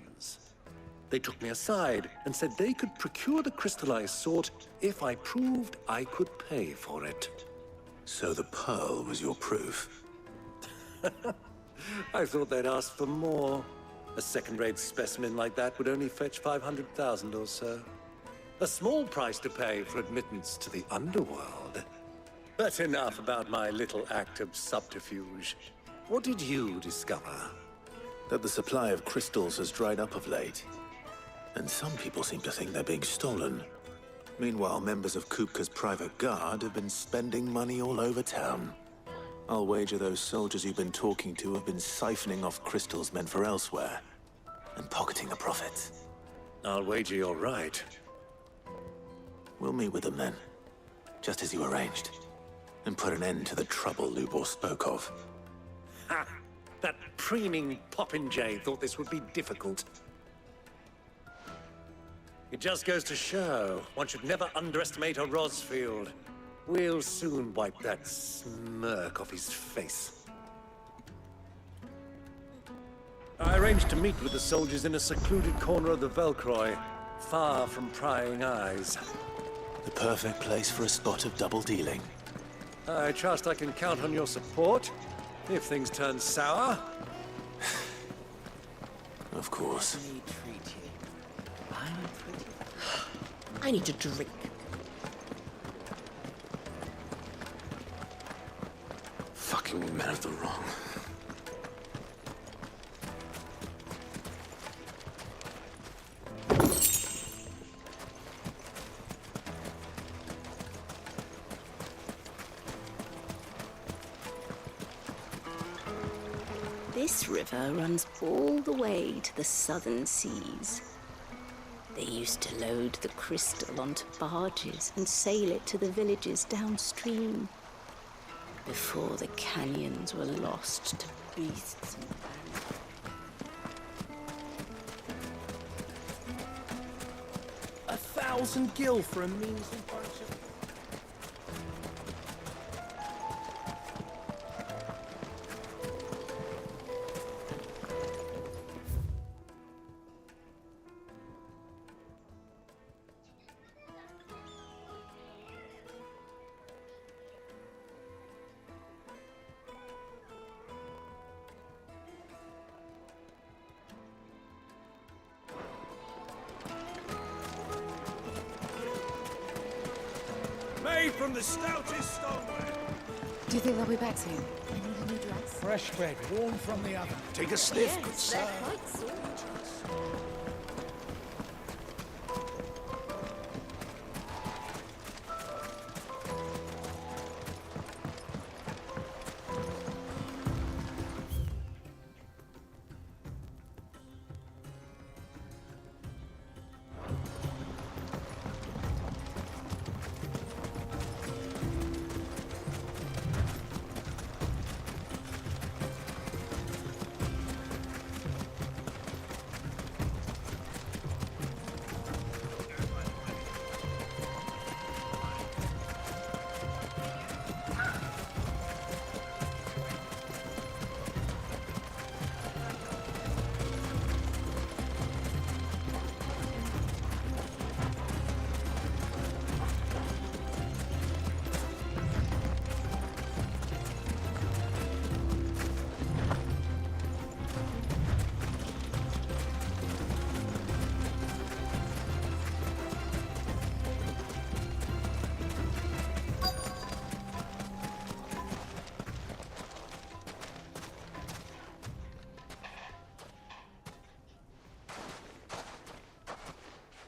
They took me aside and said they could procure the crystal I sought if I proved I could pay for it. So the pearl was your proof? I thought they'd ask for more. A second-rate specimen like that would only fetch 500,000 or so. A small price to pay for admittance to the underworld. But enough about my little act of subterfuge. What did you discover? That the supply of crystals has dried up of late. And some people seem to think they're being stolen. Meanwhile, members of Kupka's private guard have been spending money all over town. I'll wager those soldiers you've been talking to have been siphoning off crystals meant for elsewhere, and pocketing the profits. I'll wager you're right. We'll meet with them then, just as you arranged, and put an end to the trouble Lubor spoke of. Ha! That preening popinjay thought this would be difficult. It just goes to show, one should never underestimate a Rosfield. We'll soon wipe that smirk off his face. I arranged to meet with the soldiers in a secluded corner of the Velcroy, far from prying eyes. The perfect place for a spot of double dealing. I trust I can count on your support, if things turn sour. Of course. I need a drink. Fucking men of the wrong. This river runs all the way to the southern seas. They used to load the crystal onto barges and sail it to the villages downstream, before the canyons were lost to beasts and bandits. 1,000 gil for a measly bunch of... Made from the stoutest stoneware. Do you think they'll be back soon? I need a new dress. Fresh bread, warm from the oven. Take a sniff, good Yes, sir. they're quite soldiers.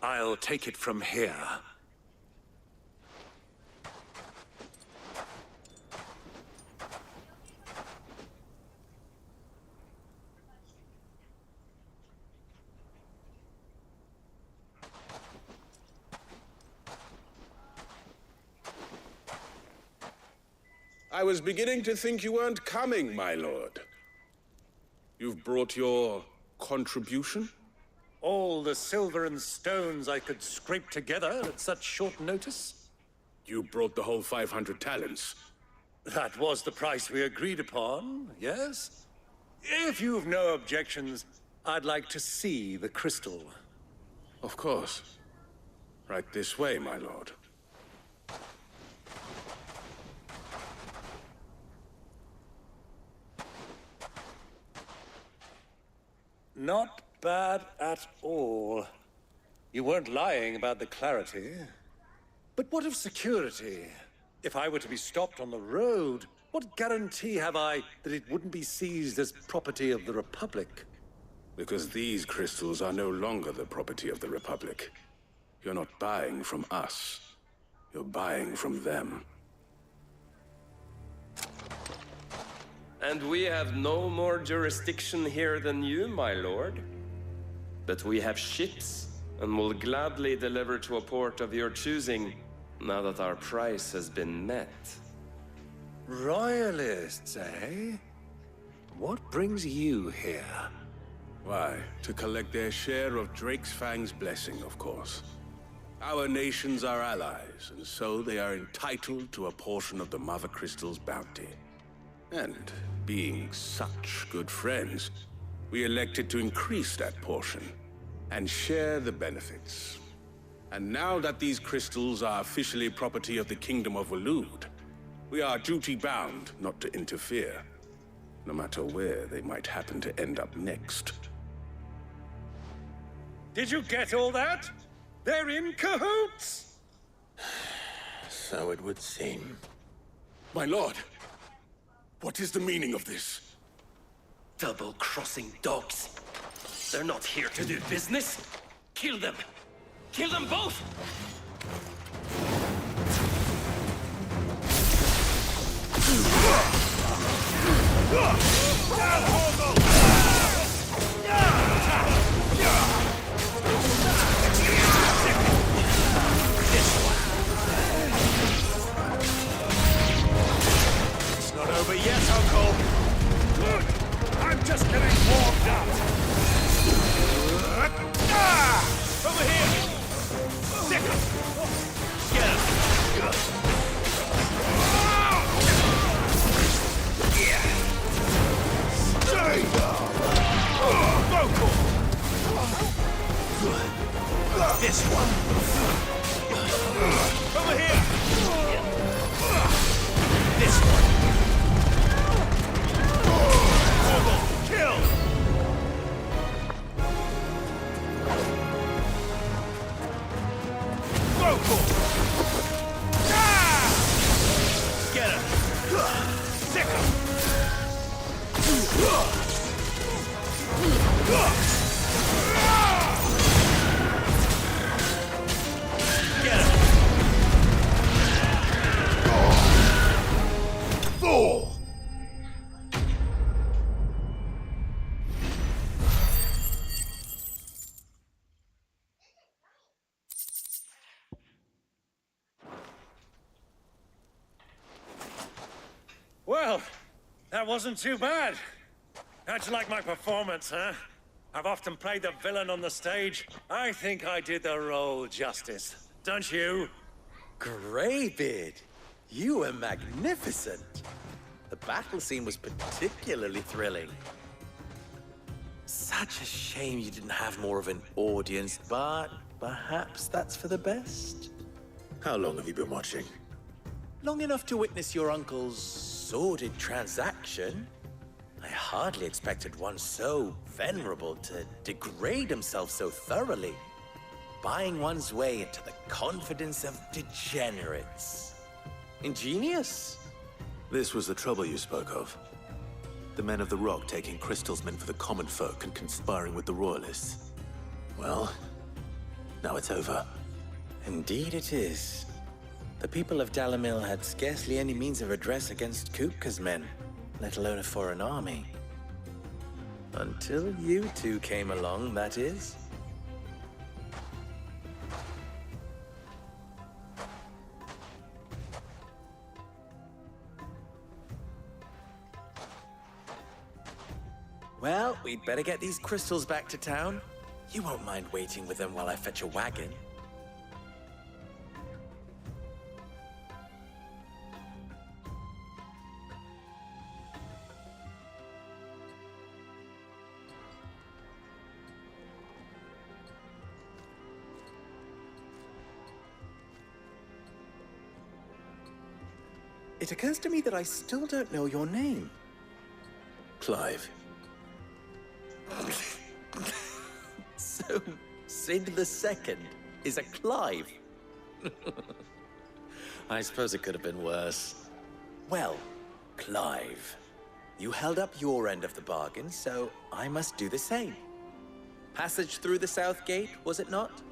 I'll take it from here. I was beginning to think you weren't coming, my lord. You've brought your contribution? All the silver and stones I could scrape together at such short notice? You brought the whole 500 talents. That was the price we agreed upon, yes? If you've no objections, I'd like to see the crystal. Of course. Right this way, my lord. Not bad at all. You weren't lying about the clarity. But what of security? If I were to be stopped on the road, what guarantee have I that it wouldn't be seized as property of the Republic? Because these crystals are no longer the property of the Republic. You're not buying from us. You're buying from them. And we have no more jurisdiction here than you, my lord. But we have ships, and will gladly deliver to a port of your choosing, now that our price has been met. Royalists, eh? What brings you here? Why, to collect their share of Drake's Fang's blessing, of course. Our nations are allies, and so they are entitled to a portion of the Mother Crystal's bounty. And being such good friends, we elected to increase that portion and share the benefits. And now that these crystals are officially property of the Kingdom of Waloed, we are duty-bound not to interfere, no matter where they might happen to end up next. Did you get all that? They're in cahoots! So it would seem. My lord, what is the meaning of this? Double-crossing dogs. They're not here to do business. Kill them. Kill them both! It's not over yet, Uncle. Good. I'm just getting warmed up. Over here. Sick him. Get him. Stay down. Vocal. This one. Over here. This one. Kill. Vocal. Get him. Sick him. Get him. Fool. Well, that wasn't too bad. How'd you like my performance, huh? I've often played the villain on the stage. I think I did the role justice. Don't you? Greybeard, you were magnificent. The battle scene was particularly thrilling. Such a shame you didn't have more of an audience, but perhaps that's for the best. How long have you been watching? Long enough to witness your uncle's sordid transaction. I hardly expected one so venerable to degrade himself so thoroughly, buying one's way into the confidence of degenerates. Ingenious. This was the trouble you spoke of. The men of the Rock taking crystals meant for the common folk and conspiring with the Royalists. Well, Now it's over. Indeed it is. The people of Dalamil had scarcely any means of redress against Kupka's men, let alone a foreign army. Until you two came along, that is. Well, we'd better get these crystals back to town. You won't mind waiting with them while I fetch a wagon. It occurs to me that I still don't know your name. Clive. So, Sid the Second is a Clive? I suppose it could have been worse. Well, Clive, you held up your end of the bargain, so I must do the same. Passage through the South Gate, was it not?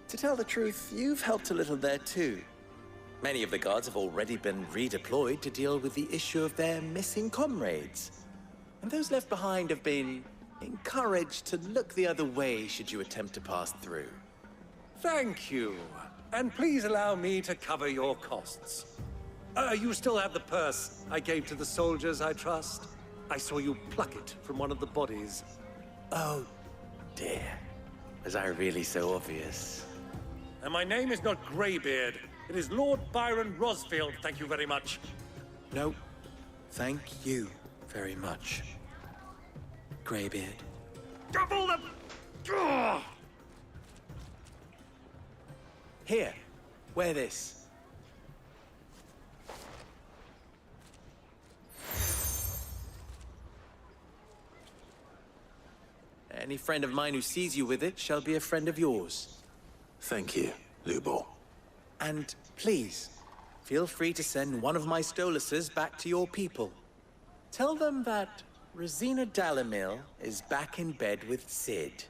To tell the truth, you've helped a little there too. Many of the guards have already been redeployed to deal with the issue of their missing comrades. And those left behind have been encouraged to look the other way should you attempt to pass through. Thank you. And please allow me to cover your costs. You still have the purse I gave to the soldiers, I trust? I saw you pluck it from one of the bodies. Oh, dear. Was I really so obvious? And my name is not Greybeard. It is Lord Byron Rosfield, thank you very much. No, thank you very much, Greybeard. Double the... Ugh! Here, wear this. Any friend of mine who sees you with it shall be a friend of yours. Thank you, Lubor. And please, feel free to send one of my Stoluses back to your people. Tell them that Rosina Dalamil is back in bed with Sid.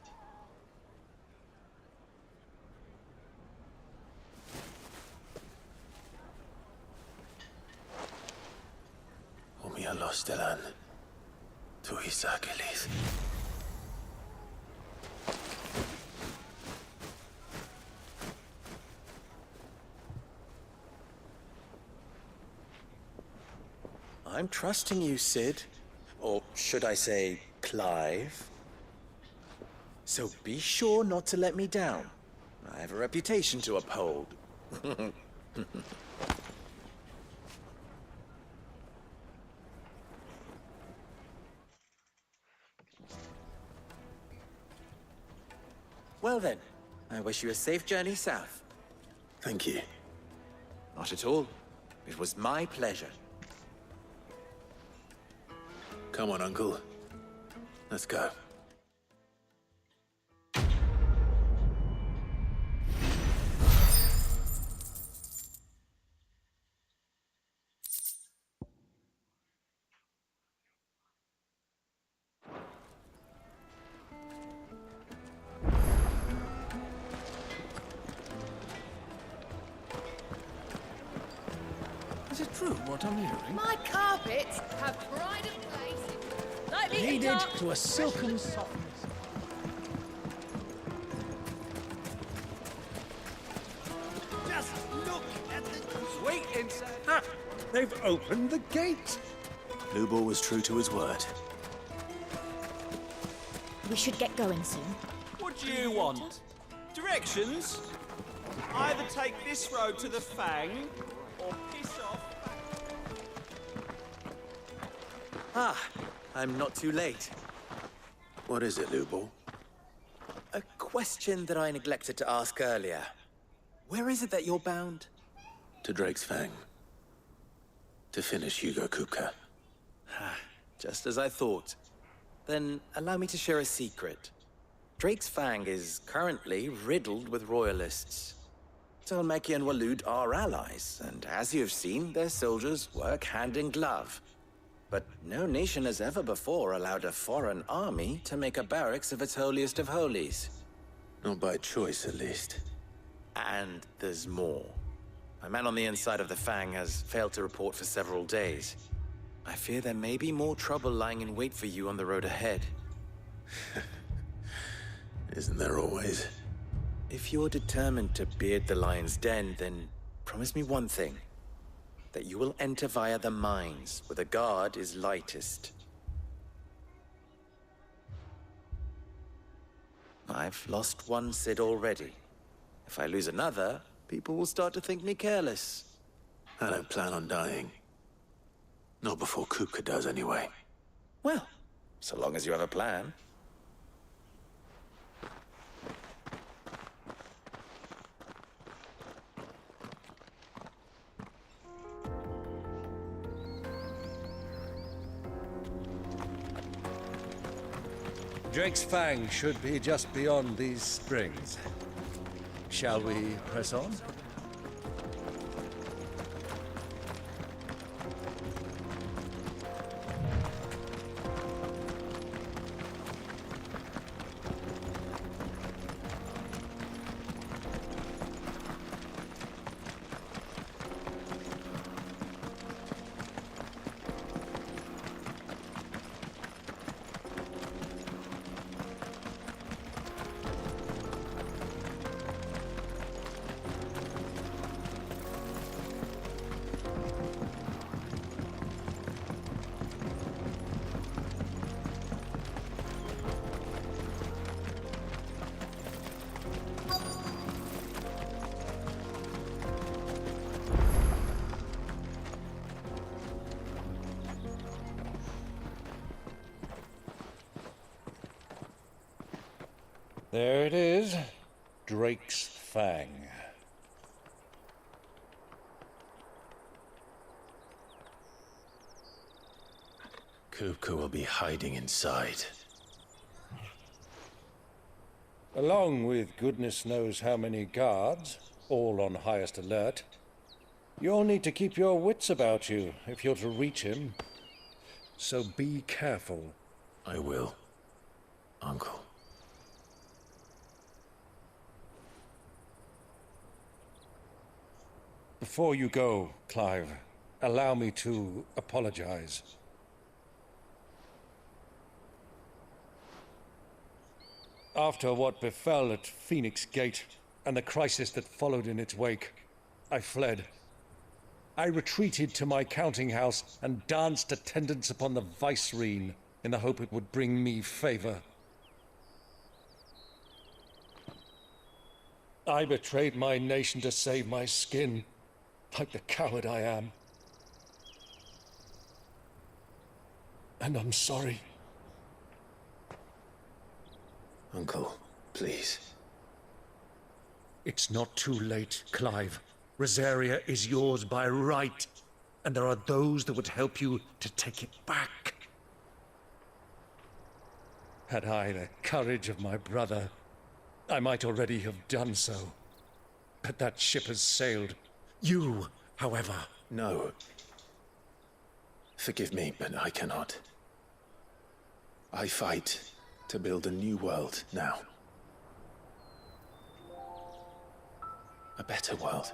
Umia Lostelan. Tuisakelis. I'm trusting you, Sid. Or should I say, Clive? So be sure not to let me down. I have a reputation to uphold. Well then, I wish you a safe journey south. Thank you. Not at all. It was my pleasure. Come on, Uncle. Let's go. Is it true what I'm hearing? My carpets have pride of place. Lightly Kneaded to a silken softness. Just look at the... Wait inside. Ha! They've opened the gate. Lubor was true to his word. We should get going soon. What do you want? Directions? Either take this road to the Fang, or piss off. Ah, I'm not too late. What is it, Lubor? A question that I neglected to ask earlier. Where is it that you're bound? To Drake's Fang. To finish Hugo Kupka. Just as I thought. Then allow me to share a secret. Drake's Fang is currently riddled with royalists. Talmeki and Walud are allies, and as you have seen, their soldiers work hand in glove. But no nation has ever before allowed a foreign army to make a barracks of its holiest of holies. Not by choice, at least. And there's more. My man on the inside of the Fang has failed to report for several days. I fear there may be more trouble lying in wait for you on the road ahead. Isn't there always? If you're determined to beard the lion's den, then promise me one thing. That you will enter via the mines, where the guard is lightest. I've lost one Cid already. If I lose another, people will start to think me careless. I don't plan on dying. Not before Kupka does, anyway. Well, so long as you have a plan. Drake's Fang should be just beyond these springs. Shall we press on? There it is, Drake's Fang. Kupka will be hiding inside. Along with goodness knows how many guards, all on highest alert. You'll need to keep your wits about you if you're to reach him. So be careful. I will, Uncle. Before you go, Clive, allow me to apologize. After what befell at Phoenix Gate and the crisis that followed in its wake, I fled. I retreated to my counting house and danced attendance upon the vicereine in the hope it would bring me favor. I betrayed my nation to save my skin, like the coward I am. And I'm sorry. Uncle, please. It's not too late, Clive. Rosaria is yours by right, and there are those that would help you to take it back. Had I the courage of my brother, I might already have done so. But that ship has sailed. You, however... No. Forgive me, but I cannot. I fight to build a new world now. A better world.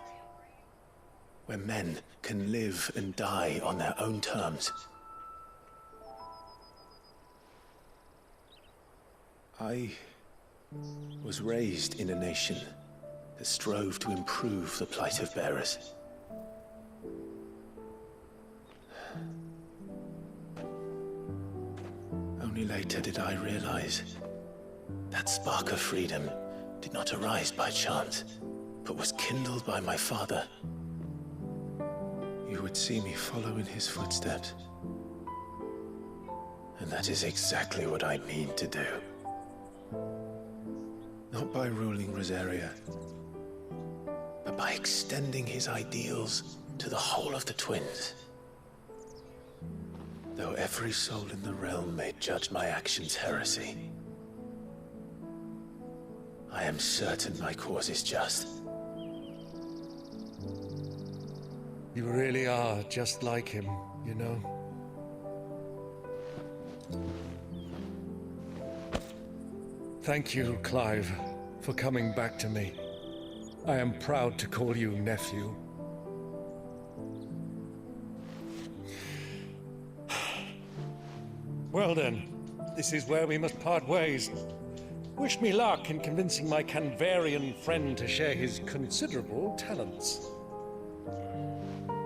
Where men can live and die on their own terms. I was raised in a nation that strove to improve the plight of bearers. Only later did I realize that spark of freedom did not arise by chance, but was kindled by my father. You would see me follow in his footsteps. And that is exactly what I mean to do. Not by ruling Rosaria, but by extending his ideals to the whole of the twins. Though every soul in the realm may judge my actions heresy, I am certain my cause is just. You really are just like him, you know? Thank you, Clive, for coming back to me. I am proud to call you nephew. Well then, this is where we must part ways. Wish me luck in convincing my Canvarian friend to share his considerable talents.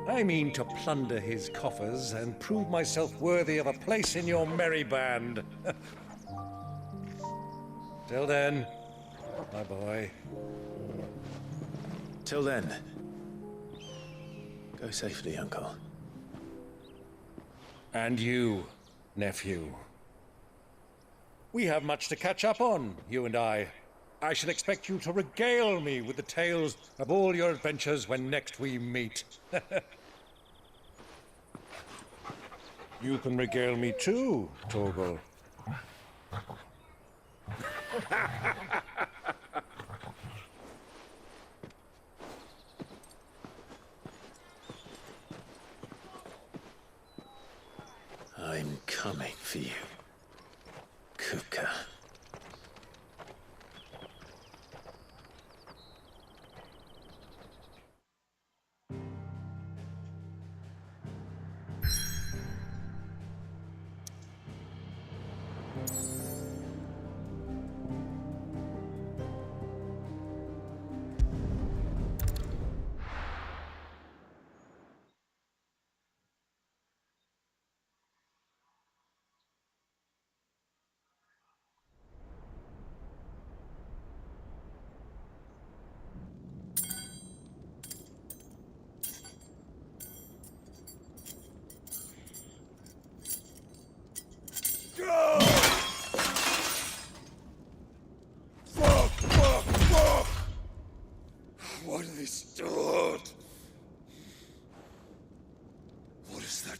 I mean to plunder his coffers and prove myself worthy of a place in your merry band. Till then, my boy. Till then, go safely, Uncle. And you, nephew. We have much to catch up on, you and I. I shall expect you to regale me with the tales of all your adventures when next we meet. You can regale me too, Torgal. I'm coming for you, Kuka. What have they stored? What has that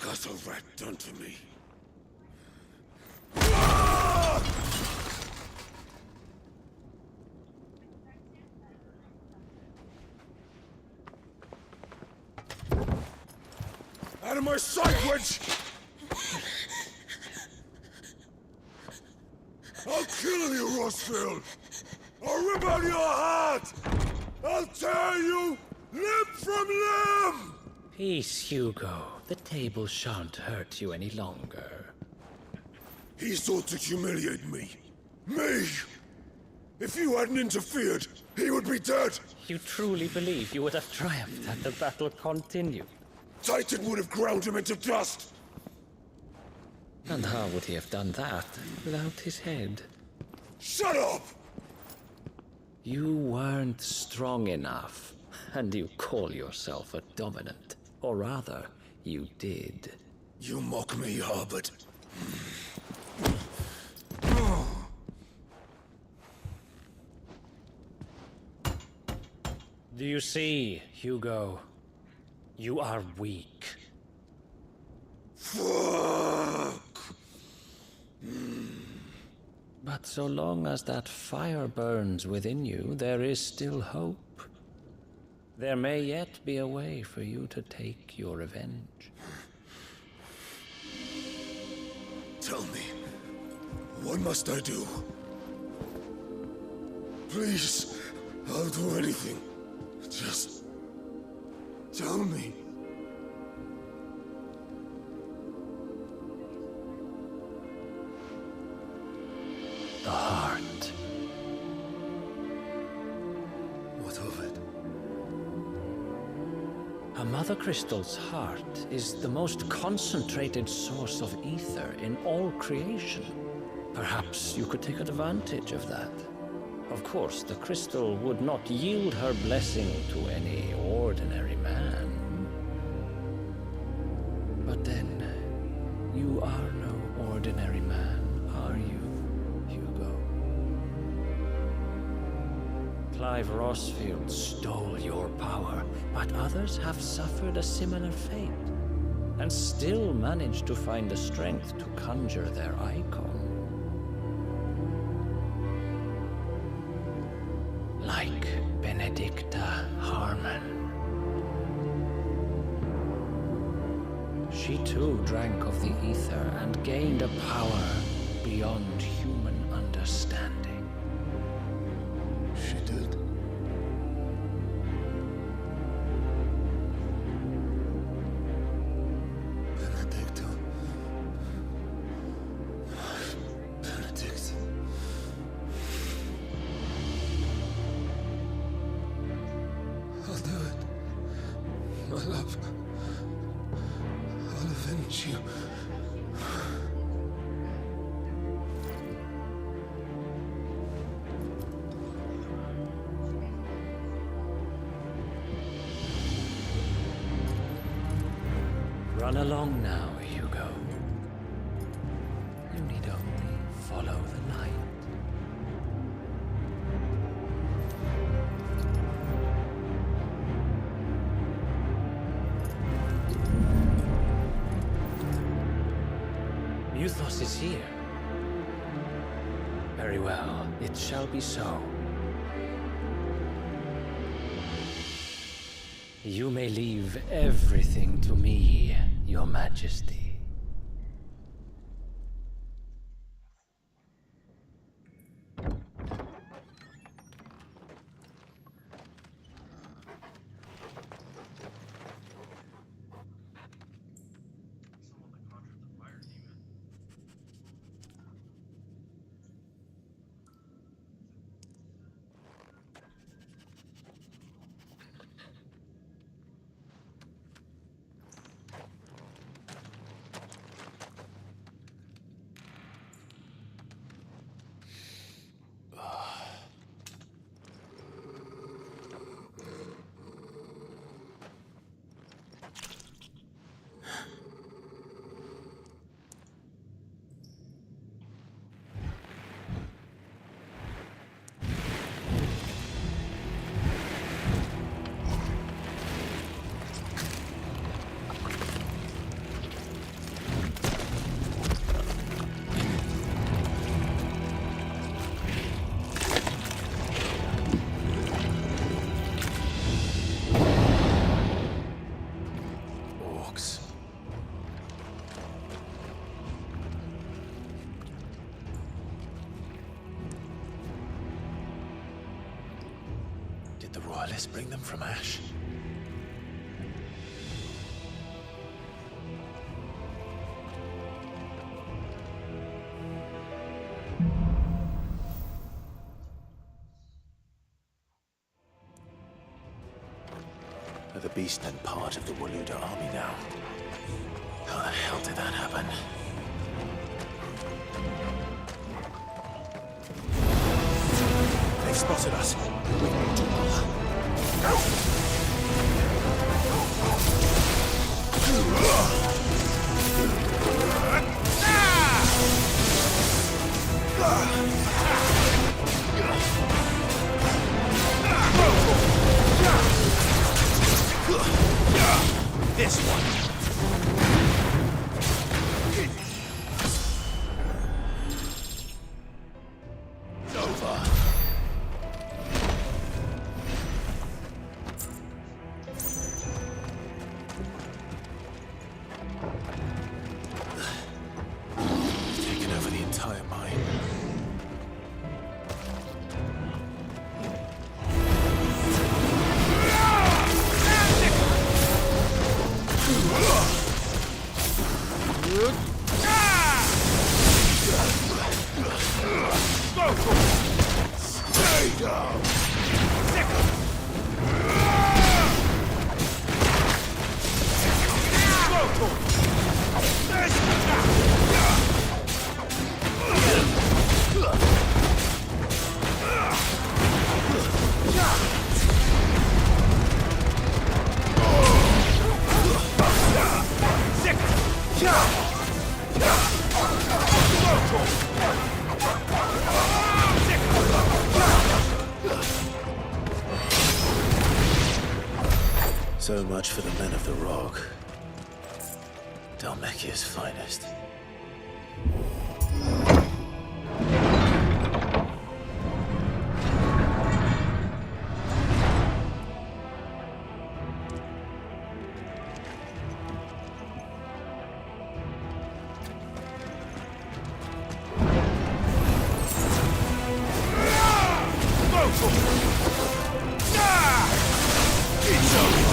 gutter rat done to me? Out of my sight, witch! I'll kill you, Rossfield! I'll rip out your heart! I'll tear you limb from limb! Peace, Hugo. The table shan't hurt you any longer. He sought to humiliate me. Me! If you hadn't interfered, he would be dead! You truly believe you would have triumphed had the battle continued? Titan would have ground him into dust! And how would he have done that without his head? Shut up! You weren't strong enough, and you call yourself a dominant. Or rather, you did. You mock me, Harbert. Do you see, Hugo? You are weak. Fuck! But so long as that fire burns within you, there is still hope. There may yet be a way for you to take your revenge. Tell me, what must I do? Please, I'll do anything. Just tell me. The heart. What of it? A mother crystal's heart is the most concentrated source of ether in all creation. Perhaps you could take advantage of that. Of course, the crystal would not yield her blessing to any ordinary man. But then, you are no ordinary man, are you? Clive Rossfield stole your power, but others have suffered a similar fate, and still managed to find the strength to conjure their icon. Like Benedicta Harmon. She too drank of the ether and gained a power beyond human understanding. Run along now, Hugo. You need only follow the light. Muthos is here. Very well, it shall be so. You may leave everything to me, Your Majesty. Did the Royalists bring them from Ash? Are the Beast then part of the Waluda army now? How the hell did that happen? They spotted us. We need to this one. It's over. Taken over the entire mine. Stay down. So much for the men of the Rock. Dhalmekia's finest. It's over.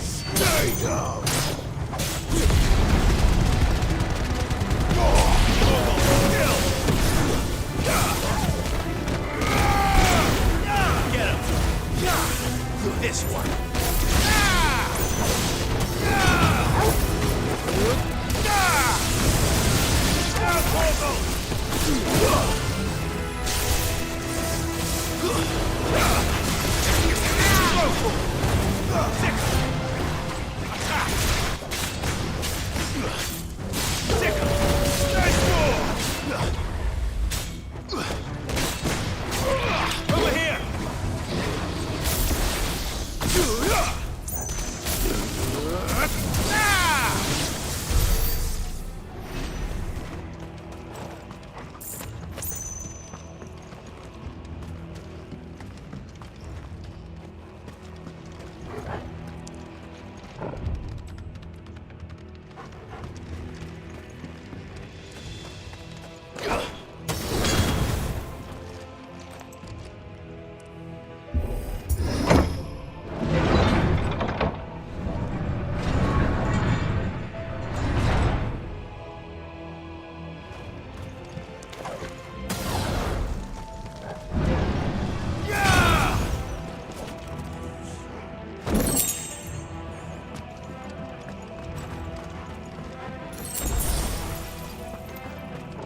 Stay down! Get him! This one! Over here!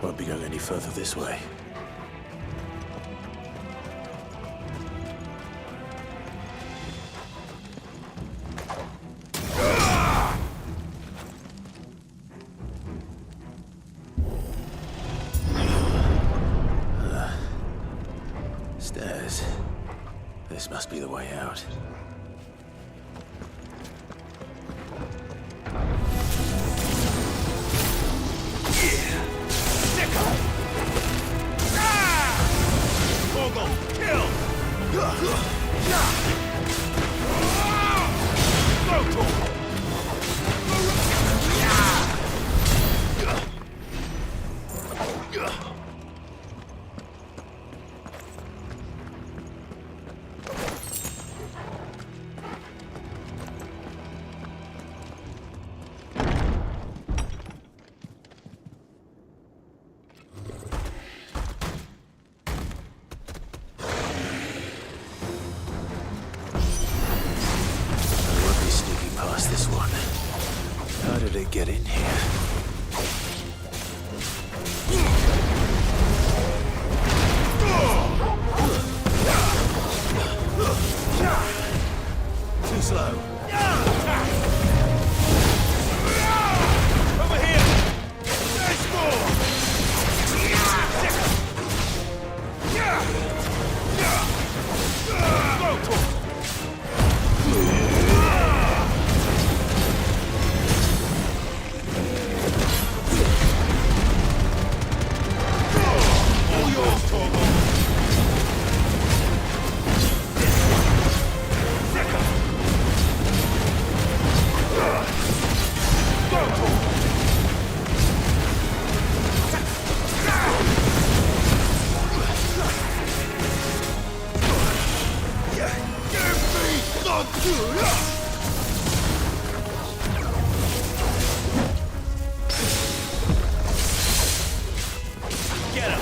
Won't be going any further this way. Stairs. This must be the way out. This one. How did it get in here? Too slow. Over here! Nice score! Get him!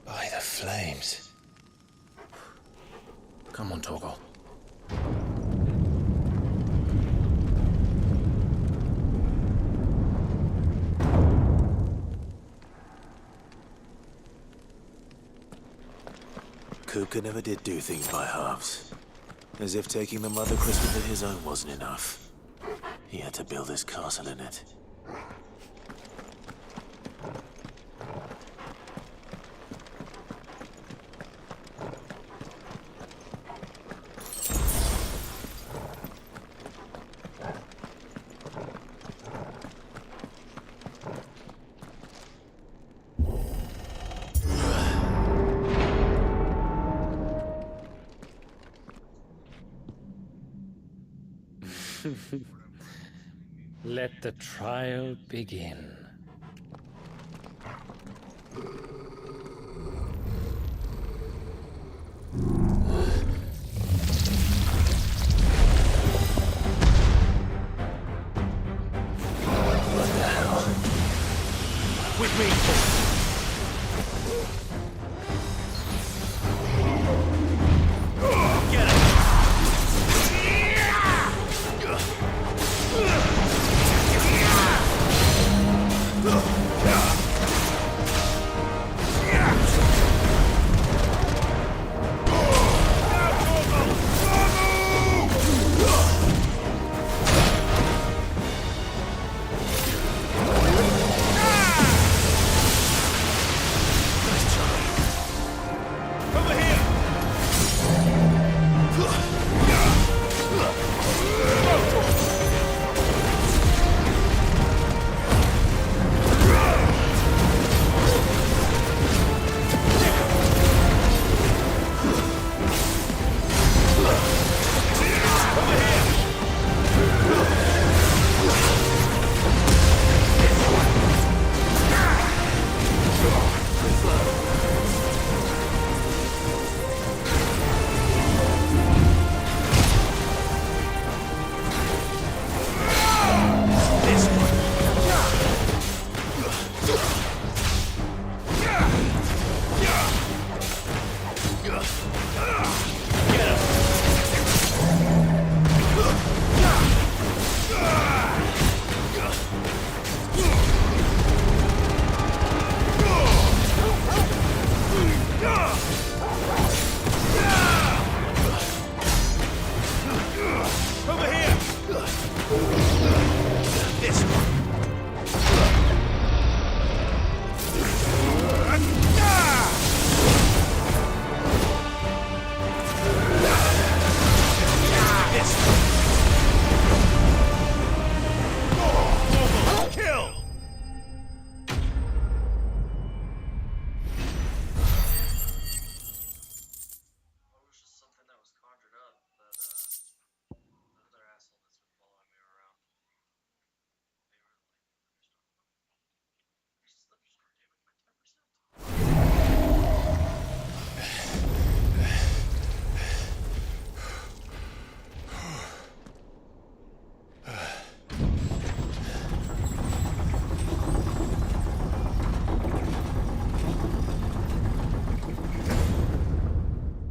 By the flames. Come on, Torgal. Kuka never did do things by halves. As if taking the Mother Crystal to his own wasn't enough. He had to build his castle in it. Let the trial begin. What the hell? With me!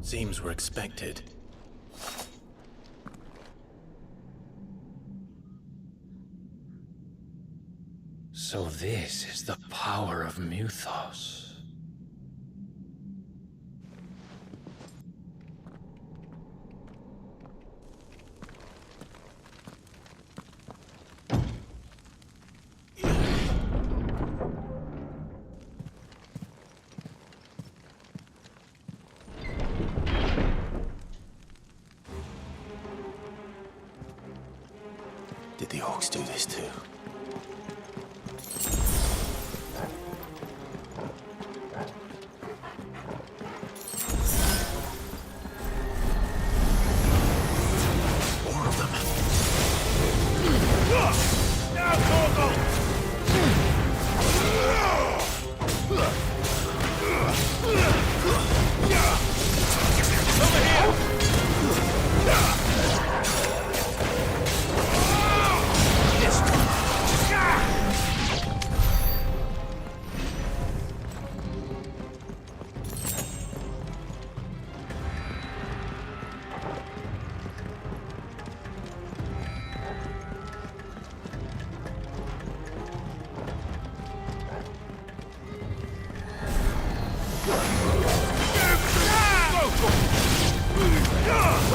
Seems we're expected. So this is the power of Mythos. Did the orcs do this too?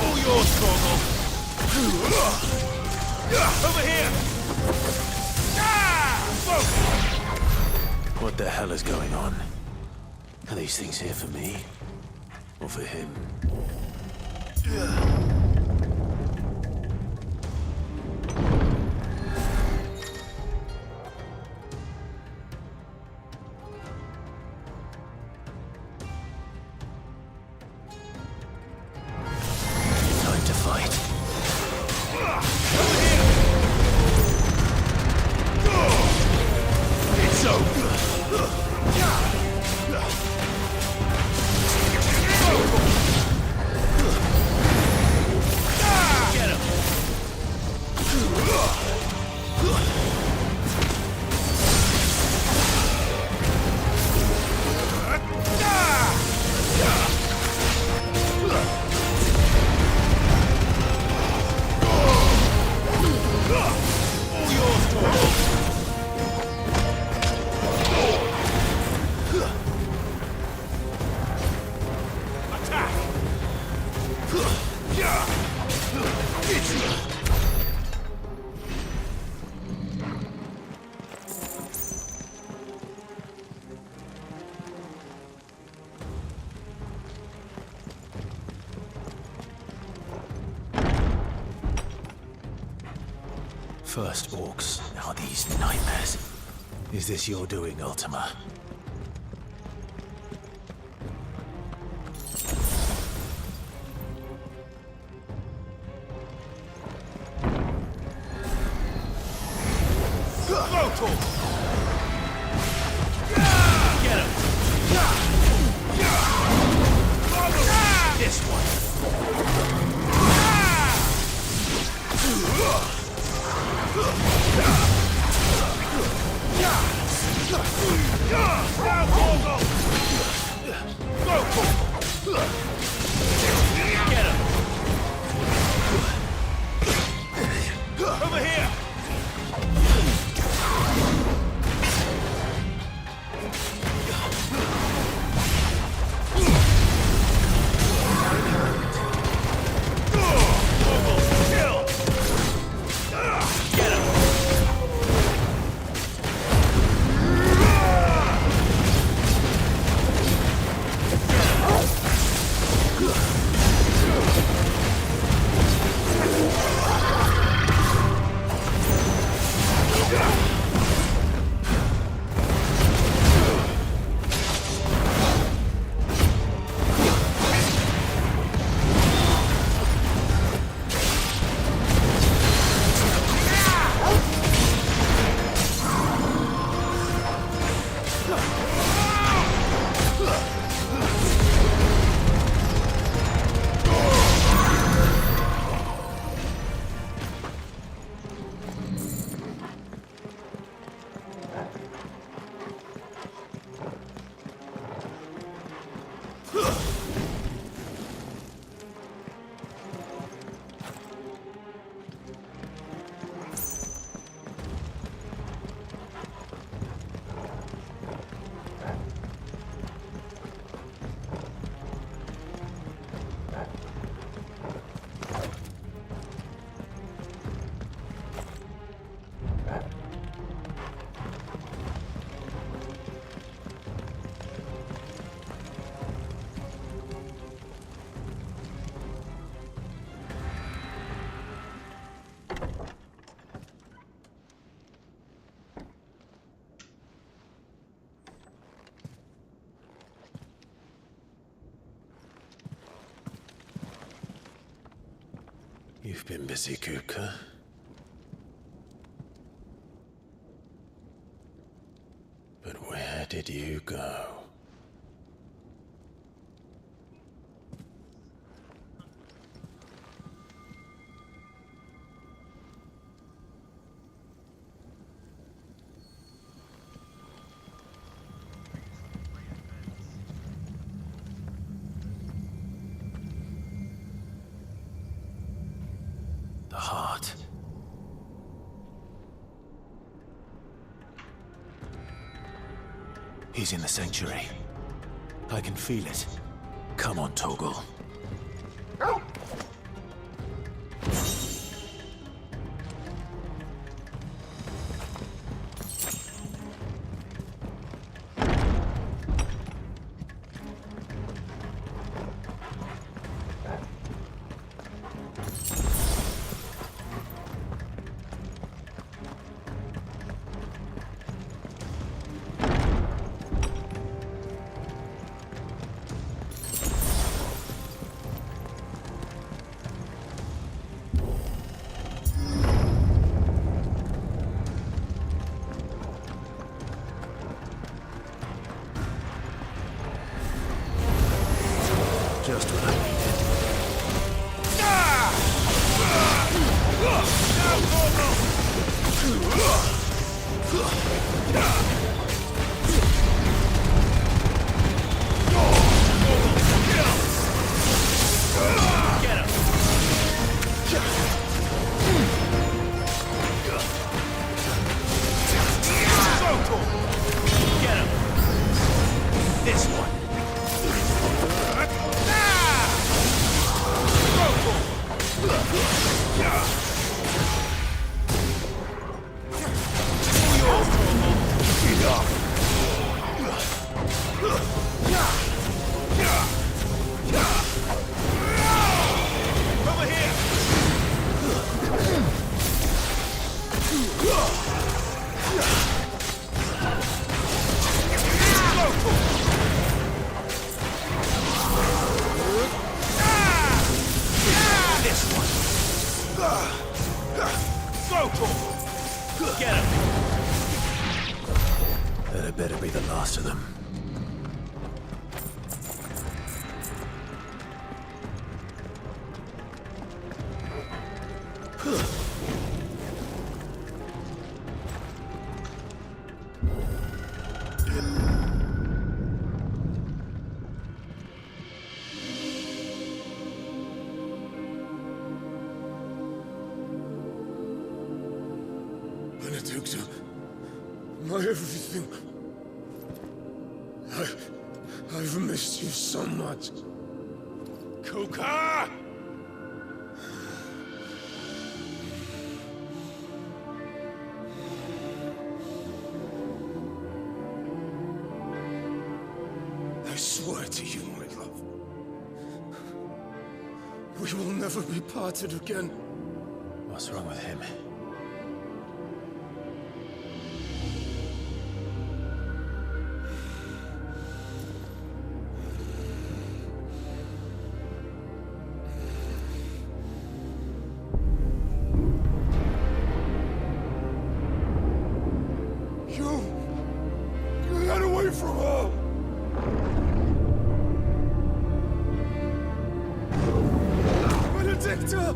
All yours, Torgal! Over here! What the hell is going on? Are these things here for me? Or for him? Time to fight. It's over! Get him! All yours, Torgal! First orcs, now these nightmares. Is this your doing, Ultima? Get him! This one! Get him! Over here! You've been busy, Kuka. But where did you go? The heart. He's in the sanctuary. I can feel it. Come on, Torgal. Just what I needed. Get him! Get him! This one! Over here! This one! Get him! That had better be the last of them. Benedicta, my everything. I've missed you so much. Kuka! I swear to you, my love, we will never be parted again. What's wrong with him? You got away from her! Benedicta!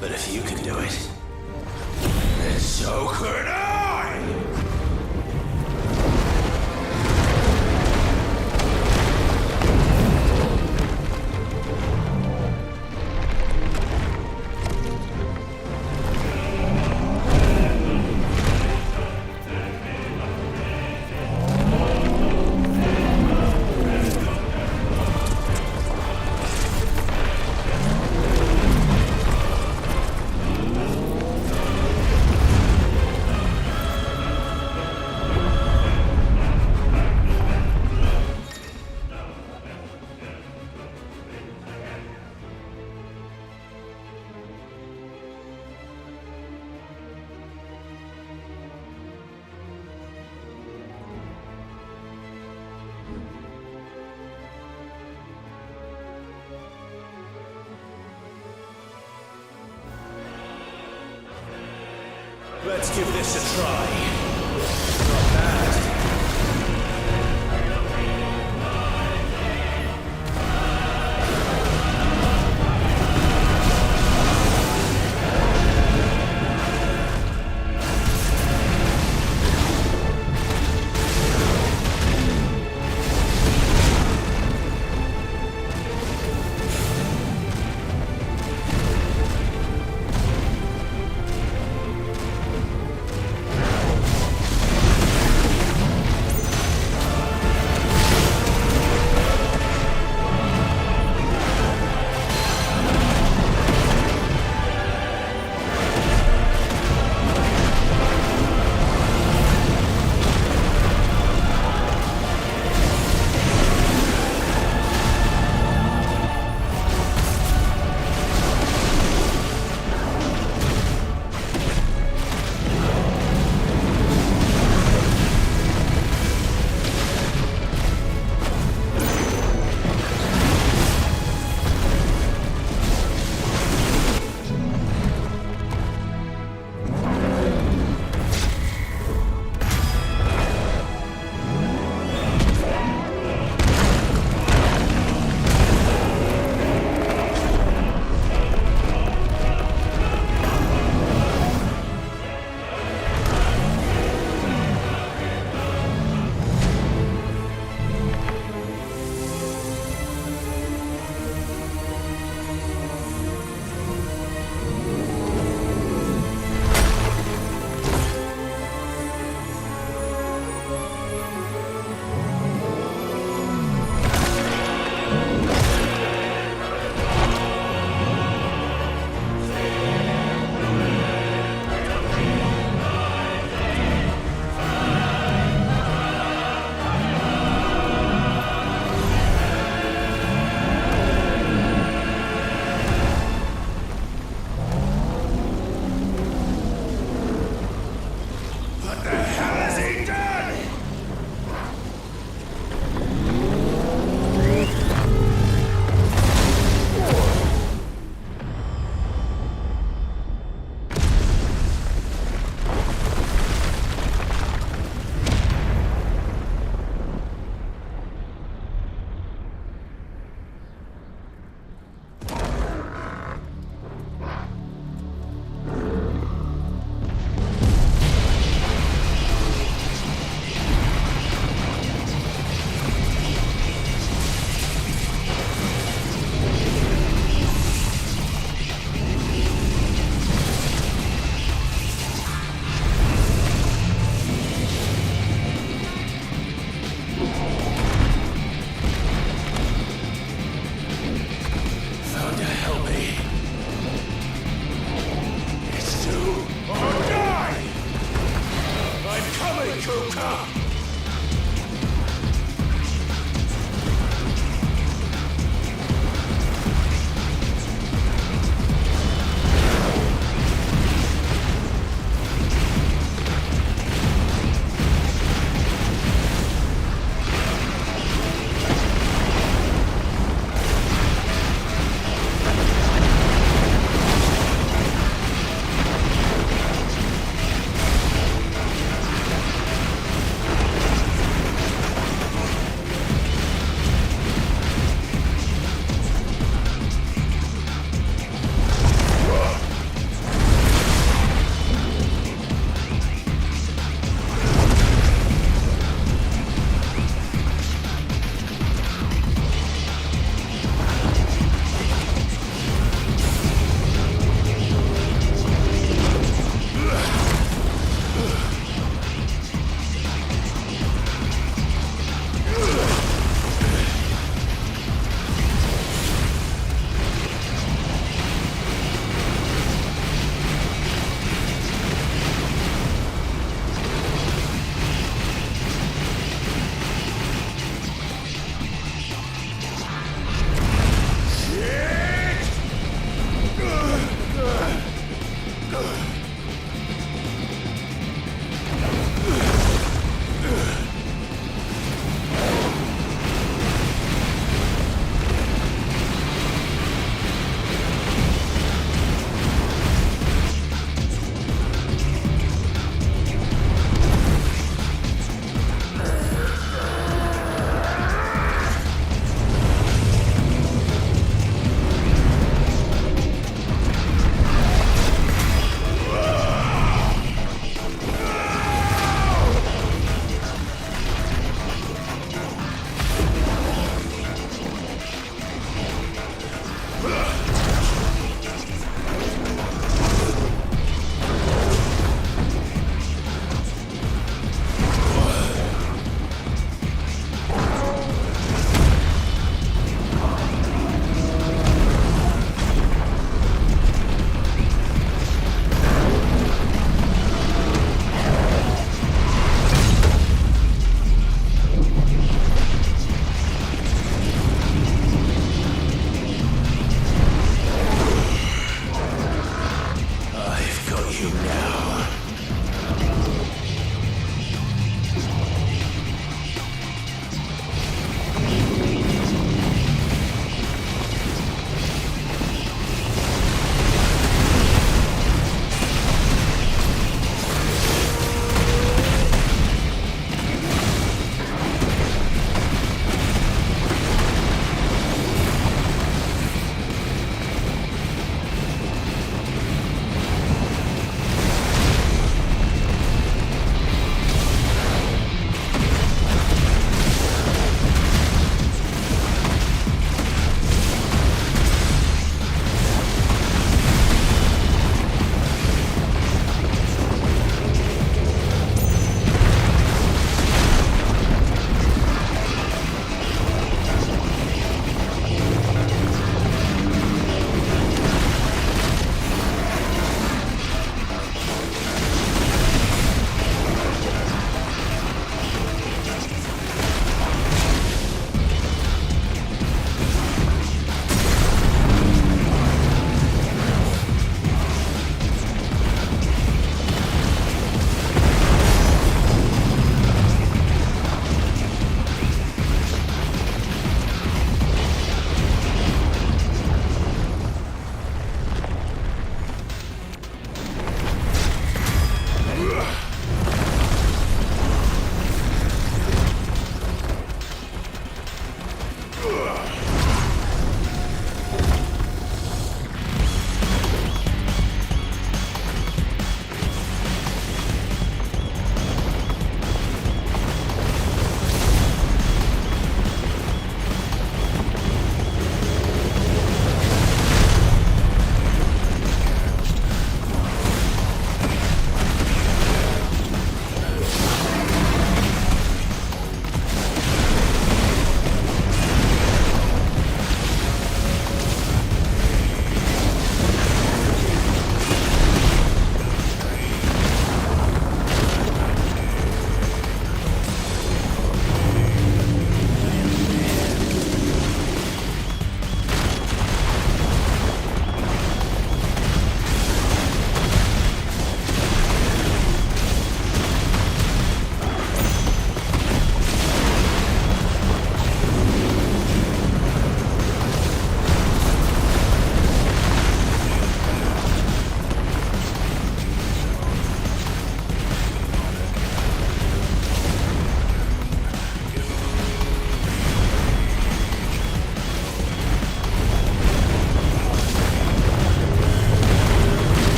But if you can do it, then so could I! Let's give this a try. Not bad.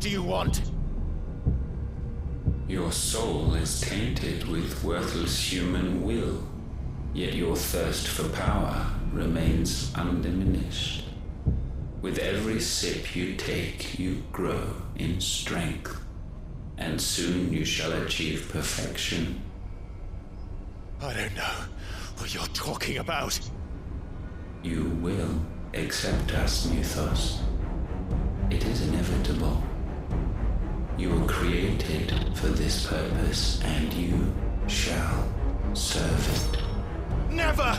do you want? Your soul is tainted with worthless human will, yet your thirst for power remains undiminished. With every sip you take, you grow in strength, and soon you shall achieve perfection. I don't know what you're talking about. You will accept us, Muthos. It is inevitable. You were created for this purpose, and you shall serve it. Never!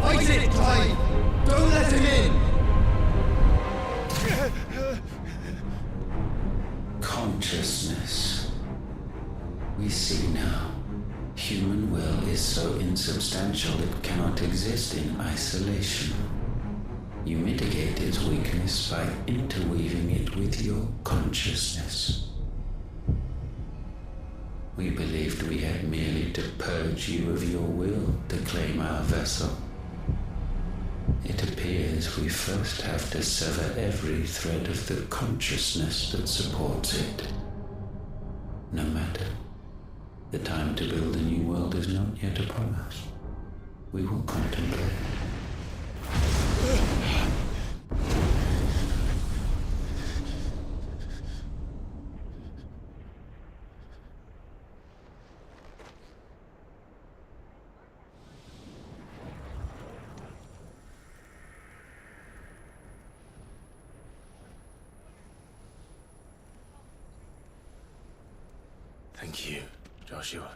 Fight it, Clive! Don't let him in! Consciousness. We see now. Human will is so insubstantial it cannot exist in isolation. You mitigate its weakness by interweaving it with your consciousness. We believed we had merely to purge you of your will to claim our vessel. It appears we first have to sever every thread of the consciousness that supports it. No matter. The time to build a new world is not yet upon us. We will contemplate. Thank you, Joshua.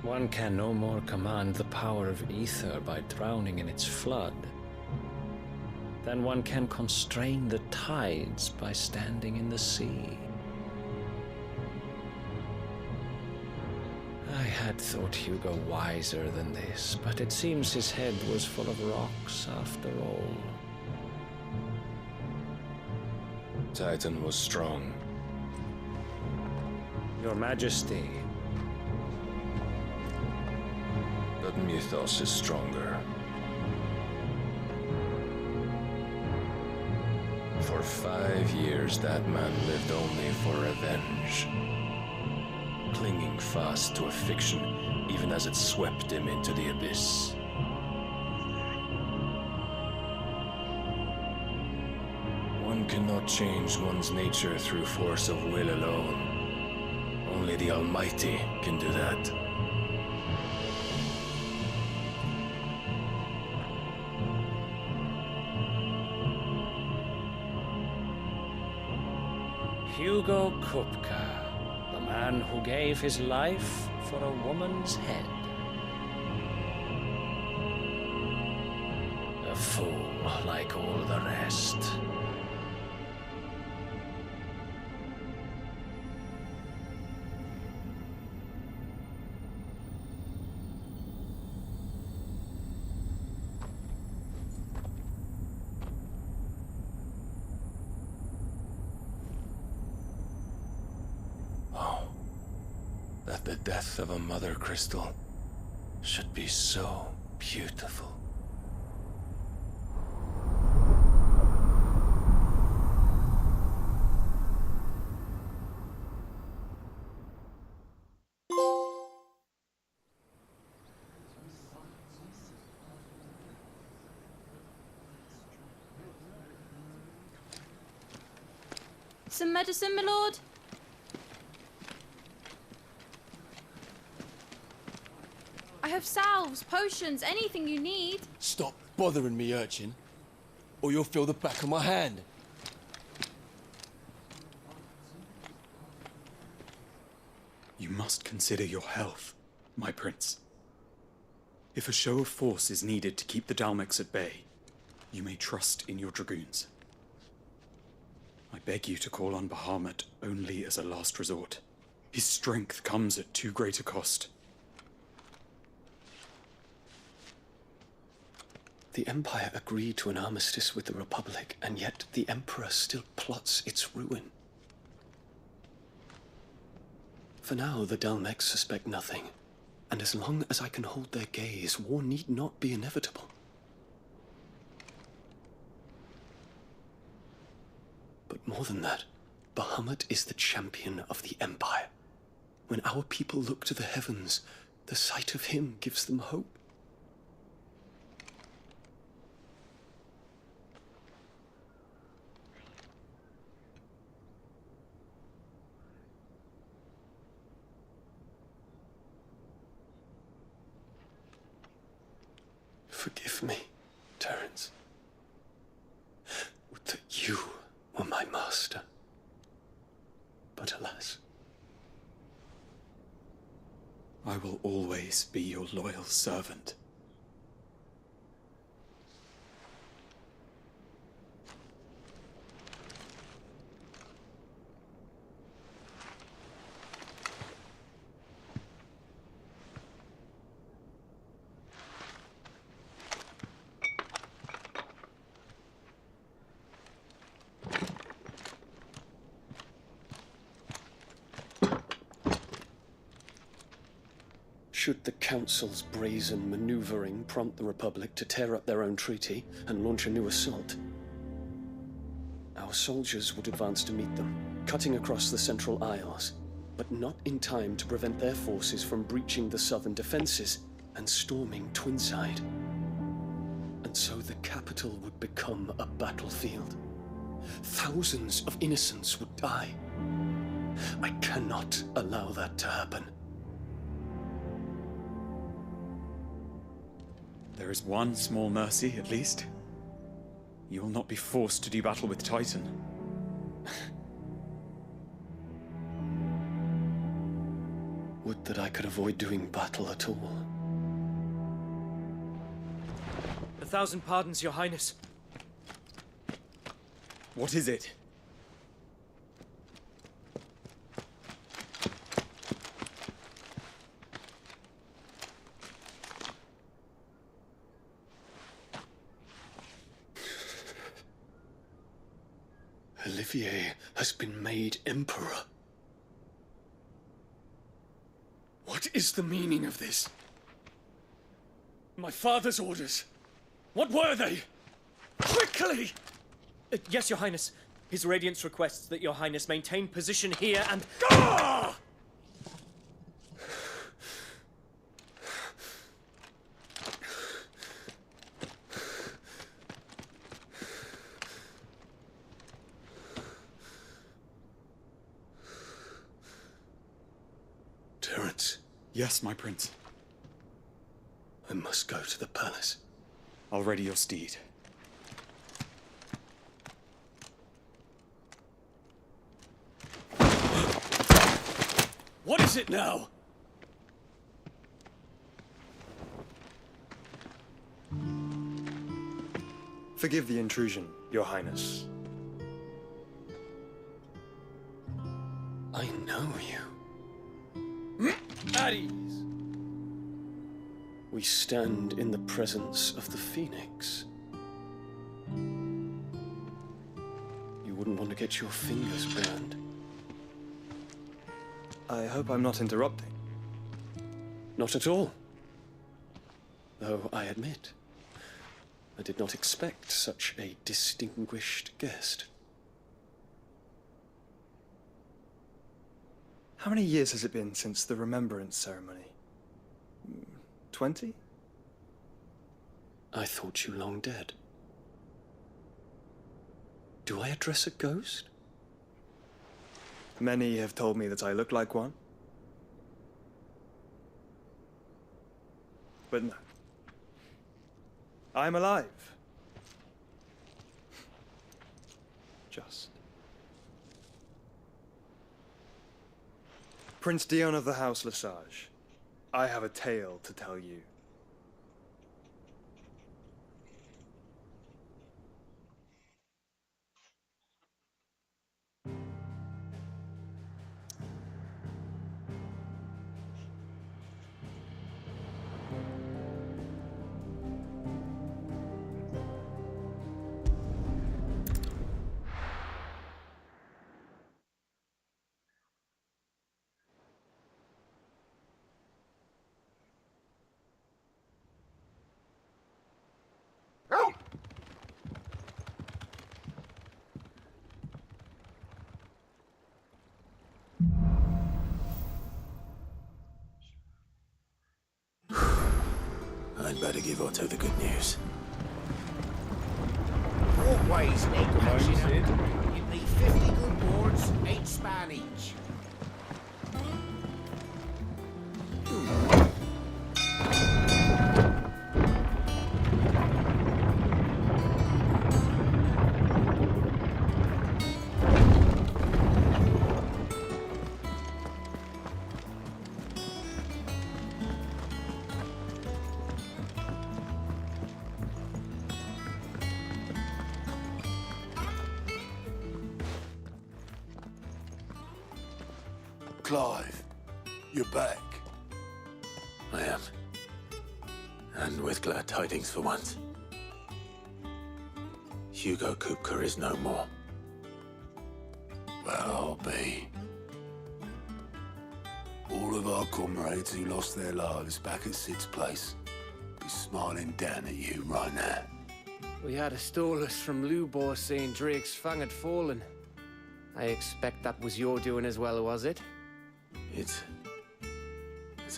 One can no more command the power of ether by drowning in its flood than one can constrain the tides by standing in the sea. I had thought Hugo wiser than this, but it seems his head was full of rocks after all. Titan was strong. Your Majesty. But Mythos is stronger. For 5 years, that man lived only for revenge. Clinging fast to a fiction, even as it swept him into the abyss. One cannot change one's nature through force of will alone. Only the Almighty can do that. Hugo Kupka, the man who gave his life for a woman's head. A fool like all the rest. That the death of a mother crystal should be so beautiful. Some medicine, my lord? I have salves, potions, anything you need. Stop bothering me, urchin, or you'll feel the back of my hand. You must consider your health, my prince. If a show of force is needed to keep the Dalmex at bay, you may trust in your dragoons. I beg you to call on Bahamut only as a last resort. His strength comes at too great a cost. The Empire agreed to an armistice with the Republic, and yet the Emperor still plots its ruin. For now, the Dalmex suspect nothing, and as long as I can hold their gaze, war need not be inevitable. But more than that, Bahamut is the champion of the Empire. When our people look to the heavens, the sight of him gives them hope. Forgive me, Terence. Would that you were my master. But alas. I will always be your loyal servant. Should the Council's brazen maneuvering prompt the Republic to tear up their own treaty and launch a new assault, our soldiers would advance to meet them, cutting across the Central Isles, but not in time to prevent their forces from breaching the southern defenses and storming Twinside. And so the capital would become a battlefield. Thousands of innocents would die. I cannot allow that to happen. There is one small mercy, at least. You will not be forced to do battle with Titan. Would that I could avoid doing battle at all. 1,000 pardons, Your Highness. What is it? Olivier has been made Emperor. What is the meaning of this? My father's orders. What were they? Quickly! Yes, Your Highness. His Radiance requests that Your Highness maintain position here and... Ah! Terence. Yes, my prince. I must go to the palace. I'll ready your steed. What is it now? Forgive the intrusion, Your Highness. I know you. At ease. We stand in the presence of the Phoenix. You wouldn't want to get your fingers burned. I hope I'm not interrupting. Not at all. Though I admit, I did not expect such a distinguished guest. How many years has it been since the Remembrance ceremony? 20? I thought you long dead. Do I address a ghost? Many have told me that I look like one. But no. I'm alive. Just. Prince Dion of the House Lesage, I have a tale to tell you. give Otto the good news. Walkways need patching up. You need 50 good boards, 8 span each. Clive, you're back. I am. And with glad tidings for once. Hugo Kupka is no more. Well, I'll be. All of our comrades who lost their lives back at Sid's place be smiling down at you right now. We had a stolus from Lubor saying Drake's fang had fallen. I expect that was your doing as well, was it? It's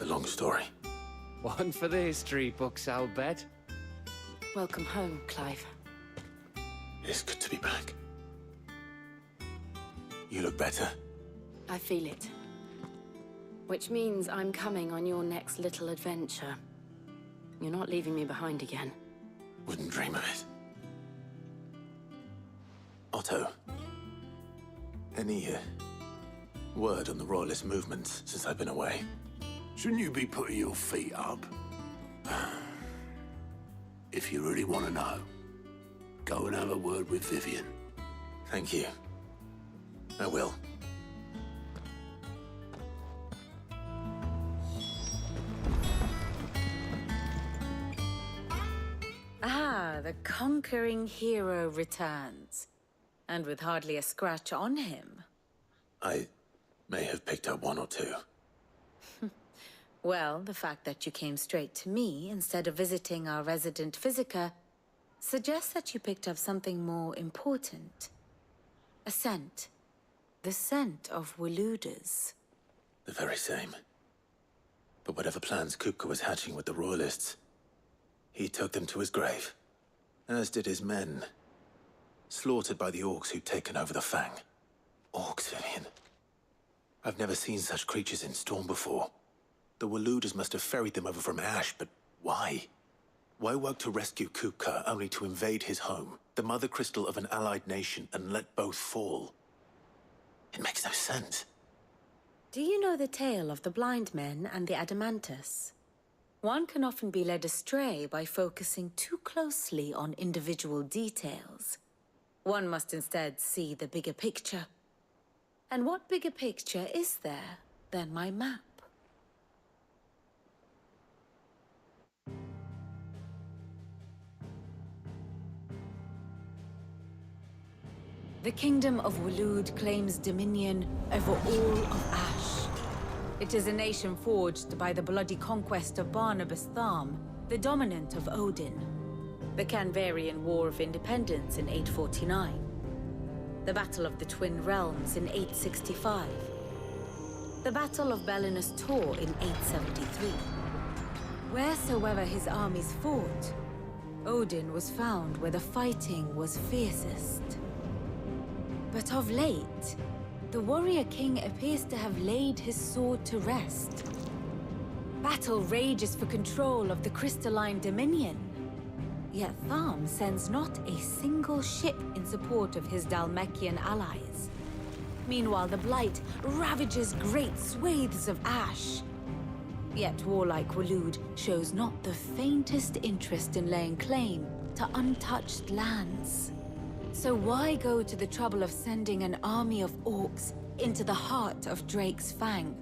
a long story. One for the history books, I'll bet. Welcome home, Clive. It's good to be back. You look better. I feel it. Which means I'm coming on your next little adventure. You're not leaving me behind again. Wouldn't dream of it. Otto, any word on the Royalist movements since I've been away? Shouldn't you be putting your feet up? If you really want to know, go and have a word with Vivian. Thank you. I will. Ah, the conquering hero returns. And with hardly a scratch on him. I may have picked up one or two. Well, the fact that you came straight to me instead of visiting our resident physiker suggests that you picked up something more important. A scent. The scent of Waludas. The very same. But whatever plans Kupka was hatching with the Royalists, he took them to his grave. As did his men. Slaughtered by the orcs who'd taken over the Fang. Orcs, Vivian. I've never seen such creatures in Storm before. The Waludas must have ferried them over from Ash, but why? Why work to rescue Kupka only to invade his home, the mother crystal of an allied nation, and let both fall? It makes no sense. Do you know the tale of the blind men and the Adamantus? One can often be led astray by focusing too closely on individual details. One must instead see the bigger picture. And what bigger picture is there than my map? The Kingdom of Waloed claims dominion over all of Ash. It is a nation forged by the bloody conquest of Barnabas Tharm, the dominant of Odin. The Canvarian War of Independence in 849. The Battle of the Twin Realms in 865. The Battle of Belinus Tor in 873. Wheresoever his armies fought, Odin was found where the fighting was fiercest. But of late, the warrior king appears to have laid his sword to rest. Battle rages for control of the crystalline dominion. Yet Tharm sends not a single ship in support of his Dhalmekian allies. Meanwhile, the Blight ravages great swathes of Ash. Yet warlike Waloed shows not the faintest interest in laying claim to untouched lands. So why go to the trouble of sending an army of orcs into the heart of Drake's Fang,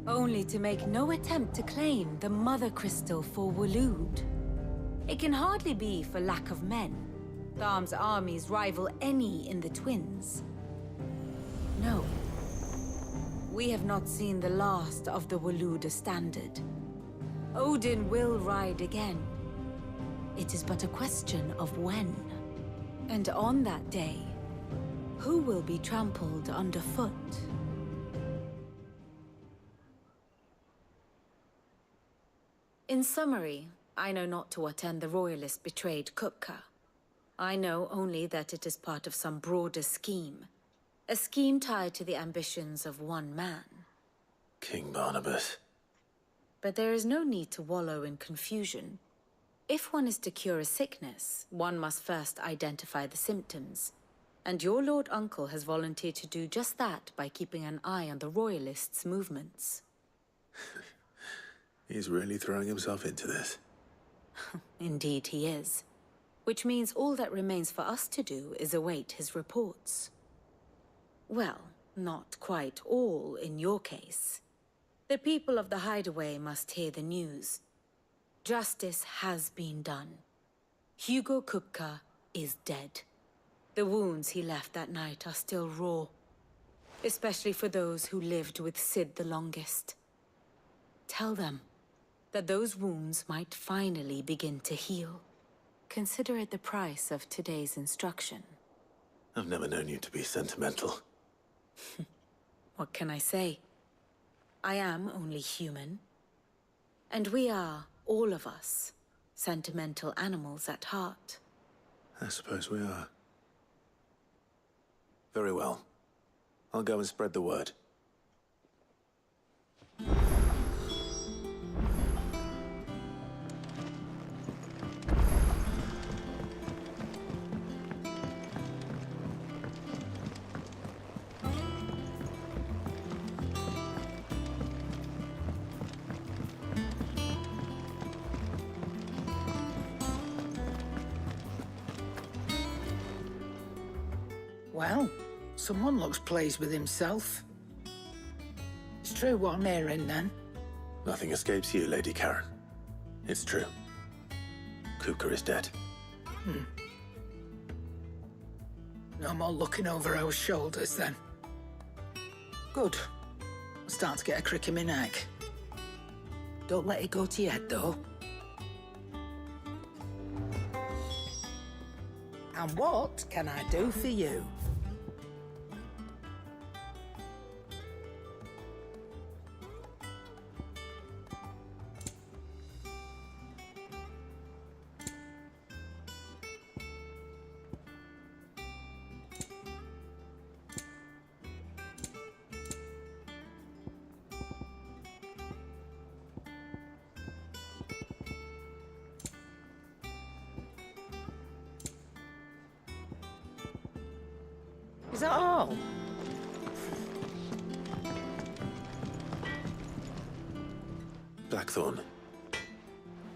only to make no attempt to claim the Mother Crystal for Waloed? It can hardly be for lack of men. Tharm's armies rival any in the Twins. No. We have not seen the last of the Waluda standard. Odin will ride again. It is but a question of when. And on that day, who will be trampled underfoot? In summary, I know not to what end the Royalists betrayed Kupka. I know only that it is part of some broader scheme. A scheme tied to the ambitions of one man. King Barnabas. But there is no need to wallow in confusion. If one is to cure a sickness, one must first identify the symptoms. And your Lord Uncle has volunteered to do just that by keeping an eye on the Royalists' movements. He's really throwing himself into this. Indeed he is. Which means all that remains for us to do is await his reports. Well, not quite all in your case. The people of the Hideaway must hear the news. Justice has been done. Hugo Kupka is dead. The wounds he left that night are still raw, especially for those who lived with Sid the longest. Tell them that those wounds might finally begin to heal. Consider it the price of today's instruction. I've never known you to be sentimental. What can I say? I am only human. And we are, all of us, sentimental animals at heart. I suppose we are. Very well. I'll go and spread the word. Well, someone looks pleased with himself. It's true what I'm hearing, then. Nothing escapes you, Lady Karen. It's true. Kupka is dead. No more looking over our shoulders, then. Good. I'm starting to get a crick in my neck. Don't let it go to your head, though. And what can I do for you? Is that all? Blackthorn,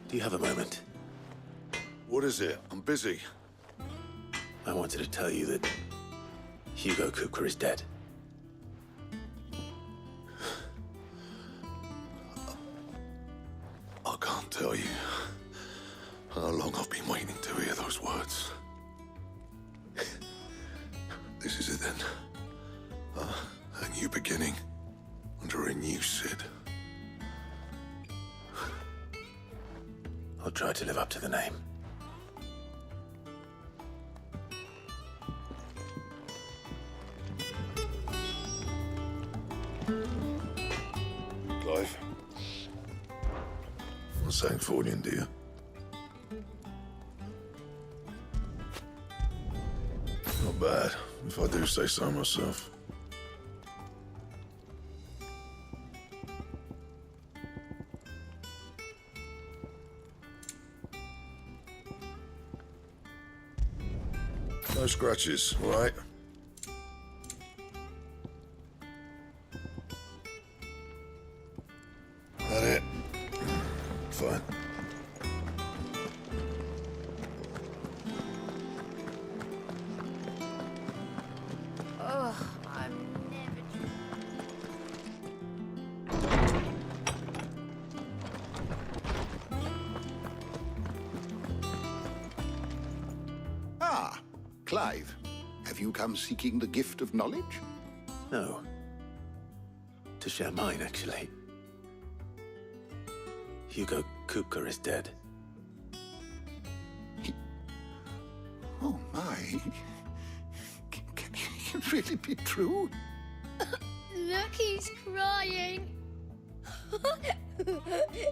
do you have a moment? What is it? I'm busy. I wanted to tell you that Hugo Kupka is dead. I can't tell you how long I've been waiting to hear those words. This is it then. A new beginning under a new Sid. I'll try to live up to the name. Clive. I'm saying Fordian, do you? Not bad, if I do say so myself. No scratches, all right? That it? Fine. Ugh, I'm never. Ah, Clive. Have you come seeking the gift of knowledge? No. To share mine, actually. Hugo Kupka is dead. Oh my. Can it really be true? Look, he's crying.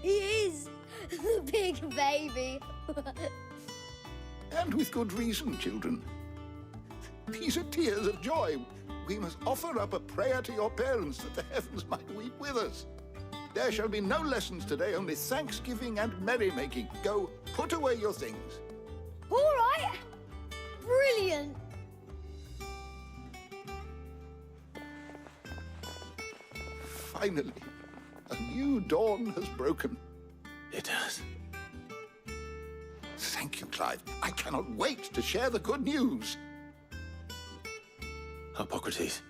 He is. Big baby. And with good reason, children. These are tears of joy. We must offer up a prayer to your parents that the heavens might weep with us. There shall be no lessons today, only thanksgiving and merrymaking. Go, put away your things. All right. Brilliant. Finally, a new dawn has broken. It has. Thank you, Clive. I cannot wait to share the good news. Hippocrates.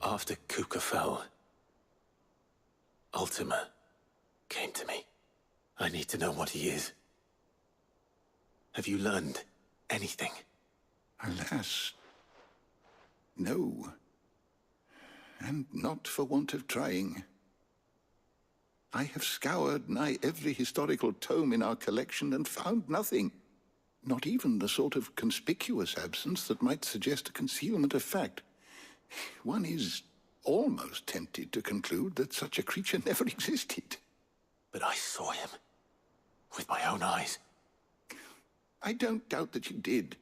After Kuka fell, Ultima came to me. I need to know what he is. Have you learned anything? Alas, no. And not for want of trying. I have scoured nigh every historical tome in our collection and found nothing. Not even the sort of conspicuous absence that might suggest a concealment of fact. One is almost tempted to conclude that such a creature never existed. But I saw him. With my own eyes. I don't doubt that you did.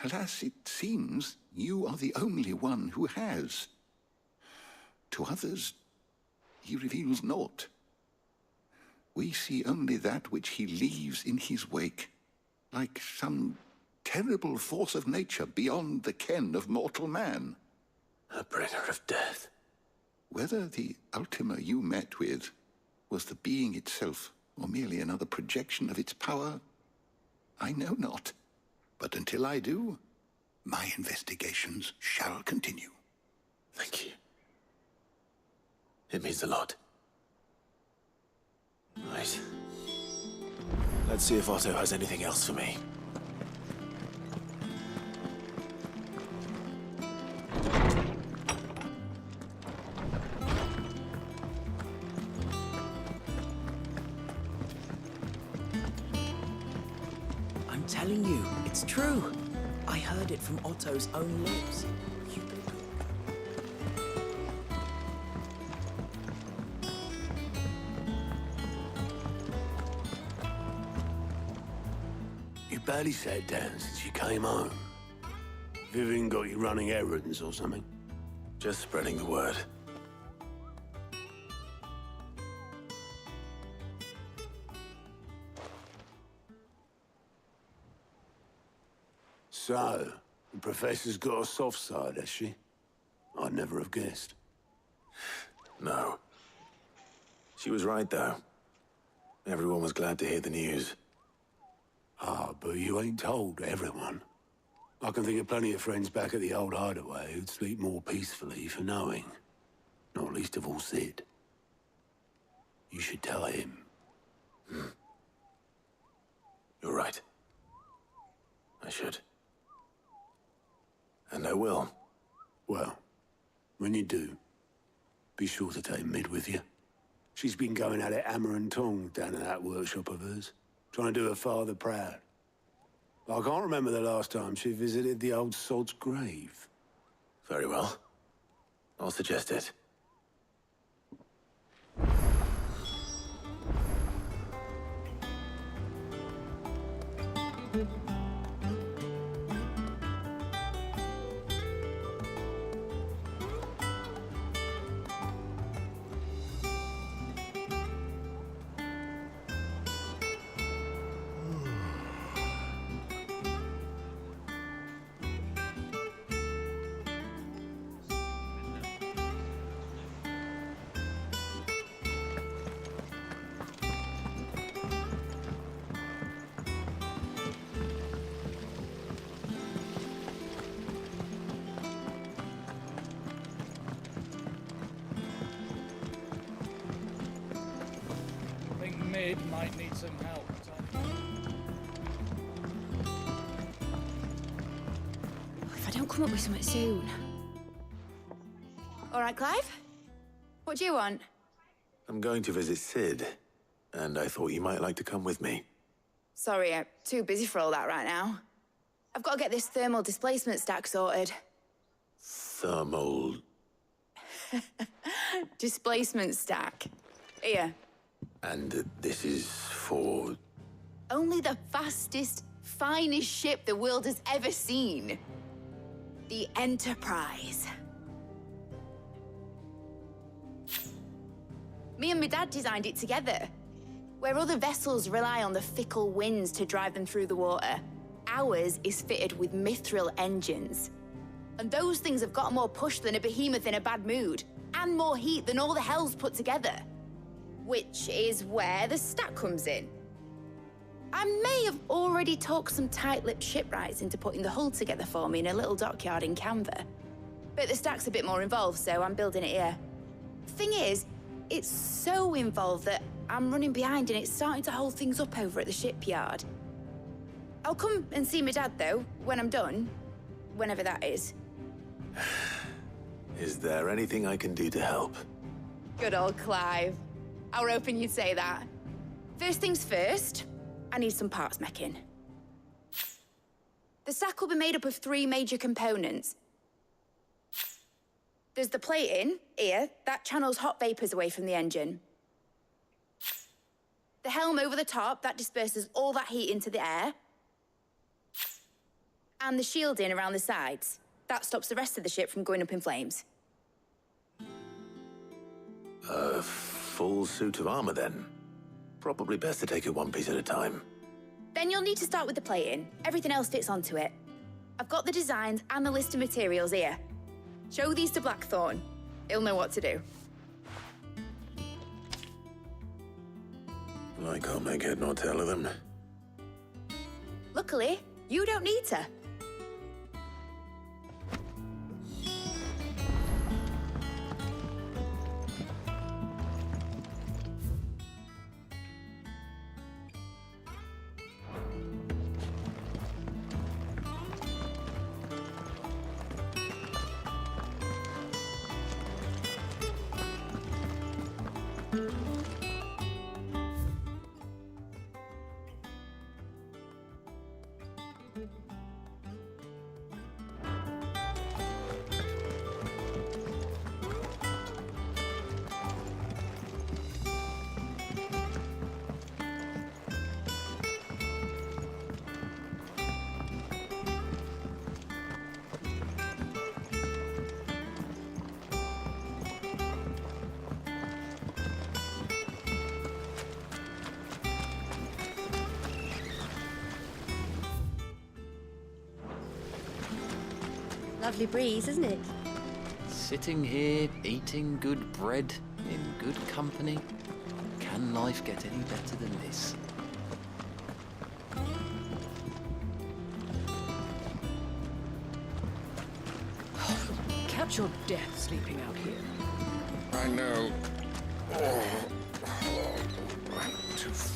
Alas, it seems you are the only one who has. To others, he reveals naught. We see only that which he leaves in his wake, like some terrible force of nature beyond the ken of mortal man. A bringer of death. Whether the Ultima you met with was the being itself, or merely another projection of its power, I know not. But until I do, my investigations shall continue. Thank you. It means a lot. Right. Let's see if Otto has anything else for me. I'm telling you, it's true. I heard it from Otto's own lips. You barely sat down since you came home. Vivian got you running errands or something? Just spreading the word. So, the Professor's got a soft side, has she? I'd never have guessed. No. She was right, though. Everyone was glad to hear the news. Ah, but you ain't told everyone. I can think of plenty of friends back at the old hideaway who'd sleep more peacefully for knowing. Not least of all Sid. You should tell him. You're right. I should. And I will. Well, when you do, be sure to take Mid with you. She's been going at it hammer and tongs down in that workshop of hers, trying to do her father proud. I can't remember the last time she visited the old sod's grave. Very well. I'll suggest it. Mid might need some help. If I don't come up with something soon. All right, Clive? What do you want? I'm going to visit Sid, and I thought you might like to come with me. Sorry, I'm too busy for all that right now. I've got to get this thermal displacement stack sorted. Thermal... Displacement stack. Here. And this is for... Only the fastest, finest ship the world has ever seen. The Enterprise. Me and my dad designed it together. Where other vessels rely on the fickle winds to drive them through the water, ours is fitted with mithril engines. And those things have got more push than a behemoth in a bad mood, and more heat than all the hells put together. Which is where the stack comes in. I may have already talked some tight-lipped shipwrights into putting the hull together for me in a little dockyard in Canva. But the stack's a bit more involved, so I'm building it here. Thing is, it's so involved that I'm running behind and it's starting to hold things up over at the shipyard. I'll come and see my dad, though, when I'm done. Whenever that is. Is there anything I can do to help? Good old Clive. I were hoping you'd say that. First things first, I need some parts meching. The stack will be made up of 3 major components. There's the plating, here, that channels hot vapors away from the engine. The helm over the top, that disperses all that heat into the air. And the shielding around the sides. That stops the rest of the ship from going up in flames. A full suit of armor, then. Probably best to take it one piece at a time. Then you'll need to start with the plating. Everything else fits onto it. I've got the designs and the list of materials here. Show these to Blackthorn. He'll know what to do. I can't make head nor tail of them. Luckily, you don't need to. Lovely breeze, isn't it? Sitting here, eating good bread, in good company. Can life get any better than this? Catch your death sleeping out here. I know. Oh, I'm too full.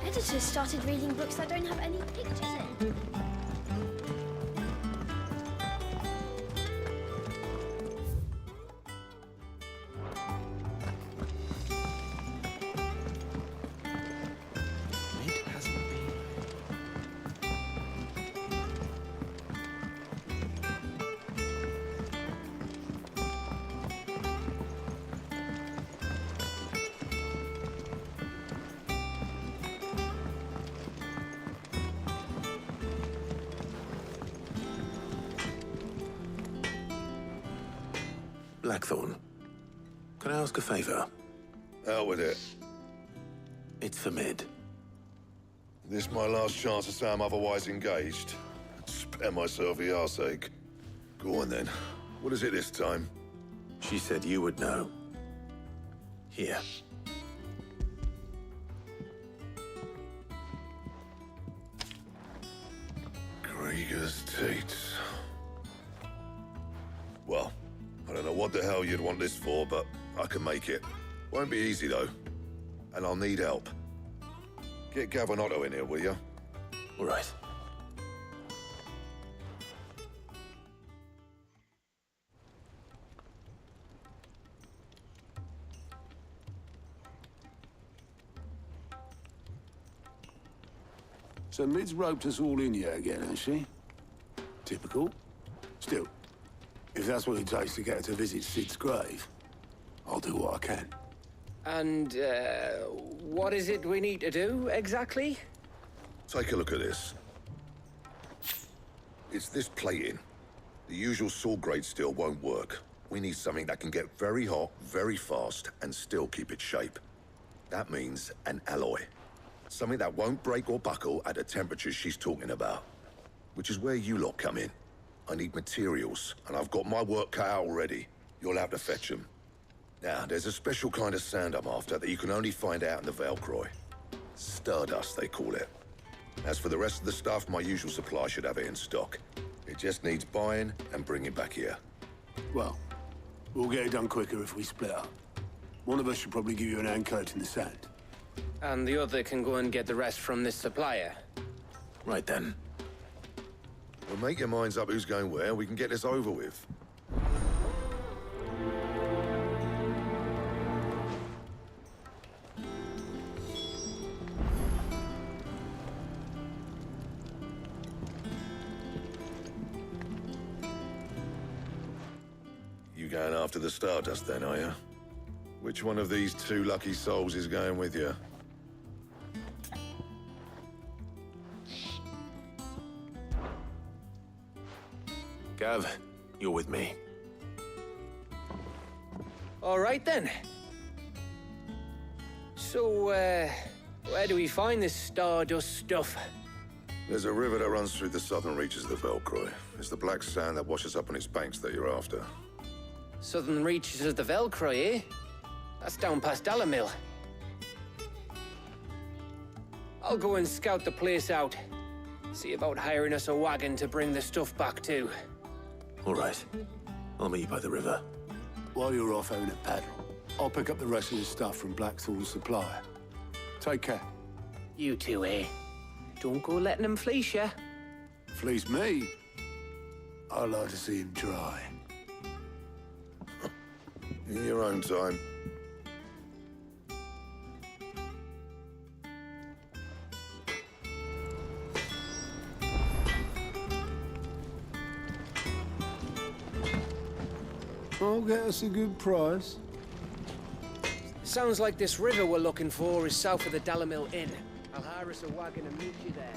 Editors started reading books that don't have any pictures in. Blackthorn, can I ask a favor? Out with it. It's for Mid. This my last chance to say I'm otherwise engaged. Spare myself the arseache. Go on then. What is it this time? She said you would know. Here. Krieger's Tates. Well, I don't know what the hell you'd want this for, but I can make it. Won't be easy, though. And I'll need help. Get Gavin Otto in here, will you? All right. So Mid's roped us all in here again, has she? Typical. Still, if that's what it takes to get her to visit Sid's grave, I'll do what I can. And, what is it we need to do, exactly? Take a look at this. It's this plating. The usual saw grade steel won't work. We need something that can get very hot, very fast, and still keep its shape. That means an alloy. Something that won't break or buckle at the temperatures she's talking about. Which is where you lot come in. I need materials, and I've got my work cut out already. You'll have to fetch them. Now, there's a special kind of sand I'm after that you can only find out in the Velcroy. Stardust, they call it. As for the rest of the stuff, my usual supply should have it in stock. It just needs buying and bringing back here. Well, we'll get it done quicker if we split up. One of us should probably give you an hand coating the sand. And the other can go and get the rest from this supplier. Right then. Well, make your minds up who's going where, we can get this over with. You going after the Stardust then, are you? Which one of these two lucky souls is going with you? Gav, you're with me. All right, then. So, where do we find this Stardust stuff? There's a river that runs through the southern reaches of the Velcroy. It's the black sand that washes up on its banks that you're after. Southern reaches of the Velcroy, eh? That's down past Dalamil. I'll go and scout the place out. See about hiring us a wagon to bring the stuff back to. All right. I'll meet you by the river. While you're off having a paddle, I'll pick up the rest of the stuff from Blackthorn's supplier. Take care. You two, eh? Don't go letting him fleece ya. Fleece me? I'd like to see him try. In your own time. I'll get us a good price. Sounds like this river we're looking for is south of the Dalamil Inn. I'll hire us a wagon and meet you there.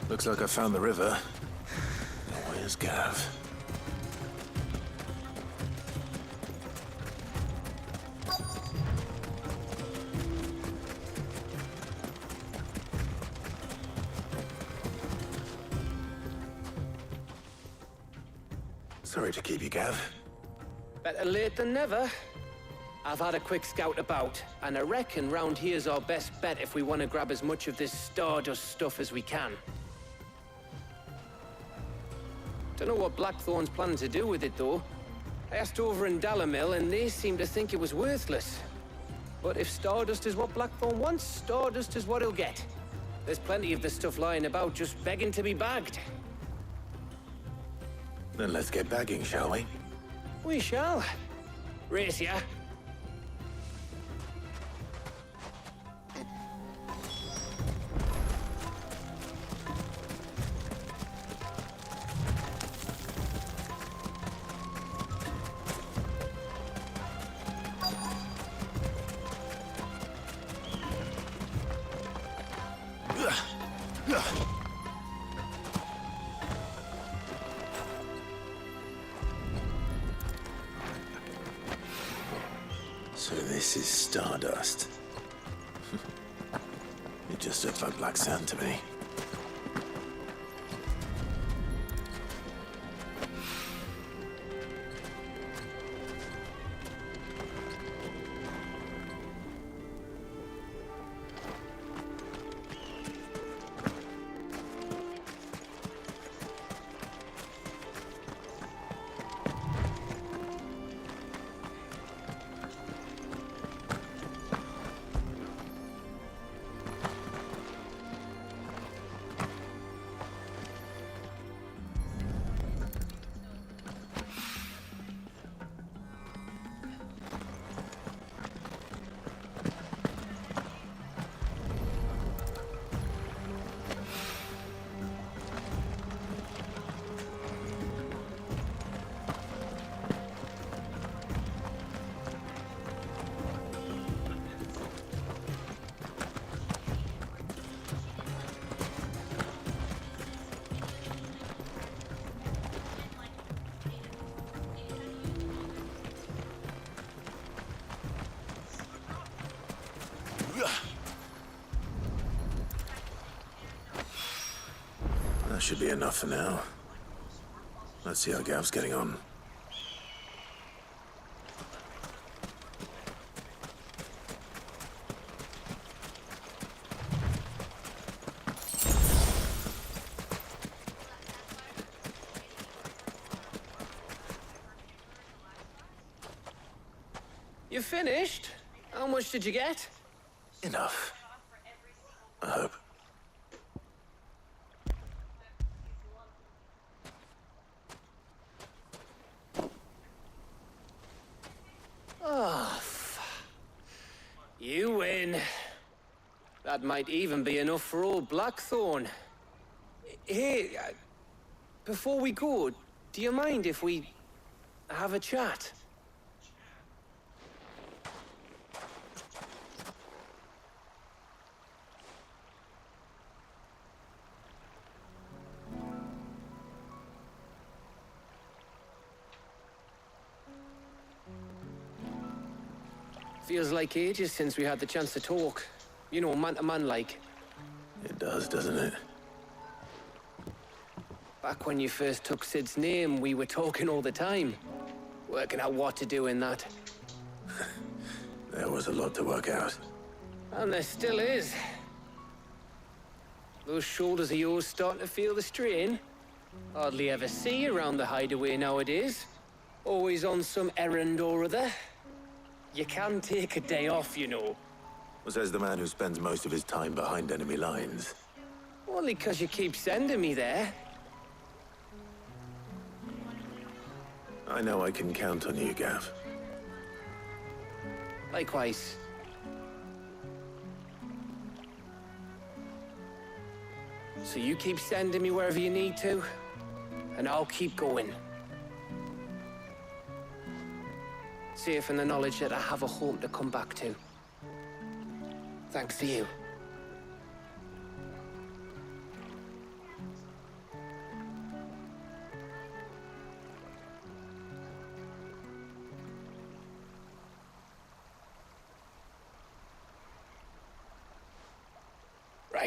Looks like I found the river. Where's Gav? Sorry to keep you, Gav. Better late than never. I've had a quick scout about, and I reckon round here's our best bet if we want to grab as much of this Stardust stuff as we can. Don't know what Blackthorn's planning to do with it, though. I asked over in Dalamil, and they seem to think it was worthless. But if Stardust is what Blackthorn wants, Stardust is what he'll get. There's plenty of the stuff lying about, just begging to be bagged. Then let's get bagging, shall we? We shall. Race ya. So this is Stardust. It just looks like black sand to me. That should be enough for now. Let's see how Gav's getting on. You finished? How much did you get? Enough. I hope. Oh, you win. That might even be enough for old Blackthorn. Hey, before we go, do you mind if we have a chat? Feels like ages since we had the chance to talk. You know, man to man like. It does, doesn't it? Back when you first took Sid's name, we were talking all the time. Working out what to do in that. There was a lot to work out. And there still is. Those shoulders of yours starting to feel the strain. Hardly ever see you around the hideaway nowadays. Always on some errand or other. You can take a day off, you know. Says the man who spends most of his time behind enemy lines. Only 'cause you keep sending me there. I know I can count on you, Gav. Likewise. So you keep sending me wherever you need to, and I'll keep going. Safe in the knowledge that I have a home to come back to. Thanks to you.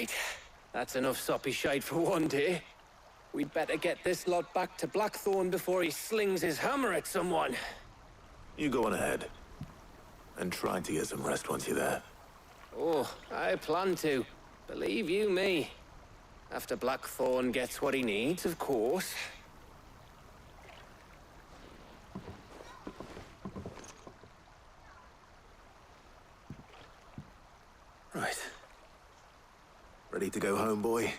Right. That's enough soppy shite for one day. We'd better get this lot back to Blackthorn before he slings his hammer at someone. You go on ahead. And try to get some rest once you're there. Oh, I plan to. Believe you me. After Blackthorn gets what he needs, of course. Right. Ready to go home, boy?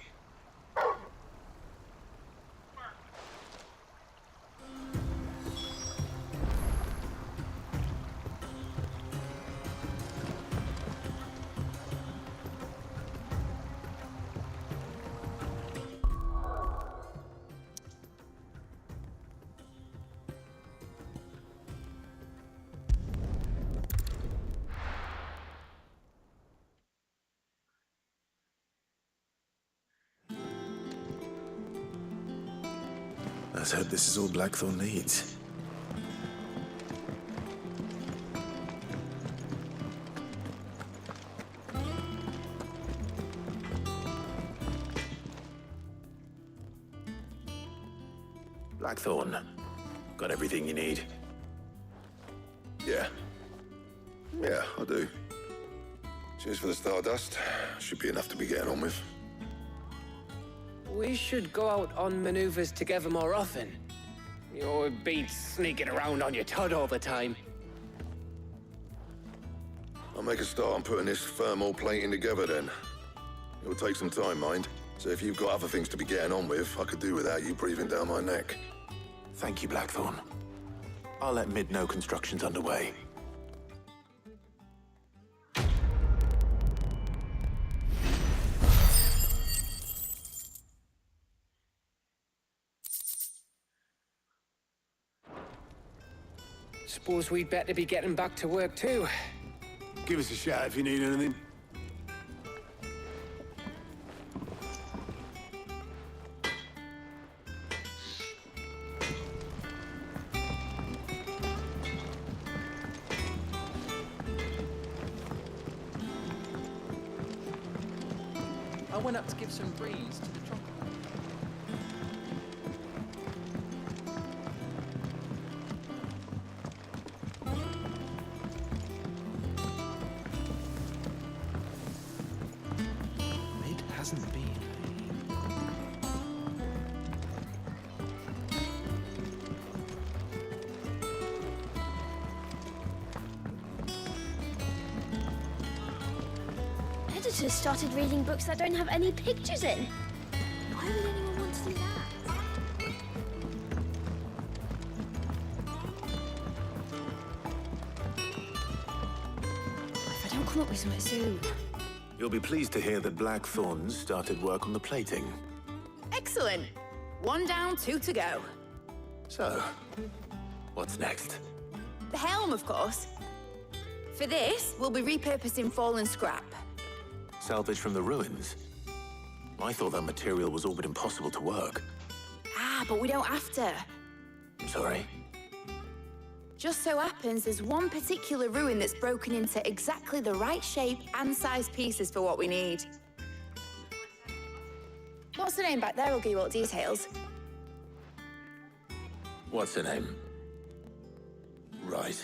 Let's hope this is all Blackthorn needs. Blackthorn, got everything you need? Yeah. Yeah, I do. Cheers for the Stardust. Should be enough to be getting on with. We should go out on maneuvers together more often. You're beat sneaking around on your tud all the time. I'll make a start on putting this thermal plating together then. It'll take some time, mind. So if you've got other things to be getting on with, I could do without you breathing down my neck. Thank you, Blackthorn. I'll let Mid know construction's underway. Suppose we'd better be getting back to work too. Give us a shout if you need anything. I went up to give some breeze to the chocolate. Mid hasn't been. Editors started reading books that don't have any pictures in. Why would anyone want to do that? If I don't come up with something soon. You'll be pleased to hear that Blackthorn's started work on the plating. Excellent. 1 down, 2 to go. So, what's next? The helm, of course. For this, we'll be repurposing fallen scrap. Salvage from the ruins? I thought that material was all but impossible to work. Ah, but we don't have to. I'm sorry. Just so happens there's one particular ruin that's broken into exactly the right shape and size pieces for what we need. What's the name back there? I'll give you all the details. What's her name? Right.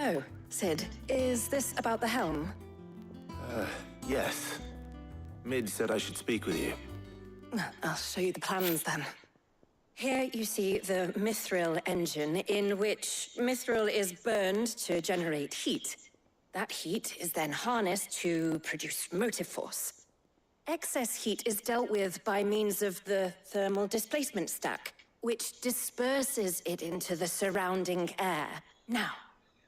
Oh, Sid, is this about the helm? Yes. Mid said I should speak with you. I'll show you the plans then. Here you see the mithril engine, in which mithril is burned to generate heat. That heat is then harnessed to produce motive force. Excess heat is dealt with by means of the thermal displacement stack, which disperses it into the surrounding air. Now,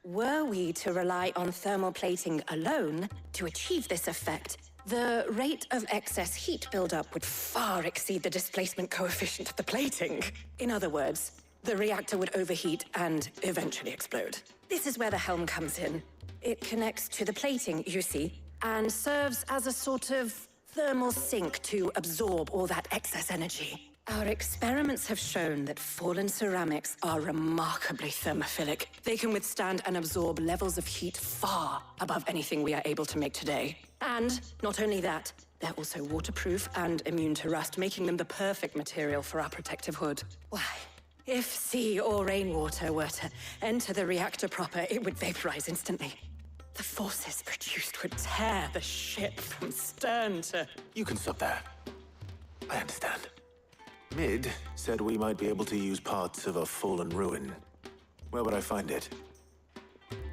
were we to rely on thermal plating alone to achieve this effect, the rate of excess heat buildup would far exceed the displacement coefficient of the plating. In other words, the reactor would overheat and eventually explode. This is where the helm comes in. It connects to the plating, you see, and serves as a sort of thermal sink to absorb all that excess energy. Our experiments have shown that fallen ceramics are remarkably thermophilic. They can withstand and absorb levels of heat far above anything we are able to make today. And not only that, they're also waterproof and immune to rust, making them the perfect material for our protective hood. Why, if sea or rainwater were to enter the reactor proper, it would vaporize instantly. The forces produced would tear the ship from stern to... You can stop there. I understand. Mid said we might be able to use parts of a fallen ruin. Where would I find it?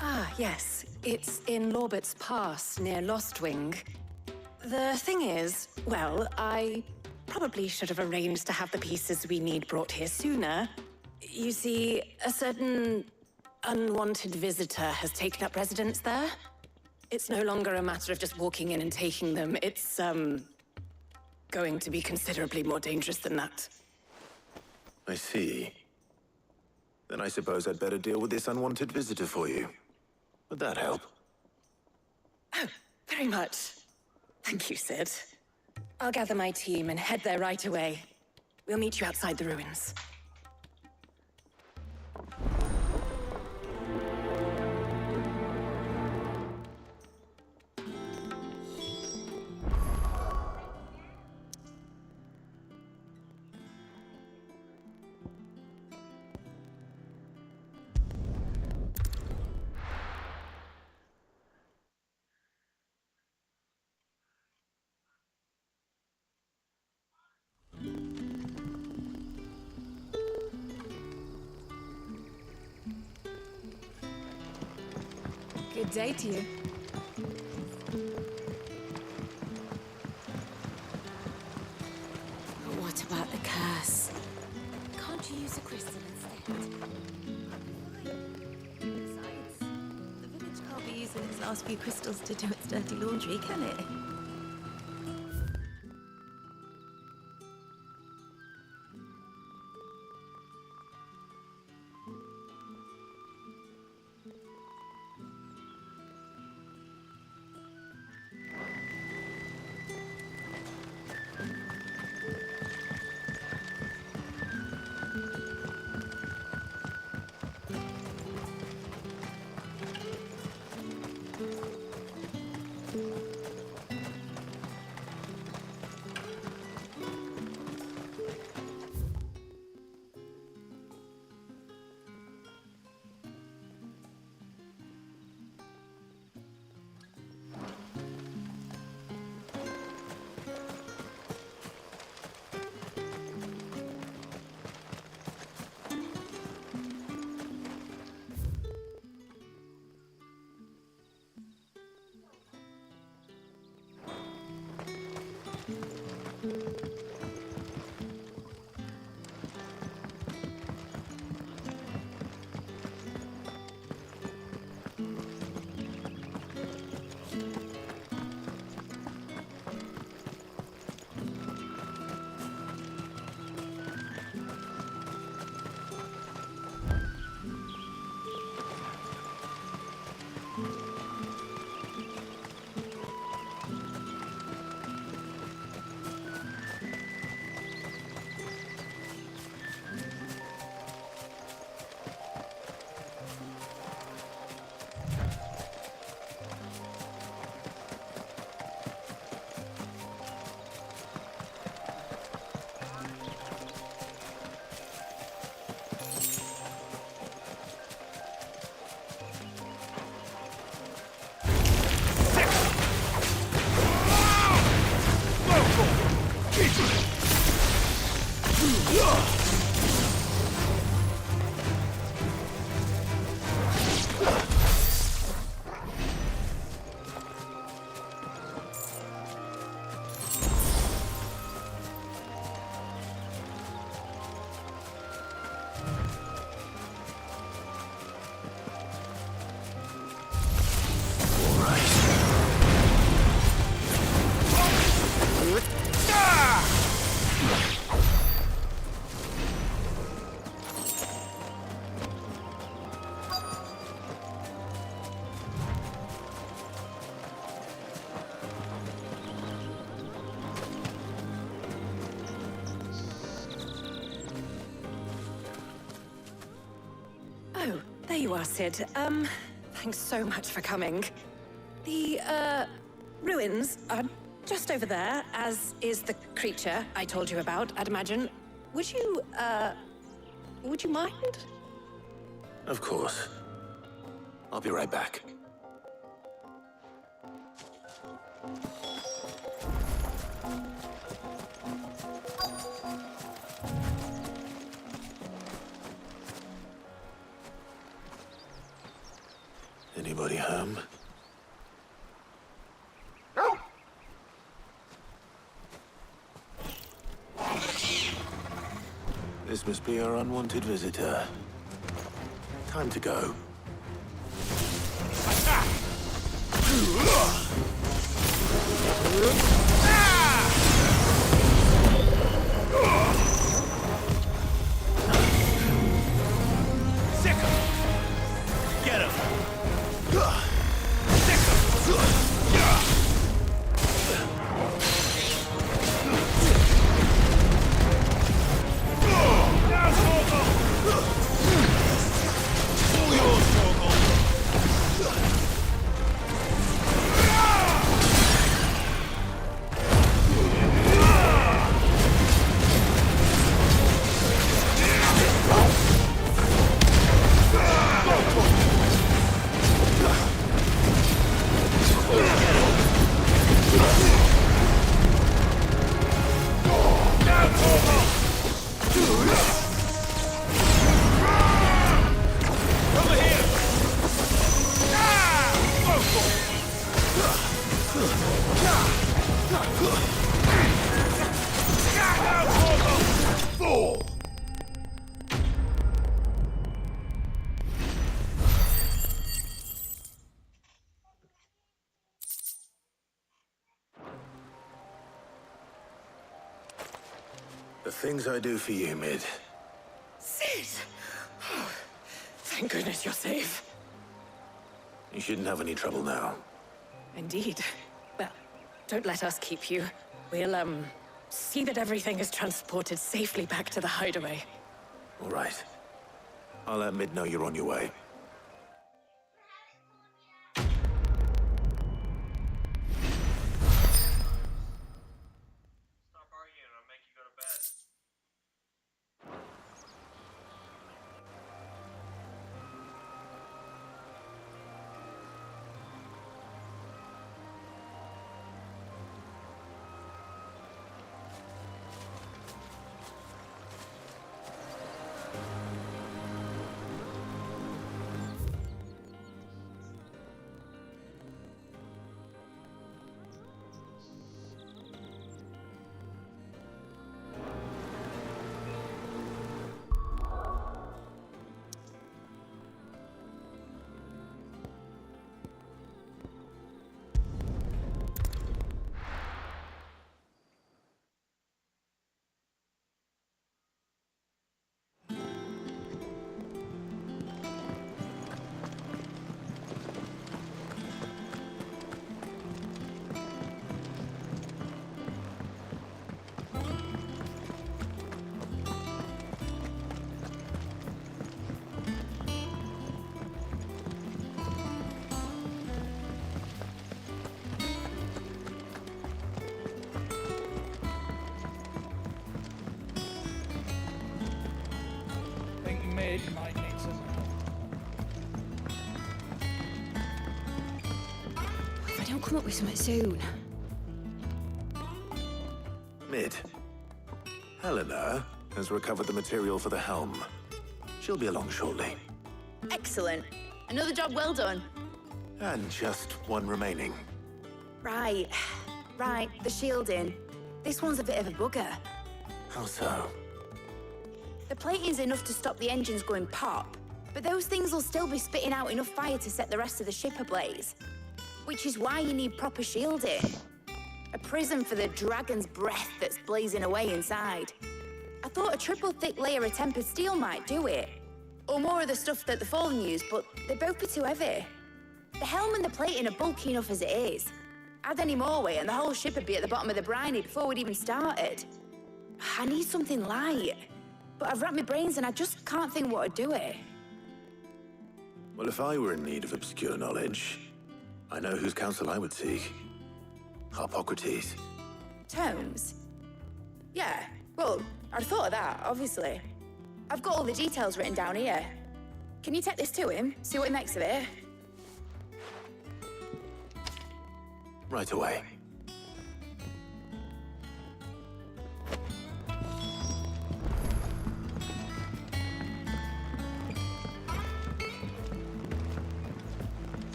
Ah, yes. It's in Lorbert's Pass, near Lostwing. The thing is, well, I probably should have arranged to have the pieces we need brought here sooner. You see, a certain unwanted visitor has taken up residence there. It's no longer a matter of just walking in and taking them. It's, going to be considerably more dangerous than that. I see. Then I suppose I'd better deal with this unwanted visitor for you. Would that help? Oh, very much. Thank you, Sid. I'll gather my team and head there right away. We'll meet you outside the ruins. Good day to you. But what about the curse? Can't you use a crystal instead? Besides, the village can't be using its last few crystals to do its dirty laundry, can it? you are, Sid. Thanks so much for coming. The, ruins are just over there, as is the creature I told you about, I'd imagine. Would you mind? Of course. I'll be right back. Anybody home? This must be our unwanted visitor. Time to go. Sick him! Get him! Sick him! Now, Torgal! All yours, Torgal! The things I do for you, Mid. Sid! Oh, thank goodness you're safe. You shouldn't have any trouble now. Indeed. Well, don't let us keep you. We'll, see that everything is transported safely back to the hideaway. All right. I'll let Mid know you're on your way. Mid might need some help. If I don't come up with something soon. Mid. Helena has recovered the material for the helm. She'll be along shortly. Excellent. Another job well done. And just one remaining. Right. Right, the shielding. This one's a bit of a bugger. How so? The plating's enough to stop the engines going pop, but those things will still be spitting out enough fire to set the rest of the ship ablaze. Which is why you need proper shielding. A prison for the dragon's breath that's blazing away inside. I thought a triple thick layer of tempered steel might do it. Or more of the stuff that the Fallen use, but they'd both be too heavy. The helm and the plating are bulky enough as it is. Add any more weight and the whole ship would be at the bottom of the briny before we'd even started. I need something light. But I've racked my brains and I just can't think what to do it. Well, if I were in need of obscure knowledge, I know whose counsel I would seek. Harpocrates. Tomes? Yeah, well, I'd thought of that, obviously. I've got all the details written down here. Can you take this to him? See what he makes of it? Right away.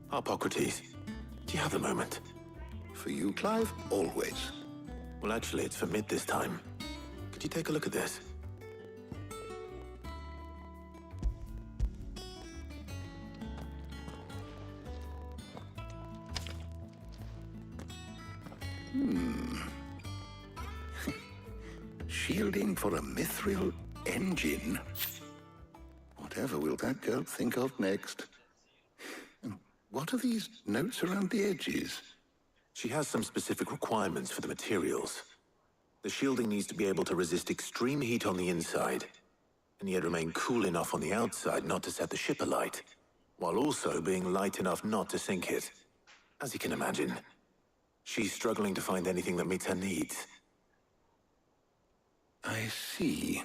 Harpocrates, do you have a moment? For you, Clive, always. Well, actually, it's for mid this time. Could you take a look at this? Shielding for a mithril engine? Whatever will that girl think of next? And what are these notes around the edges? She has some specific requirements for the materials. The shielding needs to be able to resist extreme heat on the inside, and yet remain cool enough on the outside not to set the ship alight, while also being light enough not to sink it. As you can imagine, she's struggling to find anything that meets her needs. I see.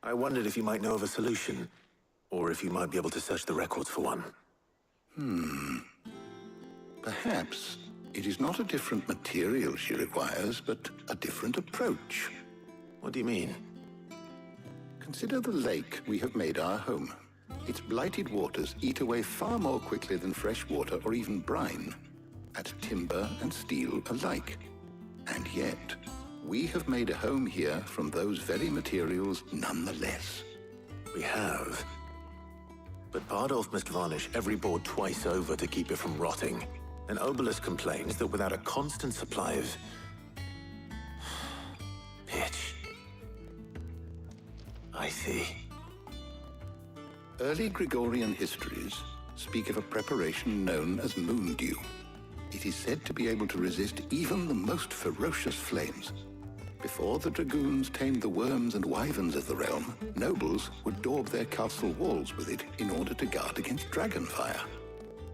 I wondered if you might know of a solution, or if you might be able to search the records for one. Perhaps it is not a different material she requires, but a different approach. What do you mean? Consider the lake we have made our home. Its blighted waters eat away far more quickly than fresh water or even brine, at timber and steel alike. And yet, we have made a home here from those very materials nonetheless. We have. But Bardolph must varnish every board twice over to keep it from rotting. And Obelisk complains that without a constant supply of pitch. I see. Early Gregorian histories speak of a preparation known as moon dew. It is said to be able to resist even the most ferocious flames. Before the dragoons tamed the worms and wyverns of the realm, nobles would daub their castle walls with it in order to guard against dragonfire.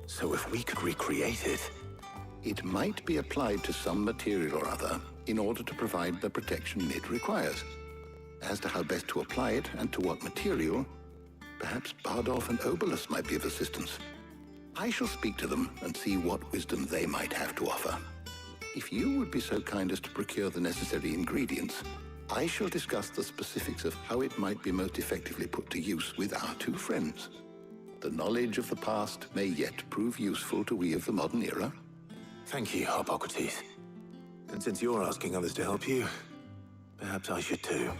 So if we could recreate it... It might be applied to some material or other in order to provide the protection it requires. As to how best to apply it and to what material, perhaps Bardolph and Obelisk might be of assistance. I shall speak to them and see what wisdom they might have to offer. If you would be so kind as to procure the necessary ingredients, I shall discuss the specifics of how it might be most effectively put to use with our two friends. The knowledge of the past may yet prove useful to we of the modern era. Thank you, Harpocrates. And since you're asking others to help you, perhaps I should too.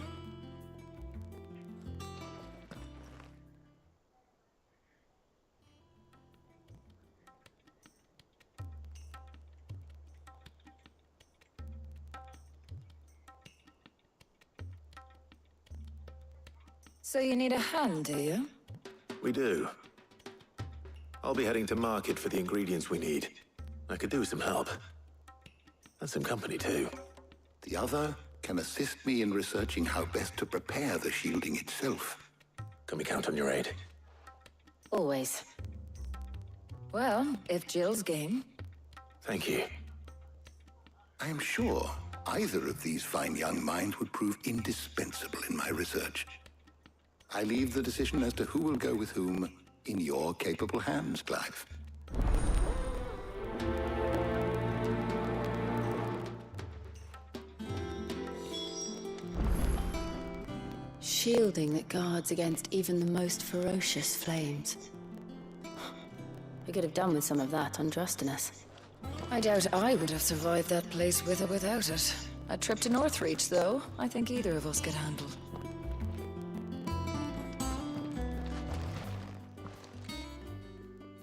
So you need a hand, do you? We do. I'll be heading to market for the ingredients we need. I could do with some help. And some company, too. The other can assist me in researching how best to prepare the shielding itself. Can we count on your aid? Always. Well, if Jill's game. Thank you. I am sure either of these fine young minds would prove indispensable in my research. I leave the decision as to who will go with whom in your capable hands, Clive. Shielding that guards against even the most ferocious flames. We could have done with some of that on Drustinus. I doubt I would have survived that place with or without it. A trip to Northreach, though, I think either of us could handle.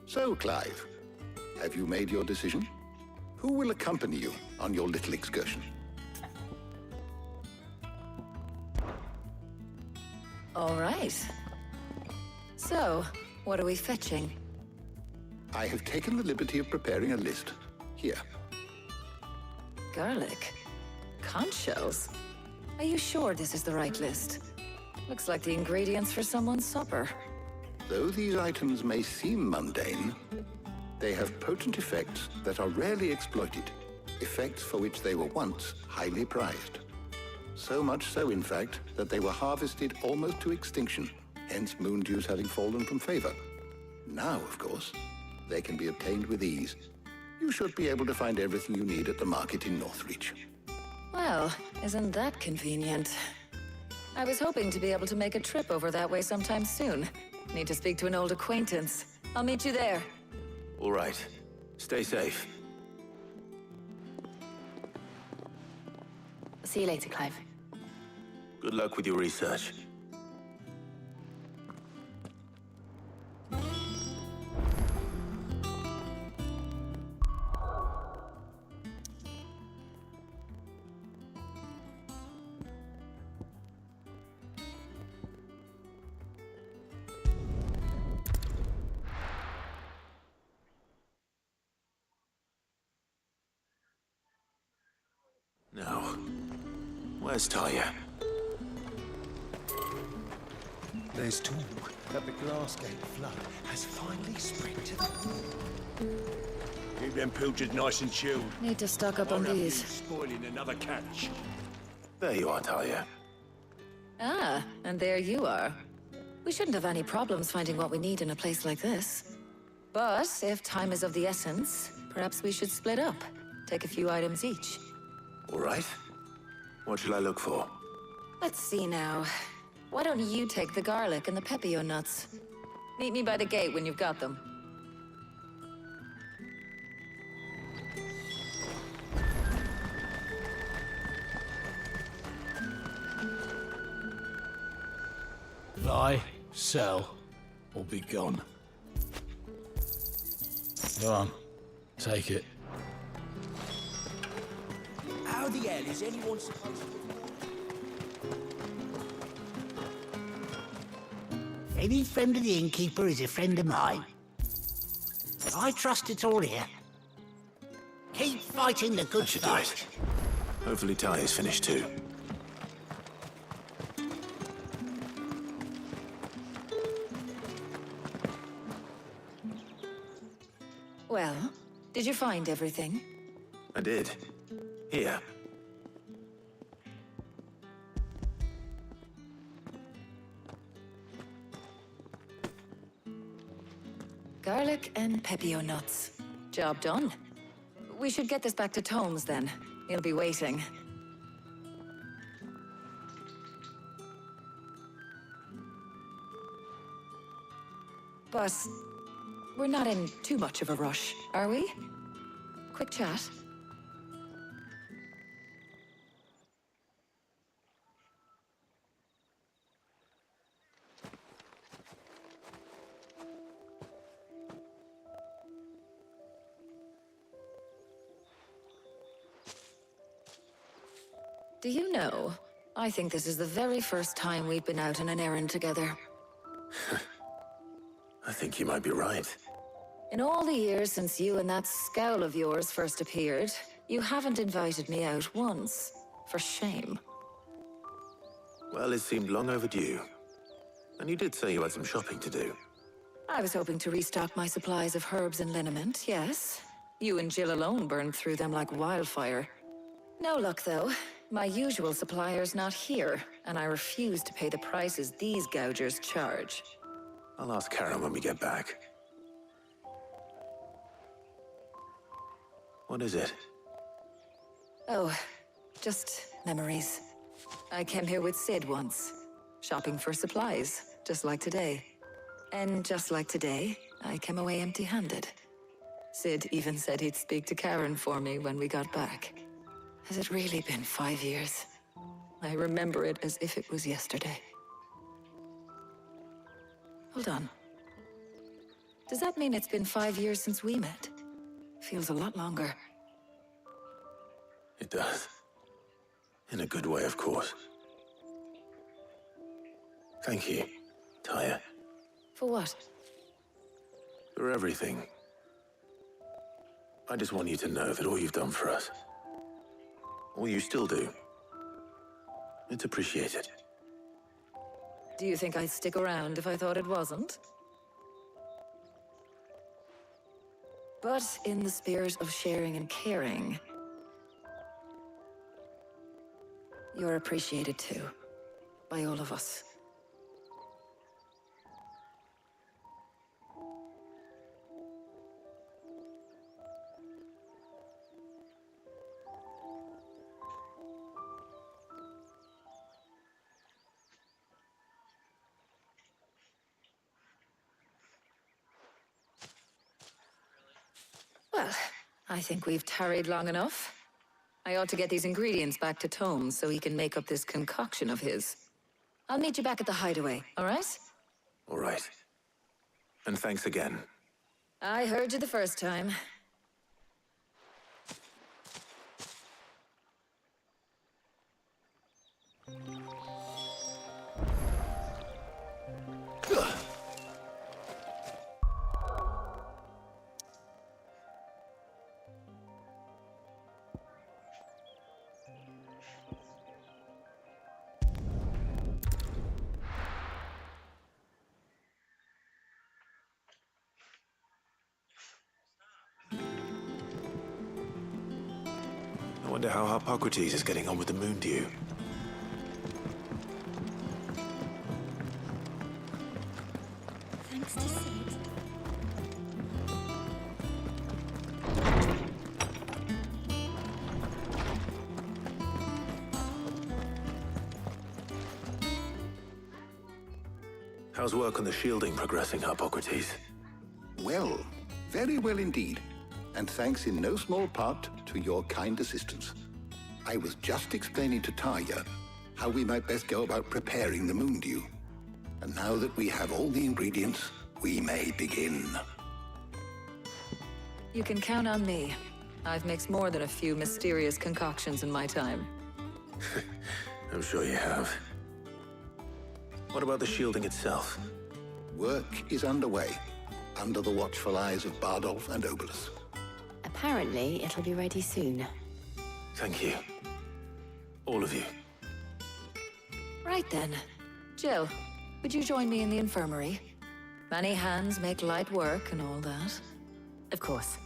So, Clive, have you made your decision? Who will accompany you on your little excursion? All right. So, what are we fetching? I have taken the liberty of preparing a list. Here. Garlic? Conch shells? Are you sure this is the right list? Looks like the ingredients for someone's supper. Though these items may seem mundane, they have potent effects that are rarely exploited, effects for which they were once highly prized. So much so, in fact, that they were harvested almost to extinction, hence moon dews having fallen from favor. Now, of course, they can be obtained with ease. You should be able to find everything you need at the market in Northreach. Well, isn't that convenient? I was hoping to be able to make a trip over that way sometime soon. Need to speak to an old acquaintance. I'll meet you there. All right. Stay safe. See you later, Clive. Good luck with your research. Now, where's Talia? There's talk that the Glassgate flood has finally spread to the... Keep them pilchards nice and chilled. Need to stock up on these. Spoiling another catch. There you are, Talia. Ah, and there you are. We shouldn't have any problems finding what we need in a place like this. But if time is of the essence, perhaps we should split up. Take a few items each. All right. What shall I look for? Let's see now. Why don't you take the garlic and the pepio nuts? Meet me by the gate when you've got them. Buy, sell, or be gone. Go on. Take it. How the hell is anyone supposed to... Any friend of the innkeeper is a friend of mine. I trust it's all here. Keep fighting the good fight. Hopefully Talia's finished too. Well, did you find everything? I did. Here. Garlic and pepio nuts. Job done. We should get this back to Tomes then. He'll be waiting. But we're not in too much of a rush, are we? Quick chat. Do you know, I think this is the very first time we've been out on an errand together. I think you might be right. In all the years since you and that scowl of yours first appeared, you haven't invited me out once. For shame. Well, it seemed long overdue. And you did say you had some shopping to do. I was hoping to restock my supplies of herbs and liniment, yes. You and Jill alone burned through them like wildfire. No luck, though. My usual supplier's not here, and I refuse to pay the prices these gougers charge. I'll ask Karen when we get back. What is it? Oh, just memories. I came here with Sid once, shopping for supplies, just like today. And just like today, I came away empty-handed. Sid even said he'd speak to Karen for me when we got back. Has it really been 5 years? I remember it as if it was yesterday. Hold on. Does that mean it's been 5 years since we met? Feels a lot longer. It does. In a good way, of course. Thank you, Taya. For what? For everything. I just want you to know that all you've done for us, all you still do, it's appreciated. Do you think I'd stick around if I thought it wasn't? But in the spirit of sharing and caring, you're appreciated too, by all of us. Well, I think we've tarried long enough. I ought to get these ingredients back to Tome so he can make up this concoction of his. I'll meet you back at the hideaway, all right? All right. And thanks again. I heard you the first time. I wonder how Hippocrates is getting on with the moon dew. Thanks to Sid. How's work on the shielding progressing, Hippocrates? Well, very well indeed. And thanks in no small part to your kind assistance. I was just explaining to Taya how we might best go about preparing the moon dew. And now that we have all the ingredients, we may begin. You can count on me. I've mixed more than a few mysterious concoctions in my time. I'm sure you have. What about the shielding itself? Work is underway, under the watchful eyes of Bardolph and Obolus. Apparently, it'll be ready soon. Thank you. All of you. Right then. Jill, would you join me in the infirmary? Many hands make light work and all that. Of course.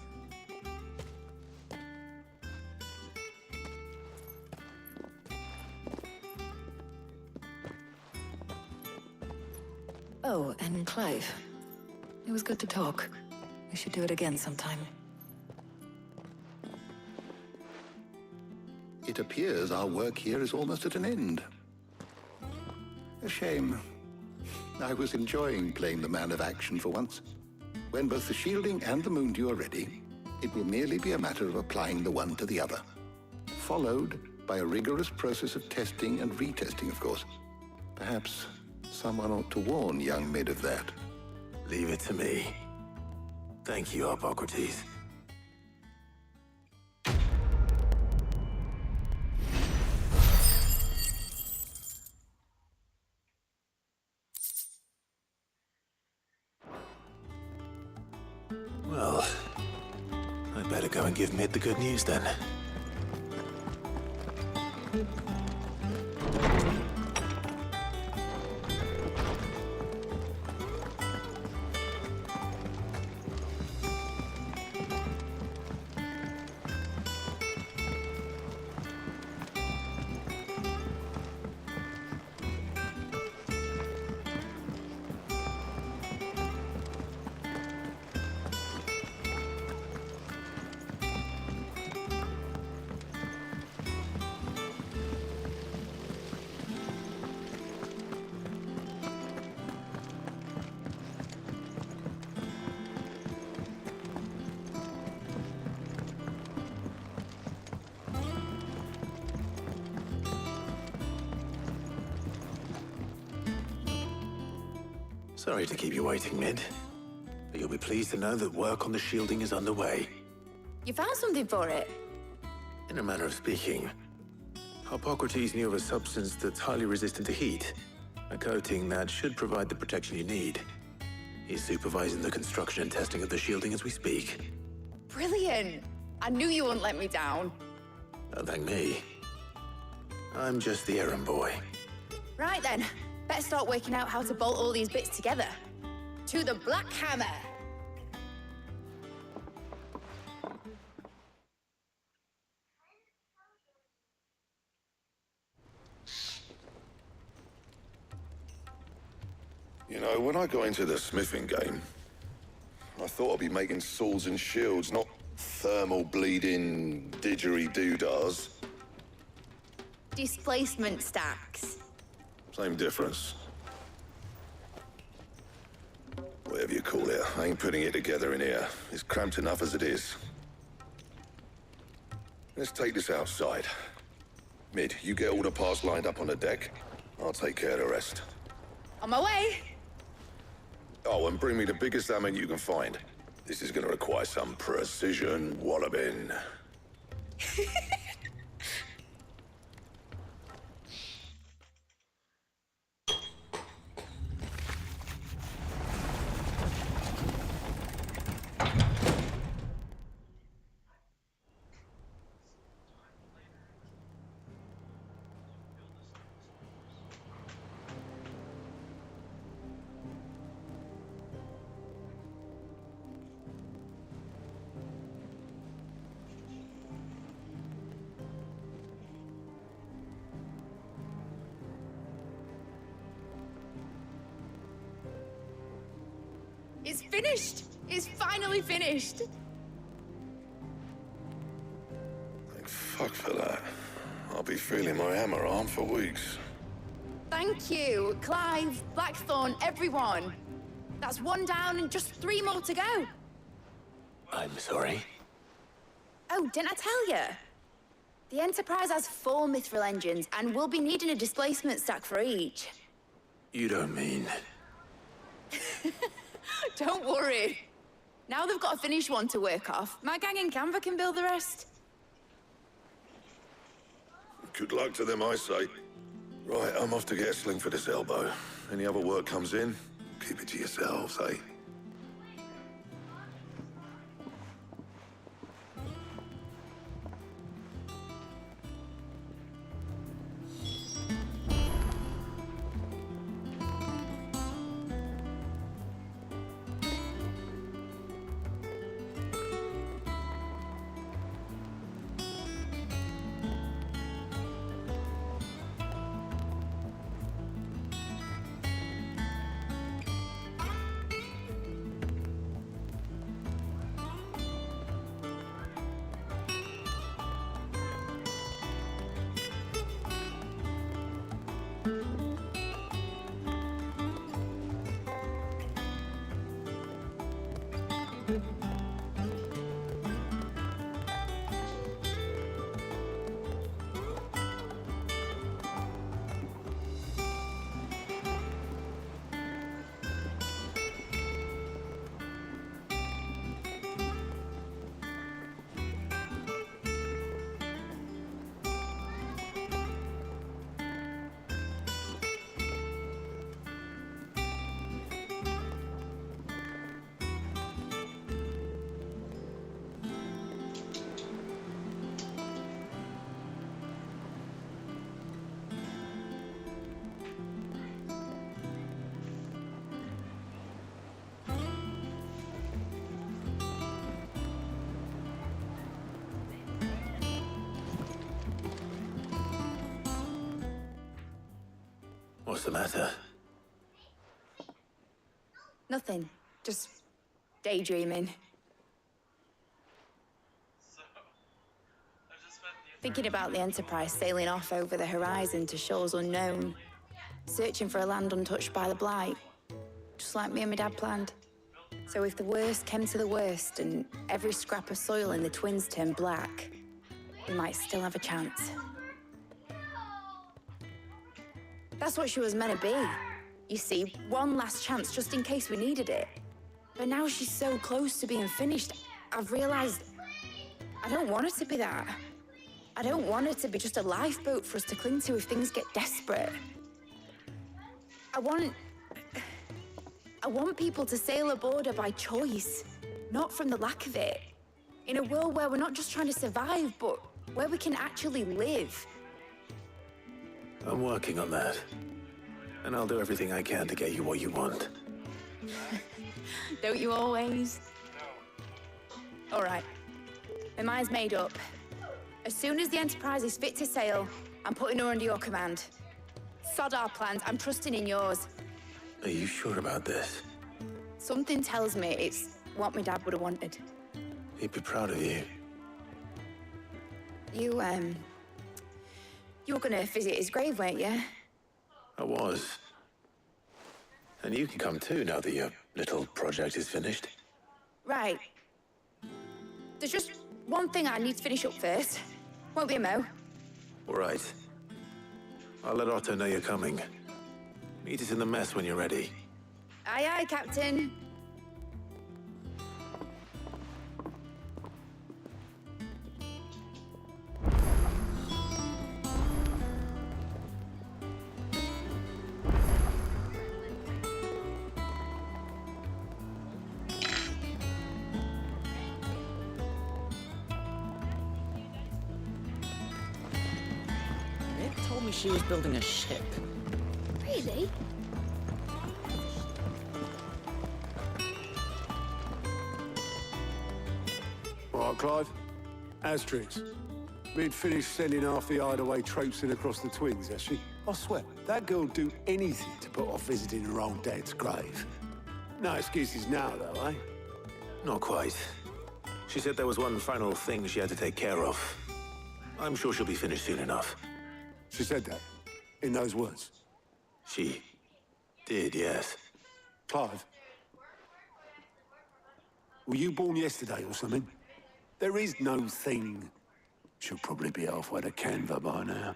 Oh, and Clive. It was good to talk. We should do it again sometime. It appears our work here is almost at an end. A shame. I was enjoying playing the man of action for once. When both the shielding and the moon dew are ready, it will merely be a matter of applying the one to the other. Followed by a rigorous process of testing and retesting, of course. Perhaps someone ought to warn young Mid of that. Leave it to me. Thank you, Hippocrates. Well, I'd better go and give Mid the good news then. Sorry to keep you waiting, Mid. But you'll be pleased to know that work on the shielding is underway. You found something for it? In a manner of speaking, Hippocrates knew of a substance that's highly resistant to heat. A coating that should provide the protection you need. He's supervising the construction and testing of the shielding as we speak. Brilliant! I knew you wouldn't let me down. Don't thank me. I'm just the errand boy. Right then, better start working out how to bolt all these bits together. To the Black Hammer! You know, when I got into the smithing game, I thought I'd be making swords and shields, not thermal bleeding didgeridoo-dahs. Displacement stacks. Same difference. Whatever you call it, I ain't putting it together in here. It's cramped enough as it is. Let's take this outside. Mid, you get all the parts lined up on the deck. I'll take care of the rest. On my way! Oh, and bring me the biggest hammer you can find. This is gonna require some precision walloping. It's finished! It's finally finished! Thank fuck for that. I'll be feeling my hammer arm for weeks. Thank you, Clive, Blackthorn, everyone. That's one down and just 3 more to go. I'm sorry. Oh, didn't I tell you? The Enterprise has 4 mithril engines, and we'll be needing a displacement stack for each. You don't mean... Don't worry. Now they've got a finished one to work off. My gang in Canva can build the rest. Good luck to them, I say. Right, I'm off to get a sling for this elbow. Any other work comes in, keep it to yourselves, eh? What's the matter? Nothing. Just daydreaming. Thinking about the Enterprise sailing off over the horizon to shores unknown, searching for a land untouched by the Blight, just like me and my dad planned. So if the worst came to the worst and every scrap of soil in the Twins turned black, we might still have a chance. That's what she was meant to be. You see, one last chance just in case we needed it. But now she's so close to being finished, I've realized I don't want it to be that. I don't want it to be just a lifeboat for us to cling to if things get desperate. I want people to sail aboard her by choice, not from the lack of it. In a world where we're not just trying to survive, but where we can actually live. I'm working on that. And I'll do everything I can to get you what you want. Don't you always? All right. My mind's made up. As soon as the Enterprise is fit to sail, I'm putting her under your command. Sod our plans, I'm trusting in yours. Are you sure about this? Something tells me it's what my dad would have wanted. He'd be proud of you. You were gonna visit his grave, weren't you? I was. And you can come too now that your little project is finished. Right. There's just one thing I need to finish up first. Won't be a mo. All right. I'll let Otto know you're coming. Meet us in the mess when you're ready. Aye, aye, Captain. Nick told me she was building a ship. Really? All right, Clive. Asterix. We'd finished sending half the hideaway traipsing across the twins, has she? I swear, that girl'd do anything to put off visiting her own dad's grave. No excuses now, though, eh? Not quite. She said there was one final thing she had to take care of. I'm sure she'll be finished soon enough. She said that? In those words? She did, yes. Clive? Were you born yesterday or something? There is no thing. She'll probably be halfway to Canva by now.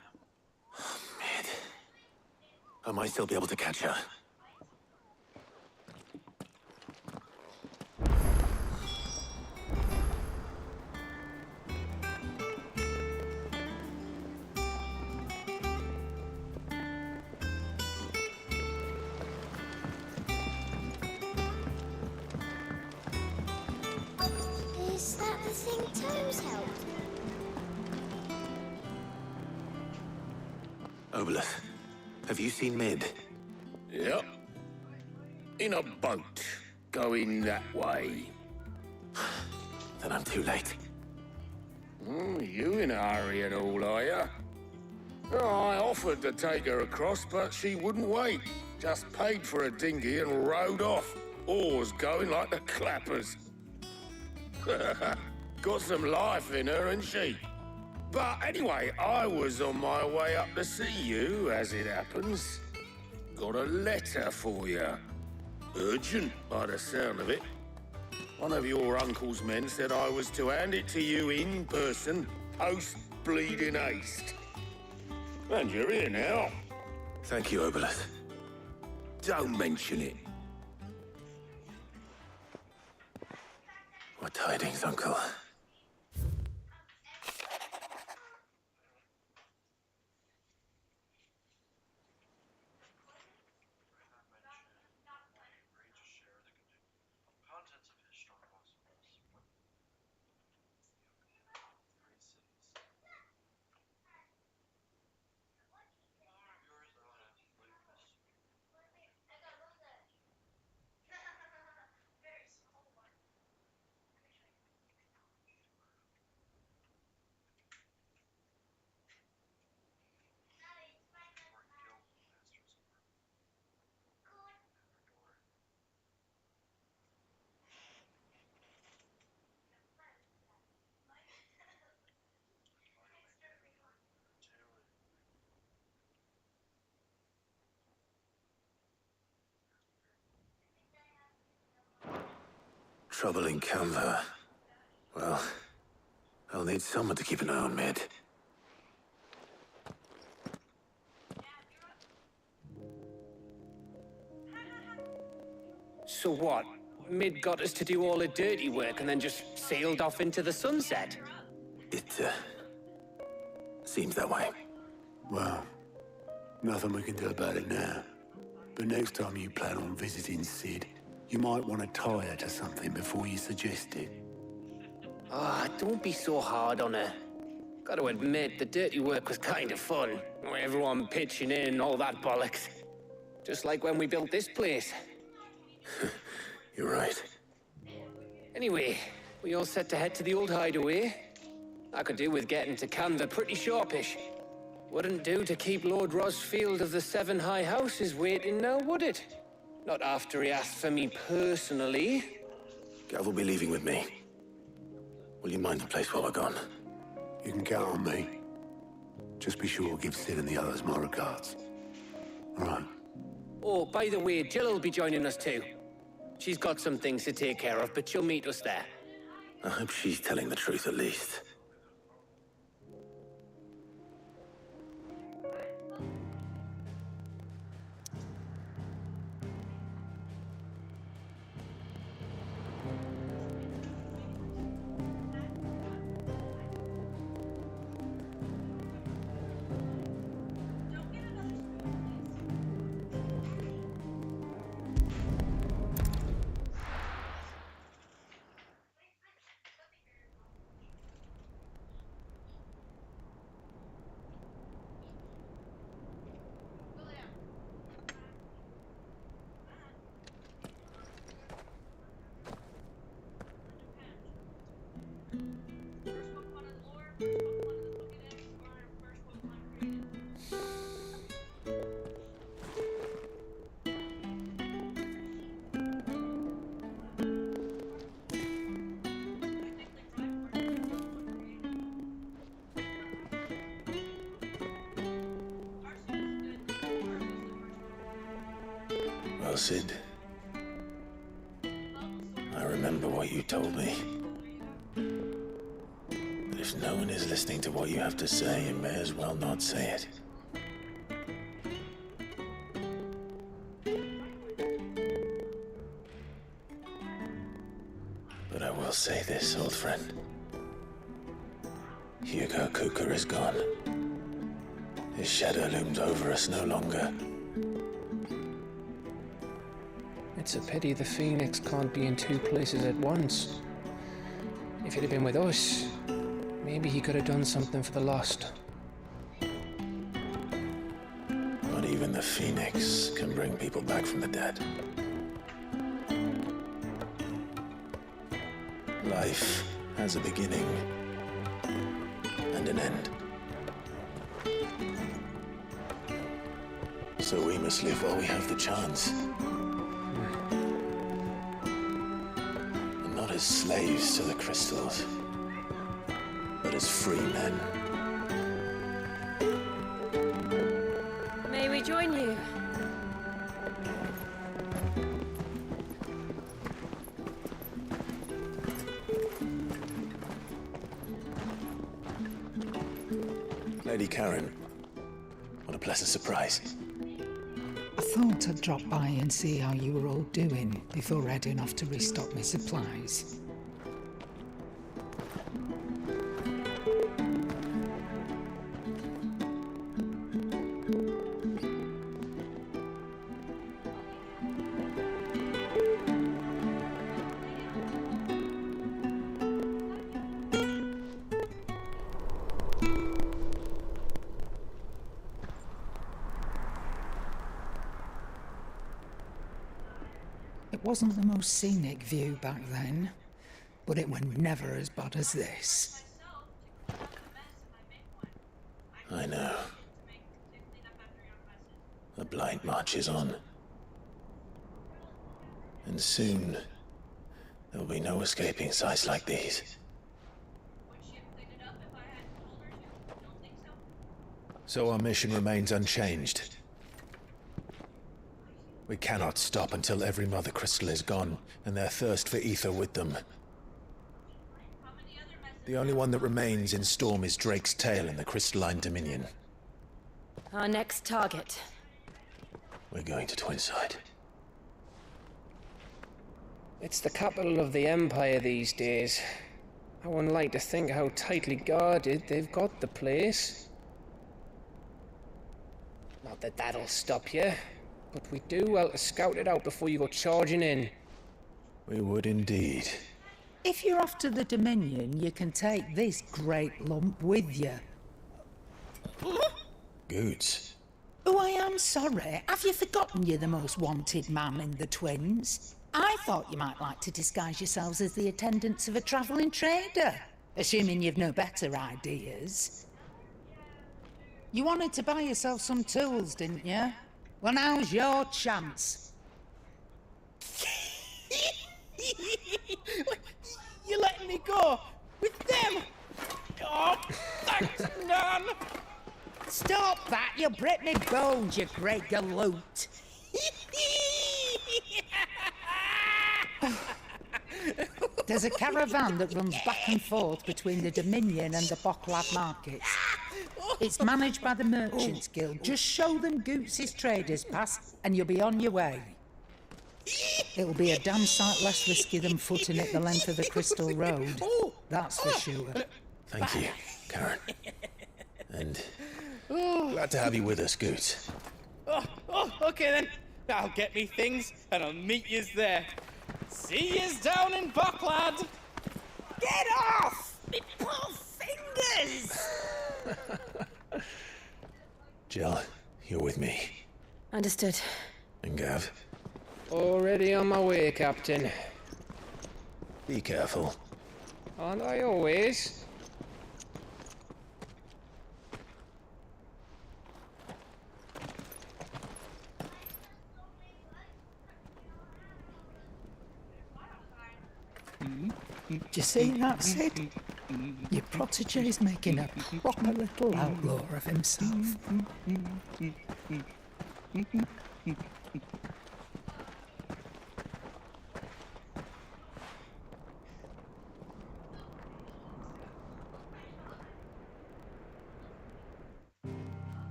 Mid. I might still be able to catch her. Is that the thing Toes held? Obelus, have you seen Mid? Yep. In a boat, going that way. Then I'm too late. You in a hurry and all, are ya? Oh, I offered to take her across, but she wouldn't wait. Just paid for a dinghy and rowed off. Oars going like the clappers. Got some life in her, ain't she? But anyway, I was on my way up to see you, as it happens. Got a letter for you. Urgent, by the sound of it. One of your uncle's men said I was to hand it to you in person, post-bleeding haste. And you're here now. Thank you, Obelus. Don't mention it. What tidings, Uncle? Trouble in Canva. Well, I'll need someone to keep an eye on Mid. So what? Mid got us to do all the dirty work and then just sailed off into the sunset? It, seems that way. Well, nothing we can do about it now. But next time you plan on visiting Sid, you might want to tie her to something before you suggest it. Ah, don't be so hard on her. Gotta admit, the dirty work was kind of fun. Everyone pitching in and all that bollocks. Just like when we built this place. You're right. Anyway, we all set to head to the old hideaway. I could do with getting to Canva pretty sharpish. Wouldn't do to keep Lord Rosfield of the Seven High Houses waiting now, would it? Not after he asked for me personally. Gav will be leaving with me. Will you mind the place while we're gone? You can count on me. Just be sure to give Sid and the others my regards. All right. Oh, by the way, Jill will be joining us too. She's got some things to take care of, but she'll meet us there. I hope she's telling the truth at least. Well, Sid, I remember what you told me. But if no one is listening to what you have to say, you may as well not say it. But I will say this, old friend. Hugo Kuka is gone. His shadow looms over us no longer. It's a pity the Phoenix can't be in two places at once. If he'd have been with us, maybe he could have done something for the Lost. Not even the Phoenix can bring people back from the dead. Life has a beginning and an end. So we must live while we have the chance. Not as slaves to the crystals, but as free men. May we join you? Lady Karen, what a pleasant surprise. I thought I'd drop by and see how you were all doing before heading off to restock my supplies. It wasn't the most scenic view back then, but it went never as bad as this. I know. The Blight March is on. And soon, there'll be no escaping sights like these. So our mission remains unchanged. We cannot stop until every Mother Crystal is gone, and their thirst for ether with them. The only one that remains in Storm is Drake's Tail in the Crystalline Dominion. Our next target. We're going to Twinside. It's the capital of the Empire these days. I wouldn't like to think how tightly guarded they've got the place. Not that that'll stop you, but we do well to scout it out before you go charging in. We would indeed. If you're off to the Dominion, you can take this great lump with you. Goods. Oh, I am sorry. Have you forgotten you're the most wanted man in the Twins? I thought you might like to disguise yourselves as the attendants of a travelling trader, assuming you've no better ideas. You wanted to buy yourself some tools, didn't you? Well, now's your chance. You're letting me go with them? Oh, thanks, Nan. Stop that! You'll break me bones, you great galoot. There's a caravan that runs back and forth between the Dominion and the Bocklad markets. It's managed by the Merchants Guild. Just show them Goots' traders pass and you'll be on your way. It'll be a damn sight less risky than footing it the length of the Crystal Road. That's for sure. Thank you, Karen. And glad to have you with us, Goots. Okay then. I'll get me things and I'll meet yous there. See yous down in Bocklad. Get off! Me poor fingers! Jill, you're with me. Understood. And Gav, Already on my way, Captain. be careful. Aren't I always? Do you see that, Sid? Your protege's making a proper little outlaw of himself.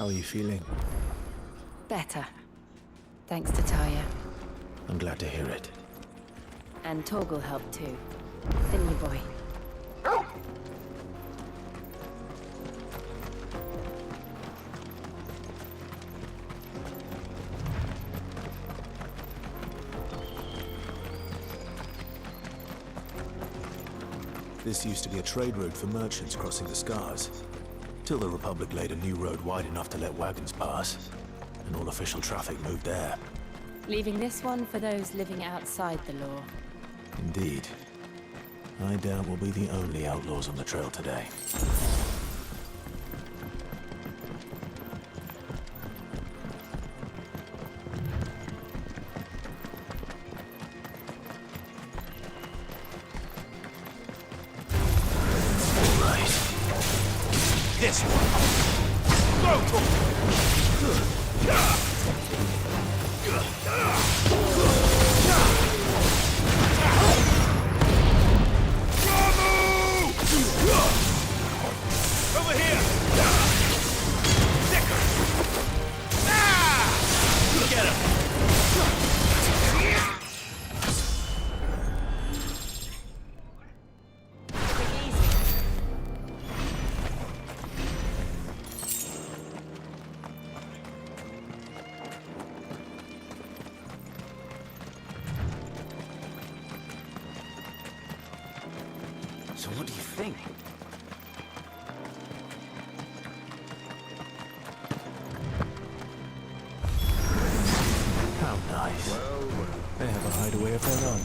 How are you feeling? Better. Thanks to Taya. I'm glad to hear it. And Torgal helped too. Didn't you, boy? This used to be a trade route for merchants crossing the Scars. Till the Republic laid a new road wide enough to let wagons pass, and all official traffic moved there. Leaving this one for those living outside the law. Indeed. I doubt we'll be the only outlaws on the trail today. This one. Go! So what do you think? How nice. They have a hideaway of their own.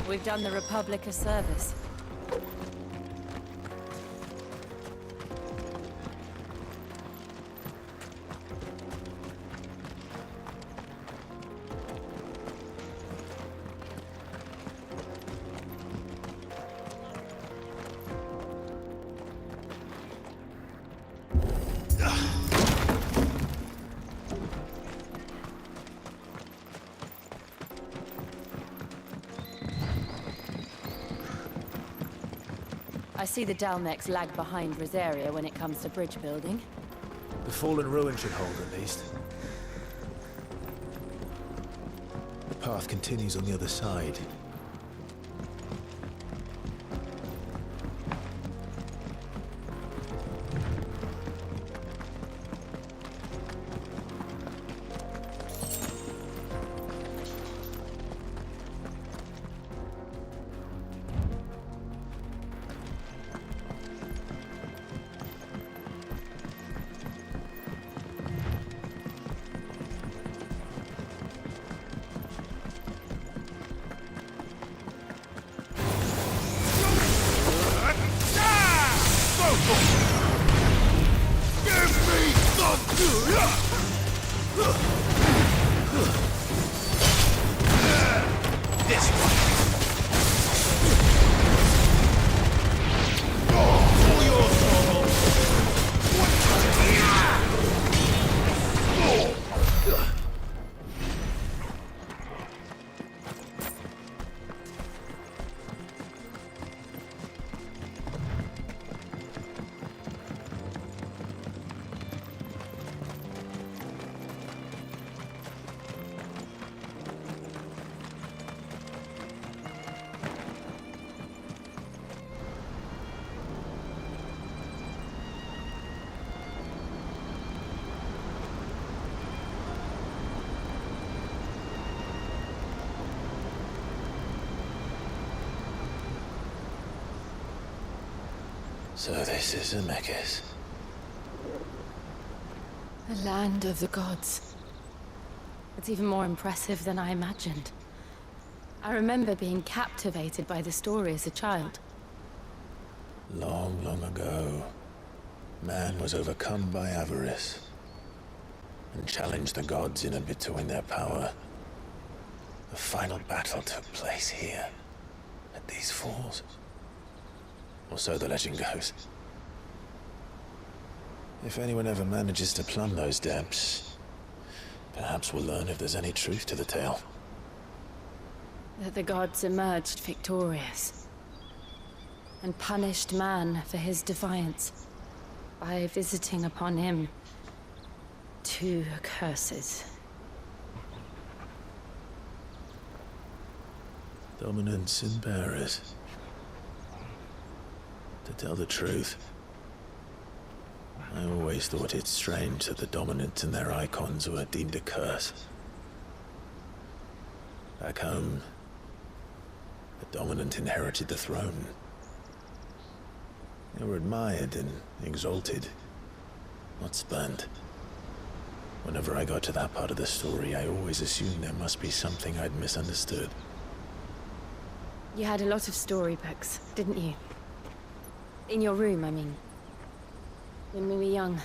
We've done the Republic a service. I see the Dalmex lag behind Rosaria when it comes to bridge building. The fallen ruin should hold at least. The path continues on the other side. So this is Zemeckis. The land of the gods. It's even more impressive than I imagined. I remember being captivated by the story as a child. Long, long ago, man was overcome by avarice and challenged the gods in a bid to win their power. The final battle took place here, at these falls. Or so the legend goes. If anyone ever manages to plumb those depths, perhaps we'll learn if there's any truth to the tale. That the gods emerged victorious and punished man for his defiance by visiting upon him 2 curses. Dominance and bearers. To tell the truth, I always thought it strange that the dominant and their icons were deemed a curse. Back home, the dominant inherited the throne. They were admired and exalted, not spurned. Whenever I got to that part of the story, I always assumed there must be something I'd misunderstood. You had a lot of storybooks, didn't you? In your room, I mean. When we were young.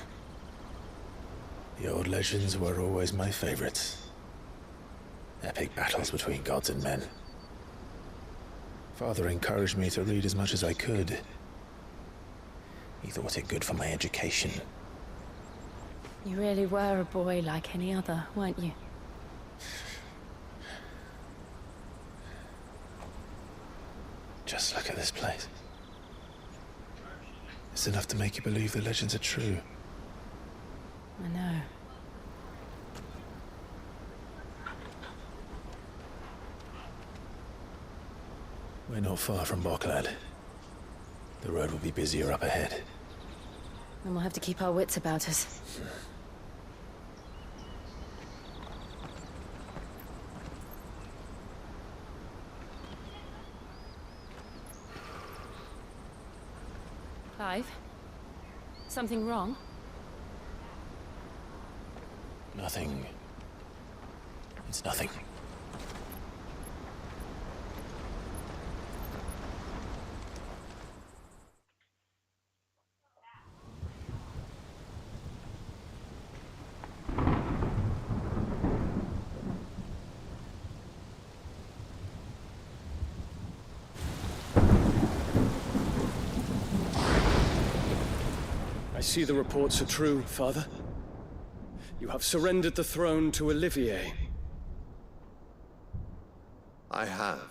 The old legends were always my favorites. Epic battles between gods and men. Father encouraged me to read as much as I could. He thought it good for my education. You really were a boy like any other, weren't you? Just look at this place. It's enough to make you believe the legends are true. I know. We're not far from Boklad. The road will be busier up ahead. And we'll have to keep our wits about us. Clive? Something wrong? Nothing. It's nothing. I see the reports are true, Father. You have surrendered the throne to Olivier. I have.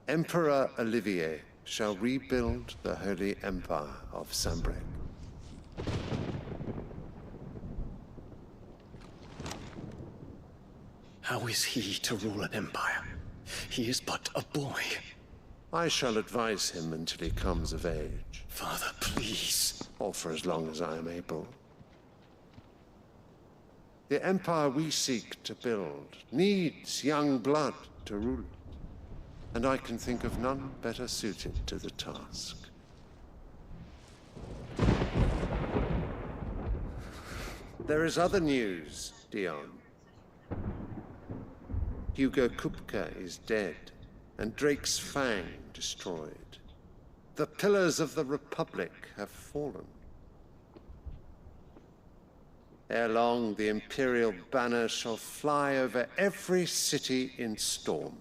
Emperor Olivier shall rebuild the Holy Empire of Sanbreque. How is he to rule an empire? He is but a boy. I shall advise him until he comes of age. Father, please. Or for as long as I am able. The empire we seek to build needs young blood to rule it, and I can think of none better suited to the task. There is other news, Dion. Hugo Kupka is dead, and Drake's Fang destroyed. The pillars of the Republic have fallen. Ere long, the Imperial banner shall fly over every city in Storm.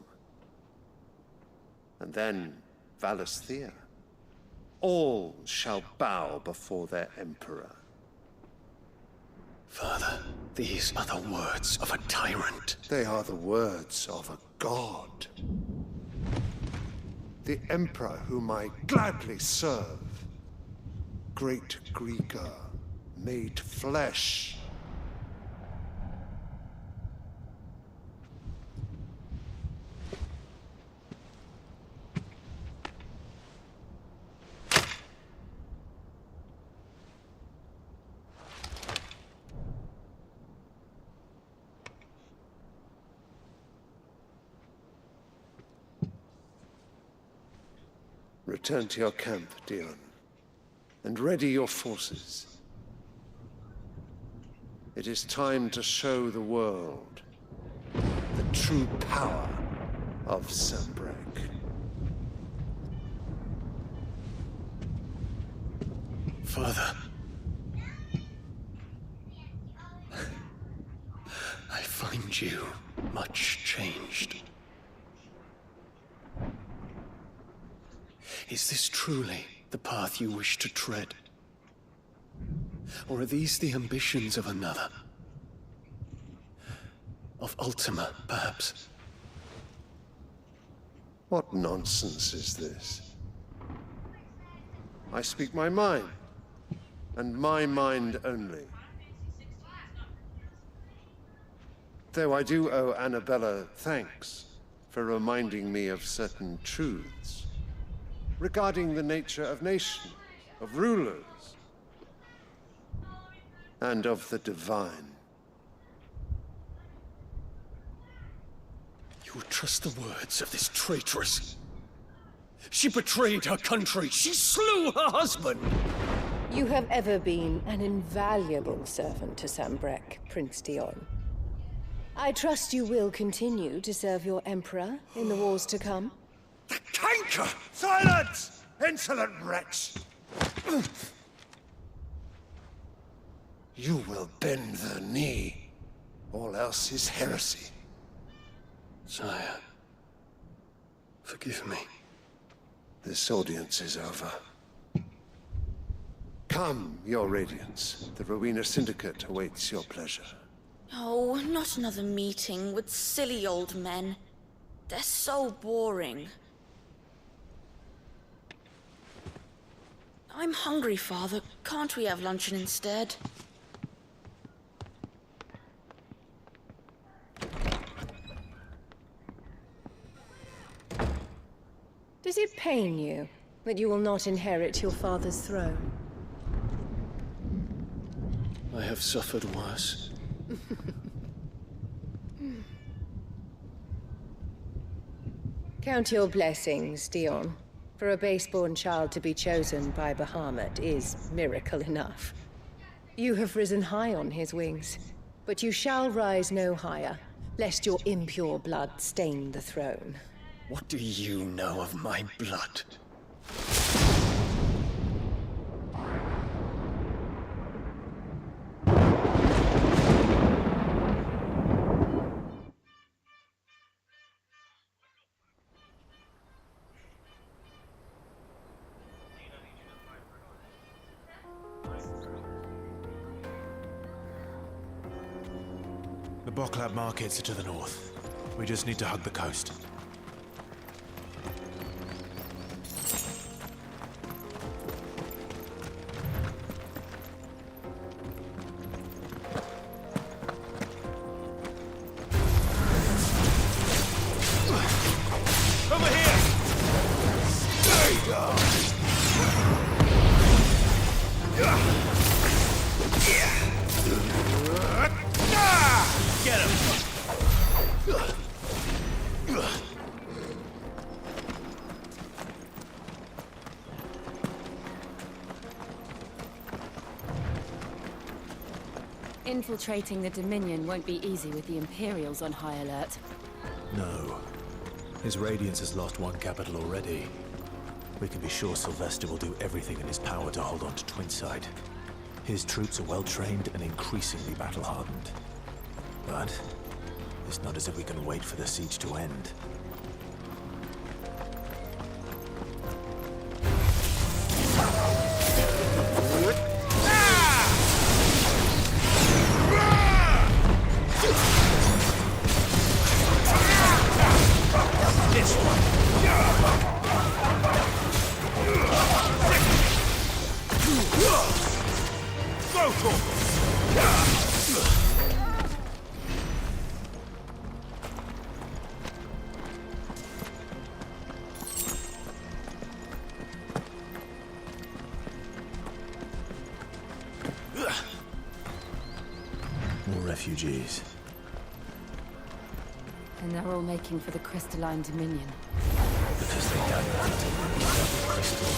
And then, Valisthea. All shall bow before their Emperor. Father, these are the words of a tyrant. They are the words of a god. The Emperor whom I gladly serve. Great Greeker, made flesh. Return to your camp, Dion, and ready your forces. It is time to show the world the true power of Sanbreque. Father. I find you much changed. Is this truly the path you wish to tread? Or are these the ambitions of another? Of Ultima, perhaps? What nonsense is this? I speak my mind, and my mind only. Though I do owe Annabella thanks for reminding me of certain truths regarding the nature of nation, of rulers, and of the divine. You would trust the words of this traitress? She betrayed her country. She slew her husband. You have ever been an invaluable servant to Sambrek, Prince Dion. I trust you will continue to serve your Emperor in the wars to come. The canker! Silence! Insolent wretch! You will bend the knee. All else is heresy. Sire, forgive me. This audience is over. Come, your Radiance. The Rowena Syndicate awaits your pleasure. Oh, not another meeting with silly old men. They're so boring. I'm hungry, Father. Can't we have luncheon instead? Does it pain you that you will not inherit your father's throne? I have suffered worse. Count your blessings, Dion. For a base-born child to be chosen by Bahamut is miracle enough. You have risen high on his wings, but you shall rise no higher, lest your impure blood stain the throne. What do you know of my blood? The Boklab markets are to the north. We just need to hug the coast. Over here! Stay down! Get him! Infiltrating the Dominion won't be easy with the Imperials on high alert. No. His Radiance has lost one capital already. We can be sure Sylvester will do everything in his power to hold on to Twinside. His troops are well-trained and increasingly battle-hardened. But it's not as if we can wait for the siege to end. More refugees. And they're all making for the Crystalline Dominion. Because they don't know how to run without the crystal.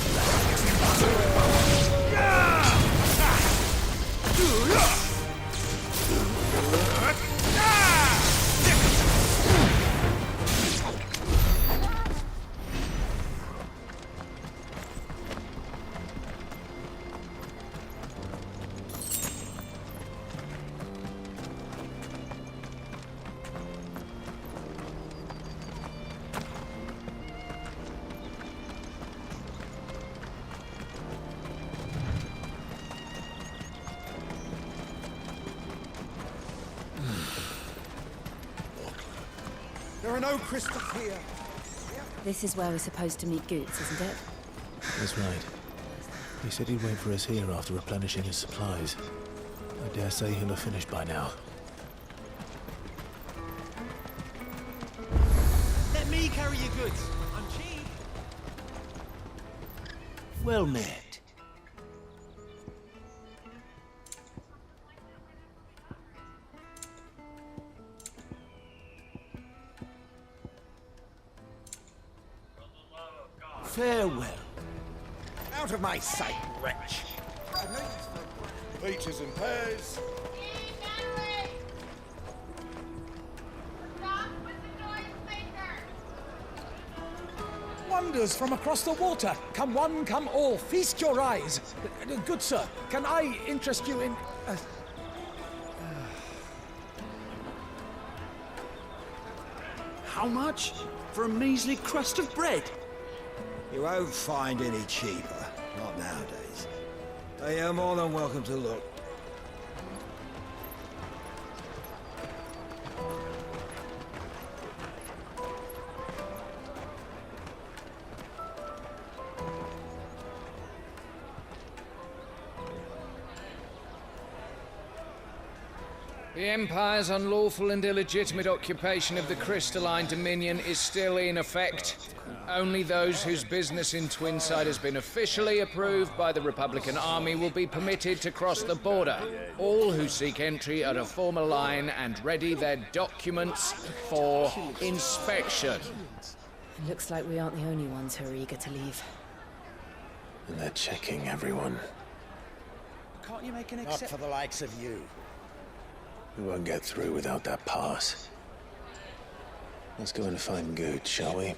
There are no crystals here. This is where we're supposed to meet Goots, isn't it? That's right. He said he'd wait for us here after replenishing his supplies. I dare say he'll have finished by now. Let me carry your goods. I'm cheap. Well met. my sight, wretch. Peaches and pears. Wonders from across the water. Come one, come all, feast your eyes. Good sir, can I interest you in... How much? For a measly crust of bread? You won't find any cheaper. Not nowadays. You're more than welcome to look. The Empire's unlawful and illegitimate occupation of the Crystalline Dominion is still in effect. Only those whose business in Twinside has been officially approved by the Republican Army will be permitted to cross the border. All who seek entry are to form a line and ready their documents for inspection. It looks like we aren't the only ones who are eager to leave. And they're checking everyone. Can't you make an exception? Not for the likes of you. We won't get through without that pass. Let's go and find Good, shall we?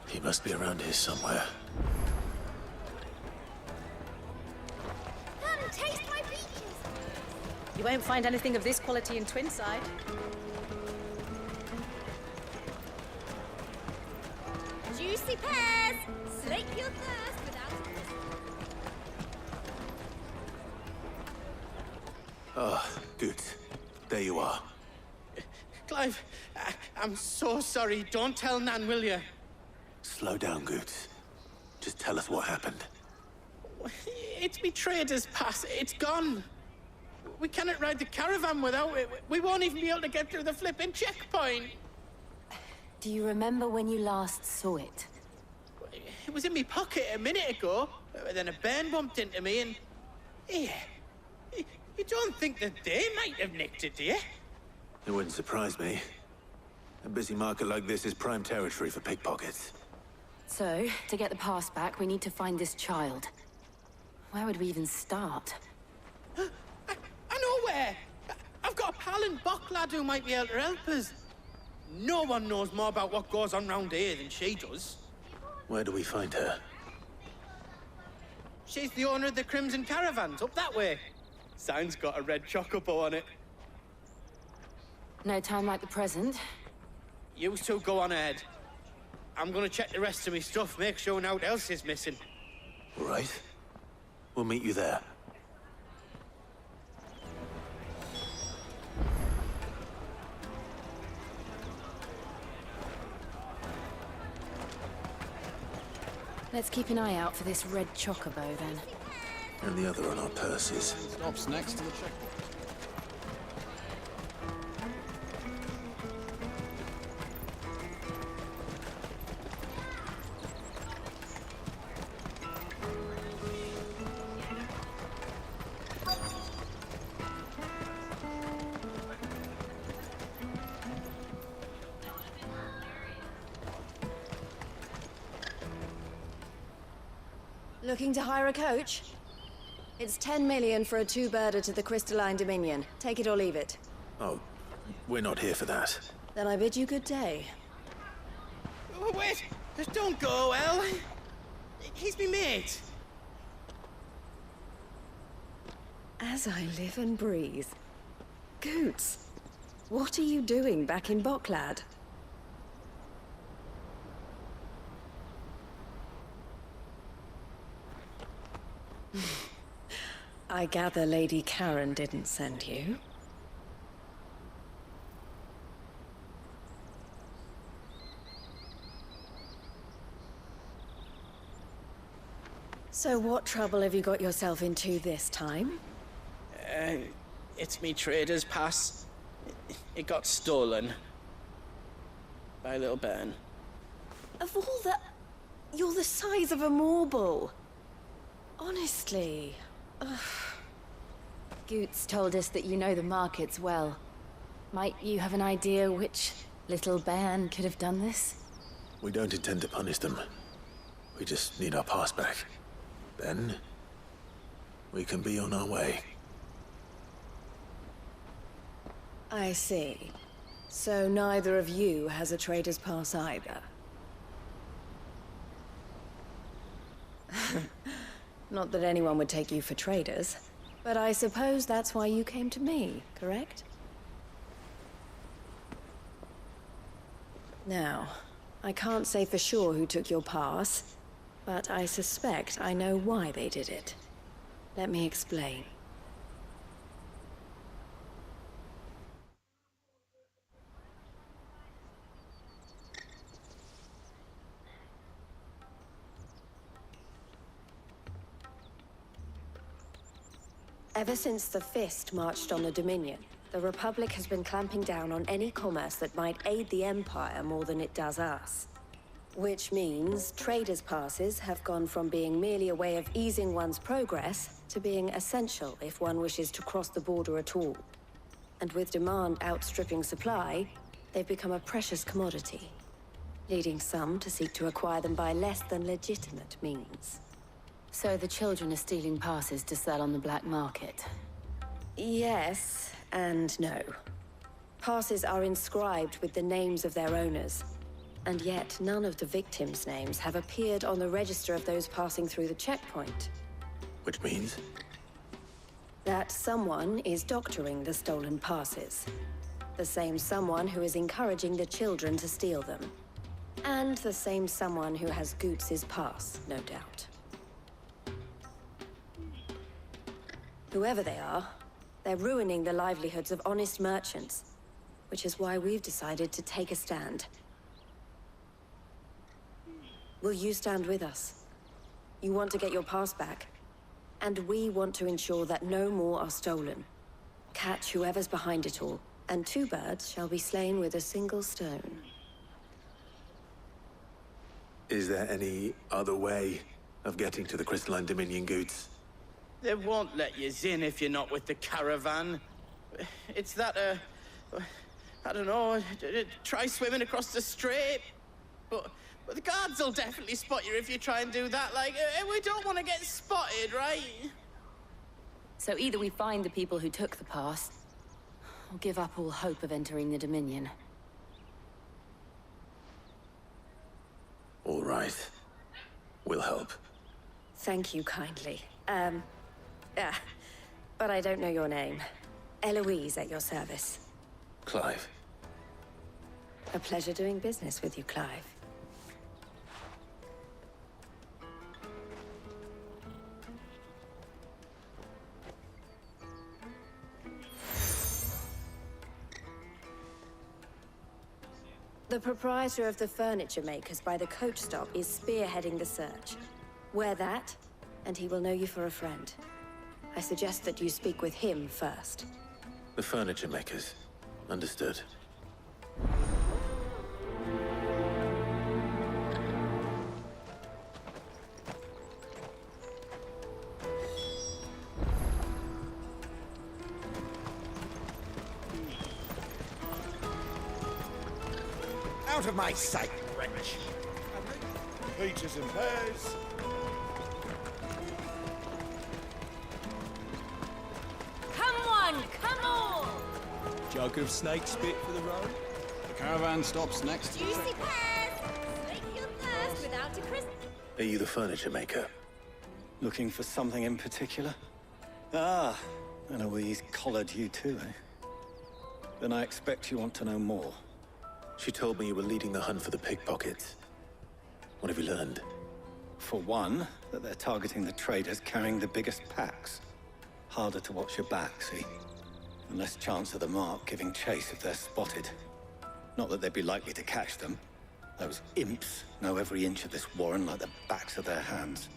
He must be around here somewhere. Come, taste my peaches! You won't find anything of this quality in Twinside. Juicy pears! Slake your thirst without... Ah, Good. There you are. Clive, I'm so sorry. Don't tell Nan, will you? Slow down, Good. Just tell us what happened. It's me trader's pass. It's gone. We cannot ride the caravan without it. We won't even be able to get through the flipping checkpoint. Do you remember when you last saw it? It was in my pocket a minute ago. Then a bairn bumped into me and... Yeah. You don't think that they might have nicked it, do you? It wouldn't surprise me. A busy market like this is prime territory for pickpockets. So, to get the pass back, we need to find this child. Where would we even start? I know where! I've got a pal in Bocklad who might be able to help us. No one knows more about what goes on round here than she does. Where do we find her? She's the owner of the Crimson Caravans, up that way. Sign's got a red chocobo on it. No time like the present. You two go on ahead. I'm gonna check the rest of my stuff, make sure no one else is missing. All right. We'll meet you there. Let's keep an eye out for this red chocobo, then. And the other on our purses. Stops next to the checkpoint. Looking to hire a coach? It's 10 million for a two-birder to the Crystalline Dominion. Take it or leave it. Oh, we're not here for that. Then I bid you good day. Oh, wait! Just don't go, El. He's me mate. As I live and breathe. Goots, what are you doing back in Bocklad? I gather Lady Karen didn't send you. So what trouble have you got yourself into this time? It's me trader's pass. It got stolen. By a little bairn. Of all the... You're the size of a marble. Honestly. Ugh. Goots told us that you know the markets well. Might you have an idea which little bairn could have done this? We don't intend to punish them. We just need our pass back. Then, we can be on our way. I see. So neither of you has a trader's pass either. Not that anyone would take you for traders, but I suppose that's why you came to me, correct? Now, I can't say for sure who took your pass, but I suspect I know why they did it. Let me explain. Ever since the Fist marched on the Dominion, the Republic has been clamping down on any commerce that might aid the Empire more than it does us. Which means traders' passes have gone from being merely a way of easing one's progress to being essential if one wishes to cross the border at all. And with demand outstripping supply, they've become a precious commodity, leading some to seek to acquire them by less than legitimate means. So the children are stealing passes to sell on the black market? Yes, and no. Passes are inscribed with the names of their owners, and yet none of the victims' names have appeared on the register of those passing through the checkpoint. Which means? That someone is doctoring the stolen passes. The same someone who is encouraging the children to steal them. And the same someone who has Goots's pass, no doubt. Whoever they are, they're ruining the livelihoods of honest merchants, which is why we've decided to take a stand. Will you stand with us? You want to get your pass back, and we want to ensure that no more are stolen. Catch whoever's behind it all, and 2 birds shall be slain with a single stone. Is there any other way of getting to the Crystalline Dominion Goods? They won't let you in if you're not with the caravan. It's that, I don't know, try swimming across the strait. But the guards will definitely spot you if you try and do that. Like, we don't want to get spotted, right? So either we find the people who took the pass, or give up all hope of entering the Dominion. All right. We'll help. Thank you kindly. But I don't know your name. Eloise at your service. Clive. A pleasure doing business with you, Clive. The proprietor of the furniture makers by the coach stop is spearheading the search. Wear that, and he will know you for a friend. I suggest that you speak with him first. The furniture makers. Understood. Out of my sight, wretch! Peaches and pears. Come on! Jug of snake spit for the road. The caravan stops next to the Juicy pears! Slake your thirst without a crisp. Are you the furniture maker? Looking for something in particular? Ah, Eloise collared you too, eh? Then I expect you want to know more. She told me you were leading the hunt for the pickpockets. What have you learned? For one, that they're targeting the traders carrying the biggest packs. Harder to watch your back, see? And less chance of the mark giving chase if they're spotted. Not that they'd be likely to catch them. Those imps know every inch of this warren like the backs of their hands.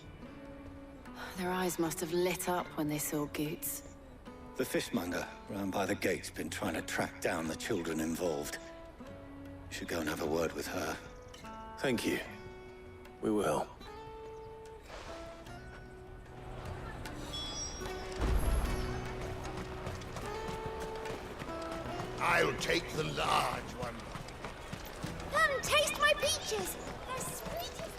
Their eyes must have lit up when they saw Goots. The fishmonger round by the gate's been trying to track down the children involved. You should go and have a word with her. Thank you. We will. I I'll take the large one. Taste my peaches! They're sweet as...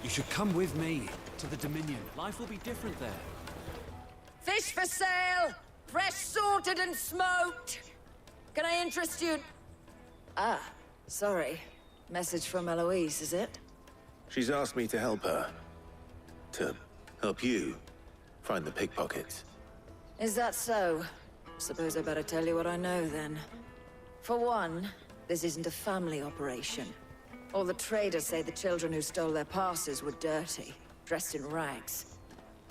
You should come with me to the Dominion. Life will be different there. Fish for sale! Fresh sorted and smoked! Can I interest you? Ah, sorry. Message from Eloise, is it? She's asked me to help her. To help you find the pickpockets. Is that so? Suppose I better tell you what I know, then. For one, this isn't a family operation. All the traders say the children who stole their passes were dirty, dressed in rags.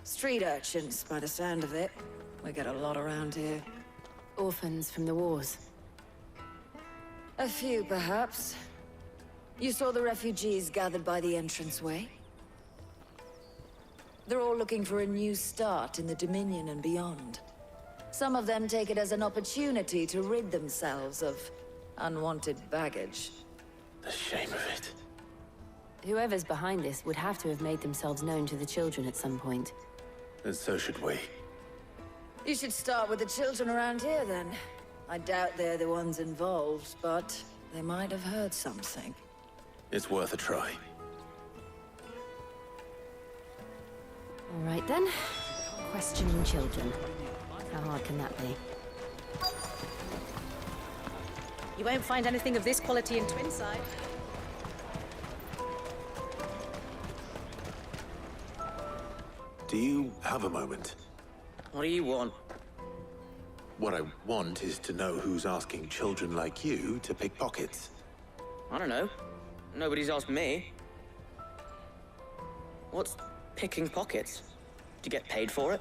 Street urchins, by the sound of it. We get a lot around here. Orphans from the wars. A few, perhaps. You saw the refugees gathered by the entranceway? They're all looking for a new start in the Dominion and beyond. Some of them take it as an opportunity to rid themselves of unwanted baggage. The shame of it. Whoever's behind this would have to have made themselves known to the children at some point. And so should we. You should start with the children around here, then. I doubt they're the ones involved, but they might have heard something. It's worth a try. All right, then. Questioning children. How hard can that be? You won't find anything of this quality in Twinside. Do you have a moment? What do you want? What I want is to know who's asking children like you to pick pockets. I don't know. Nobody's asked me. What's picking pockets? Do you get paid for it?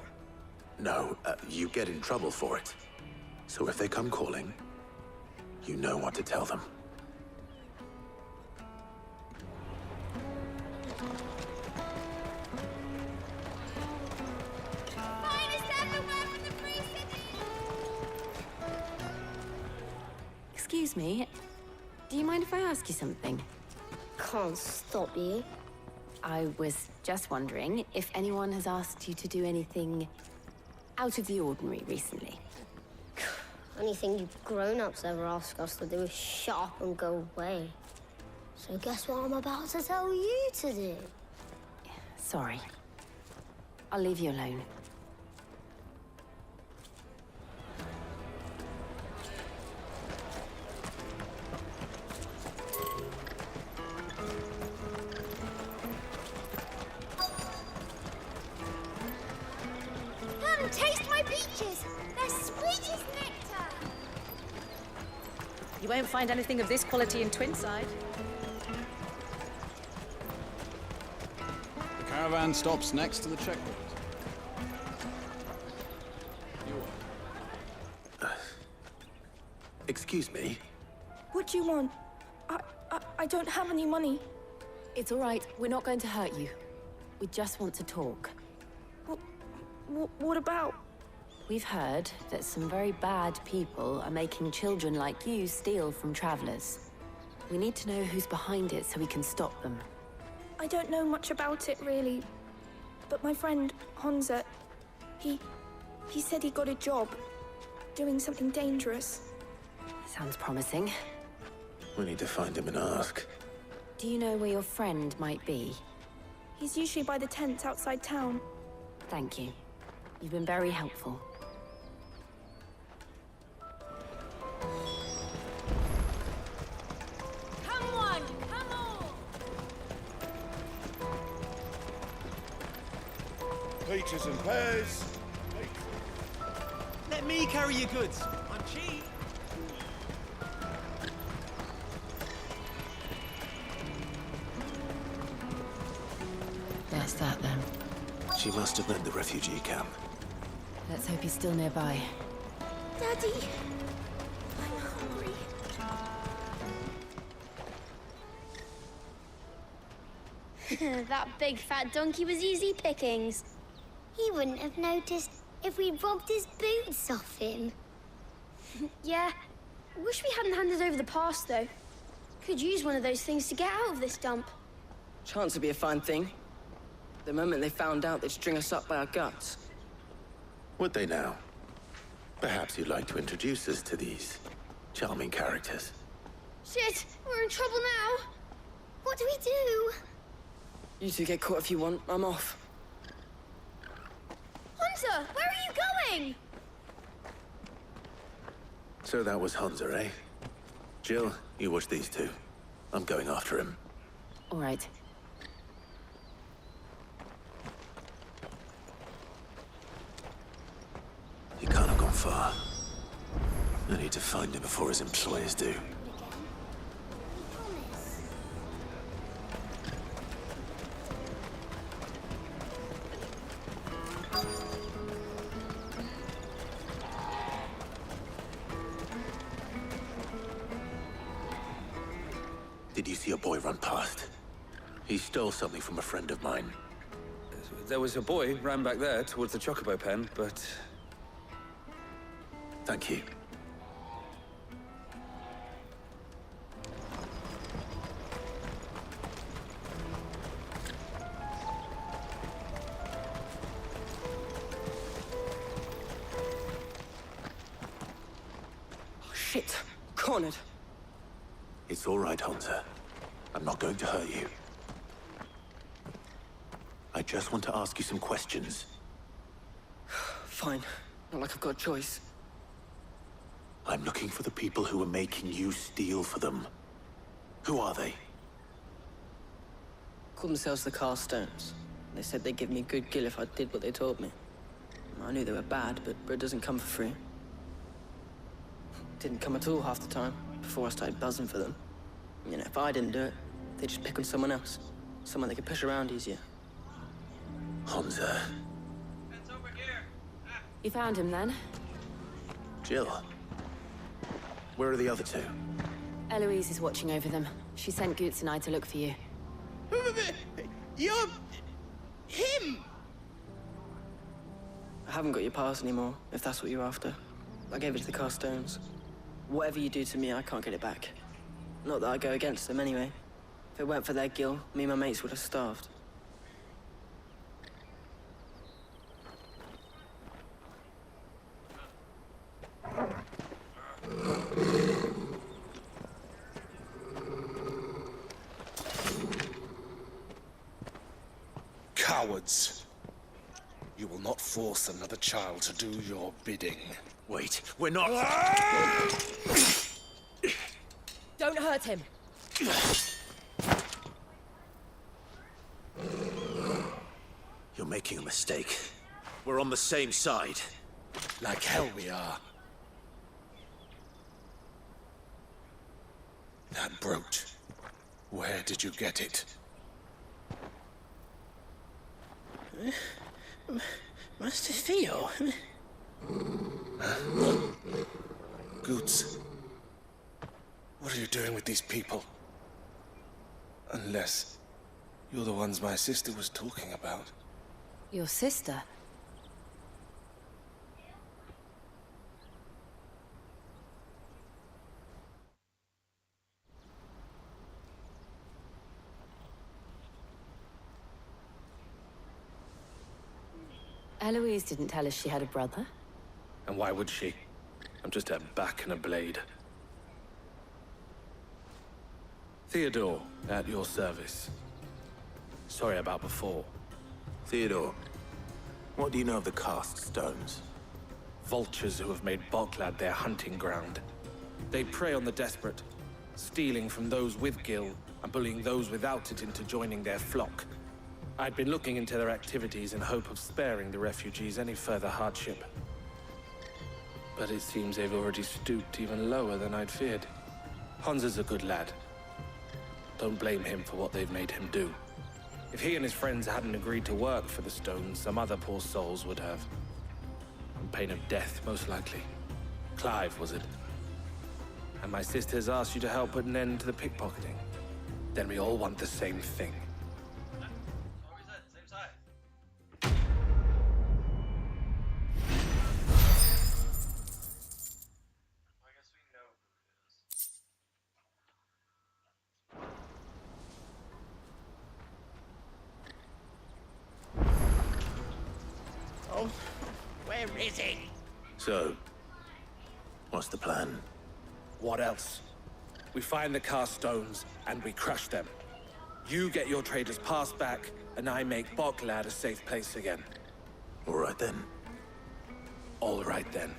No, you get in trouble for it. So if they come calling, you know what to tell them. Excuse me, do you mind if I ask you something? Can't stop you. I was just wondering if anyone has asked you to do anything out of the ordinary recently. Anything you grown-ups ever ask us to do is shut up and go away. So guess what I'm about to tell you to do? Sorry. I'll leave you alone. Taste my peaches! They're sweet as nectar! You won't find anything of this quality in Twinside. The caravan stops next to the checkpoint. Excuse me? What do you want? I don't have any money. It's all right. We're not going to hurt you. We just want to talk. What about? We've heard that some very bad people are making children like you steal from travelers. We need to know who's behind it so we can stop them. I don't know much about it, really. But my friend, Honza, he said he got a job doing something dangerous. Sounds promising. We need to find him and ask. Do you know where your friend might be? He's usually by the tents outside town. Thank you. You've been very helpful. Come on, come on! Peaches and pears. Let me carry your goods. I'm cheap. That's that then. She must have meant the refugee camp. Let's hope he's still nearby. Daddy, I'm hungry. That big fat donkey was easy pickings. He wouldn't have noticed if we robbed his boots off him. Yeah, wish we hadn't handed over the pass, though. Could use one of those things to get out of this dump. Chance would be a fine thing. The moment they found out, they'd string us up by our guts. Would they now? Perhaps you'd like to introduce us to these Charming characters. Shit, we're in trouble now. What do we do? You two get caught if you want. I'm off. Hunter, where are you going? So that was Hunter, eh? Jill, you watch these two. I'm going after him. All right. He can't have gone far. I need to find him before his employers do. Did you see a boy run past? He stole something from a friend of mine. There was a boy ran back there towards the Chocobo pen, but... Thank you. Oh, shit. Cornered. It's all right, Hunter. I'm not going to hurt you. I just want to ask you some questions. Fine. Not like I've got a choice. I'm looking for the people who are making you steal for them. Who are they? Call themselves the Carstones. They said they'd give me a good gill if I did what they told me. I knew they were bad, but bread doesn't come for free. Didn't come at all half the time, before I started buzzing for them. You know, if I didn't do it, they'd just pick on someone else. Someone they could push around easier. Hunter. You found him then? Jill. Where are the other two? Eloise is watching over them. She sent Goots and I to look for you. You're... him! I haven't got your pass anymore, if that's what you're after. I gave it to the Carstones. Whatever you do to me, I can't get it back. Not that I go against them anyway. If it weren't for their gill, me and my mates would have starved. Cowards. You will not force another child to do your bidding. Wait, we're not... Don't hurt him. You're making a mistake. We're on the same side. Like hell we are. That brooch. Where did you get it? Master Theo? Goots. What are you doing with these people? Unless you're the ones my sister was talking about. Your sister? Eloise didn't tell us she had a brother. And why would she? I'm just her back and a blade. Theodore, at your service. Sorry about before. Theodore, what do you know of the Cast Stones? Vultures who have made Boklad their hunting ground. They prey on the desperate, stealing from those with gil and bullying those without it into joining their flock. I'd been looking into their activities in hope of sparing the refugees any further hardship. But it seems they've already stooped even lower than I'd feared. Hans is a good lad. Don't blame him for what they've made him do. If he and his friends hadn't agreed to work for the Stones, some other poor souls would have. On pain of death, most likely. Clive, was it? And my sisters asked you to help put an end to the pickpocketing. Then we all want the same thing. Where is it? So, what's the plan? What else? We find the cast stones, and we crush them. You get your trader's pass back, and I make Boklad a safe place again. All right then. All right then.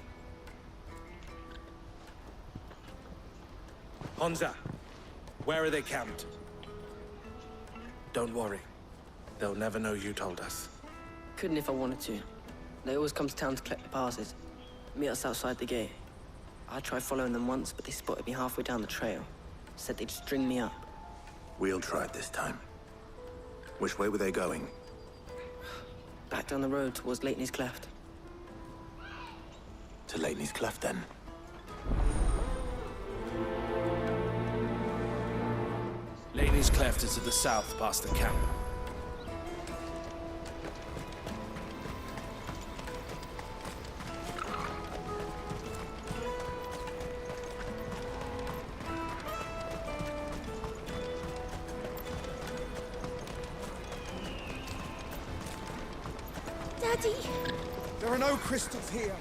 Honza, where are they camped? Don't worry. They'll never know you told us. Couldn't if I wanted to. They always come to town to collect the passes. Meet us outside the gate. I tried following them once, but they spotted me halfway down the trail. Said they'd string me up. We'll try it this time. Which way were they going? Back down the road towards Leitney's Cleft. To Leitney's Cleft, then. Leitney's Cleft is to the south, past the camp. Daddy! There are no crystals here.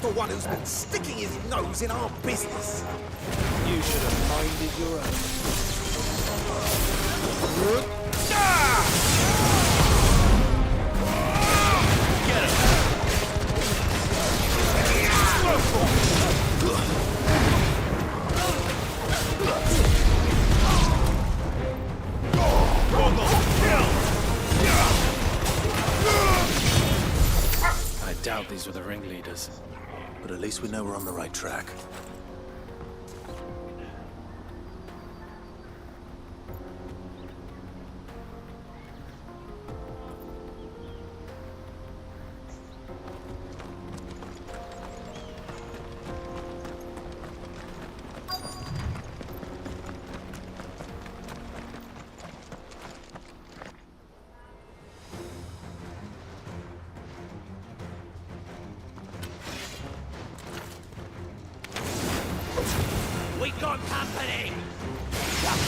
The one who's been sticking his nose in our business. You should have minded your own. Get him! I doubt these were the ringleaders. But at least we know we're on the right track. We got company! Get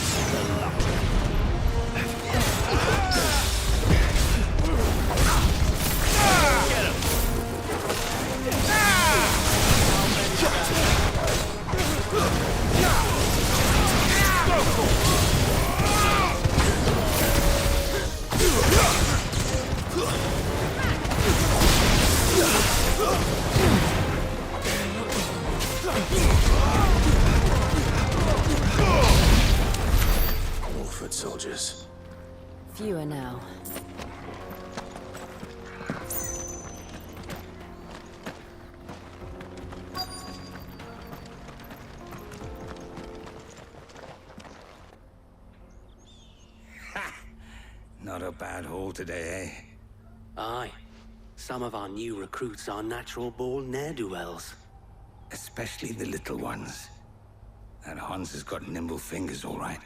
him! Wolford soldiers. Fewer now. Not a bad haul today, eh? Aye. Some of our new recruits are natural-born ne'er-do-wells. Especially the little ones. That Hans has got nimble fingers, all right.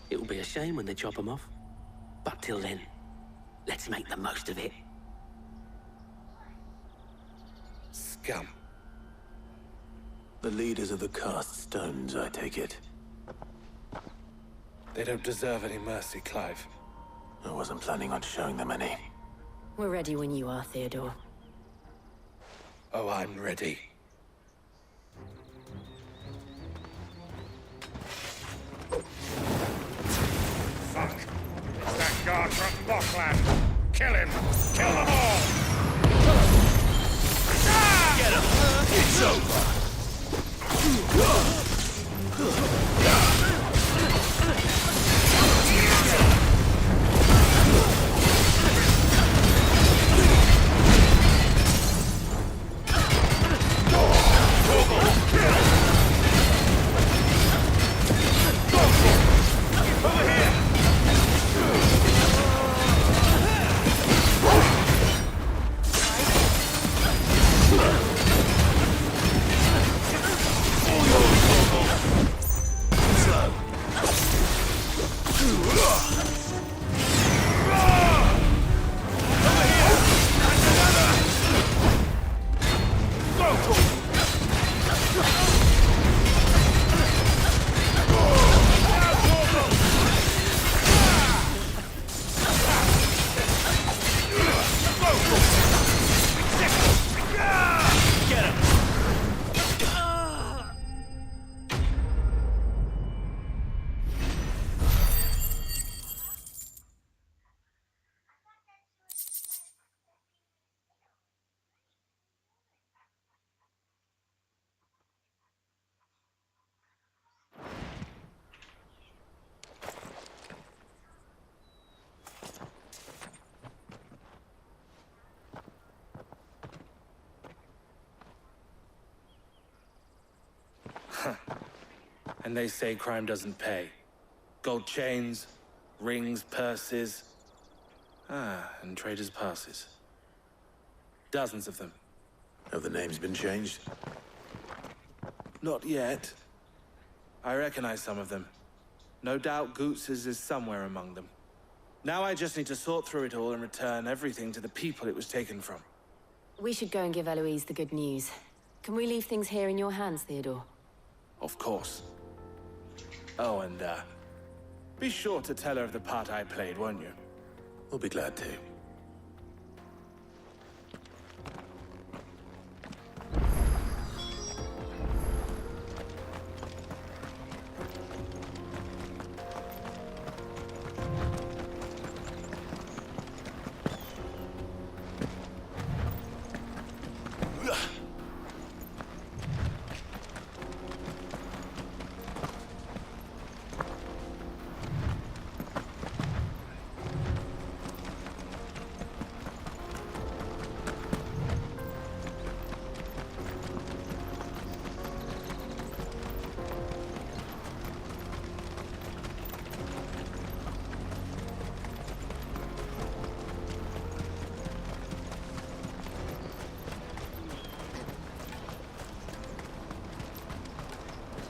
It'll be a shame when they chop them off. But till then, let's make the most of it. Scum. The leaders of the cast stones, I take it. They don't deserve any mercy, Clive. I wasn't planning on showing them any. We're ready when you are, Theodore. Oh, I'm ready. Fuck! It's that guard from Bockland! Kill him! Kill them all! Get him! It's over! And they say crime doesn't pay. Gold chains, rings, purses. And traders' passes. Dozens of them. Have the names been changed? Not yet. I recognize some of them. No doubt Goots's is somewhere among them. Now I just need to sort through it all and return everything to the people it was taken from. We should go and give Eloise the good news. Can we leave things here in your hands, Theodore? Of course. Oh, and, be sure to tell her of the part I played, won't you? We'll be glad to.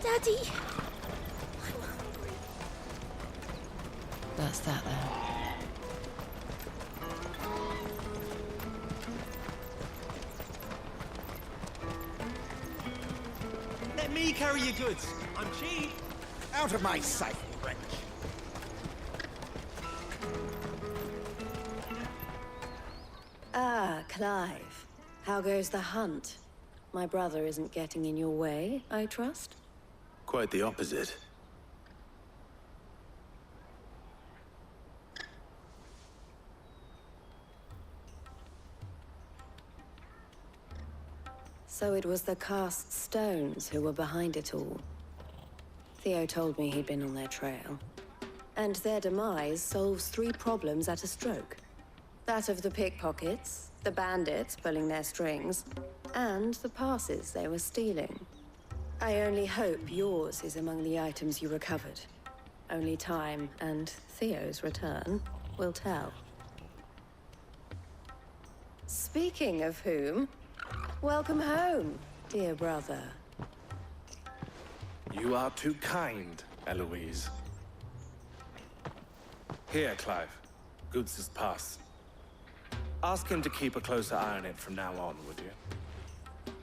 Daddy! That's that, then. Let me carry your goods. I'm cheap. Out of my sight, wretch. Ah, Clive. How goes the hunt? My brother isn't getting in your way, I trust? Quite the opposite. So it was the cast stones who were behind it all. Theo told me he'd been on their trail. And their demise solves 3 problems at a stroke. That of the pickpockets, the bandits pulling their strings, and the passes they were stealing. I only hope yours is among the items you recovered. Only time and Theo's return will tell. Speaking of whom, welcome home, dear brother. You are too kind, Eloise. Here, Clive. Goods' pass. Ask him to keep a closer eye on it from now on, would you?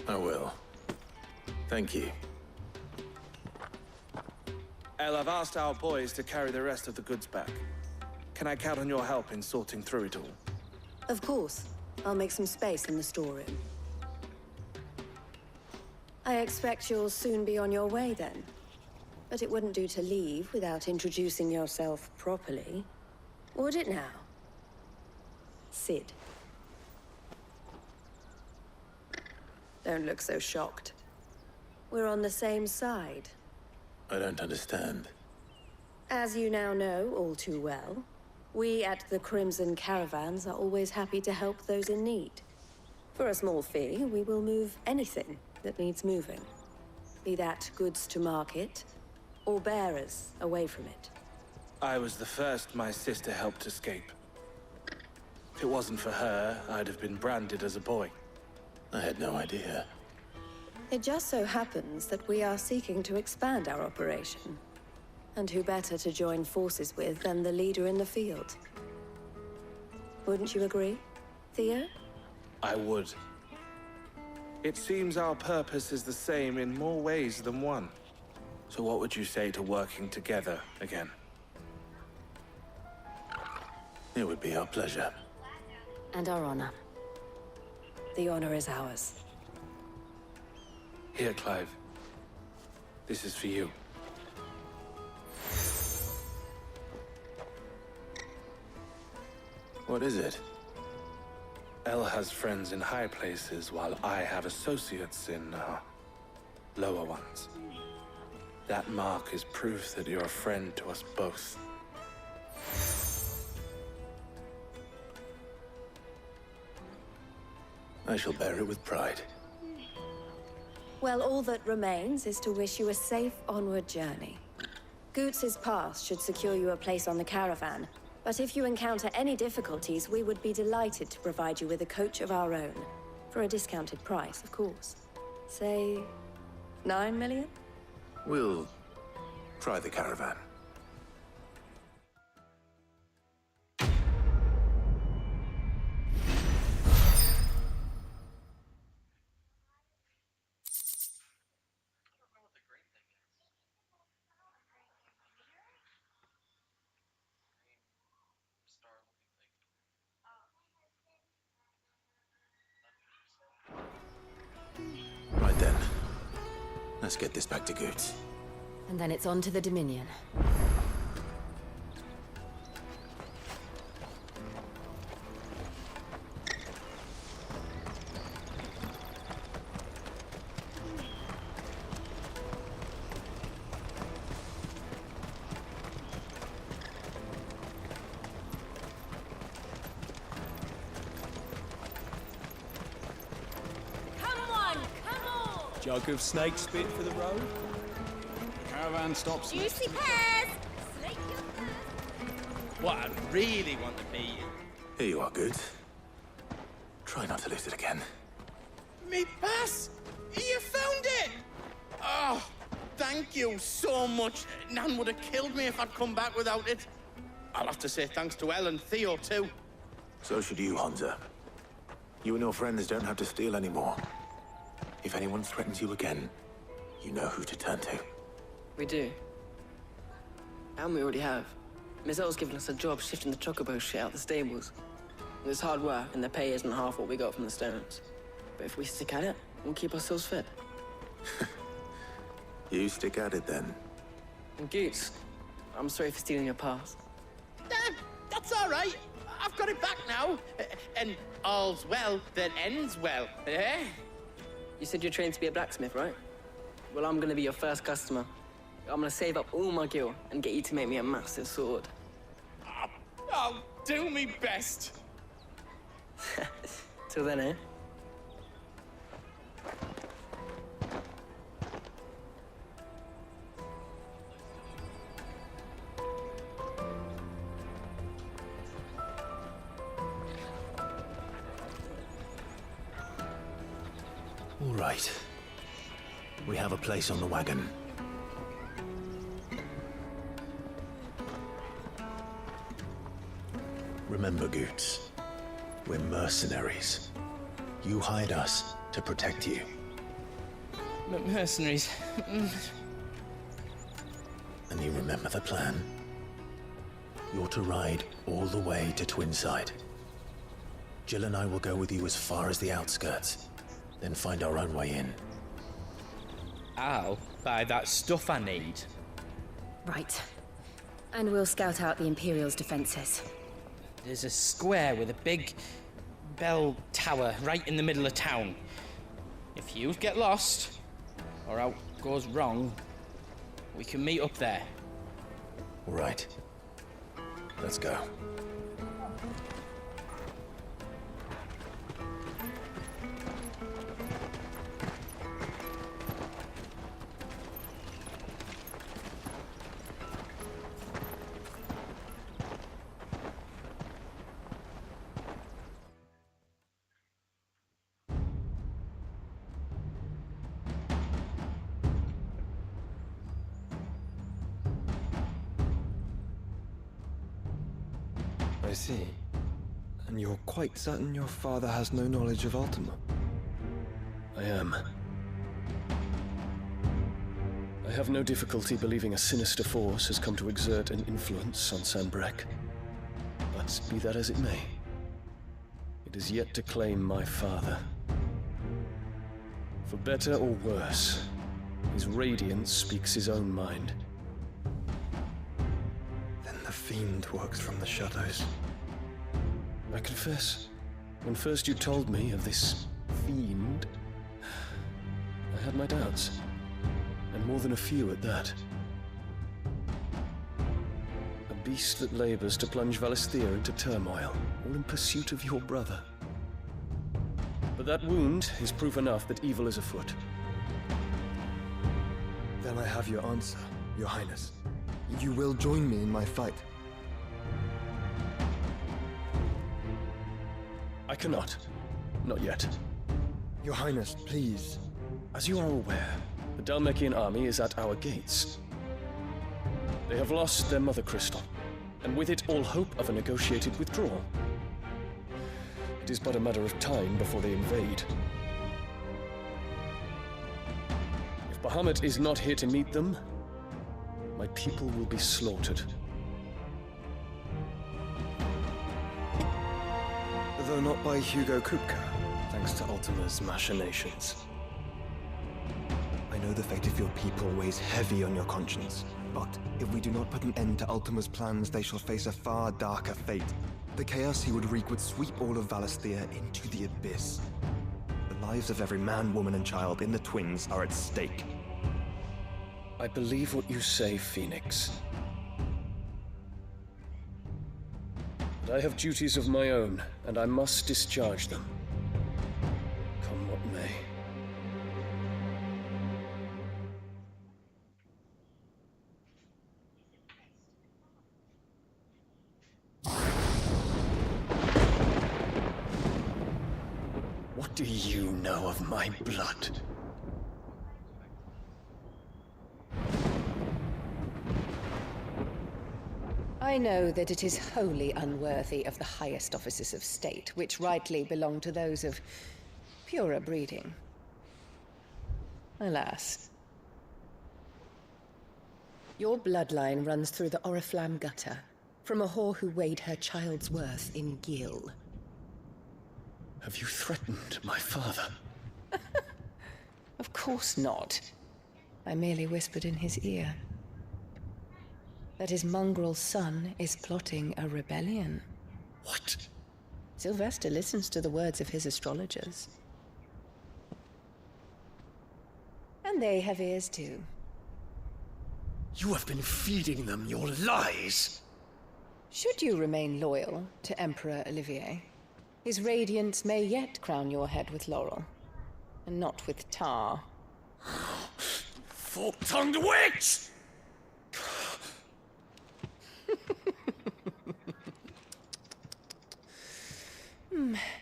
I will. Thank you. El, I've asked our boys to carry the rest of the goods back. Can I count on your help in sorting through it all? Of course. I'll make some space in the storeroom. I expect you'll soon be on your way then. But it wouldn't do to leave without introducing yourself properly. Would it now? Sid. Don't look so shocked. We're on the same side. I don't understand. As you now know all too well, we at the Crimson Caravans are always happy to help those in need. For a small fee, we will move anything that needs moving. Be that goods to market, or bearers away from it. I was the first my sister helped escape. If it wasn't for her, I'd have been branded as a boy. I had no idea. It just so happens that we are seeking to expand our operation. And who better to join forces with than the leader in the field? Wouldn't you agree, Theo? I would. It seems our purpose is the same in more ways than one. So what would you say to working together again? It would be our pleasure. And our honor. The honor is ours. Here, Clive. This is for you. What is it? El has friends in high places, while I have associates in, lower ones. That mark is proof that you're a friend to us both. I shall bear it with pride. Well, all that remains is to wish you a safe onward journey. Goots's pass should secure you a place on the caravan, but if you encounter any difficulties, we would be delighted to provide you with a coach of our own. For a discounted price, of course. Say, 9 million? We'll try the caravan. Right then. Let's get this back to Goots. And then it's on to the Dominion. Jug of snake spit for the road? Caravan stops. Juicy pears! What I really want to be. Here you are, Goots. Try not to lose it again. Me pass! You found it! Oh, thank you so much. Nan would have killed me if I'd come back without it. I'll have to say thanks to Elle and Theo, too. So should you, Hansa. You and your friends don't have to steal anymore. If anyone threatens you again, you know who to turn to. We do. And we already have. Miss Elle's given us a job shifting the chocobo shit out the stables. It's hard work, and the pay isn't half what we got from the stones. But if we stick at it, we'll keep ourselves fit. You stick at it, then. And Goots, I'm sorry for stealing your pass. That's all right. I've got it back now. And all's well that ends well, eh? You said you're trained to be a blacksmith, right? Well, I'm gonna be your first customer. I'm gonna save up all my gil and get you to make me a massive sword. I'll do me best. Till then, eh? All right. We have a place on the wagon. Remember, Goots, we're mercenaries. You hired us to protect you. Mercenaries. And you remember the plan? You're to ride all the way to Twinside. Jill and I will go with you as far as the outskirts, then find our own way in. I'll buy that stuff I need. Right. And we'll scout out the Imperial's defenses. There's a square with a big bell tower right in the middle of town. If you get lost, or out goes wrong, we can meet up there. All right. Let's go. I see. And you're quite certain your father has no knowledge of Ultima? I am. I have no difficulty believing a sinister force has come to exert an influence on Sanbreque. But be that as it may, it is yet to claim my father. For better or worse, his radiance speaks his own mind. Then the Fiend works from the shadows. I confess, when first you told me of this Fiend, I had my doubts. And more than a few at that. A beast that labors to plunge Valisthea into turmoil, all in pursuit of your brother. But that wound is proof enough that evil is afoot. Then I have your answer, Your Highness. You will join me in my fight. I cannot. Not yet. Your Highness, please. As you are aware, the Dalmekian army is at our gates. They have lost their mother crystal, and with it all hope of a negotiated withdrawal. It is but a matter of time before they invade. If Bahamut is not here to meet them, my people will be slaughtered. Though not by Hugo Kupka, thanks to Ultima's machinations. I know the fate of your people weighs heavy on your conscience, but if we do not put an end to Ultima's plans, they shall face a far darker fate. The chaos he would wreak would sweep all of Valisthea into the abyss. The lives of every man, woman, and child in the Twins are at stake. I believe what you say, Phoenix. But I have duties of my own, and I must discharge them. Come what may. What do you know of my blood? I know that it is wholly unworthy of the highest offices of state, which rightly belong to those of purer breeding. Alas. Your bloodline runs through the Oriflamme gutter, from a whore who weighed her child's worth in gil. Have you threatened my father? Of course not. I merely whispered in his ear that his mongrel son is plotting a rebellion. What? Sylvester listens to the words of his astrologers. And they have ears too. You have been feeding them your lies! Should you remain loyal to Emperor Olivier, his radiance may yet crown your head with laurel, and not with tar. Fork-tongued witch!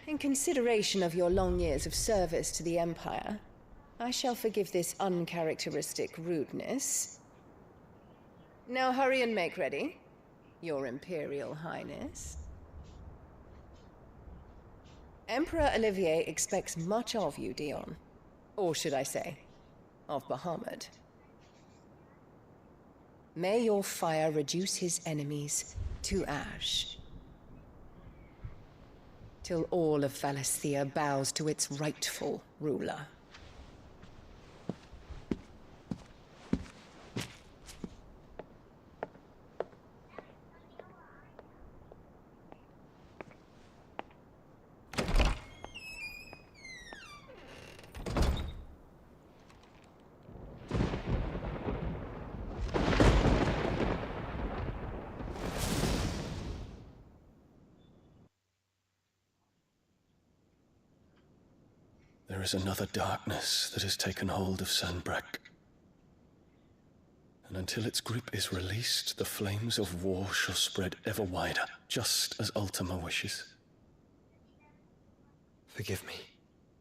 In consideration of your long years of service to the Empire, I shall forgive this uncharacteristic rudeness. Now hurry and make ready, Your Imperial Highness. Emperor Olivier expects much of you, Dion. Or should I say, of Bahamut. May your fire reduce his enemies to ash, till all of Valisthea bows to its rightful ruler. There is another darkness that has taken hold of Sanbreque. And until its grip is released, the flames of war shall spread ever wider, just as Ultima wishes. Forgive me.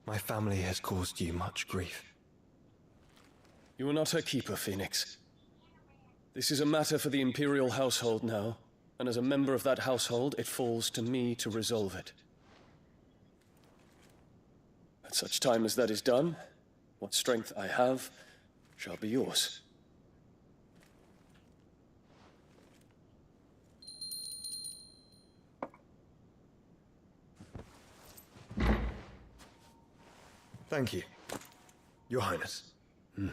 My family has caused you much grief. You are not her keeper, Phoenix. This is a matter for the Imperial household now, and as a member of that household, it falls to me to resolve it. At such time as that is done, what strength I have shall be yours. Thank you, Your Highness. Let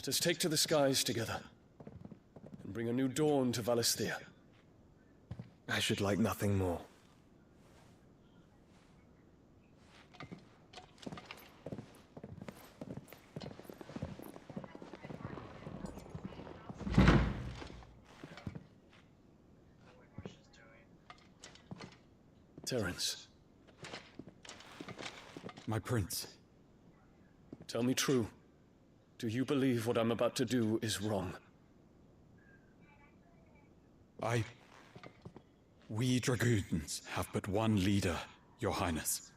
us take to the skies together, and bring a new dawn to Valisthea. I should like nothing more. Terence. My prince. Tell me true. Do you believe what I'm about to do is wrong? We dragoons have but one leader, Your Highness.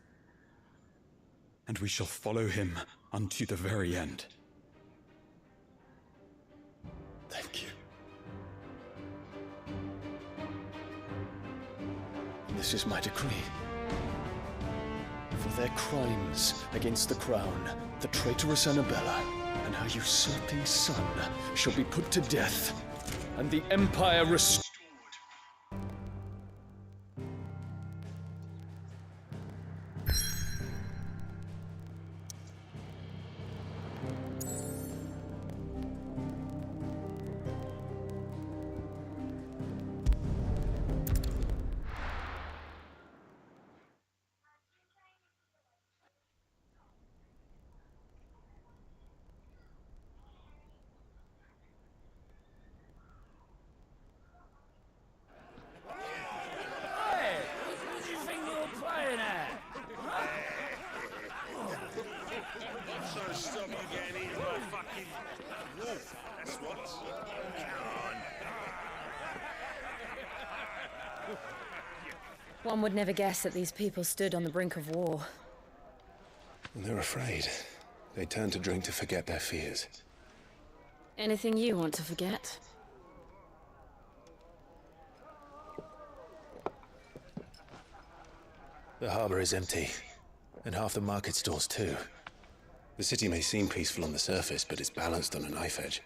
And we shall follow him unto the very end. Thank you. This is my decree. For their crimes against the crown, the traitorous Annabella and her usurping son shall be put to death, and the Empire restored. One would never guess that these people stood on the brink of war. They're afraid. They turn to drink to forget their fears. Anything you want to forget? The harbor is empty, and half the market stalls too. The city may seem peaceful on the surface, but it's balanced on a knife edge.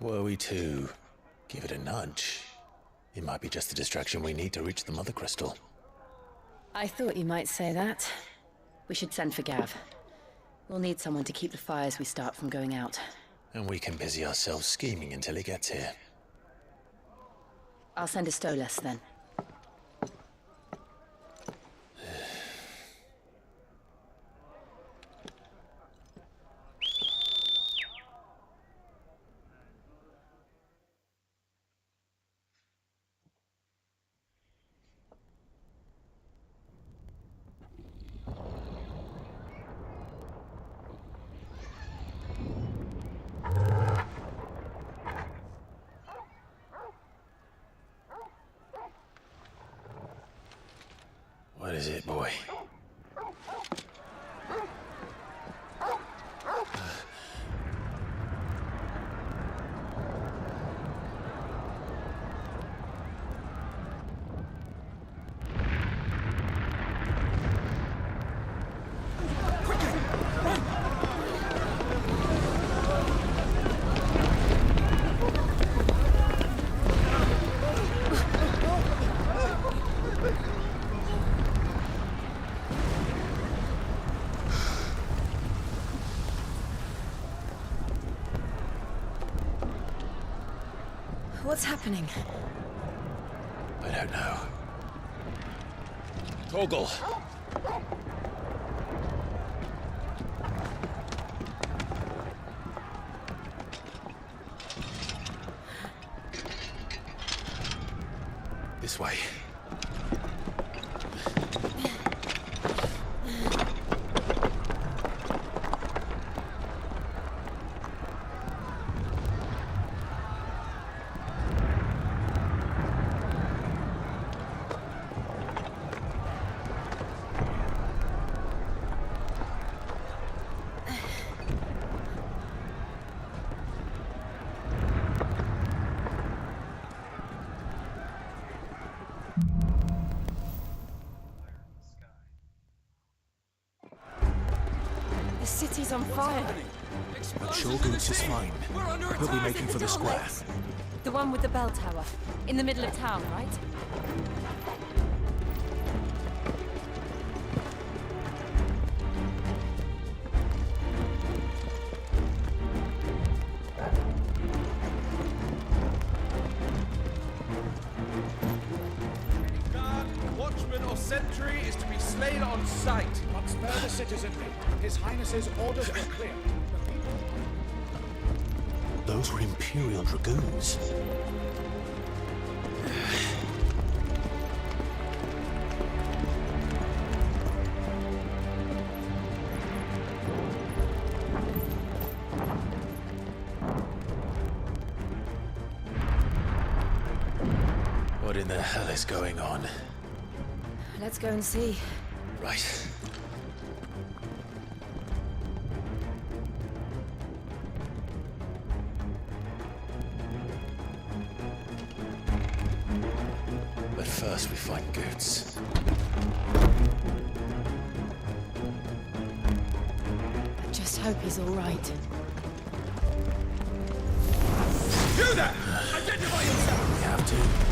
Were we to give it a nudge, it might be just the distraction we need to reach the Mother Crystal. I thought you might say that. We should send for Gav. We'll need someone to keep the fires we start from going out. And we can busy ourselves scheming until he gets here. I'll send a Stolas then. What is it, boy? What's happening? I don't know. Torgal! This way. The city's on fire. I'm sure Boots is fine. He'll be making for the square. The one with the bell tower. In the middle of town, right? Watchman or sentry is to be slain on sight. But spare the citizenry. His Highness's orders are clear. Those were Imperial Dragoons. in the hell is going on? Let's go and see. Right. But first we find Goots. I just hope he's all right. You there! Identify yourself! We have to.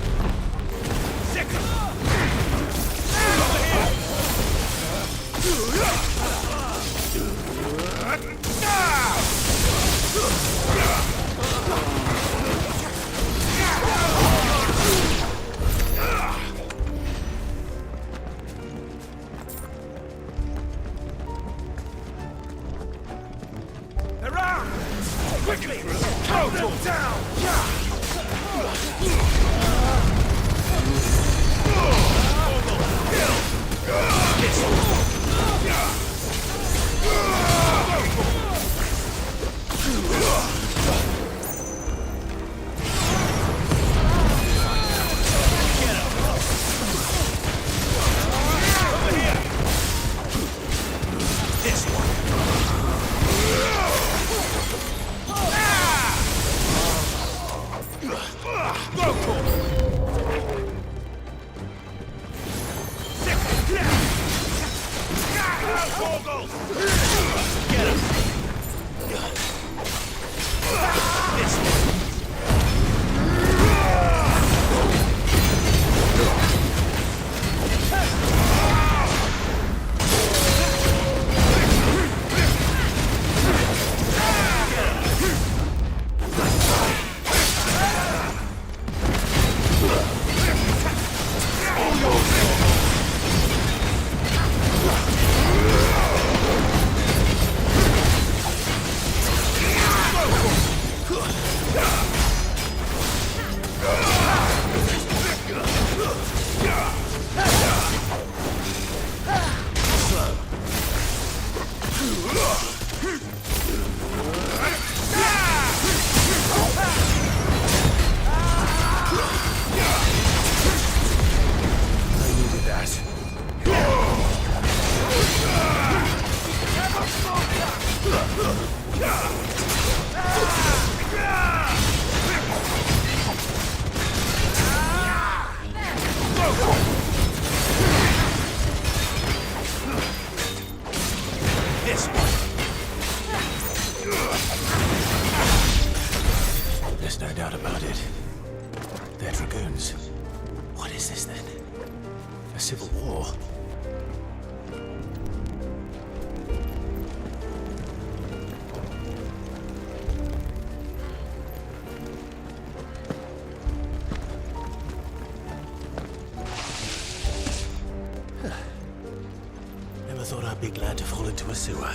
Around! Quickly! Throw them down! There's no doubt about it. They're dragoons. What is this then? A civil war? Never thought I'd be glad to fall into a sewer.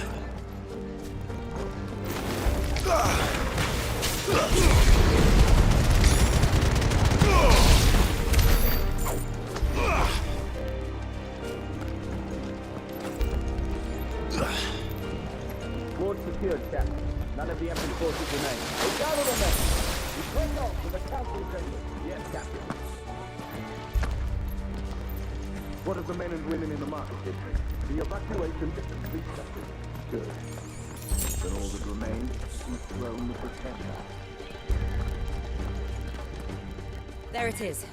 Ward secured, Captain. None of the Emperor's forces remain. We gather them then. We take off to the council chamber. Yes, Captain. What of the men and women in the market district? The evacuation is accepted. Good. Then all that remains is thrown with the tender. There it is.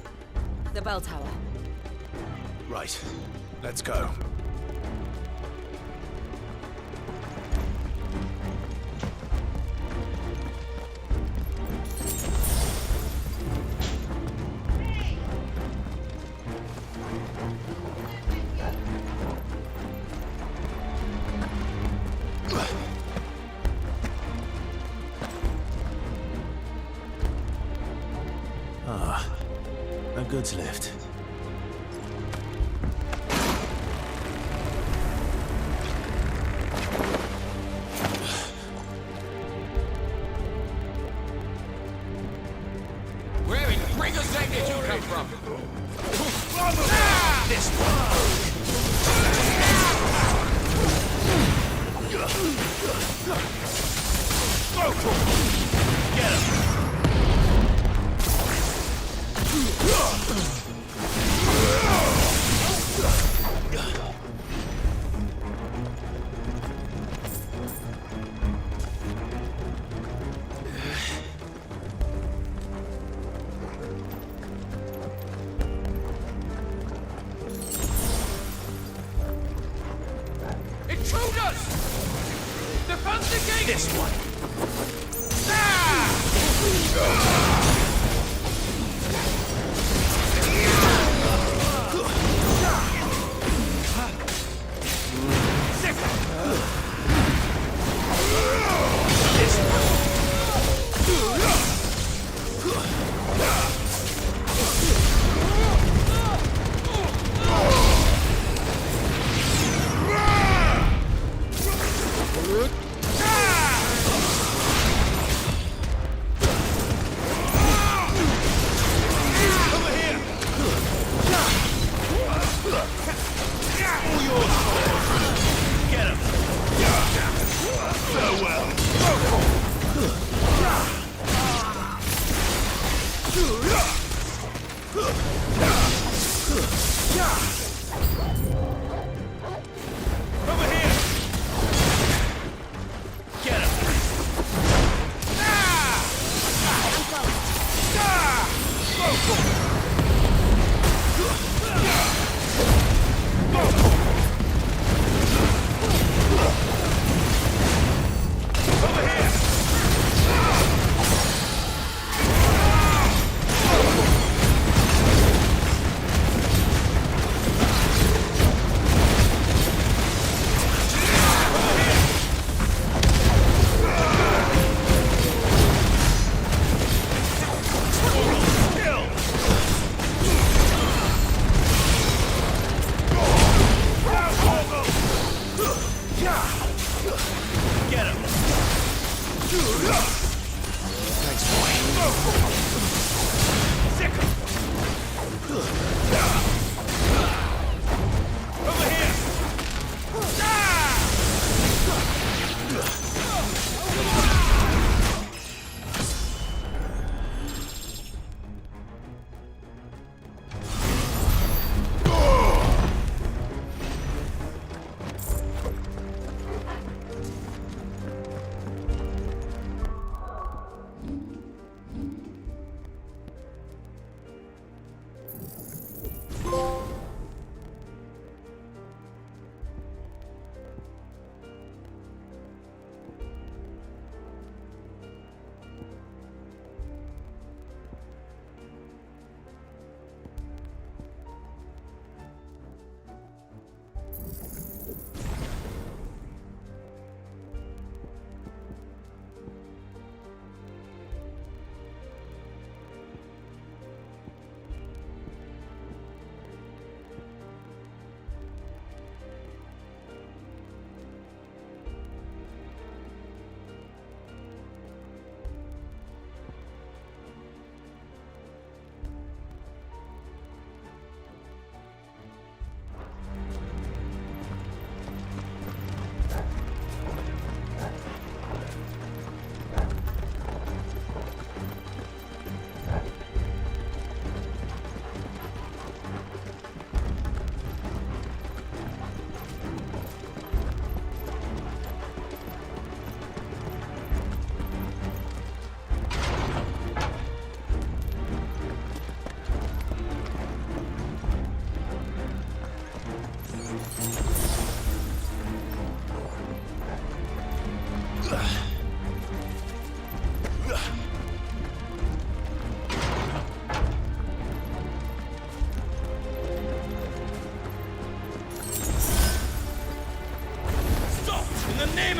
The bell tower. Right. Let's go. Ah, no goods left. Where in Gringo's name did you come from? This Get him! Intruders! Defend the gate! This one!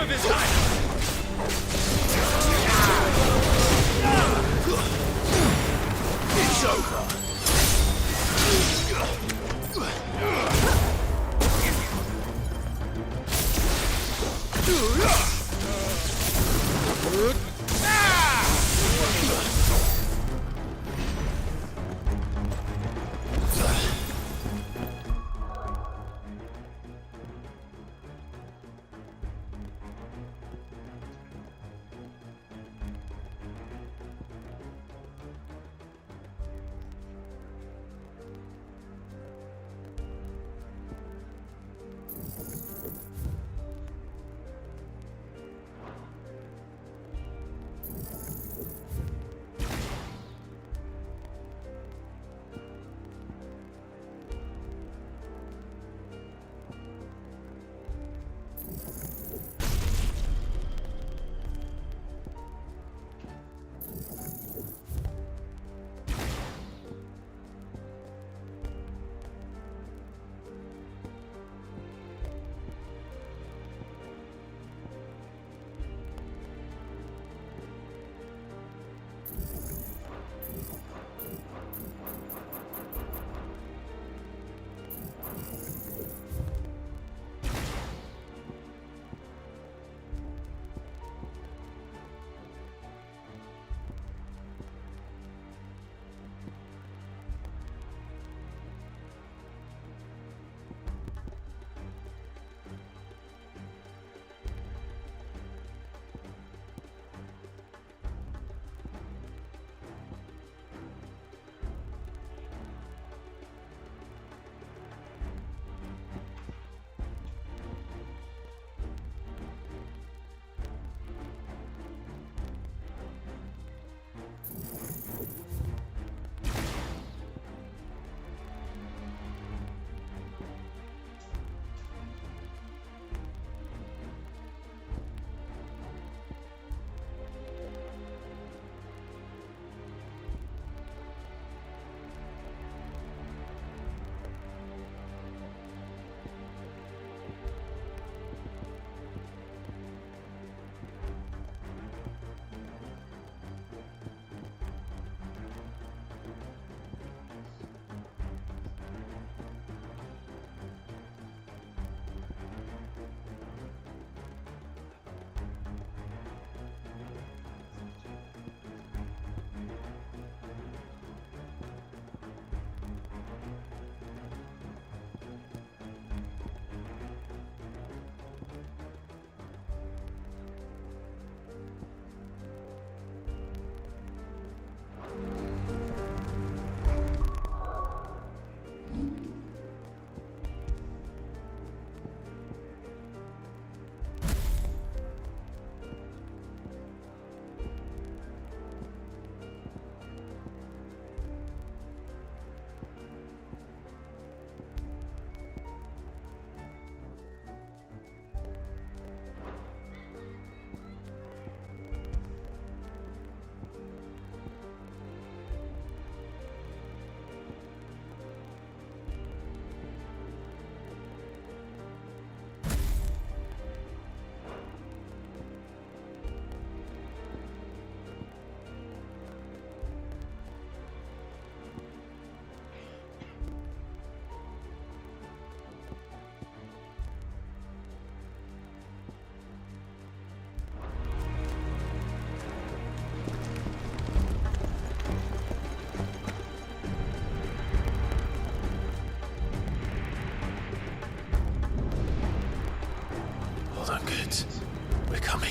of his life! It's over. Hold on, Goods. We're coming.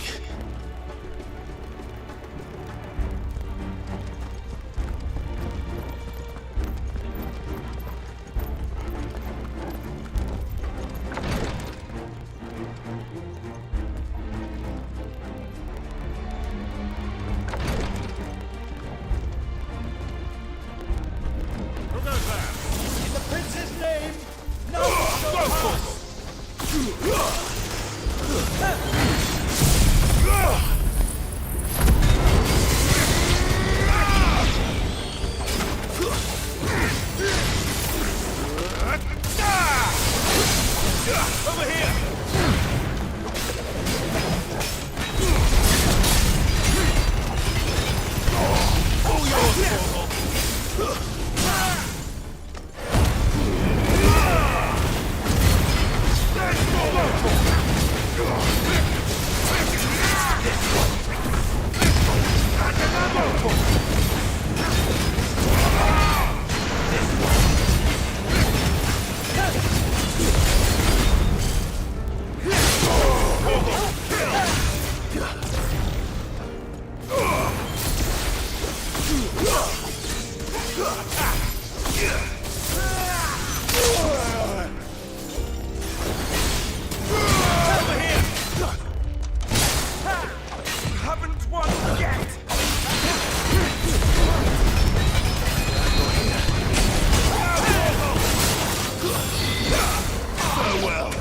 In the prince's name, no one shall pass! Over here! All yours, haven't won yet! Farewell!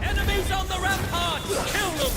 Enemies on the rampart! Kill them!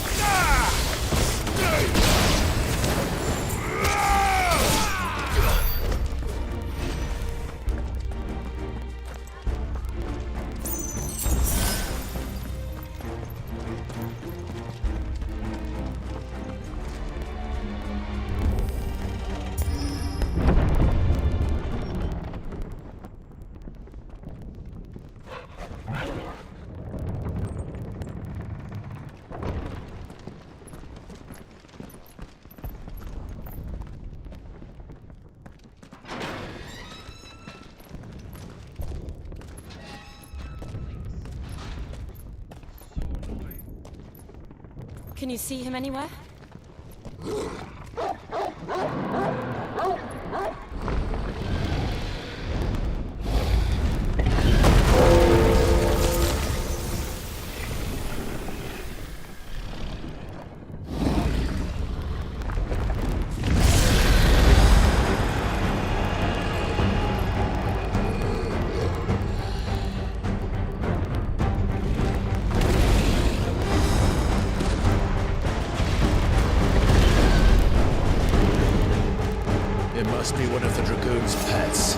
Can you see him anywhere? It must be one of the Dragoon's pets.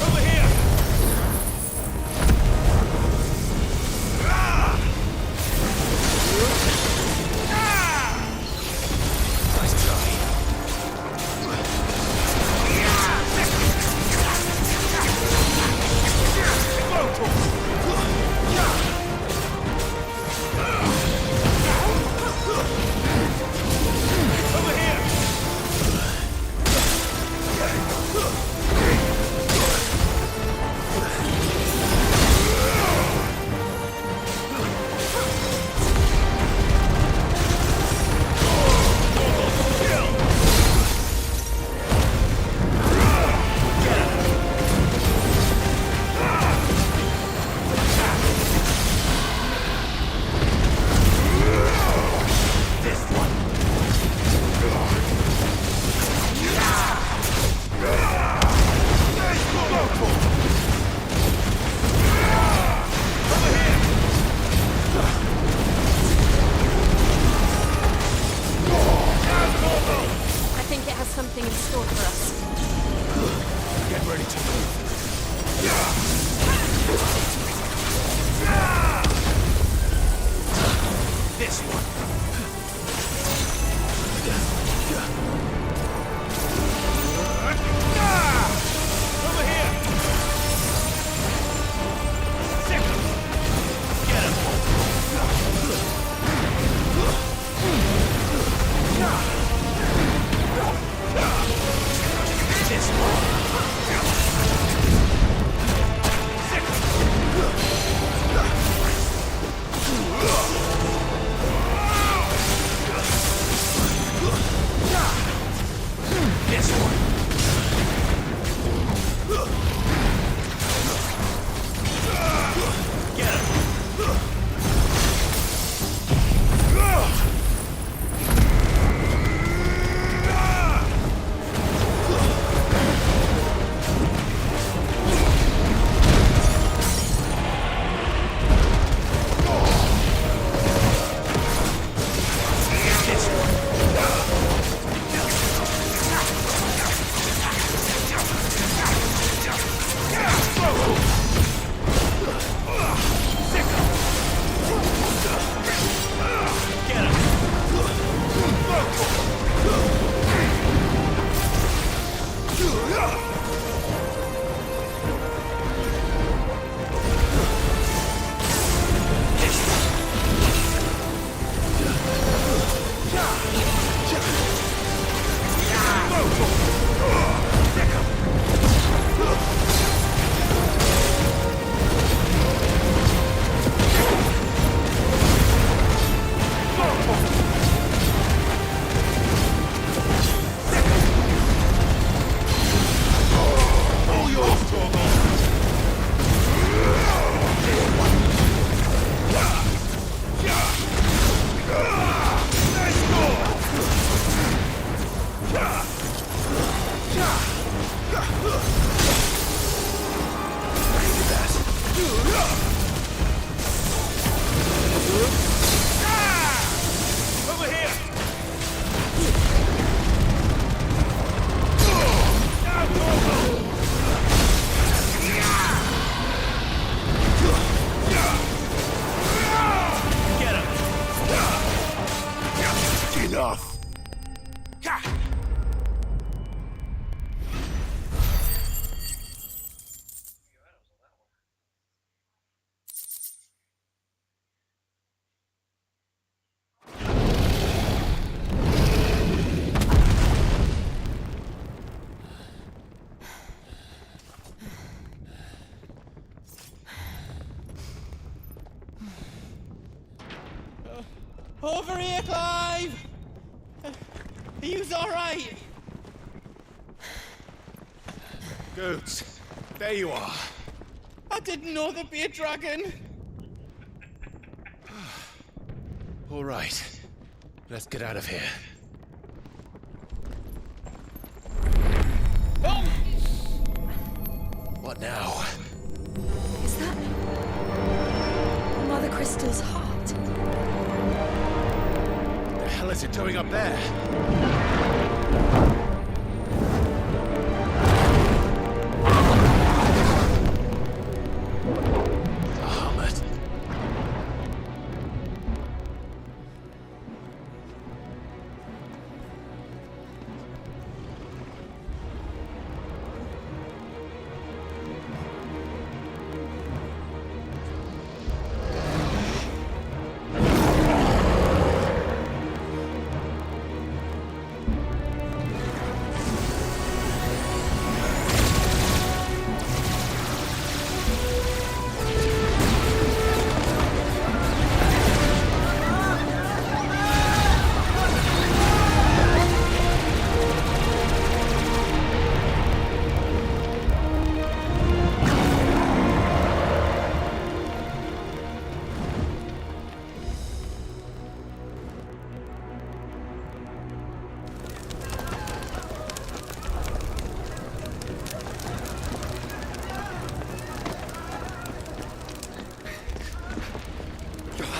Over here! Nice try. I think it has something in store for us. Get ready to move. This one. Over here. Second. Get him. This one. This one. Get him. Over here, Clive! Are you alright? Goots, there you are. I didn't know there'd be a dragon. All right, let's get out of here. Oh! What now? Is that Mother Crystal's heart? The hell is it doing up there?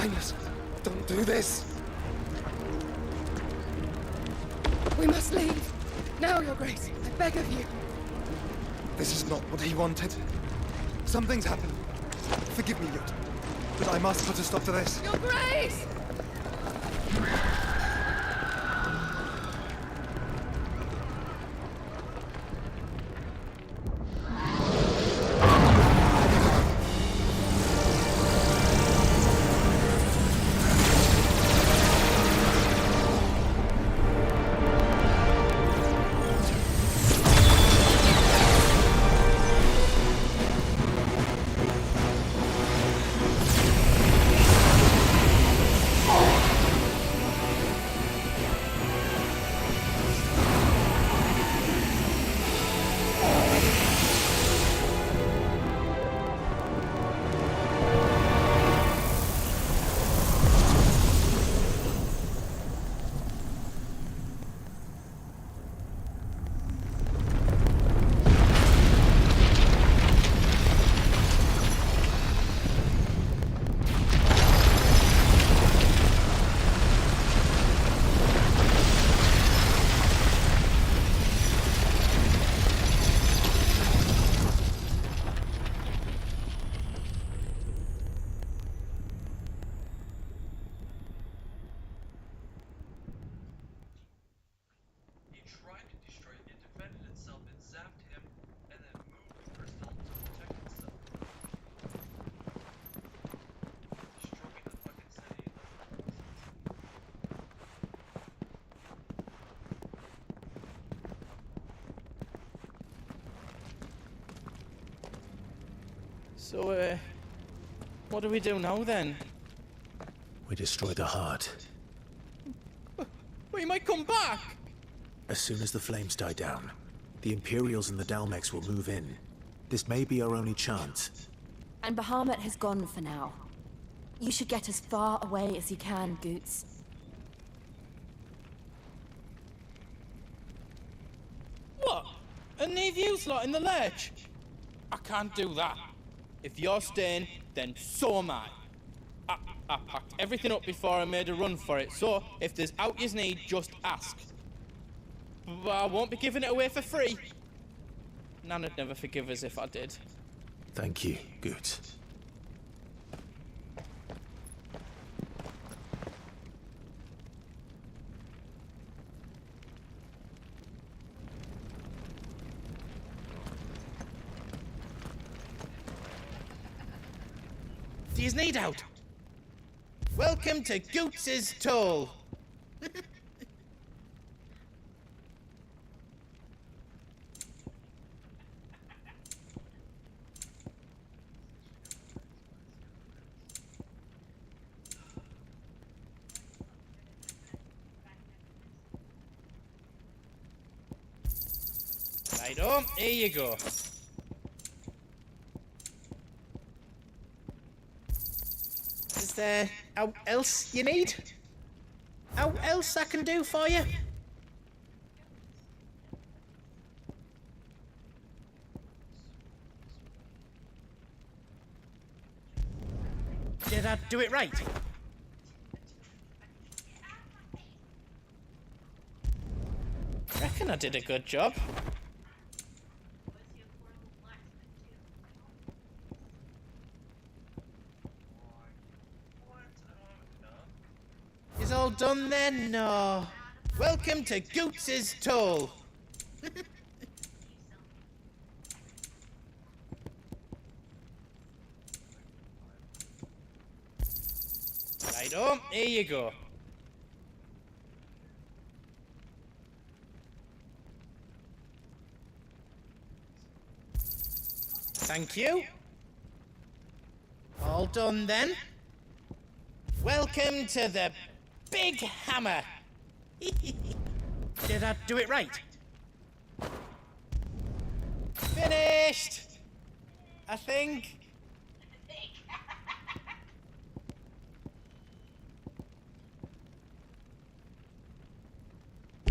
Highness, don't do this. We must leave. Now, Your Grace. I beg of you. This is not what he wanted. Something's happened. Forgive me, Yut, but I must put a stop to this. Your Grace! So, what do we do now then? We destroy the heart. We might come back! As soon as the flames die down, the Imperials and the Dalmex will move in. This may be our only chance. And Bahamut has gone for now. You should get as far away as you can, Goots. What? And leave you lot in the lurch? I can't do that. If you're staying, then so am I. I packed everything up before I made a run for it, so if there's out you need, just ask. But I won't be giving it away for free. Nana'd never forgive us if I did. Thank you, Goots. Do you need out? Welcome to Goots's Toll. Righto, here you go. Is there out else you need? Out else I can do for you? Did I do it right? Reckon I did a good job. Is all done then? No. Welcome to Goots's Toll. Righto, here you go. Thank you. All done then. Welcome to the Big Hammer. Did I do it right? Finished! I think.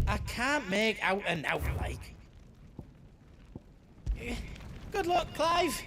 I can't make out and out like. Good luck, Clive.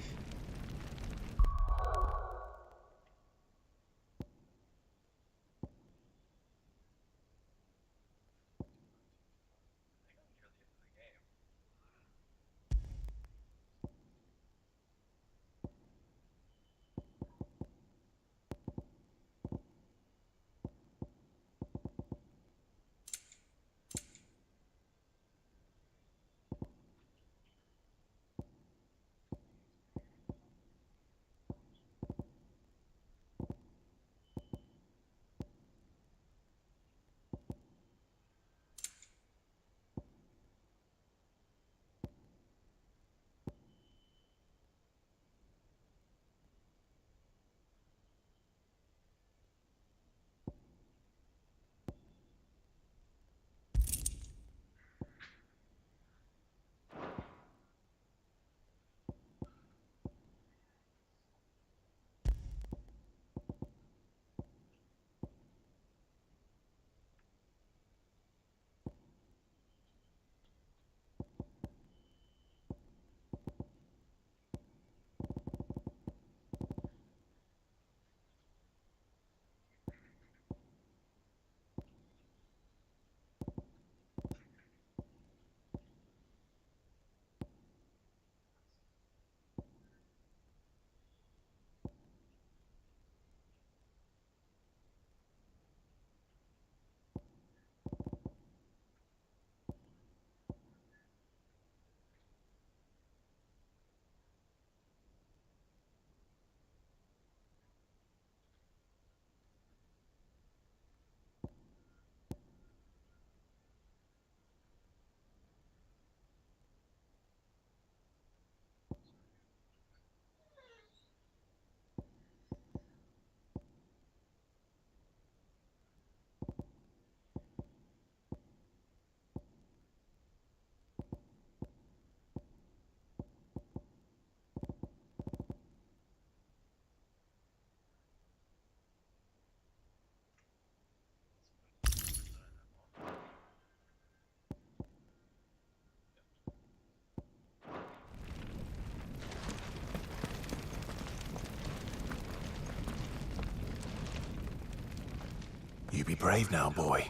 You be brave now, boy.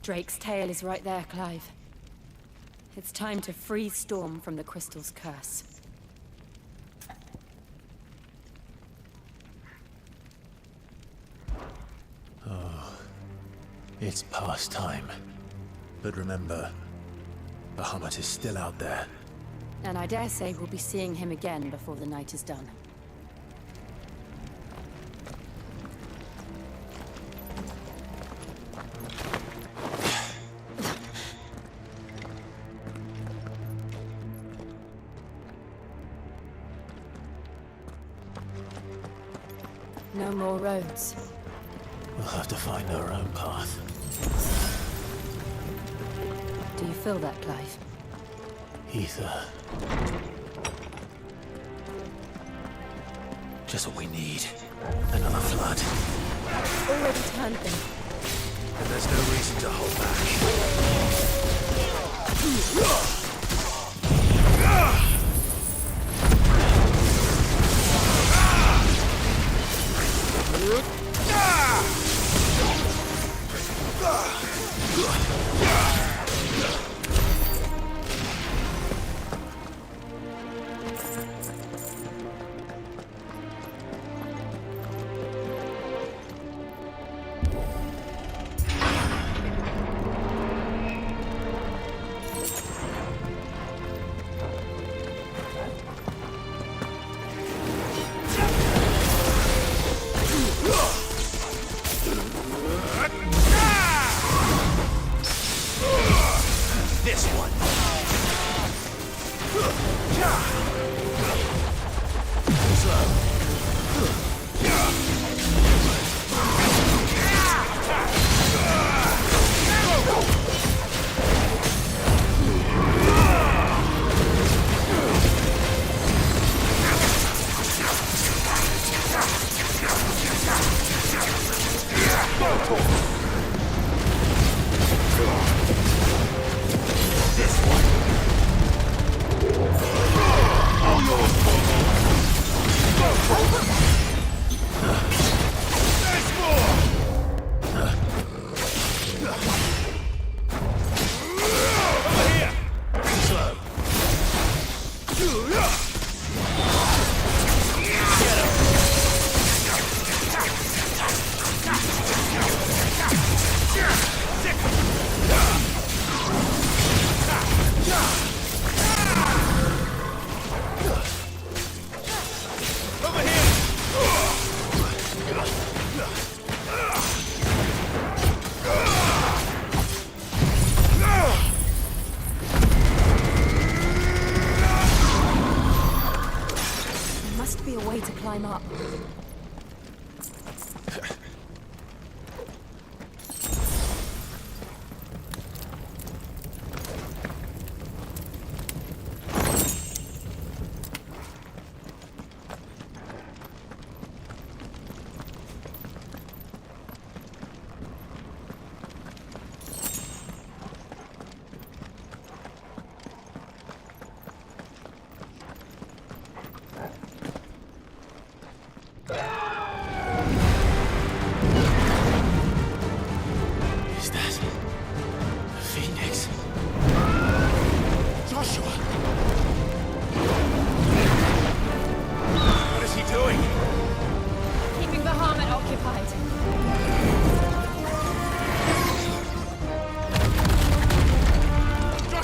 Drake's tail is right there, Clive. It's time to free Storm from the crystal's curse. Oh, it's past time. But remember, Bahamut is still out there. And I dare say we'll be seeing him again before the night is done. No more roads. We'll have to find our own path. Do you feel that, Clive? Ether. Just what we need. Another flood. Already turned them. And there's no reason to hold back.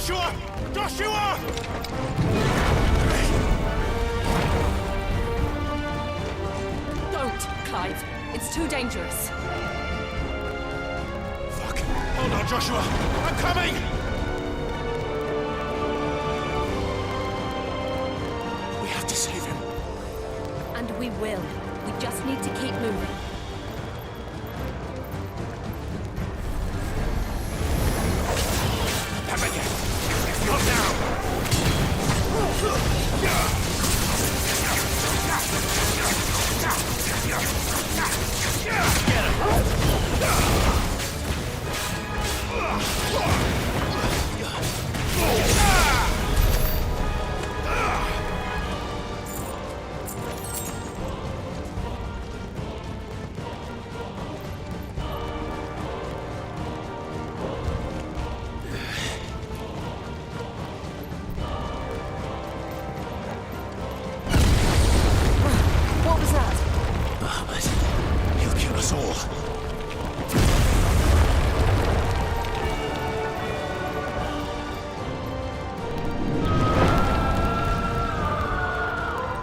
Joshua! Joshua! Don't, Clive. It's too dangerous. Fuck. Hold on, Joshua. I'm coming! We have to save him. And we will. We just need to keep moving. Not now! What was that? Bahamut. He'll kill us all.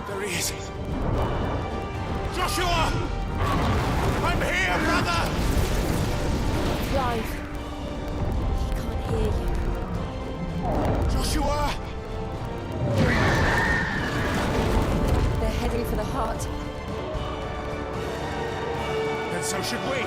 There he is. Joshua! I'm here, brother! Clive. He can't hear you. Joshua! They're heading for the heart. Then so should we.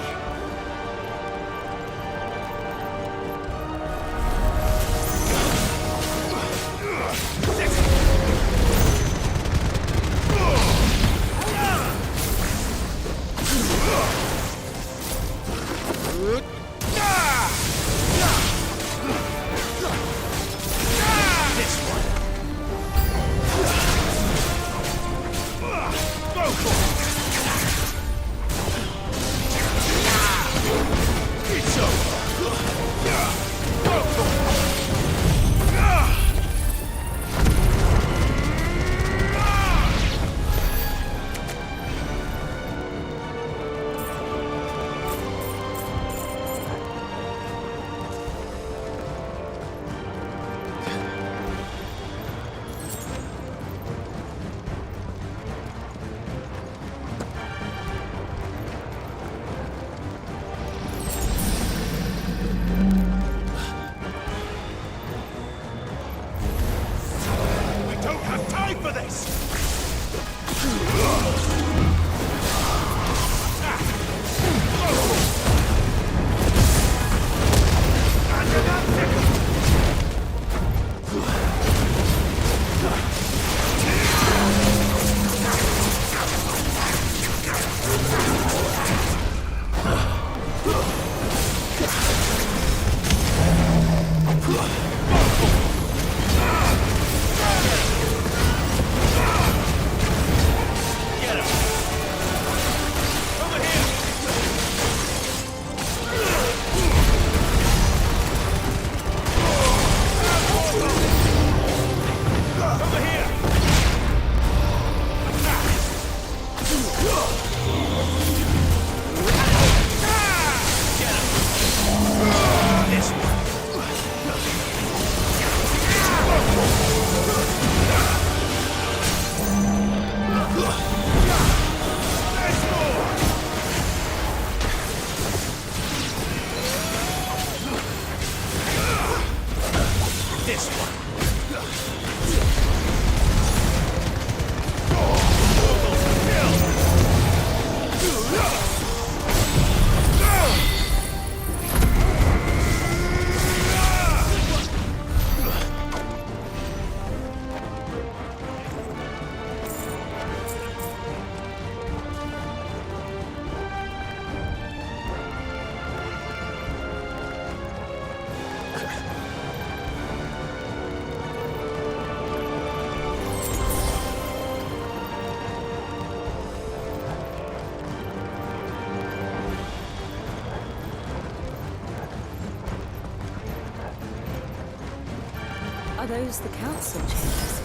Are those the council chambers?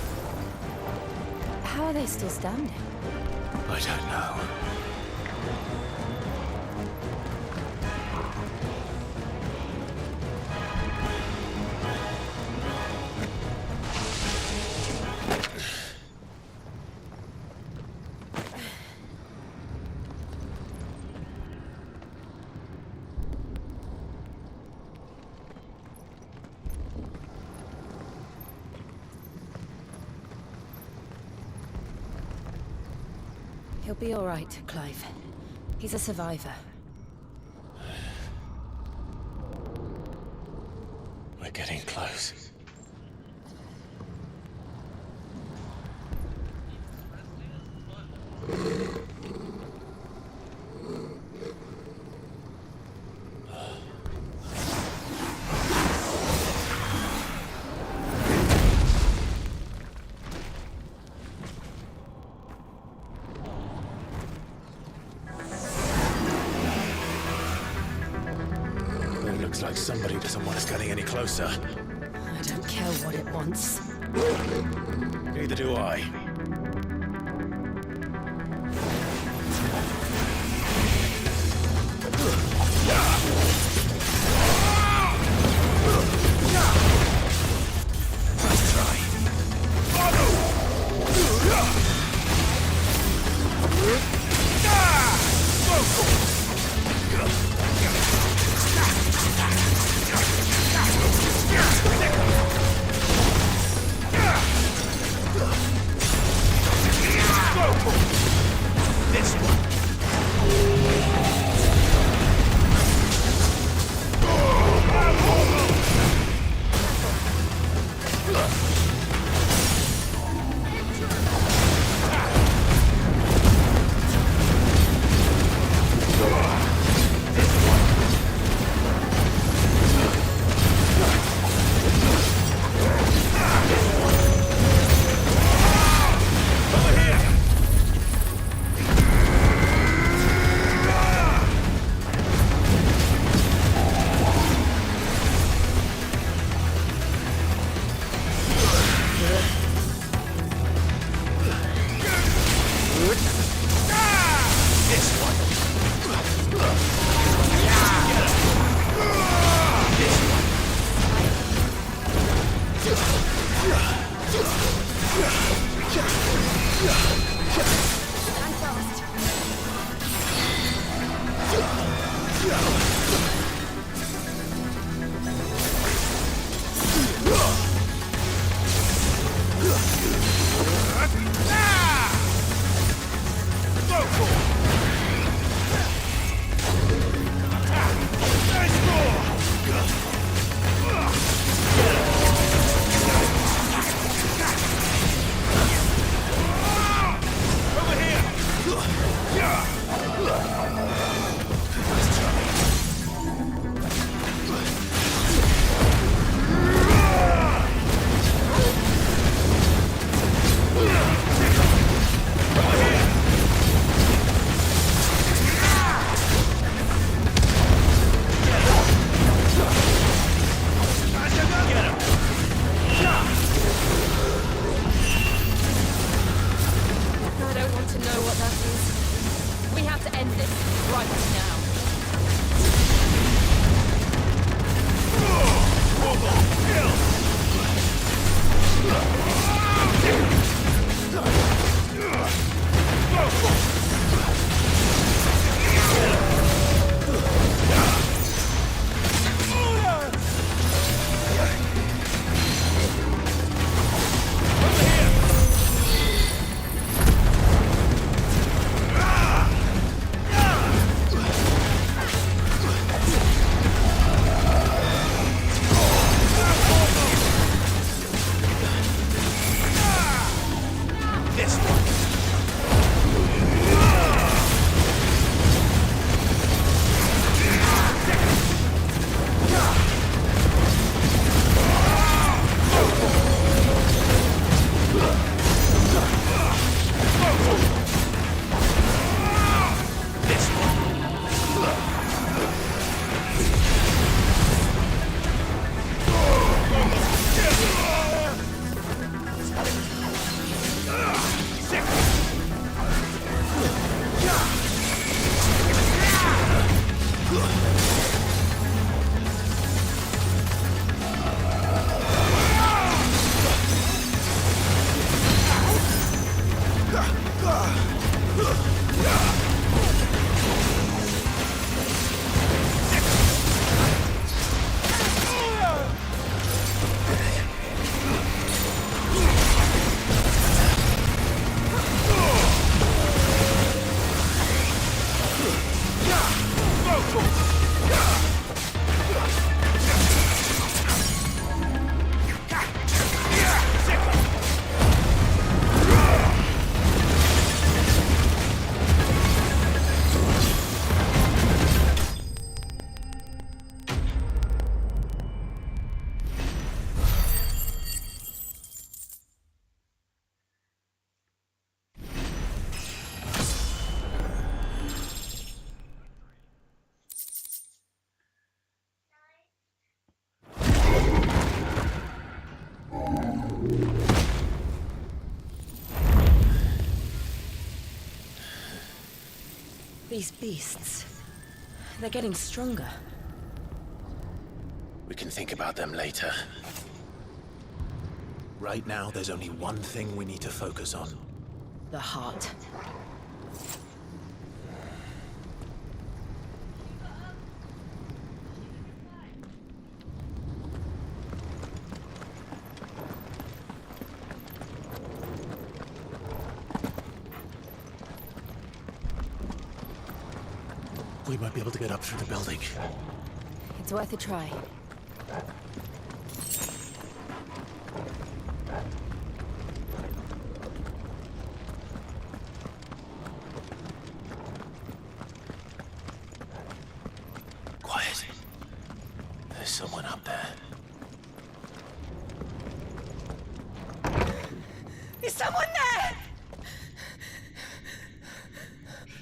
How are they still standing? I don't know. He'll be all right, Clive. He's a survivor. We're getting close. It looks like somebody doesn't want us getting any closer. I don't care what it wants. Neither do I. Nice try. These beasts... they're getting stronger. We can think about them later. Right now, there's only one thing we need to focus on. The heart. We might be able to get up through the building. It's worth a try. Quiet. There's someone up there. Is someone there?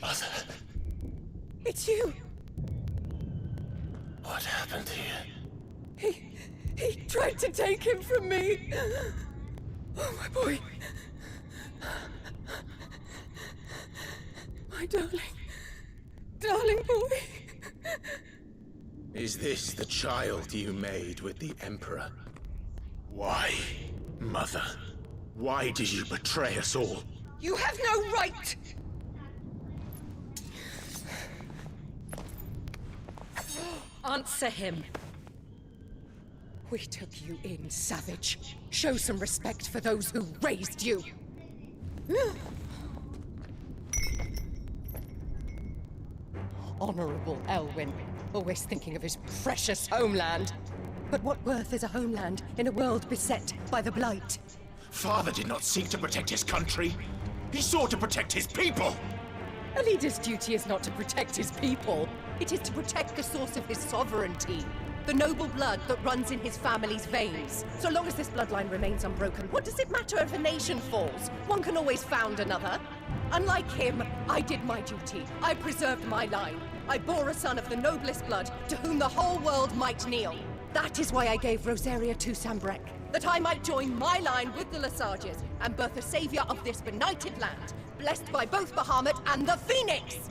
Mother. It's you. What happened here? He tried to take him from me. Oh, my boy. My darling. Darling boy. Is this the child you made with the Emperor? Why, Mother? Why did you betray us all? You have no right! Answer him. We took you in, savage. Show some respect for those who raised you. Honorable Elwyn, always thinking of his precious homeland. But what worth is a homeland in a world beset by the Blight? Father did not seek to protect his country. He sought to protect his people. A leader's duty is not to protect his people. It is to protect the source of his sovereignty. The noble blood that runs in his family's veins. So long as this bloodline remains unbroken, what does it matter if a nation falls? One can always found another. Unlike him, I did my duty. I preserved my line. I bore a son of the noblest blood, to whom the whole world might kneel. That is why I gave Rosaria to Sambrek. That I might join my line with the Lesages and birth a savior of this benighted land, blessed by both Bahamut and the Phoenix!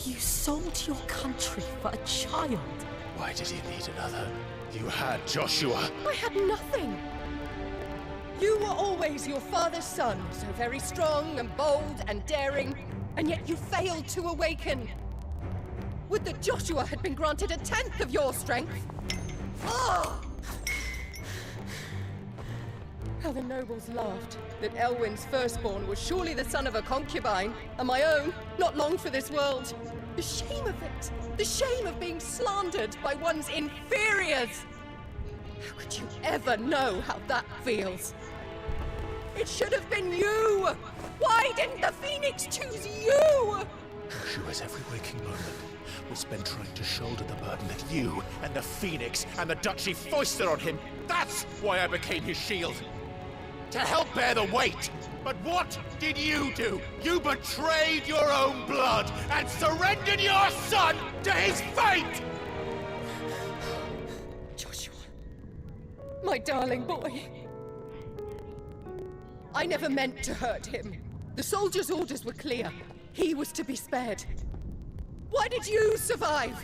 You sold your country for a child. Why did he need another? You had Joshua. I had nothing. You were always your father's son, so very strong and bold and daring, and yet you failed to awaken. Would that Joshua had been granted 1/10 of your strength? Ah! How the nobles laughed that Elwyn's firstborn was surely the son of a concubine, and my own, not long for this world. The shame of it! The shame of being slandered by one's inferiors! How could you ever know how that feels? It should have been you! Why didn't the Phoenix choose you? Joshua's every waking moment was spent trying to shoulder the burden that you and the Phoenix and the Duchy foisted on him. That's why I became his shield. To help bear the weight. But what did you do? You betrayed your own blood and surrendered your son to his fate! Joshua, my darling boy. I never meant to hurt him. The soldiers' orders were clear. He was to be spared. Why did you survive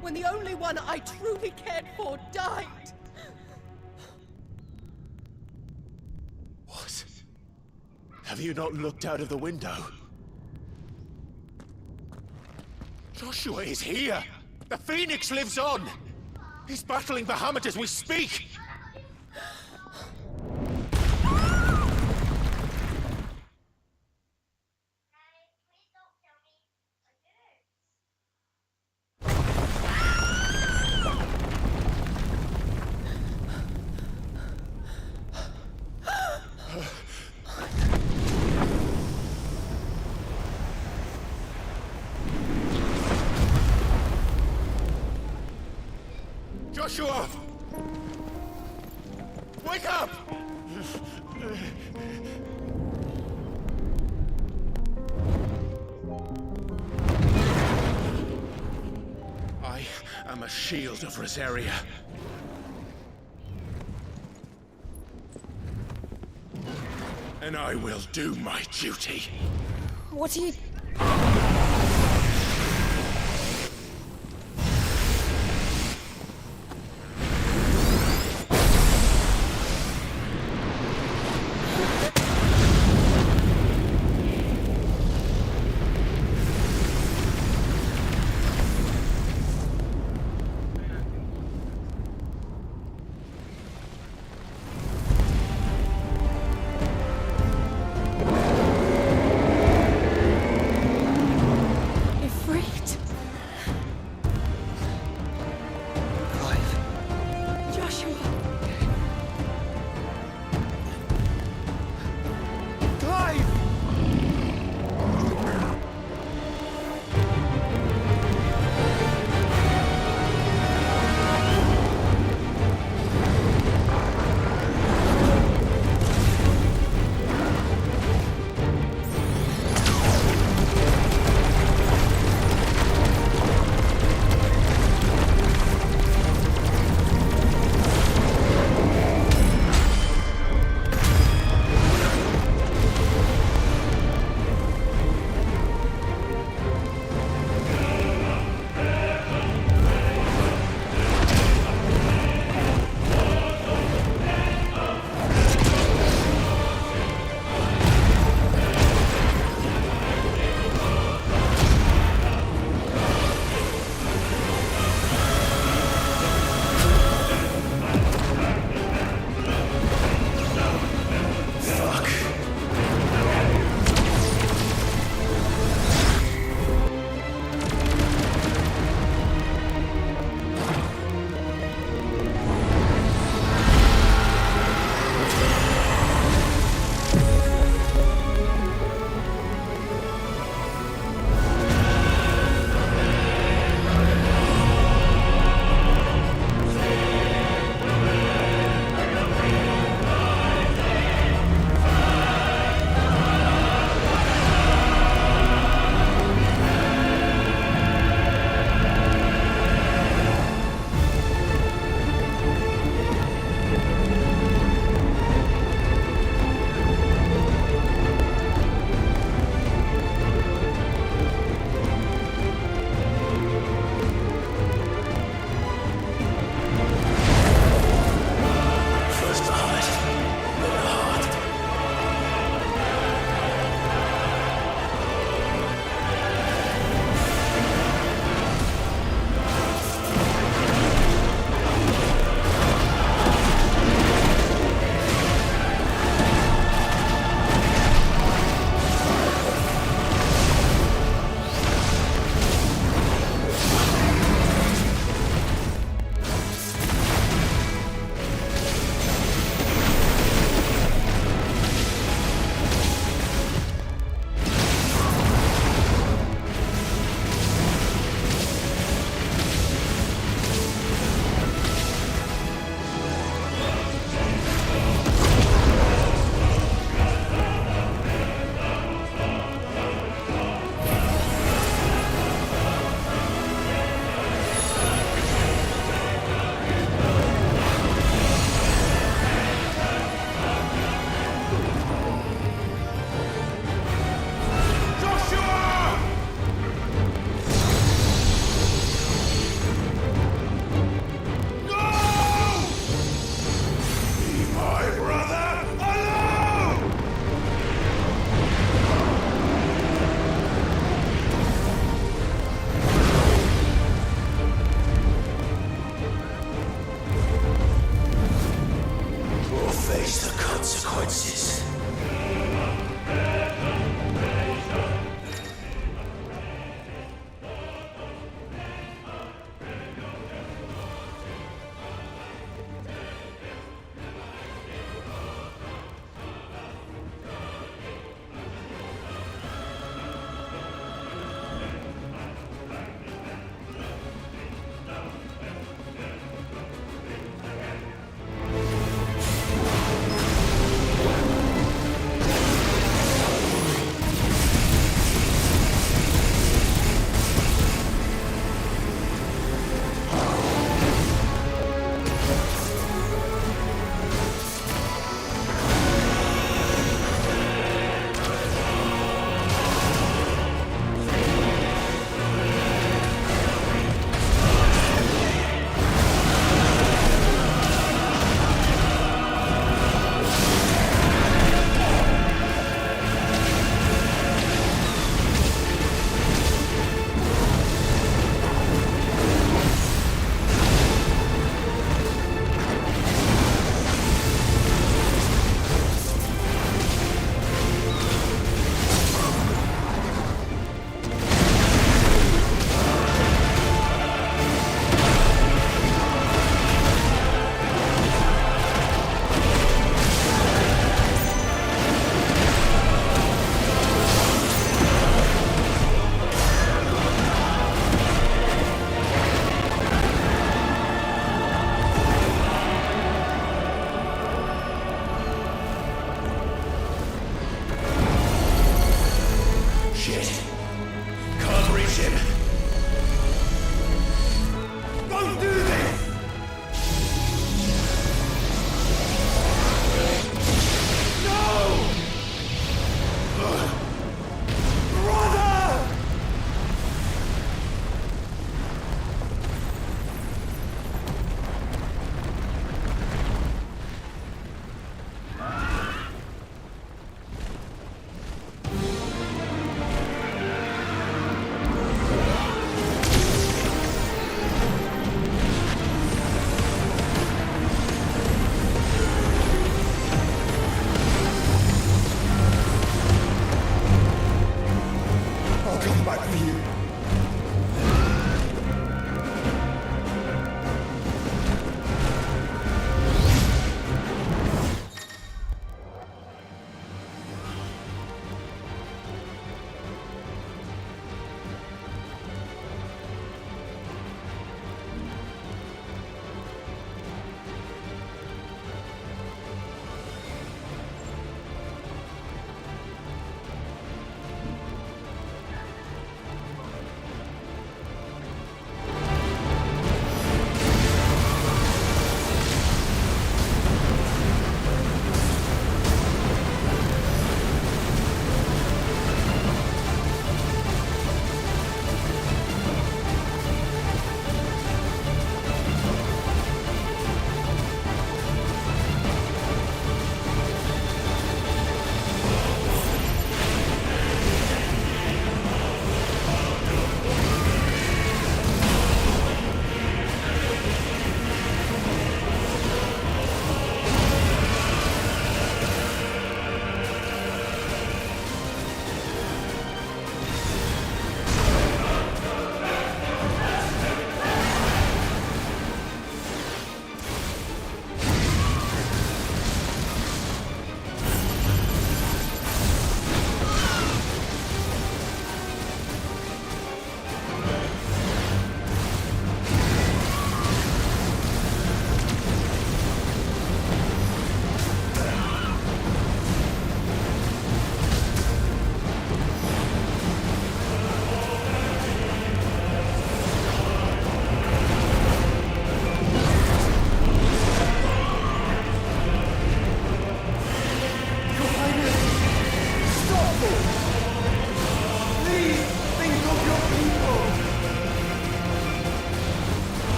when the only one I truly cared for died? What? Have you not looked out of the window? Joshua is here! The Phoenix lives on! He's battling Bahamut as we speak! Joshua! Wake up! I am a shield of Rosaria. And I will do my duty. What are you...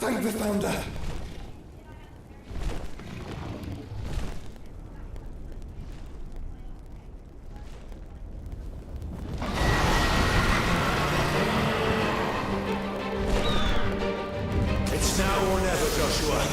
Thank the Founder. It's now or never, Joshua.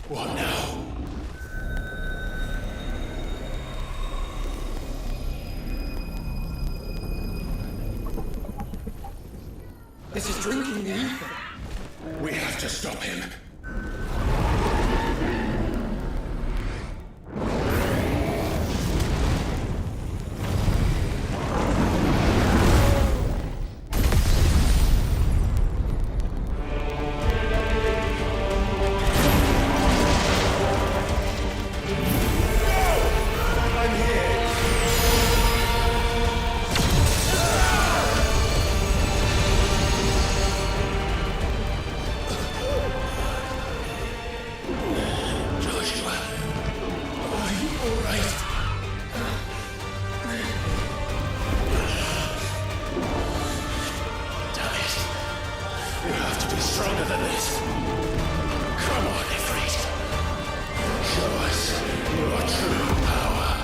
What now? This is drinking the ether. We have to stop him. true power.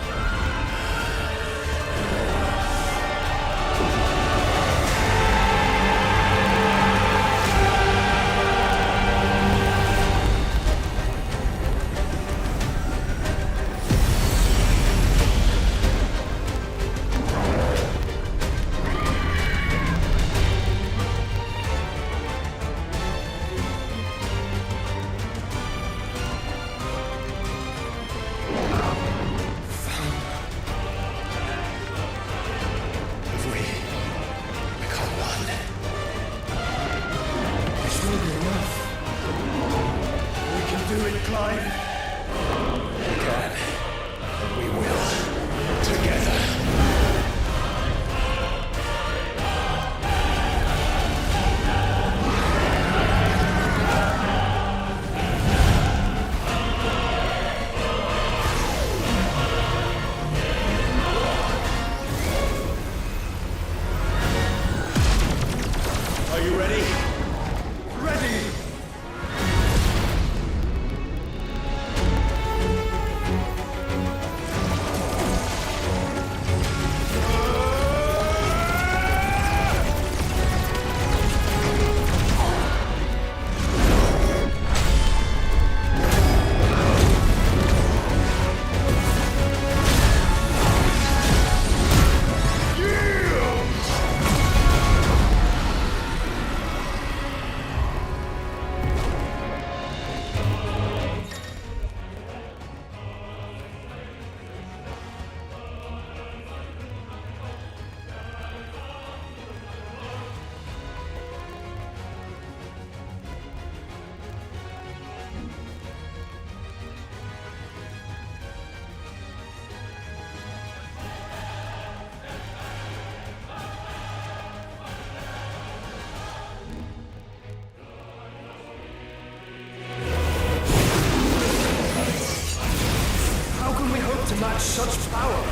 Match such power.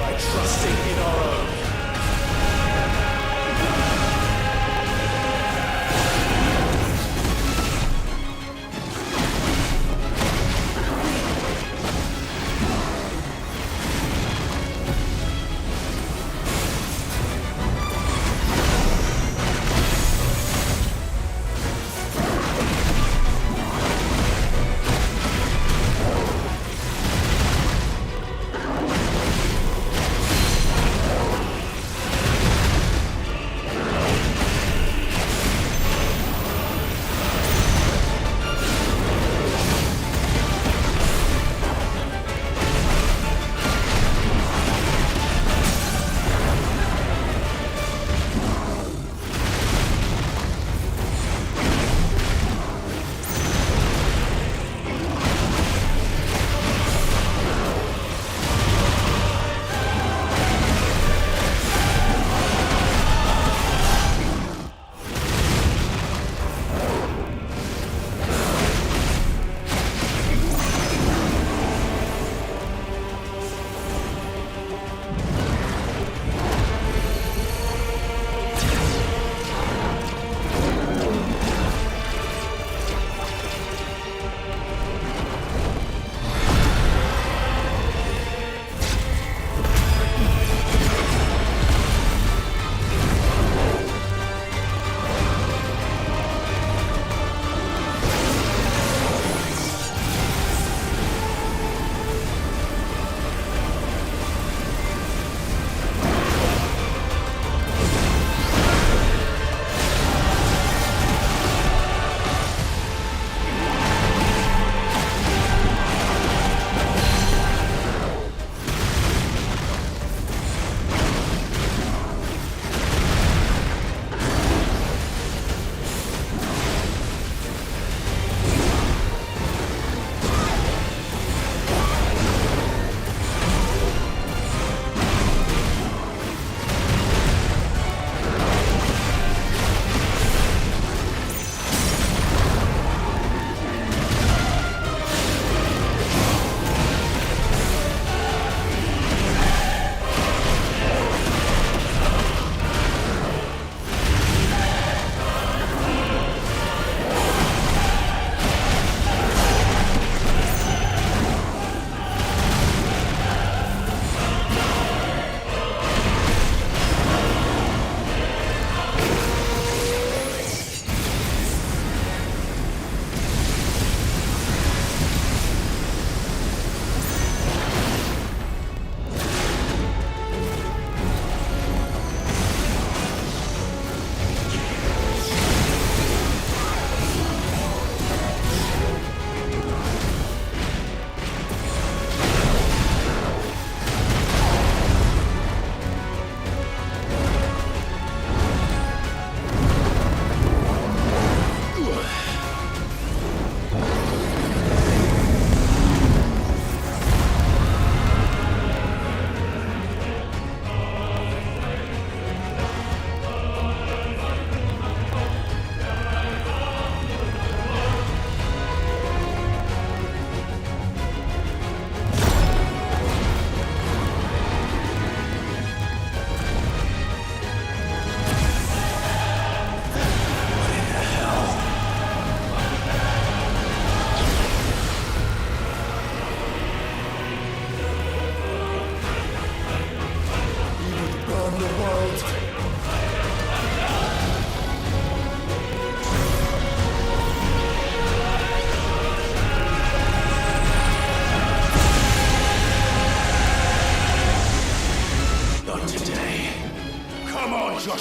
By trusting in our own.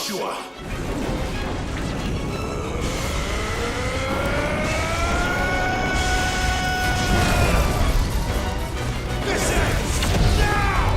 Joshua! This ends now!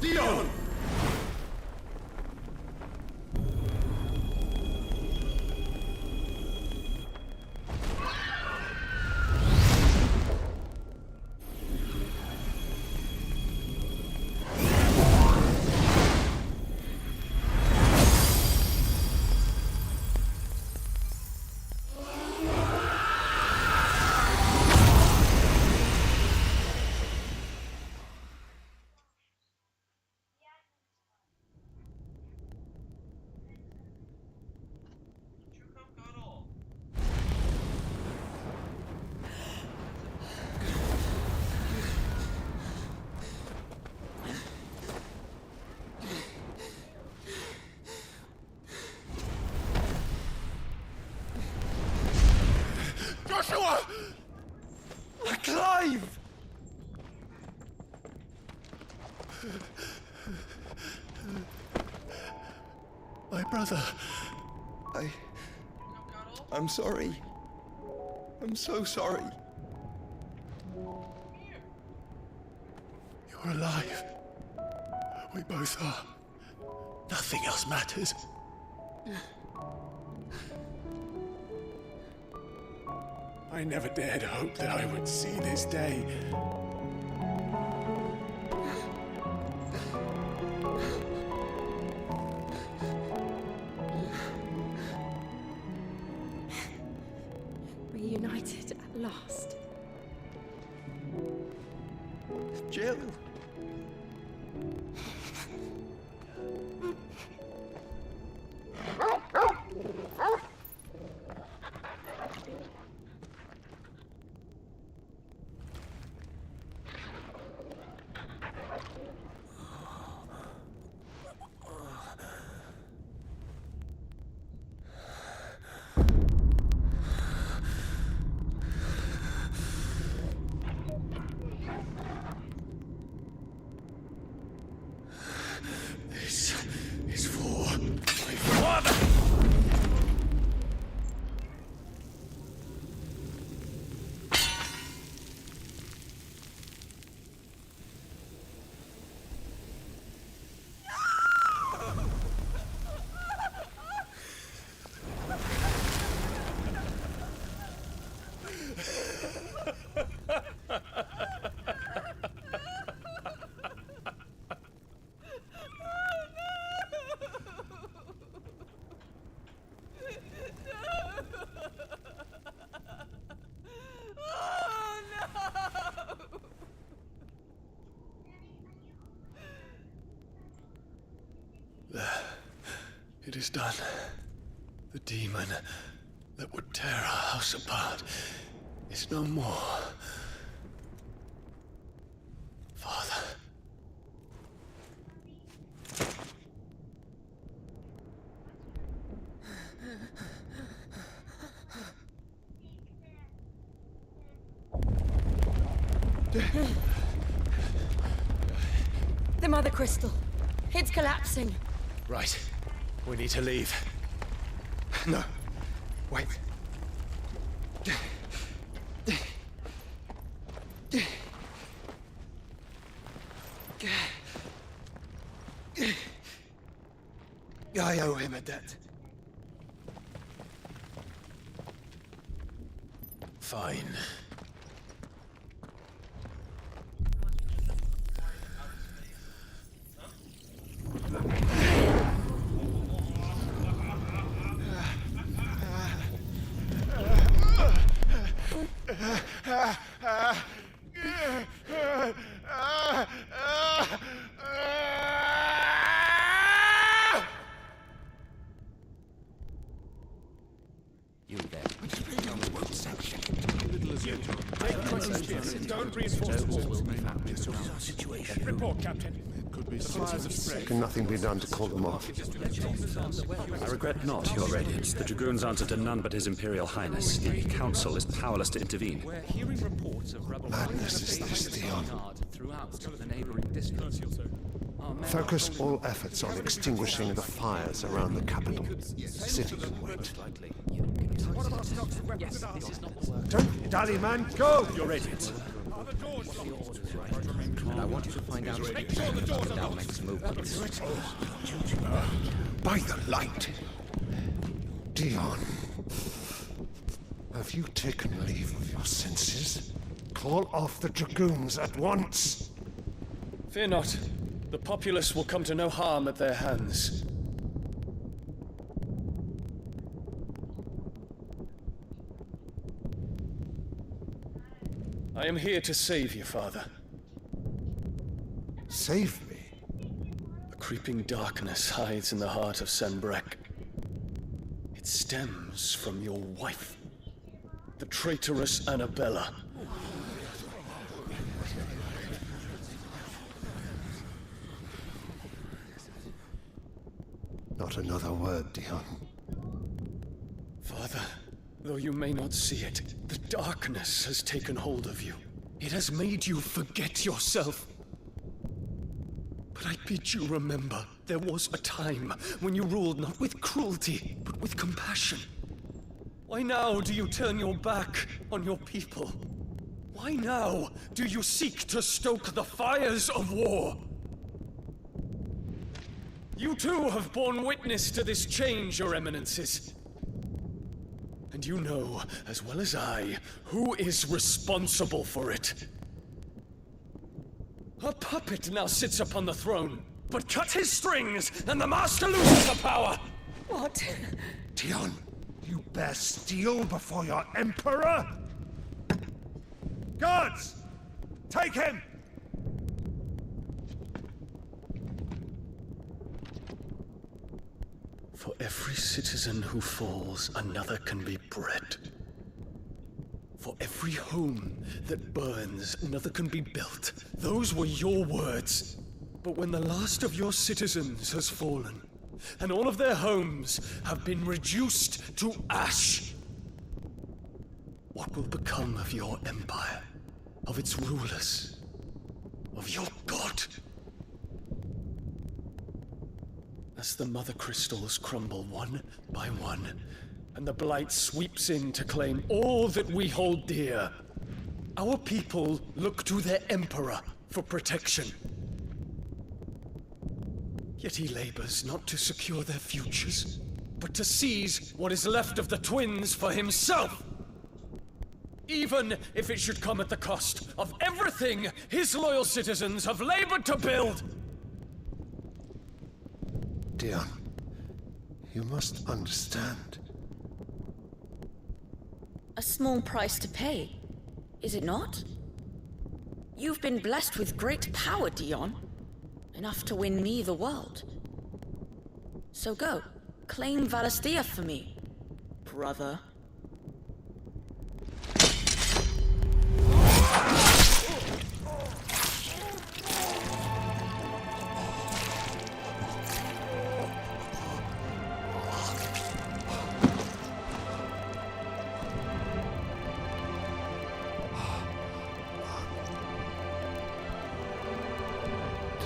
Dion! Joshua! Clive! My brother. I'm sorry. I'm so sorry. You're alive. We both are. Nothing else matters. I never dared hope that I would see this day. Reunited at last. Jill. This is for my father! It is done. The demon that would tear our house apart is no more. Father. The Mother Crystal. It's collapsing. Right. We need to leave. No. Wait. I owe him a debt. Fine. You there. On the road section. Don't reinforce the situation. Report, Captain. The fires have spread. Can nothing be done to call them off? I regret not, Your Radiance. The Dragoons answer to none but His Imperial Highness. The Council is powerless to intervene. We're hearing reports of rebel Madness is this, Dion. throughout the neighboring districts. Focus all efforts on extinguishing the fires around the capital. The city can wait. Don't dally, man. Go! Your Radiance. I want you to find out about our next movements. By the light! Dion, have you taken leave of your senses? Call off the Dragoons at once! Fear not. The populace will come to no harm at their hands. I am here to save you, Father. Save me? A creeping darkness hides in the heart of Sanbrek. It stems from your wife, the traitorous Annabella. Not another word, Dion. Father, though you may not see it, the darkness has taken hold of you. It has made you forget yourself. But I bid you remember, there was a time when you ruled not with cruelty, but with compassion. Why now do you turn your back on your people? Why now do you seek to stoke the fires of war? You too have borne witness to this change, Your Eminences. And you know, as well as I, who is responsible for it. A puppet now sits upon the throne, but cut his strings, and the Master loses the power! What? Dion, you bear steel before your Emperor? Guards! Take him! For every citizen who falls, another can be bred. For every home that burns, another can be built. Those were your words. But when the last of your citizens has fallen, and all of their homes have been reduced to ash, what will become of your empire, of its rulers, of your god? As the Mother Crystals crumble one by one, and the Blight sweeps in to claim all that we hold dear, our people look to their Emperor for protection. Yet he labors not to secure their futures, but to seize what is left of the twins for himself! Even if it should come at the cost of everything his loyal citizens have labored to build! Dion, you must understand. A small price to pay, is it not? You've been blessed with great power, Dion. Enough to win me the world. So go, claim Valisthea for me, brother.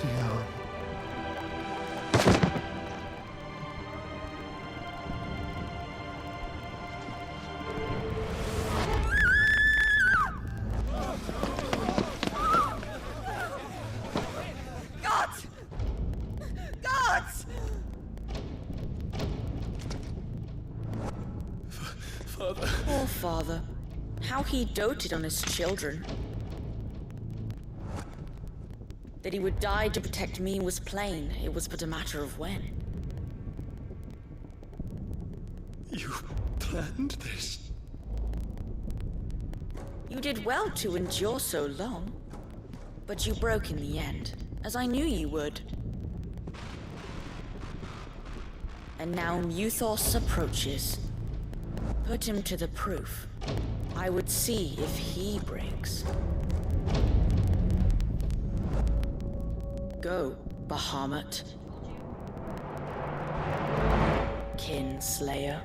Dion. Father. Poor father. How he doted on his children. That he would die to protect me was plain. It was but a matter of when. You planned this? You did well to endure so long. But you broke in the end, as I knew you would. And now Muthos approaches. Put him to the proof. I would see if he breaks. Go, Bahamut. Kinslayer.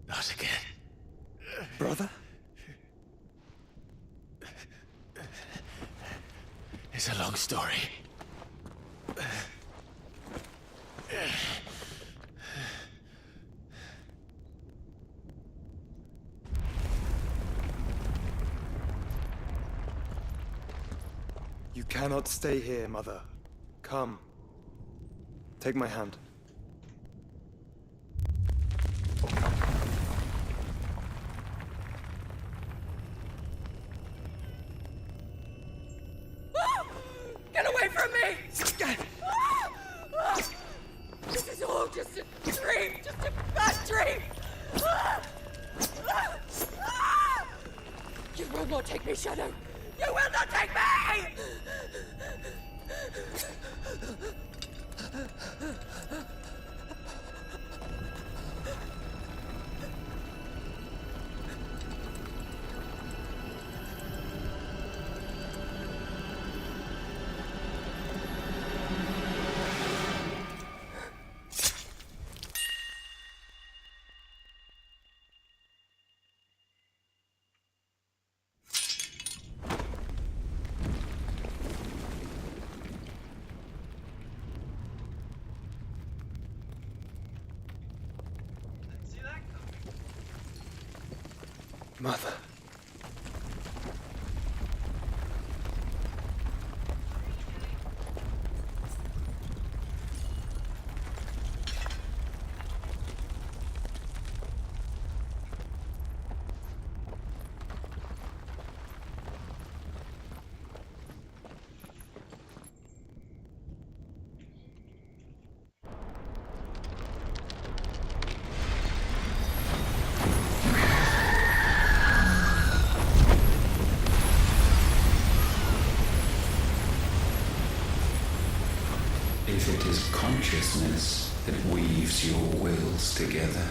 Not again. Brother? It's a long story. You cannot stay here, Mother. Come. Take my hand. Get away from me! This is all just a dream, just a bad dream! You will not take me, Shadow! You will not take me! Mother. If it is consciousness that weaves your wills together,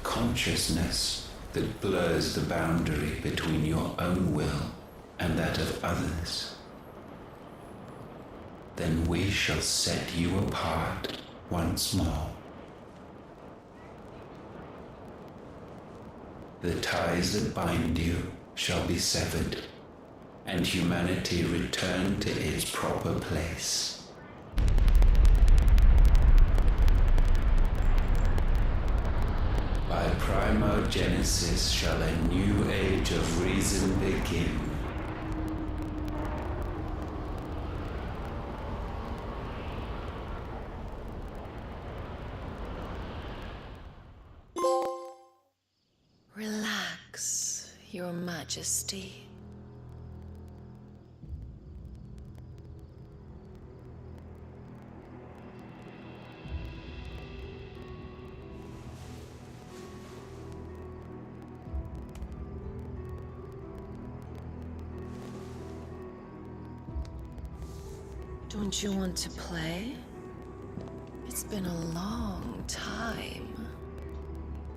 consciousness that blurs the boundary between your own will and that of others, then we shall set you apart once more. The ties that bind you shall be severed, and humanity return to its proper place. By primogenesis shall a new age of reason begin. Relax, Your Majesty. Don't you want to play? It's been a long time.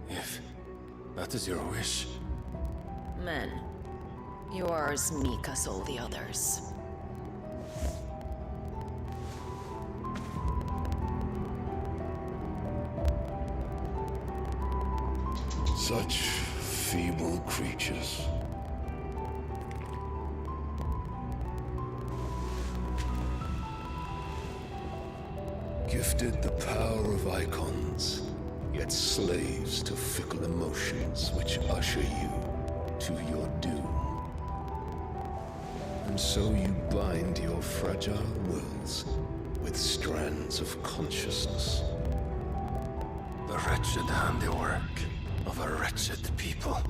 If that is your wish. Men, you are as meek as all the others. Such feeble creatures. Gifted the power of icons, yet slaves to fickle emotions which usher you to your doom. And so you bind your fragile wills with strands of consciousness. The wretched handiwork of a wretched people.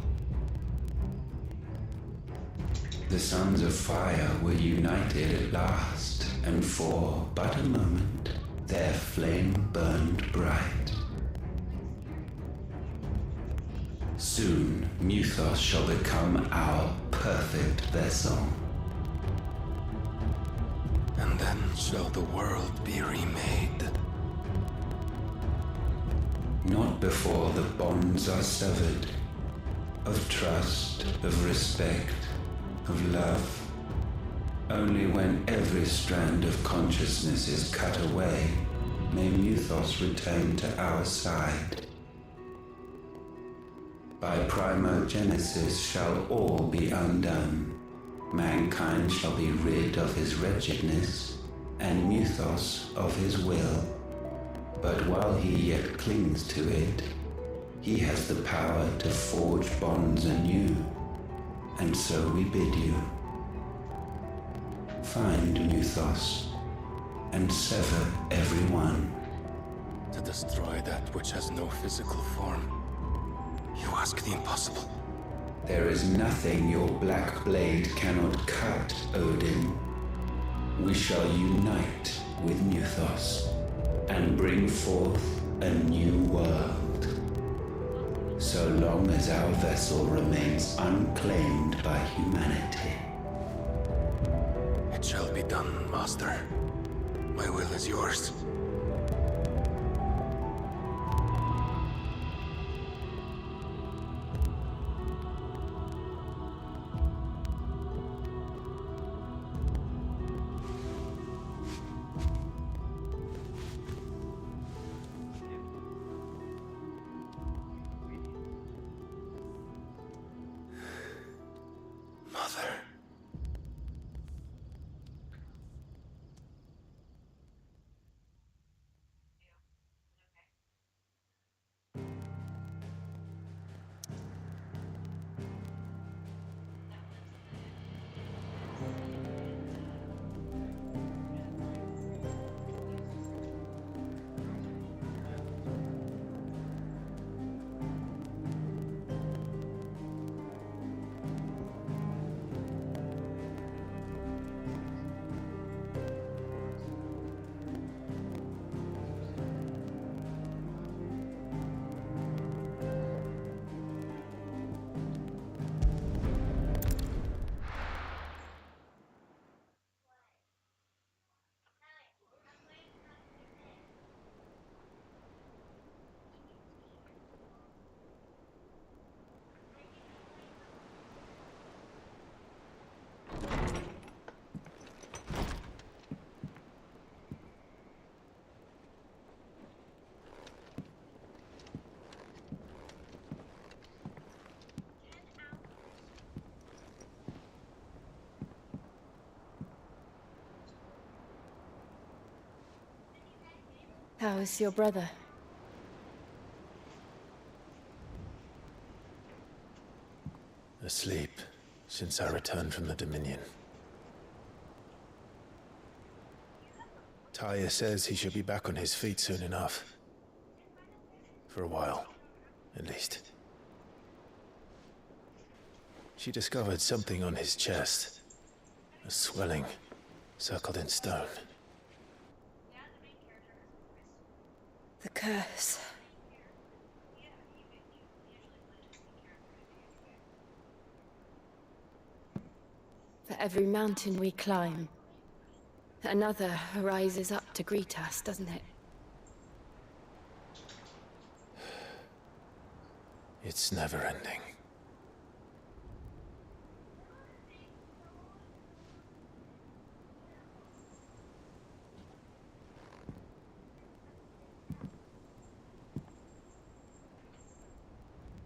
The Sons of Fire were united at last, and for but a moment their flame burned bright. Soon Muthos shall become our perfect vessel. And then shall the world be remade. Not before the bonds are severed, of trust, of respect, of love. Only when every strand of consciousness is cut away, may Muthos return to our side. By primogenesis shall all be undone. Mankind shall be rid of his wretchedness, and Muthos of his will. But while he yet clings to it, he has the power to forge bonds anew. And so we bid you, find Muthos, and sever every one. To destroy that which has no physical form. You ask the impossible. There is nothing your black blade cannot cut, Odin. We shall unite with Muthos, and bring forth a new world. So long as our vessel remains unclaimed by humanity. It shall be done, Master. My will is yours. How is your brother? Asleep since I returned from the Dominion. Taya says he should be back on his feet soon enough. For a while, at least. She discovered something on his chest. A swelling, circled in stone. The curse. For every mountain we climb, another rises up to greet us, doesn't it? It's never ending.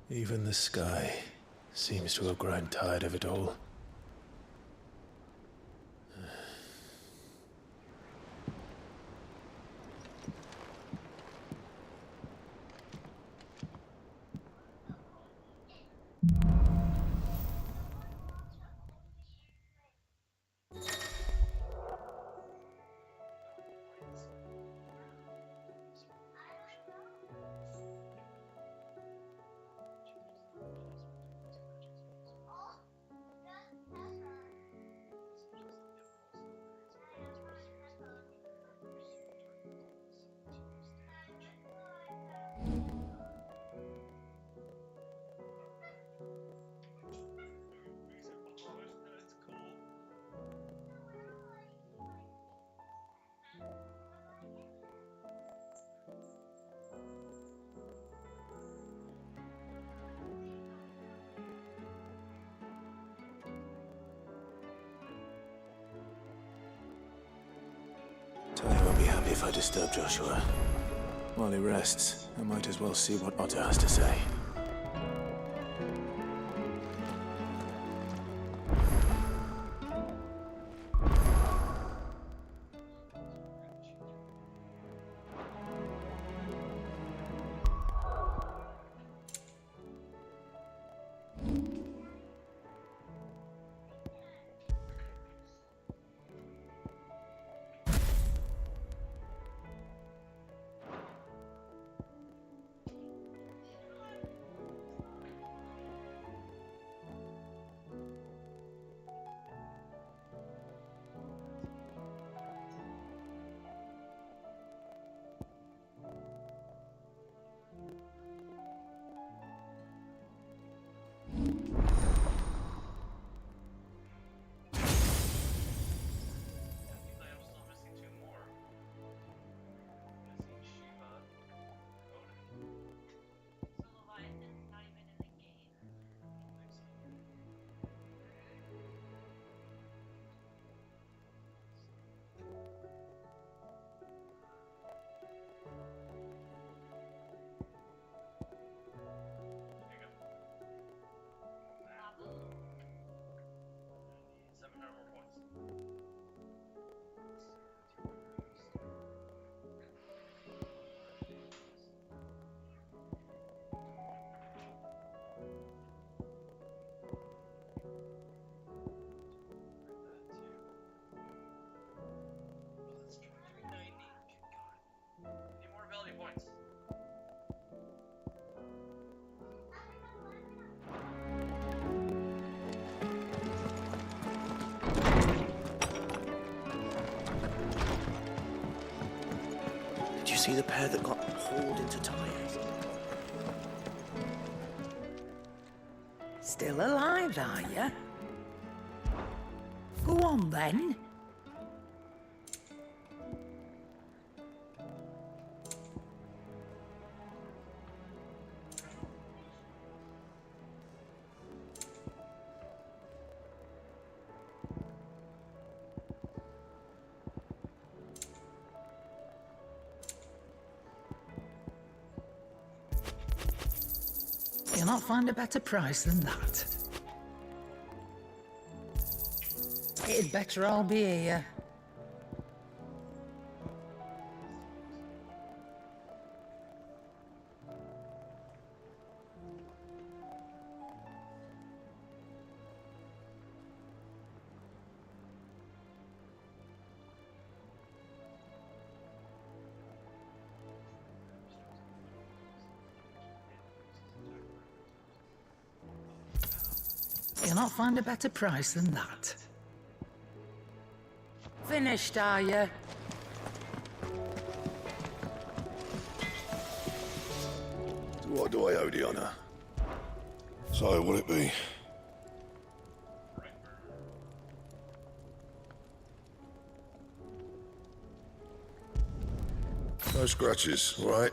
Even the sky seems to have grown tired of it all. if I disturb Joshua. While he rests, I might as well see what Otto has to say. Did you see the pair that got hauled into tires? Still alive, are you? Go on, then. You'll not find a better price than that. It'd better all be here. You'll not find a better price than that. Finished, are you? So what do I owe the honour? So will it be? No scratches, all right?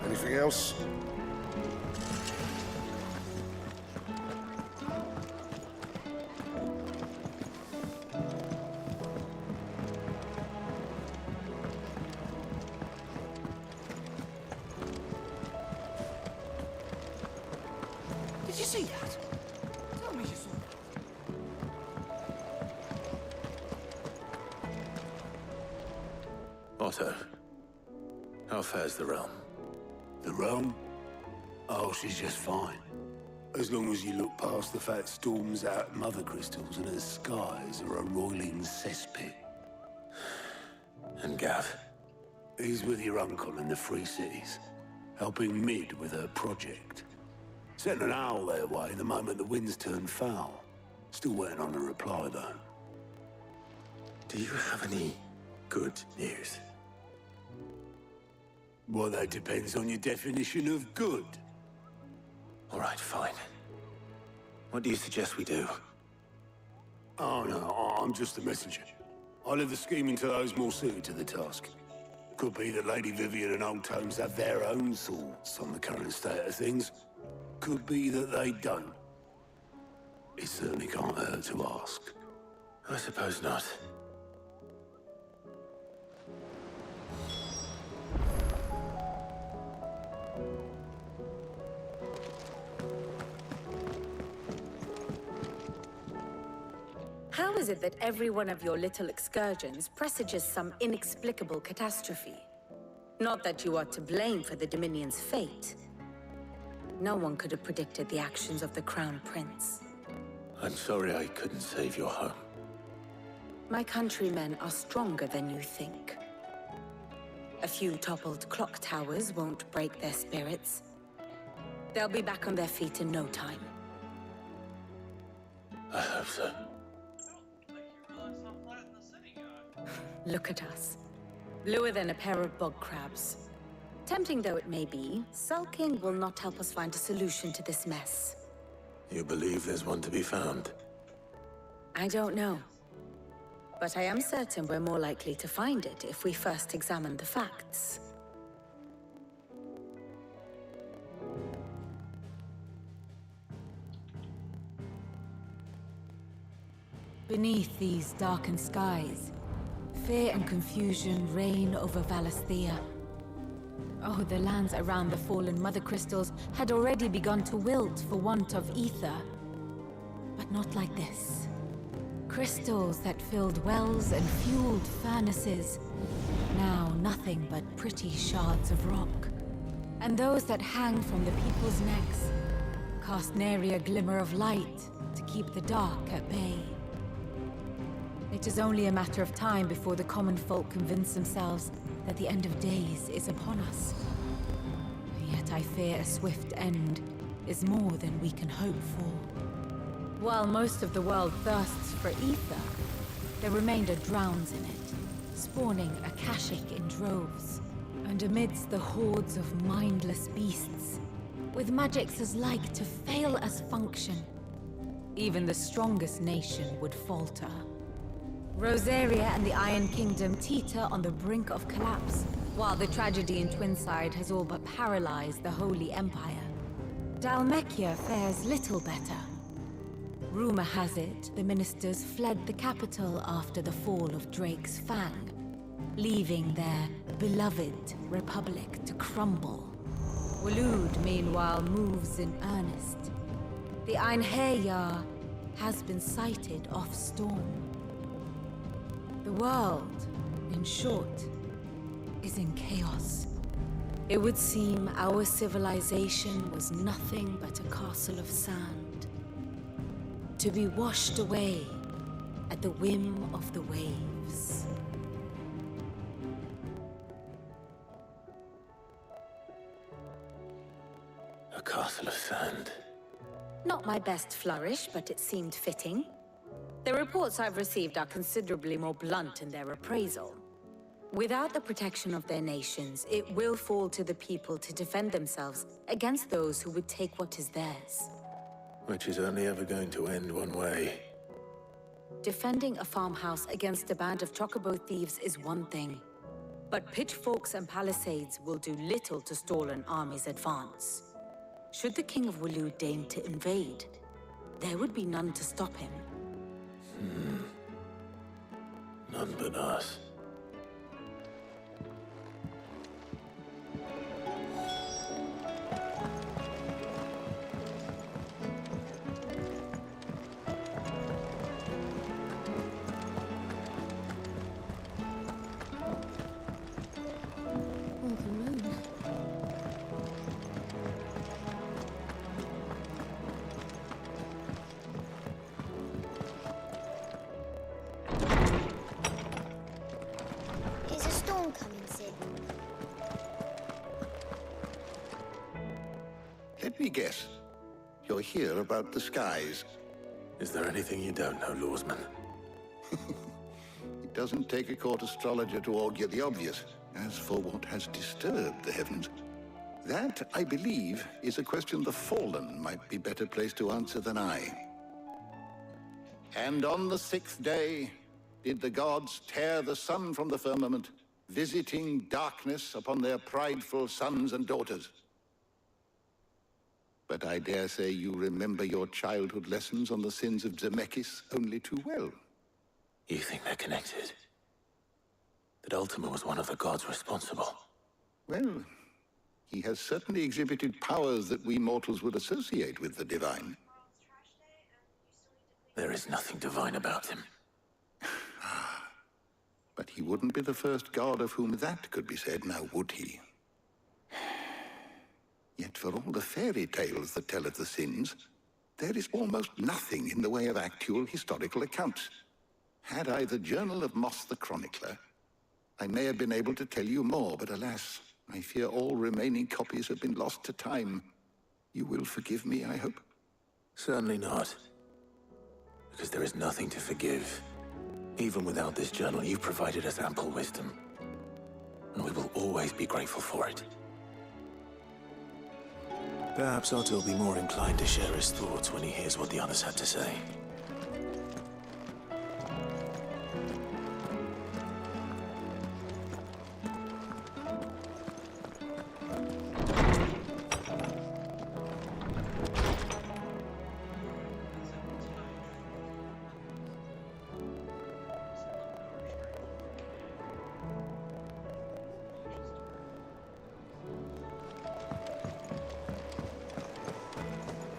Anything else? Did you see that? Tell me you saw that. Otto, how fares the realm? The realm? Oh, she's just fine. As long as you look past the fat storms out mother crystals and her skies are a roiling cesspit. And Gav? He's with your uncle in the Free Cities, helping Mid with her project. Sent an owl their way the moment the winds turned foul. Still waiting on a reply, though. Do you have any good news? Well, that depends on your definition of good. All right, fine. What do you suggest we do? Oh, no, I'm just a messenger. I leave the scheming to those more suited to the task. Could be that Lady Vivian and Old Tomes have their own thoughts on the current state of things. Could be that they don't. It certainly can't hurt to ask. I suppose not. How is it that every one of your little excursions presages some inexplicable catastrophe? Not that you are to blame for the Dominion's fate. No one could have predicted the actions of the Crown Prince. I'm sorry I couldn't save your home. My countrymen are stronger than you think. A few toppled clock towers won't break their spirits. They'll be back on their feet in no time. I hope so. Look at us. Bluer than a pair of bog crabs. Tempting though it may be, sulking will not help us find a solution to this mess. You believe there's one to be found? I don't know. But I am certain we're more likely to find it if we first examine the facts. Beneath these darkened skies, fear and confusion reign over Valisthea. Oh, the lands around the fallen Mother Crystals had already begun to wilt for want of ether. But not like this. Crystals that filled wells and fueled furnaces. Now nothing but pretty shards of rock. And those that hang from the people's necks cast nary a glimmer of light to keep the dark at bay. It is only a matter of time before the common folk convince themselves that the end of days is upon us. Yet I fear a swift end is more than we can hope for. While most of the world thirsts for ether, the remainder drowns in it, spawning Akashic in droves. And amidst the hordes of mindless beasts, with magics as like to fail as function, even the strongest nation would falter. Rosaria and the Iron Kingdom teeter on the brink of collapse, while the tragedy in Twinside has all but paralyzed the Holy Empire. Dalmekia fares little better. Rumor has it the ministers fled the capital after the fall of Drake's Fang, leaving their beloved republic to crumble. Waloed, meanwhile, moves in earnest. The Einherjar has been sighted off Storm. The world, in short, is in chaos. It would seem our civilization was nothing but a castle of sand, to be washed away at the whim of the waves. A castle of sand. Not my best flourish, but it seemed fitting. The reports I've received are considerably more blunt in their appraisal. Without the protection of their nations, it will fall to the people to defend themselves against those who would take what is theirs. Which is only ever going to end one way. Defending a farmhouse against a band of chocobo thieves is one thing, but pitchforks and palisades will do little to stall an army's advance. Should the King of Waloed deign to invade, there would be none to stop him. None but us. Let me guess. You're here about the skies. Is there anything you don't know, Lawsman? It doesn't take a court astrologer to augur the obvious. As for what has disturbed the heavens, that, I believe, is a question the Fallen might be better placed to answer than I. And on the 6th day did the gods tear the sun from the firmament, visiting darkness upon their prideful sons and daughters. But I dare say you remember your childhood lessons on the sins of Zemeckis only too well. You think they're connected? That Ultima was one of the gods responsible? Well, he has certainly exhibited powers that we mortals would associate with the divine. There is nothing divine about him. But he wouldn't be the first god of whom that could be said, now would he? Yet for all the fairy tales that tell of the sins, there is almost nothing in the way of actual historical accounts. Had I the Journal of Moss the Chronicler, I may have been able to tell you more, but alas, I fear all remaining copies have been lost to time. You will forgive me, I hope? Certainly not. Because there is nothing to forgive. Even without this journal, you provided us ample wisdom. And we will always be grateful for it. Perhaps Otto will be more inclined to share his thoughts when he hears what the others had to say.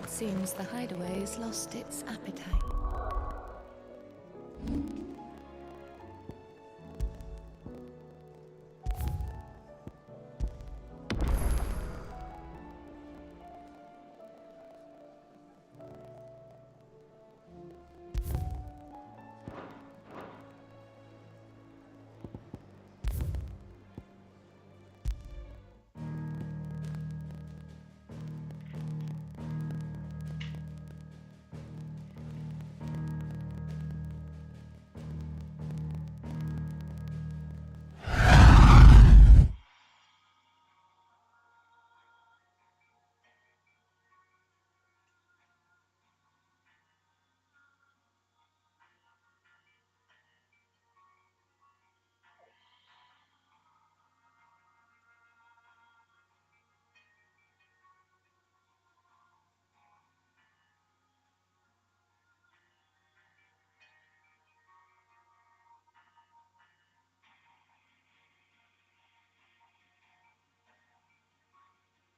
Seems the hideaway has lost its appetite.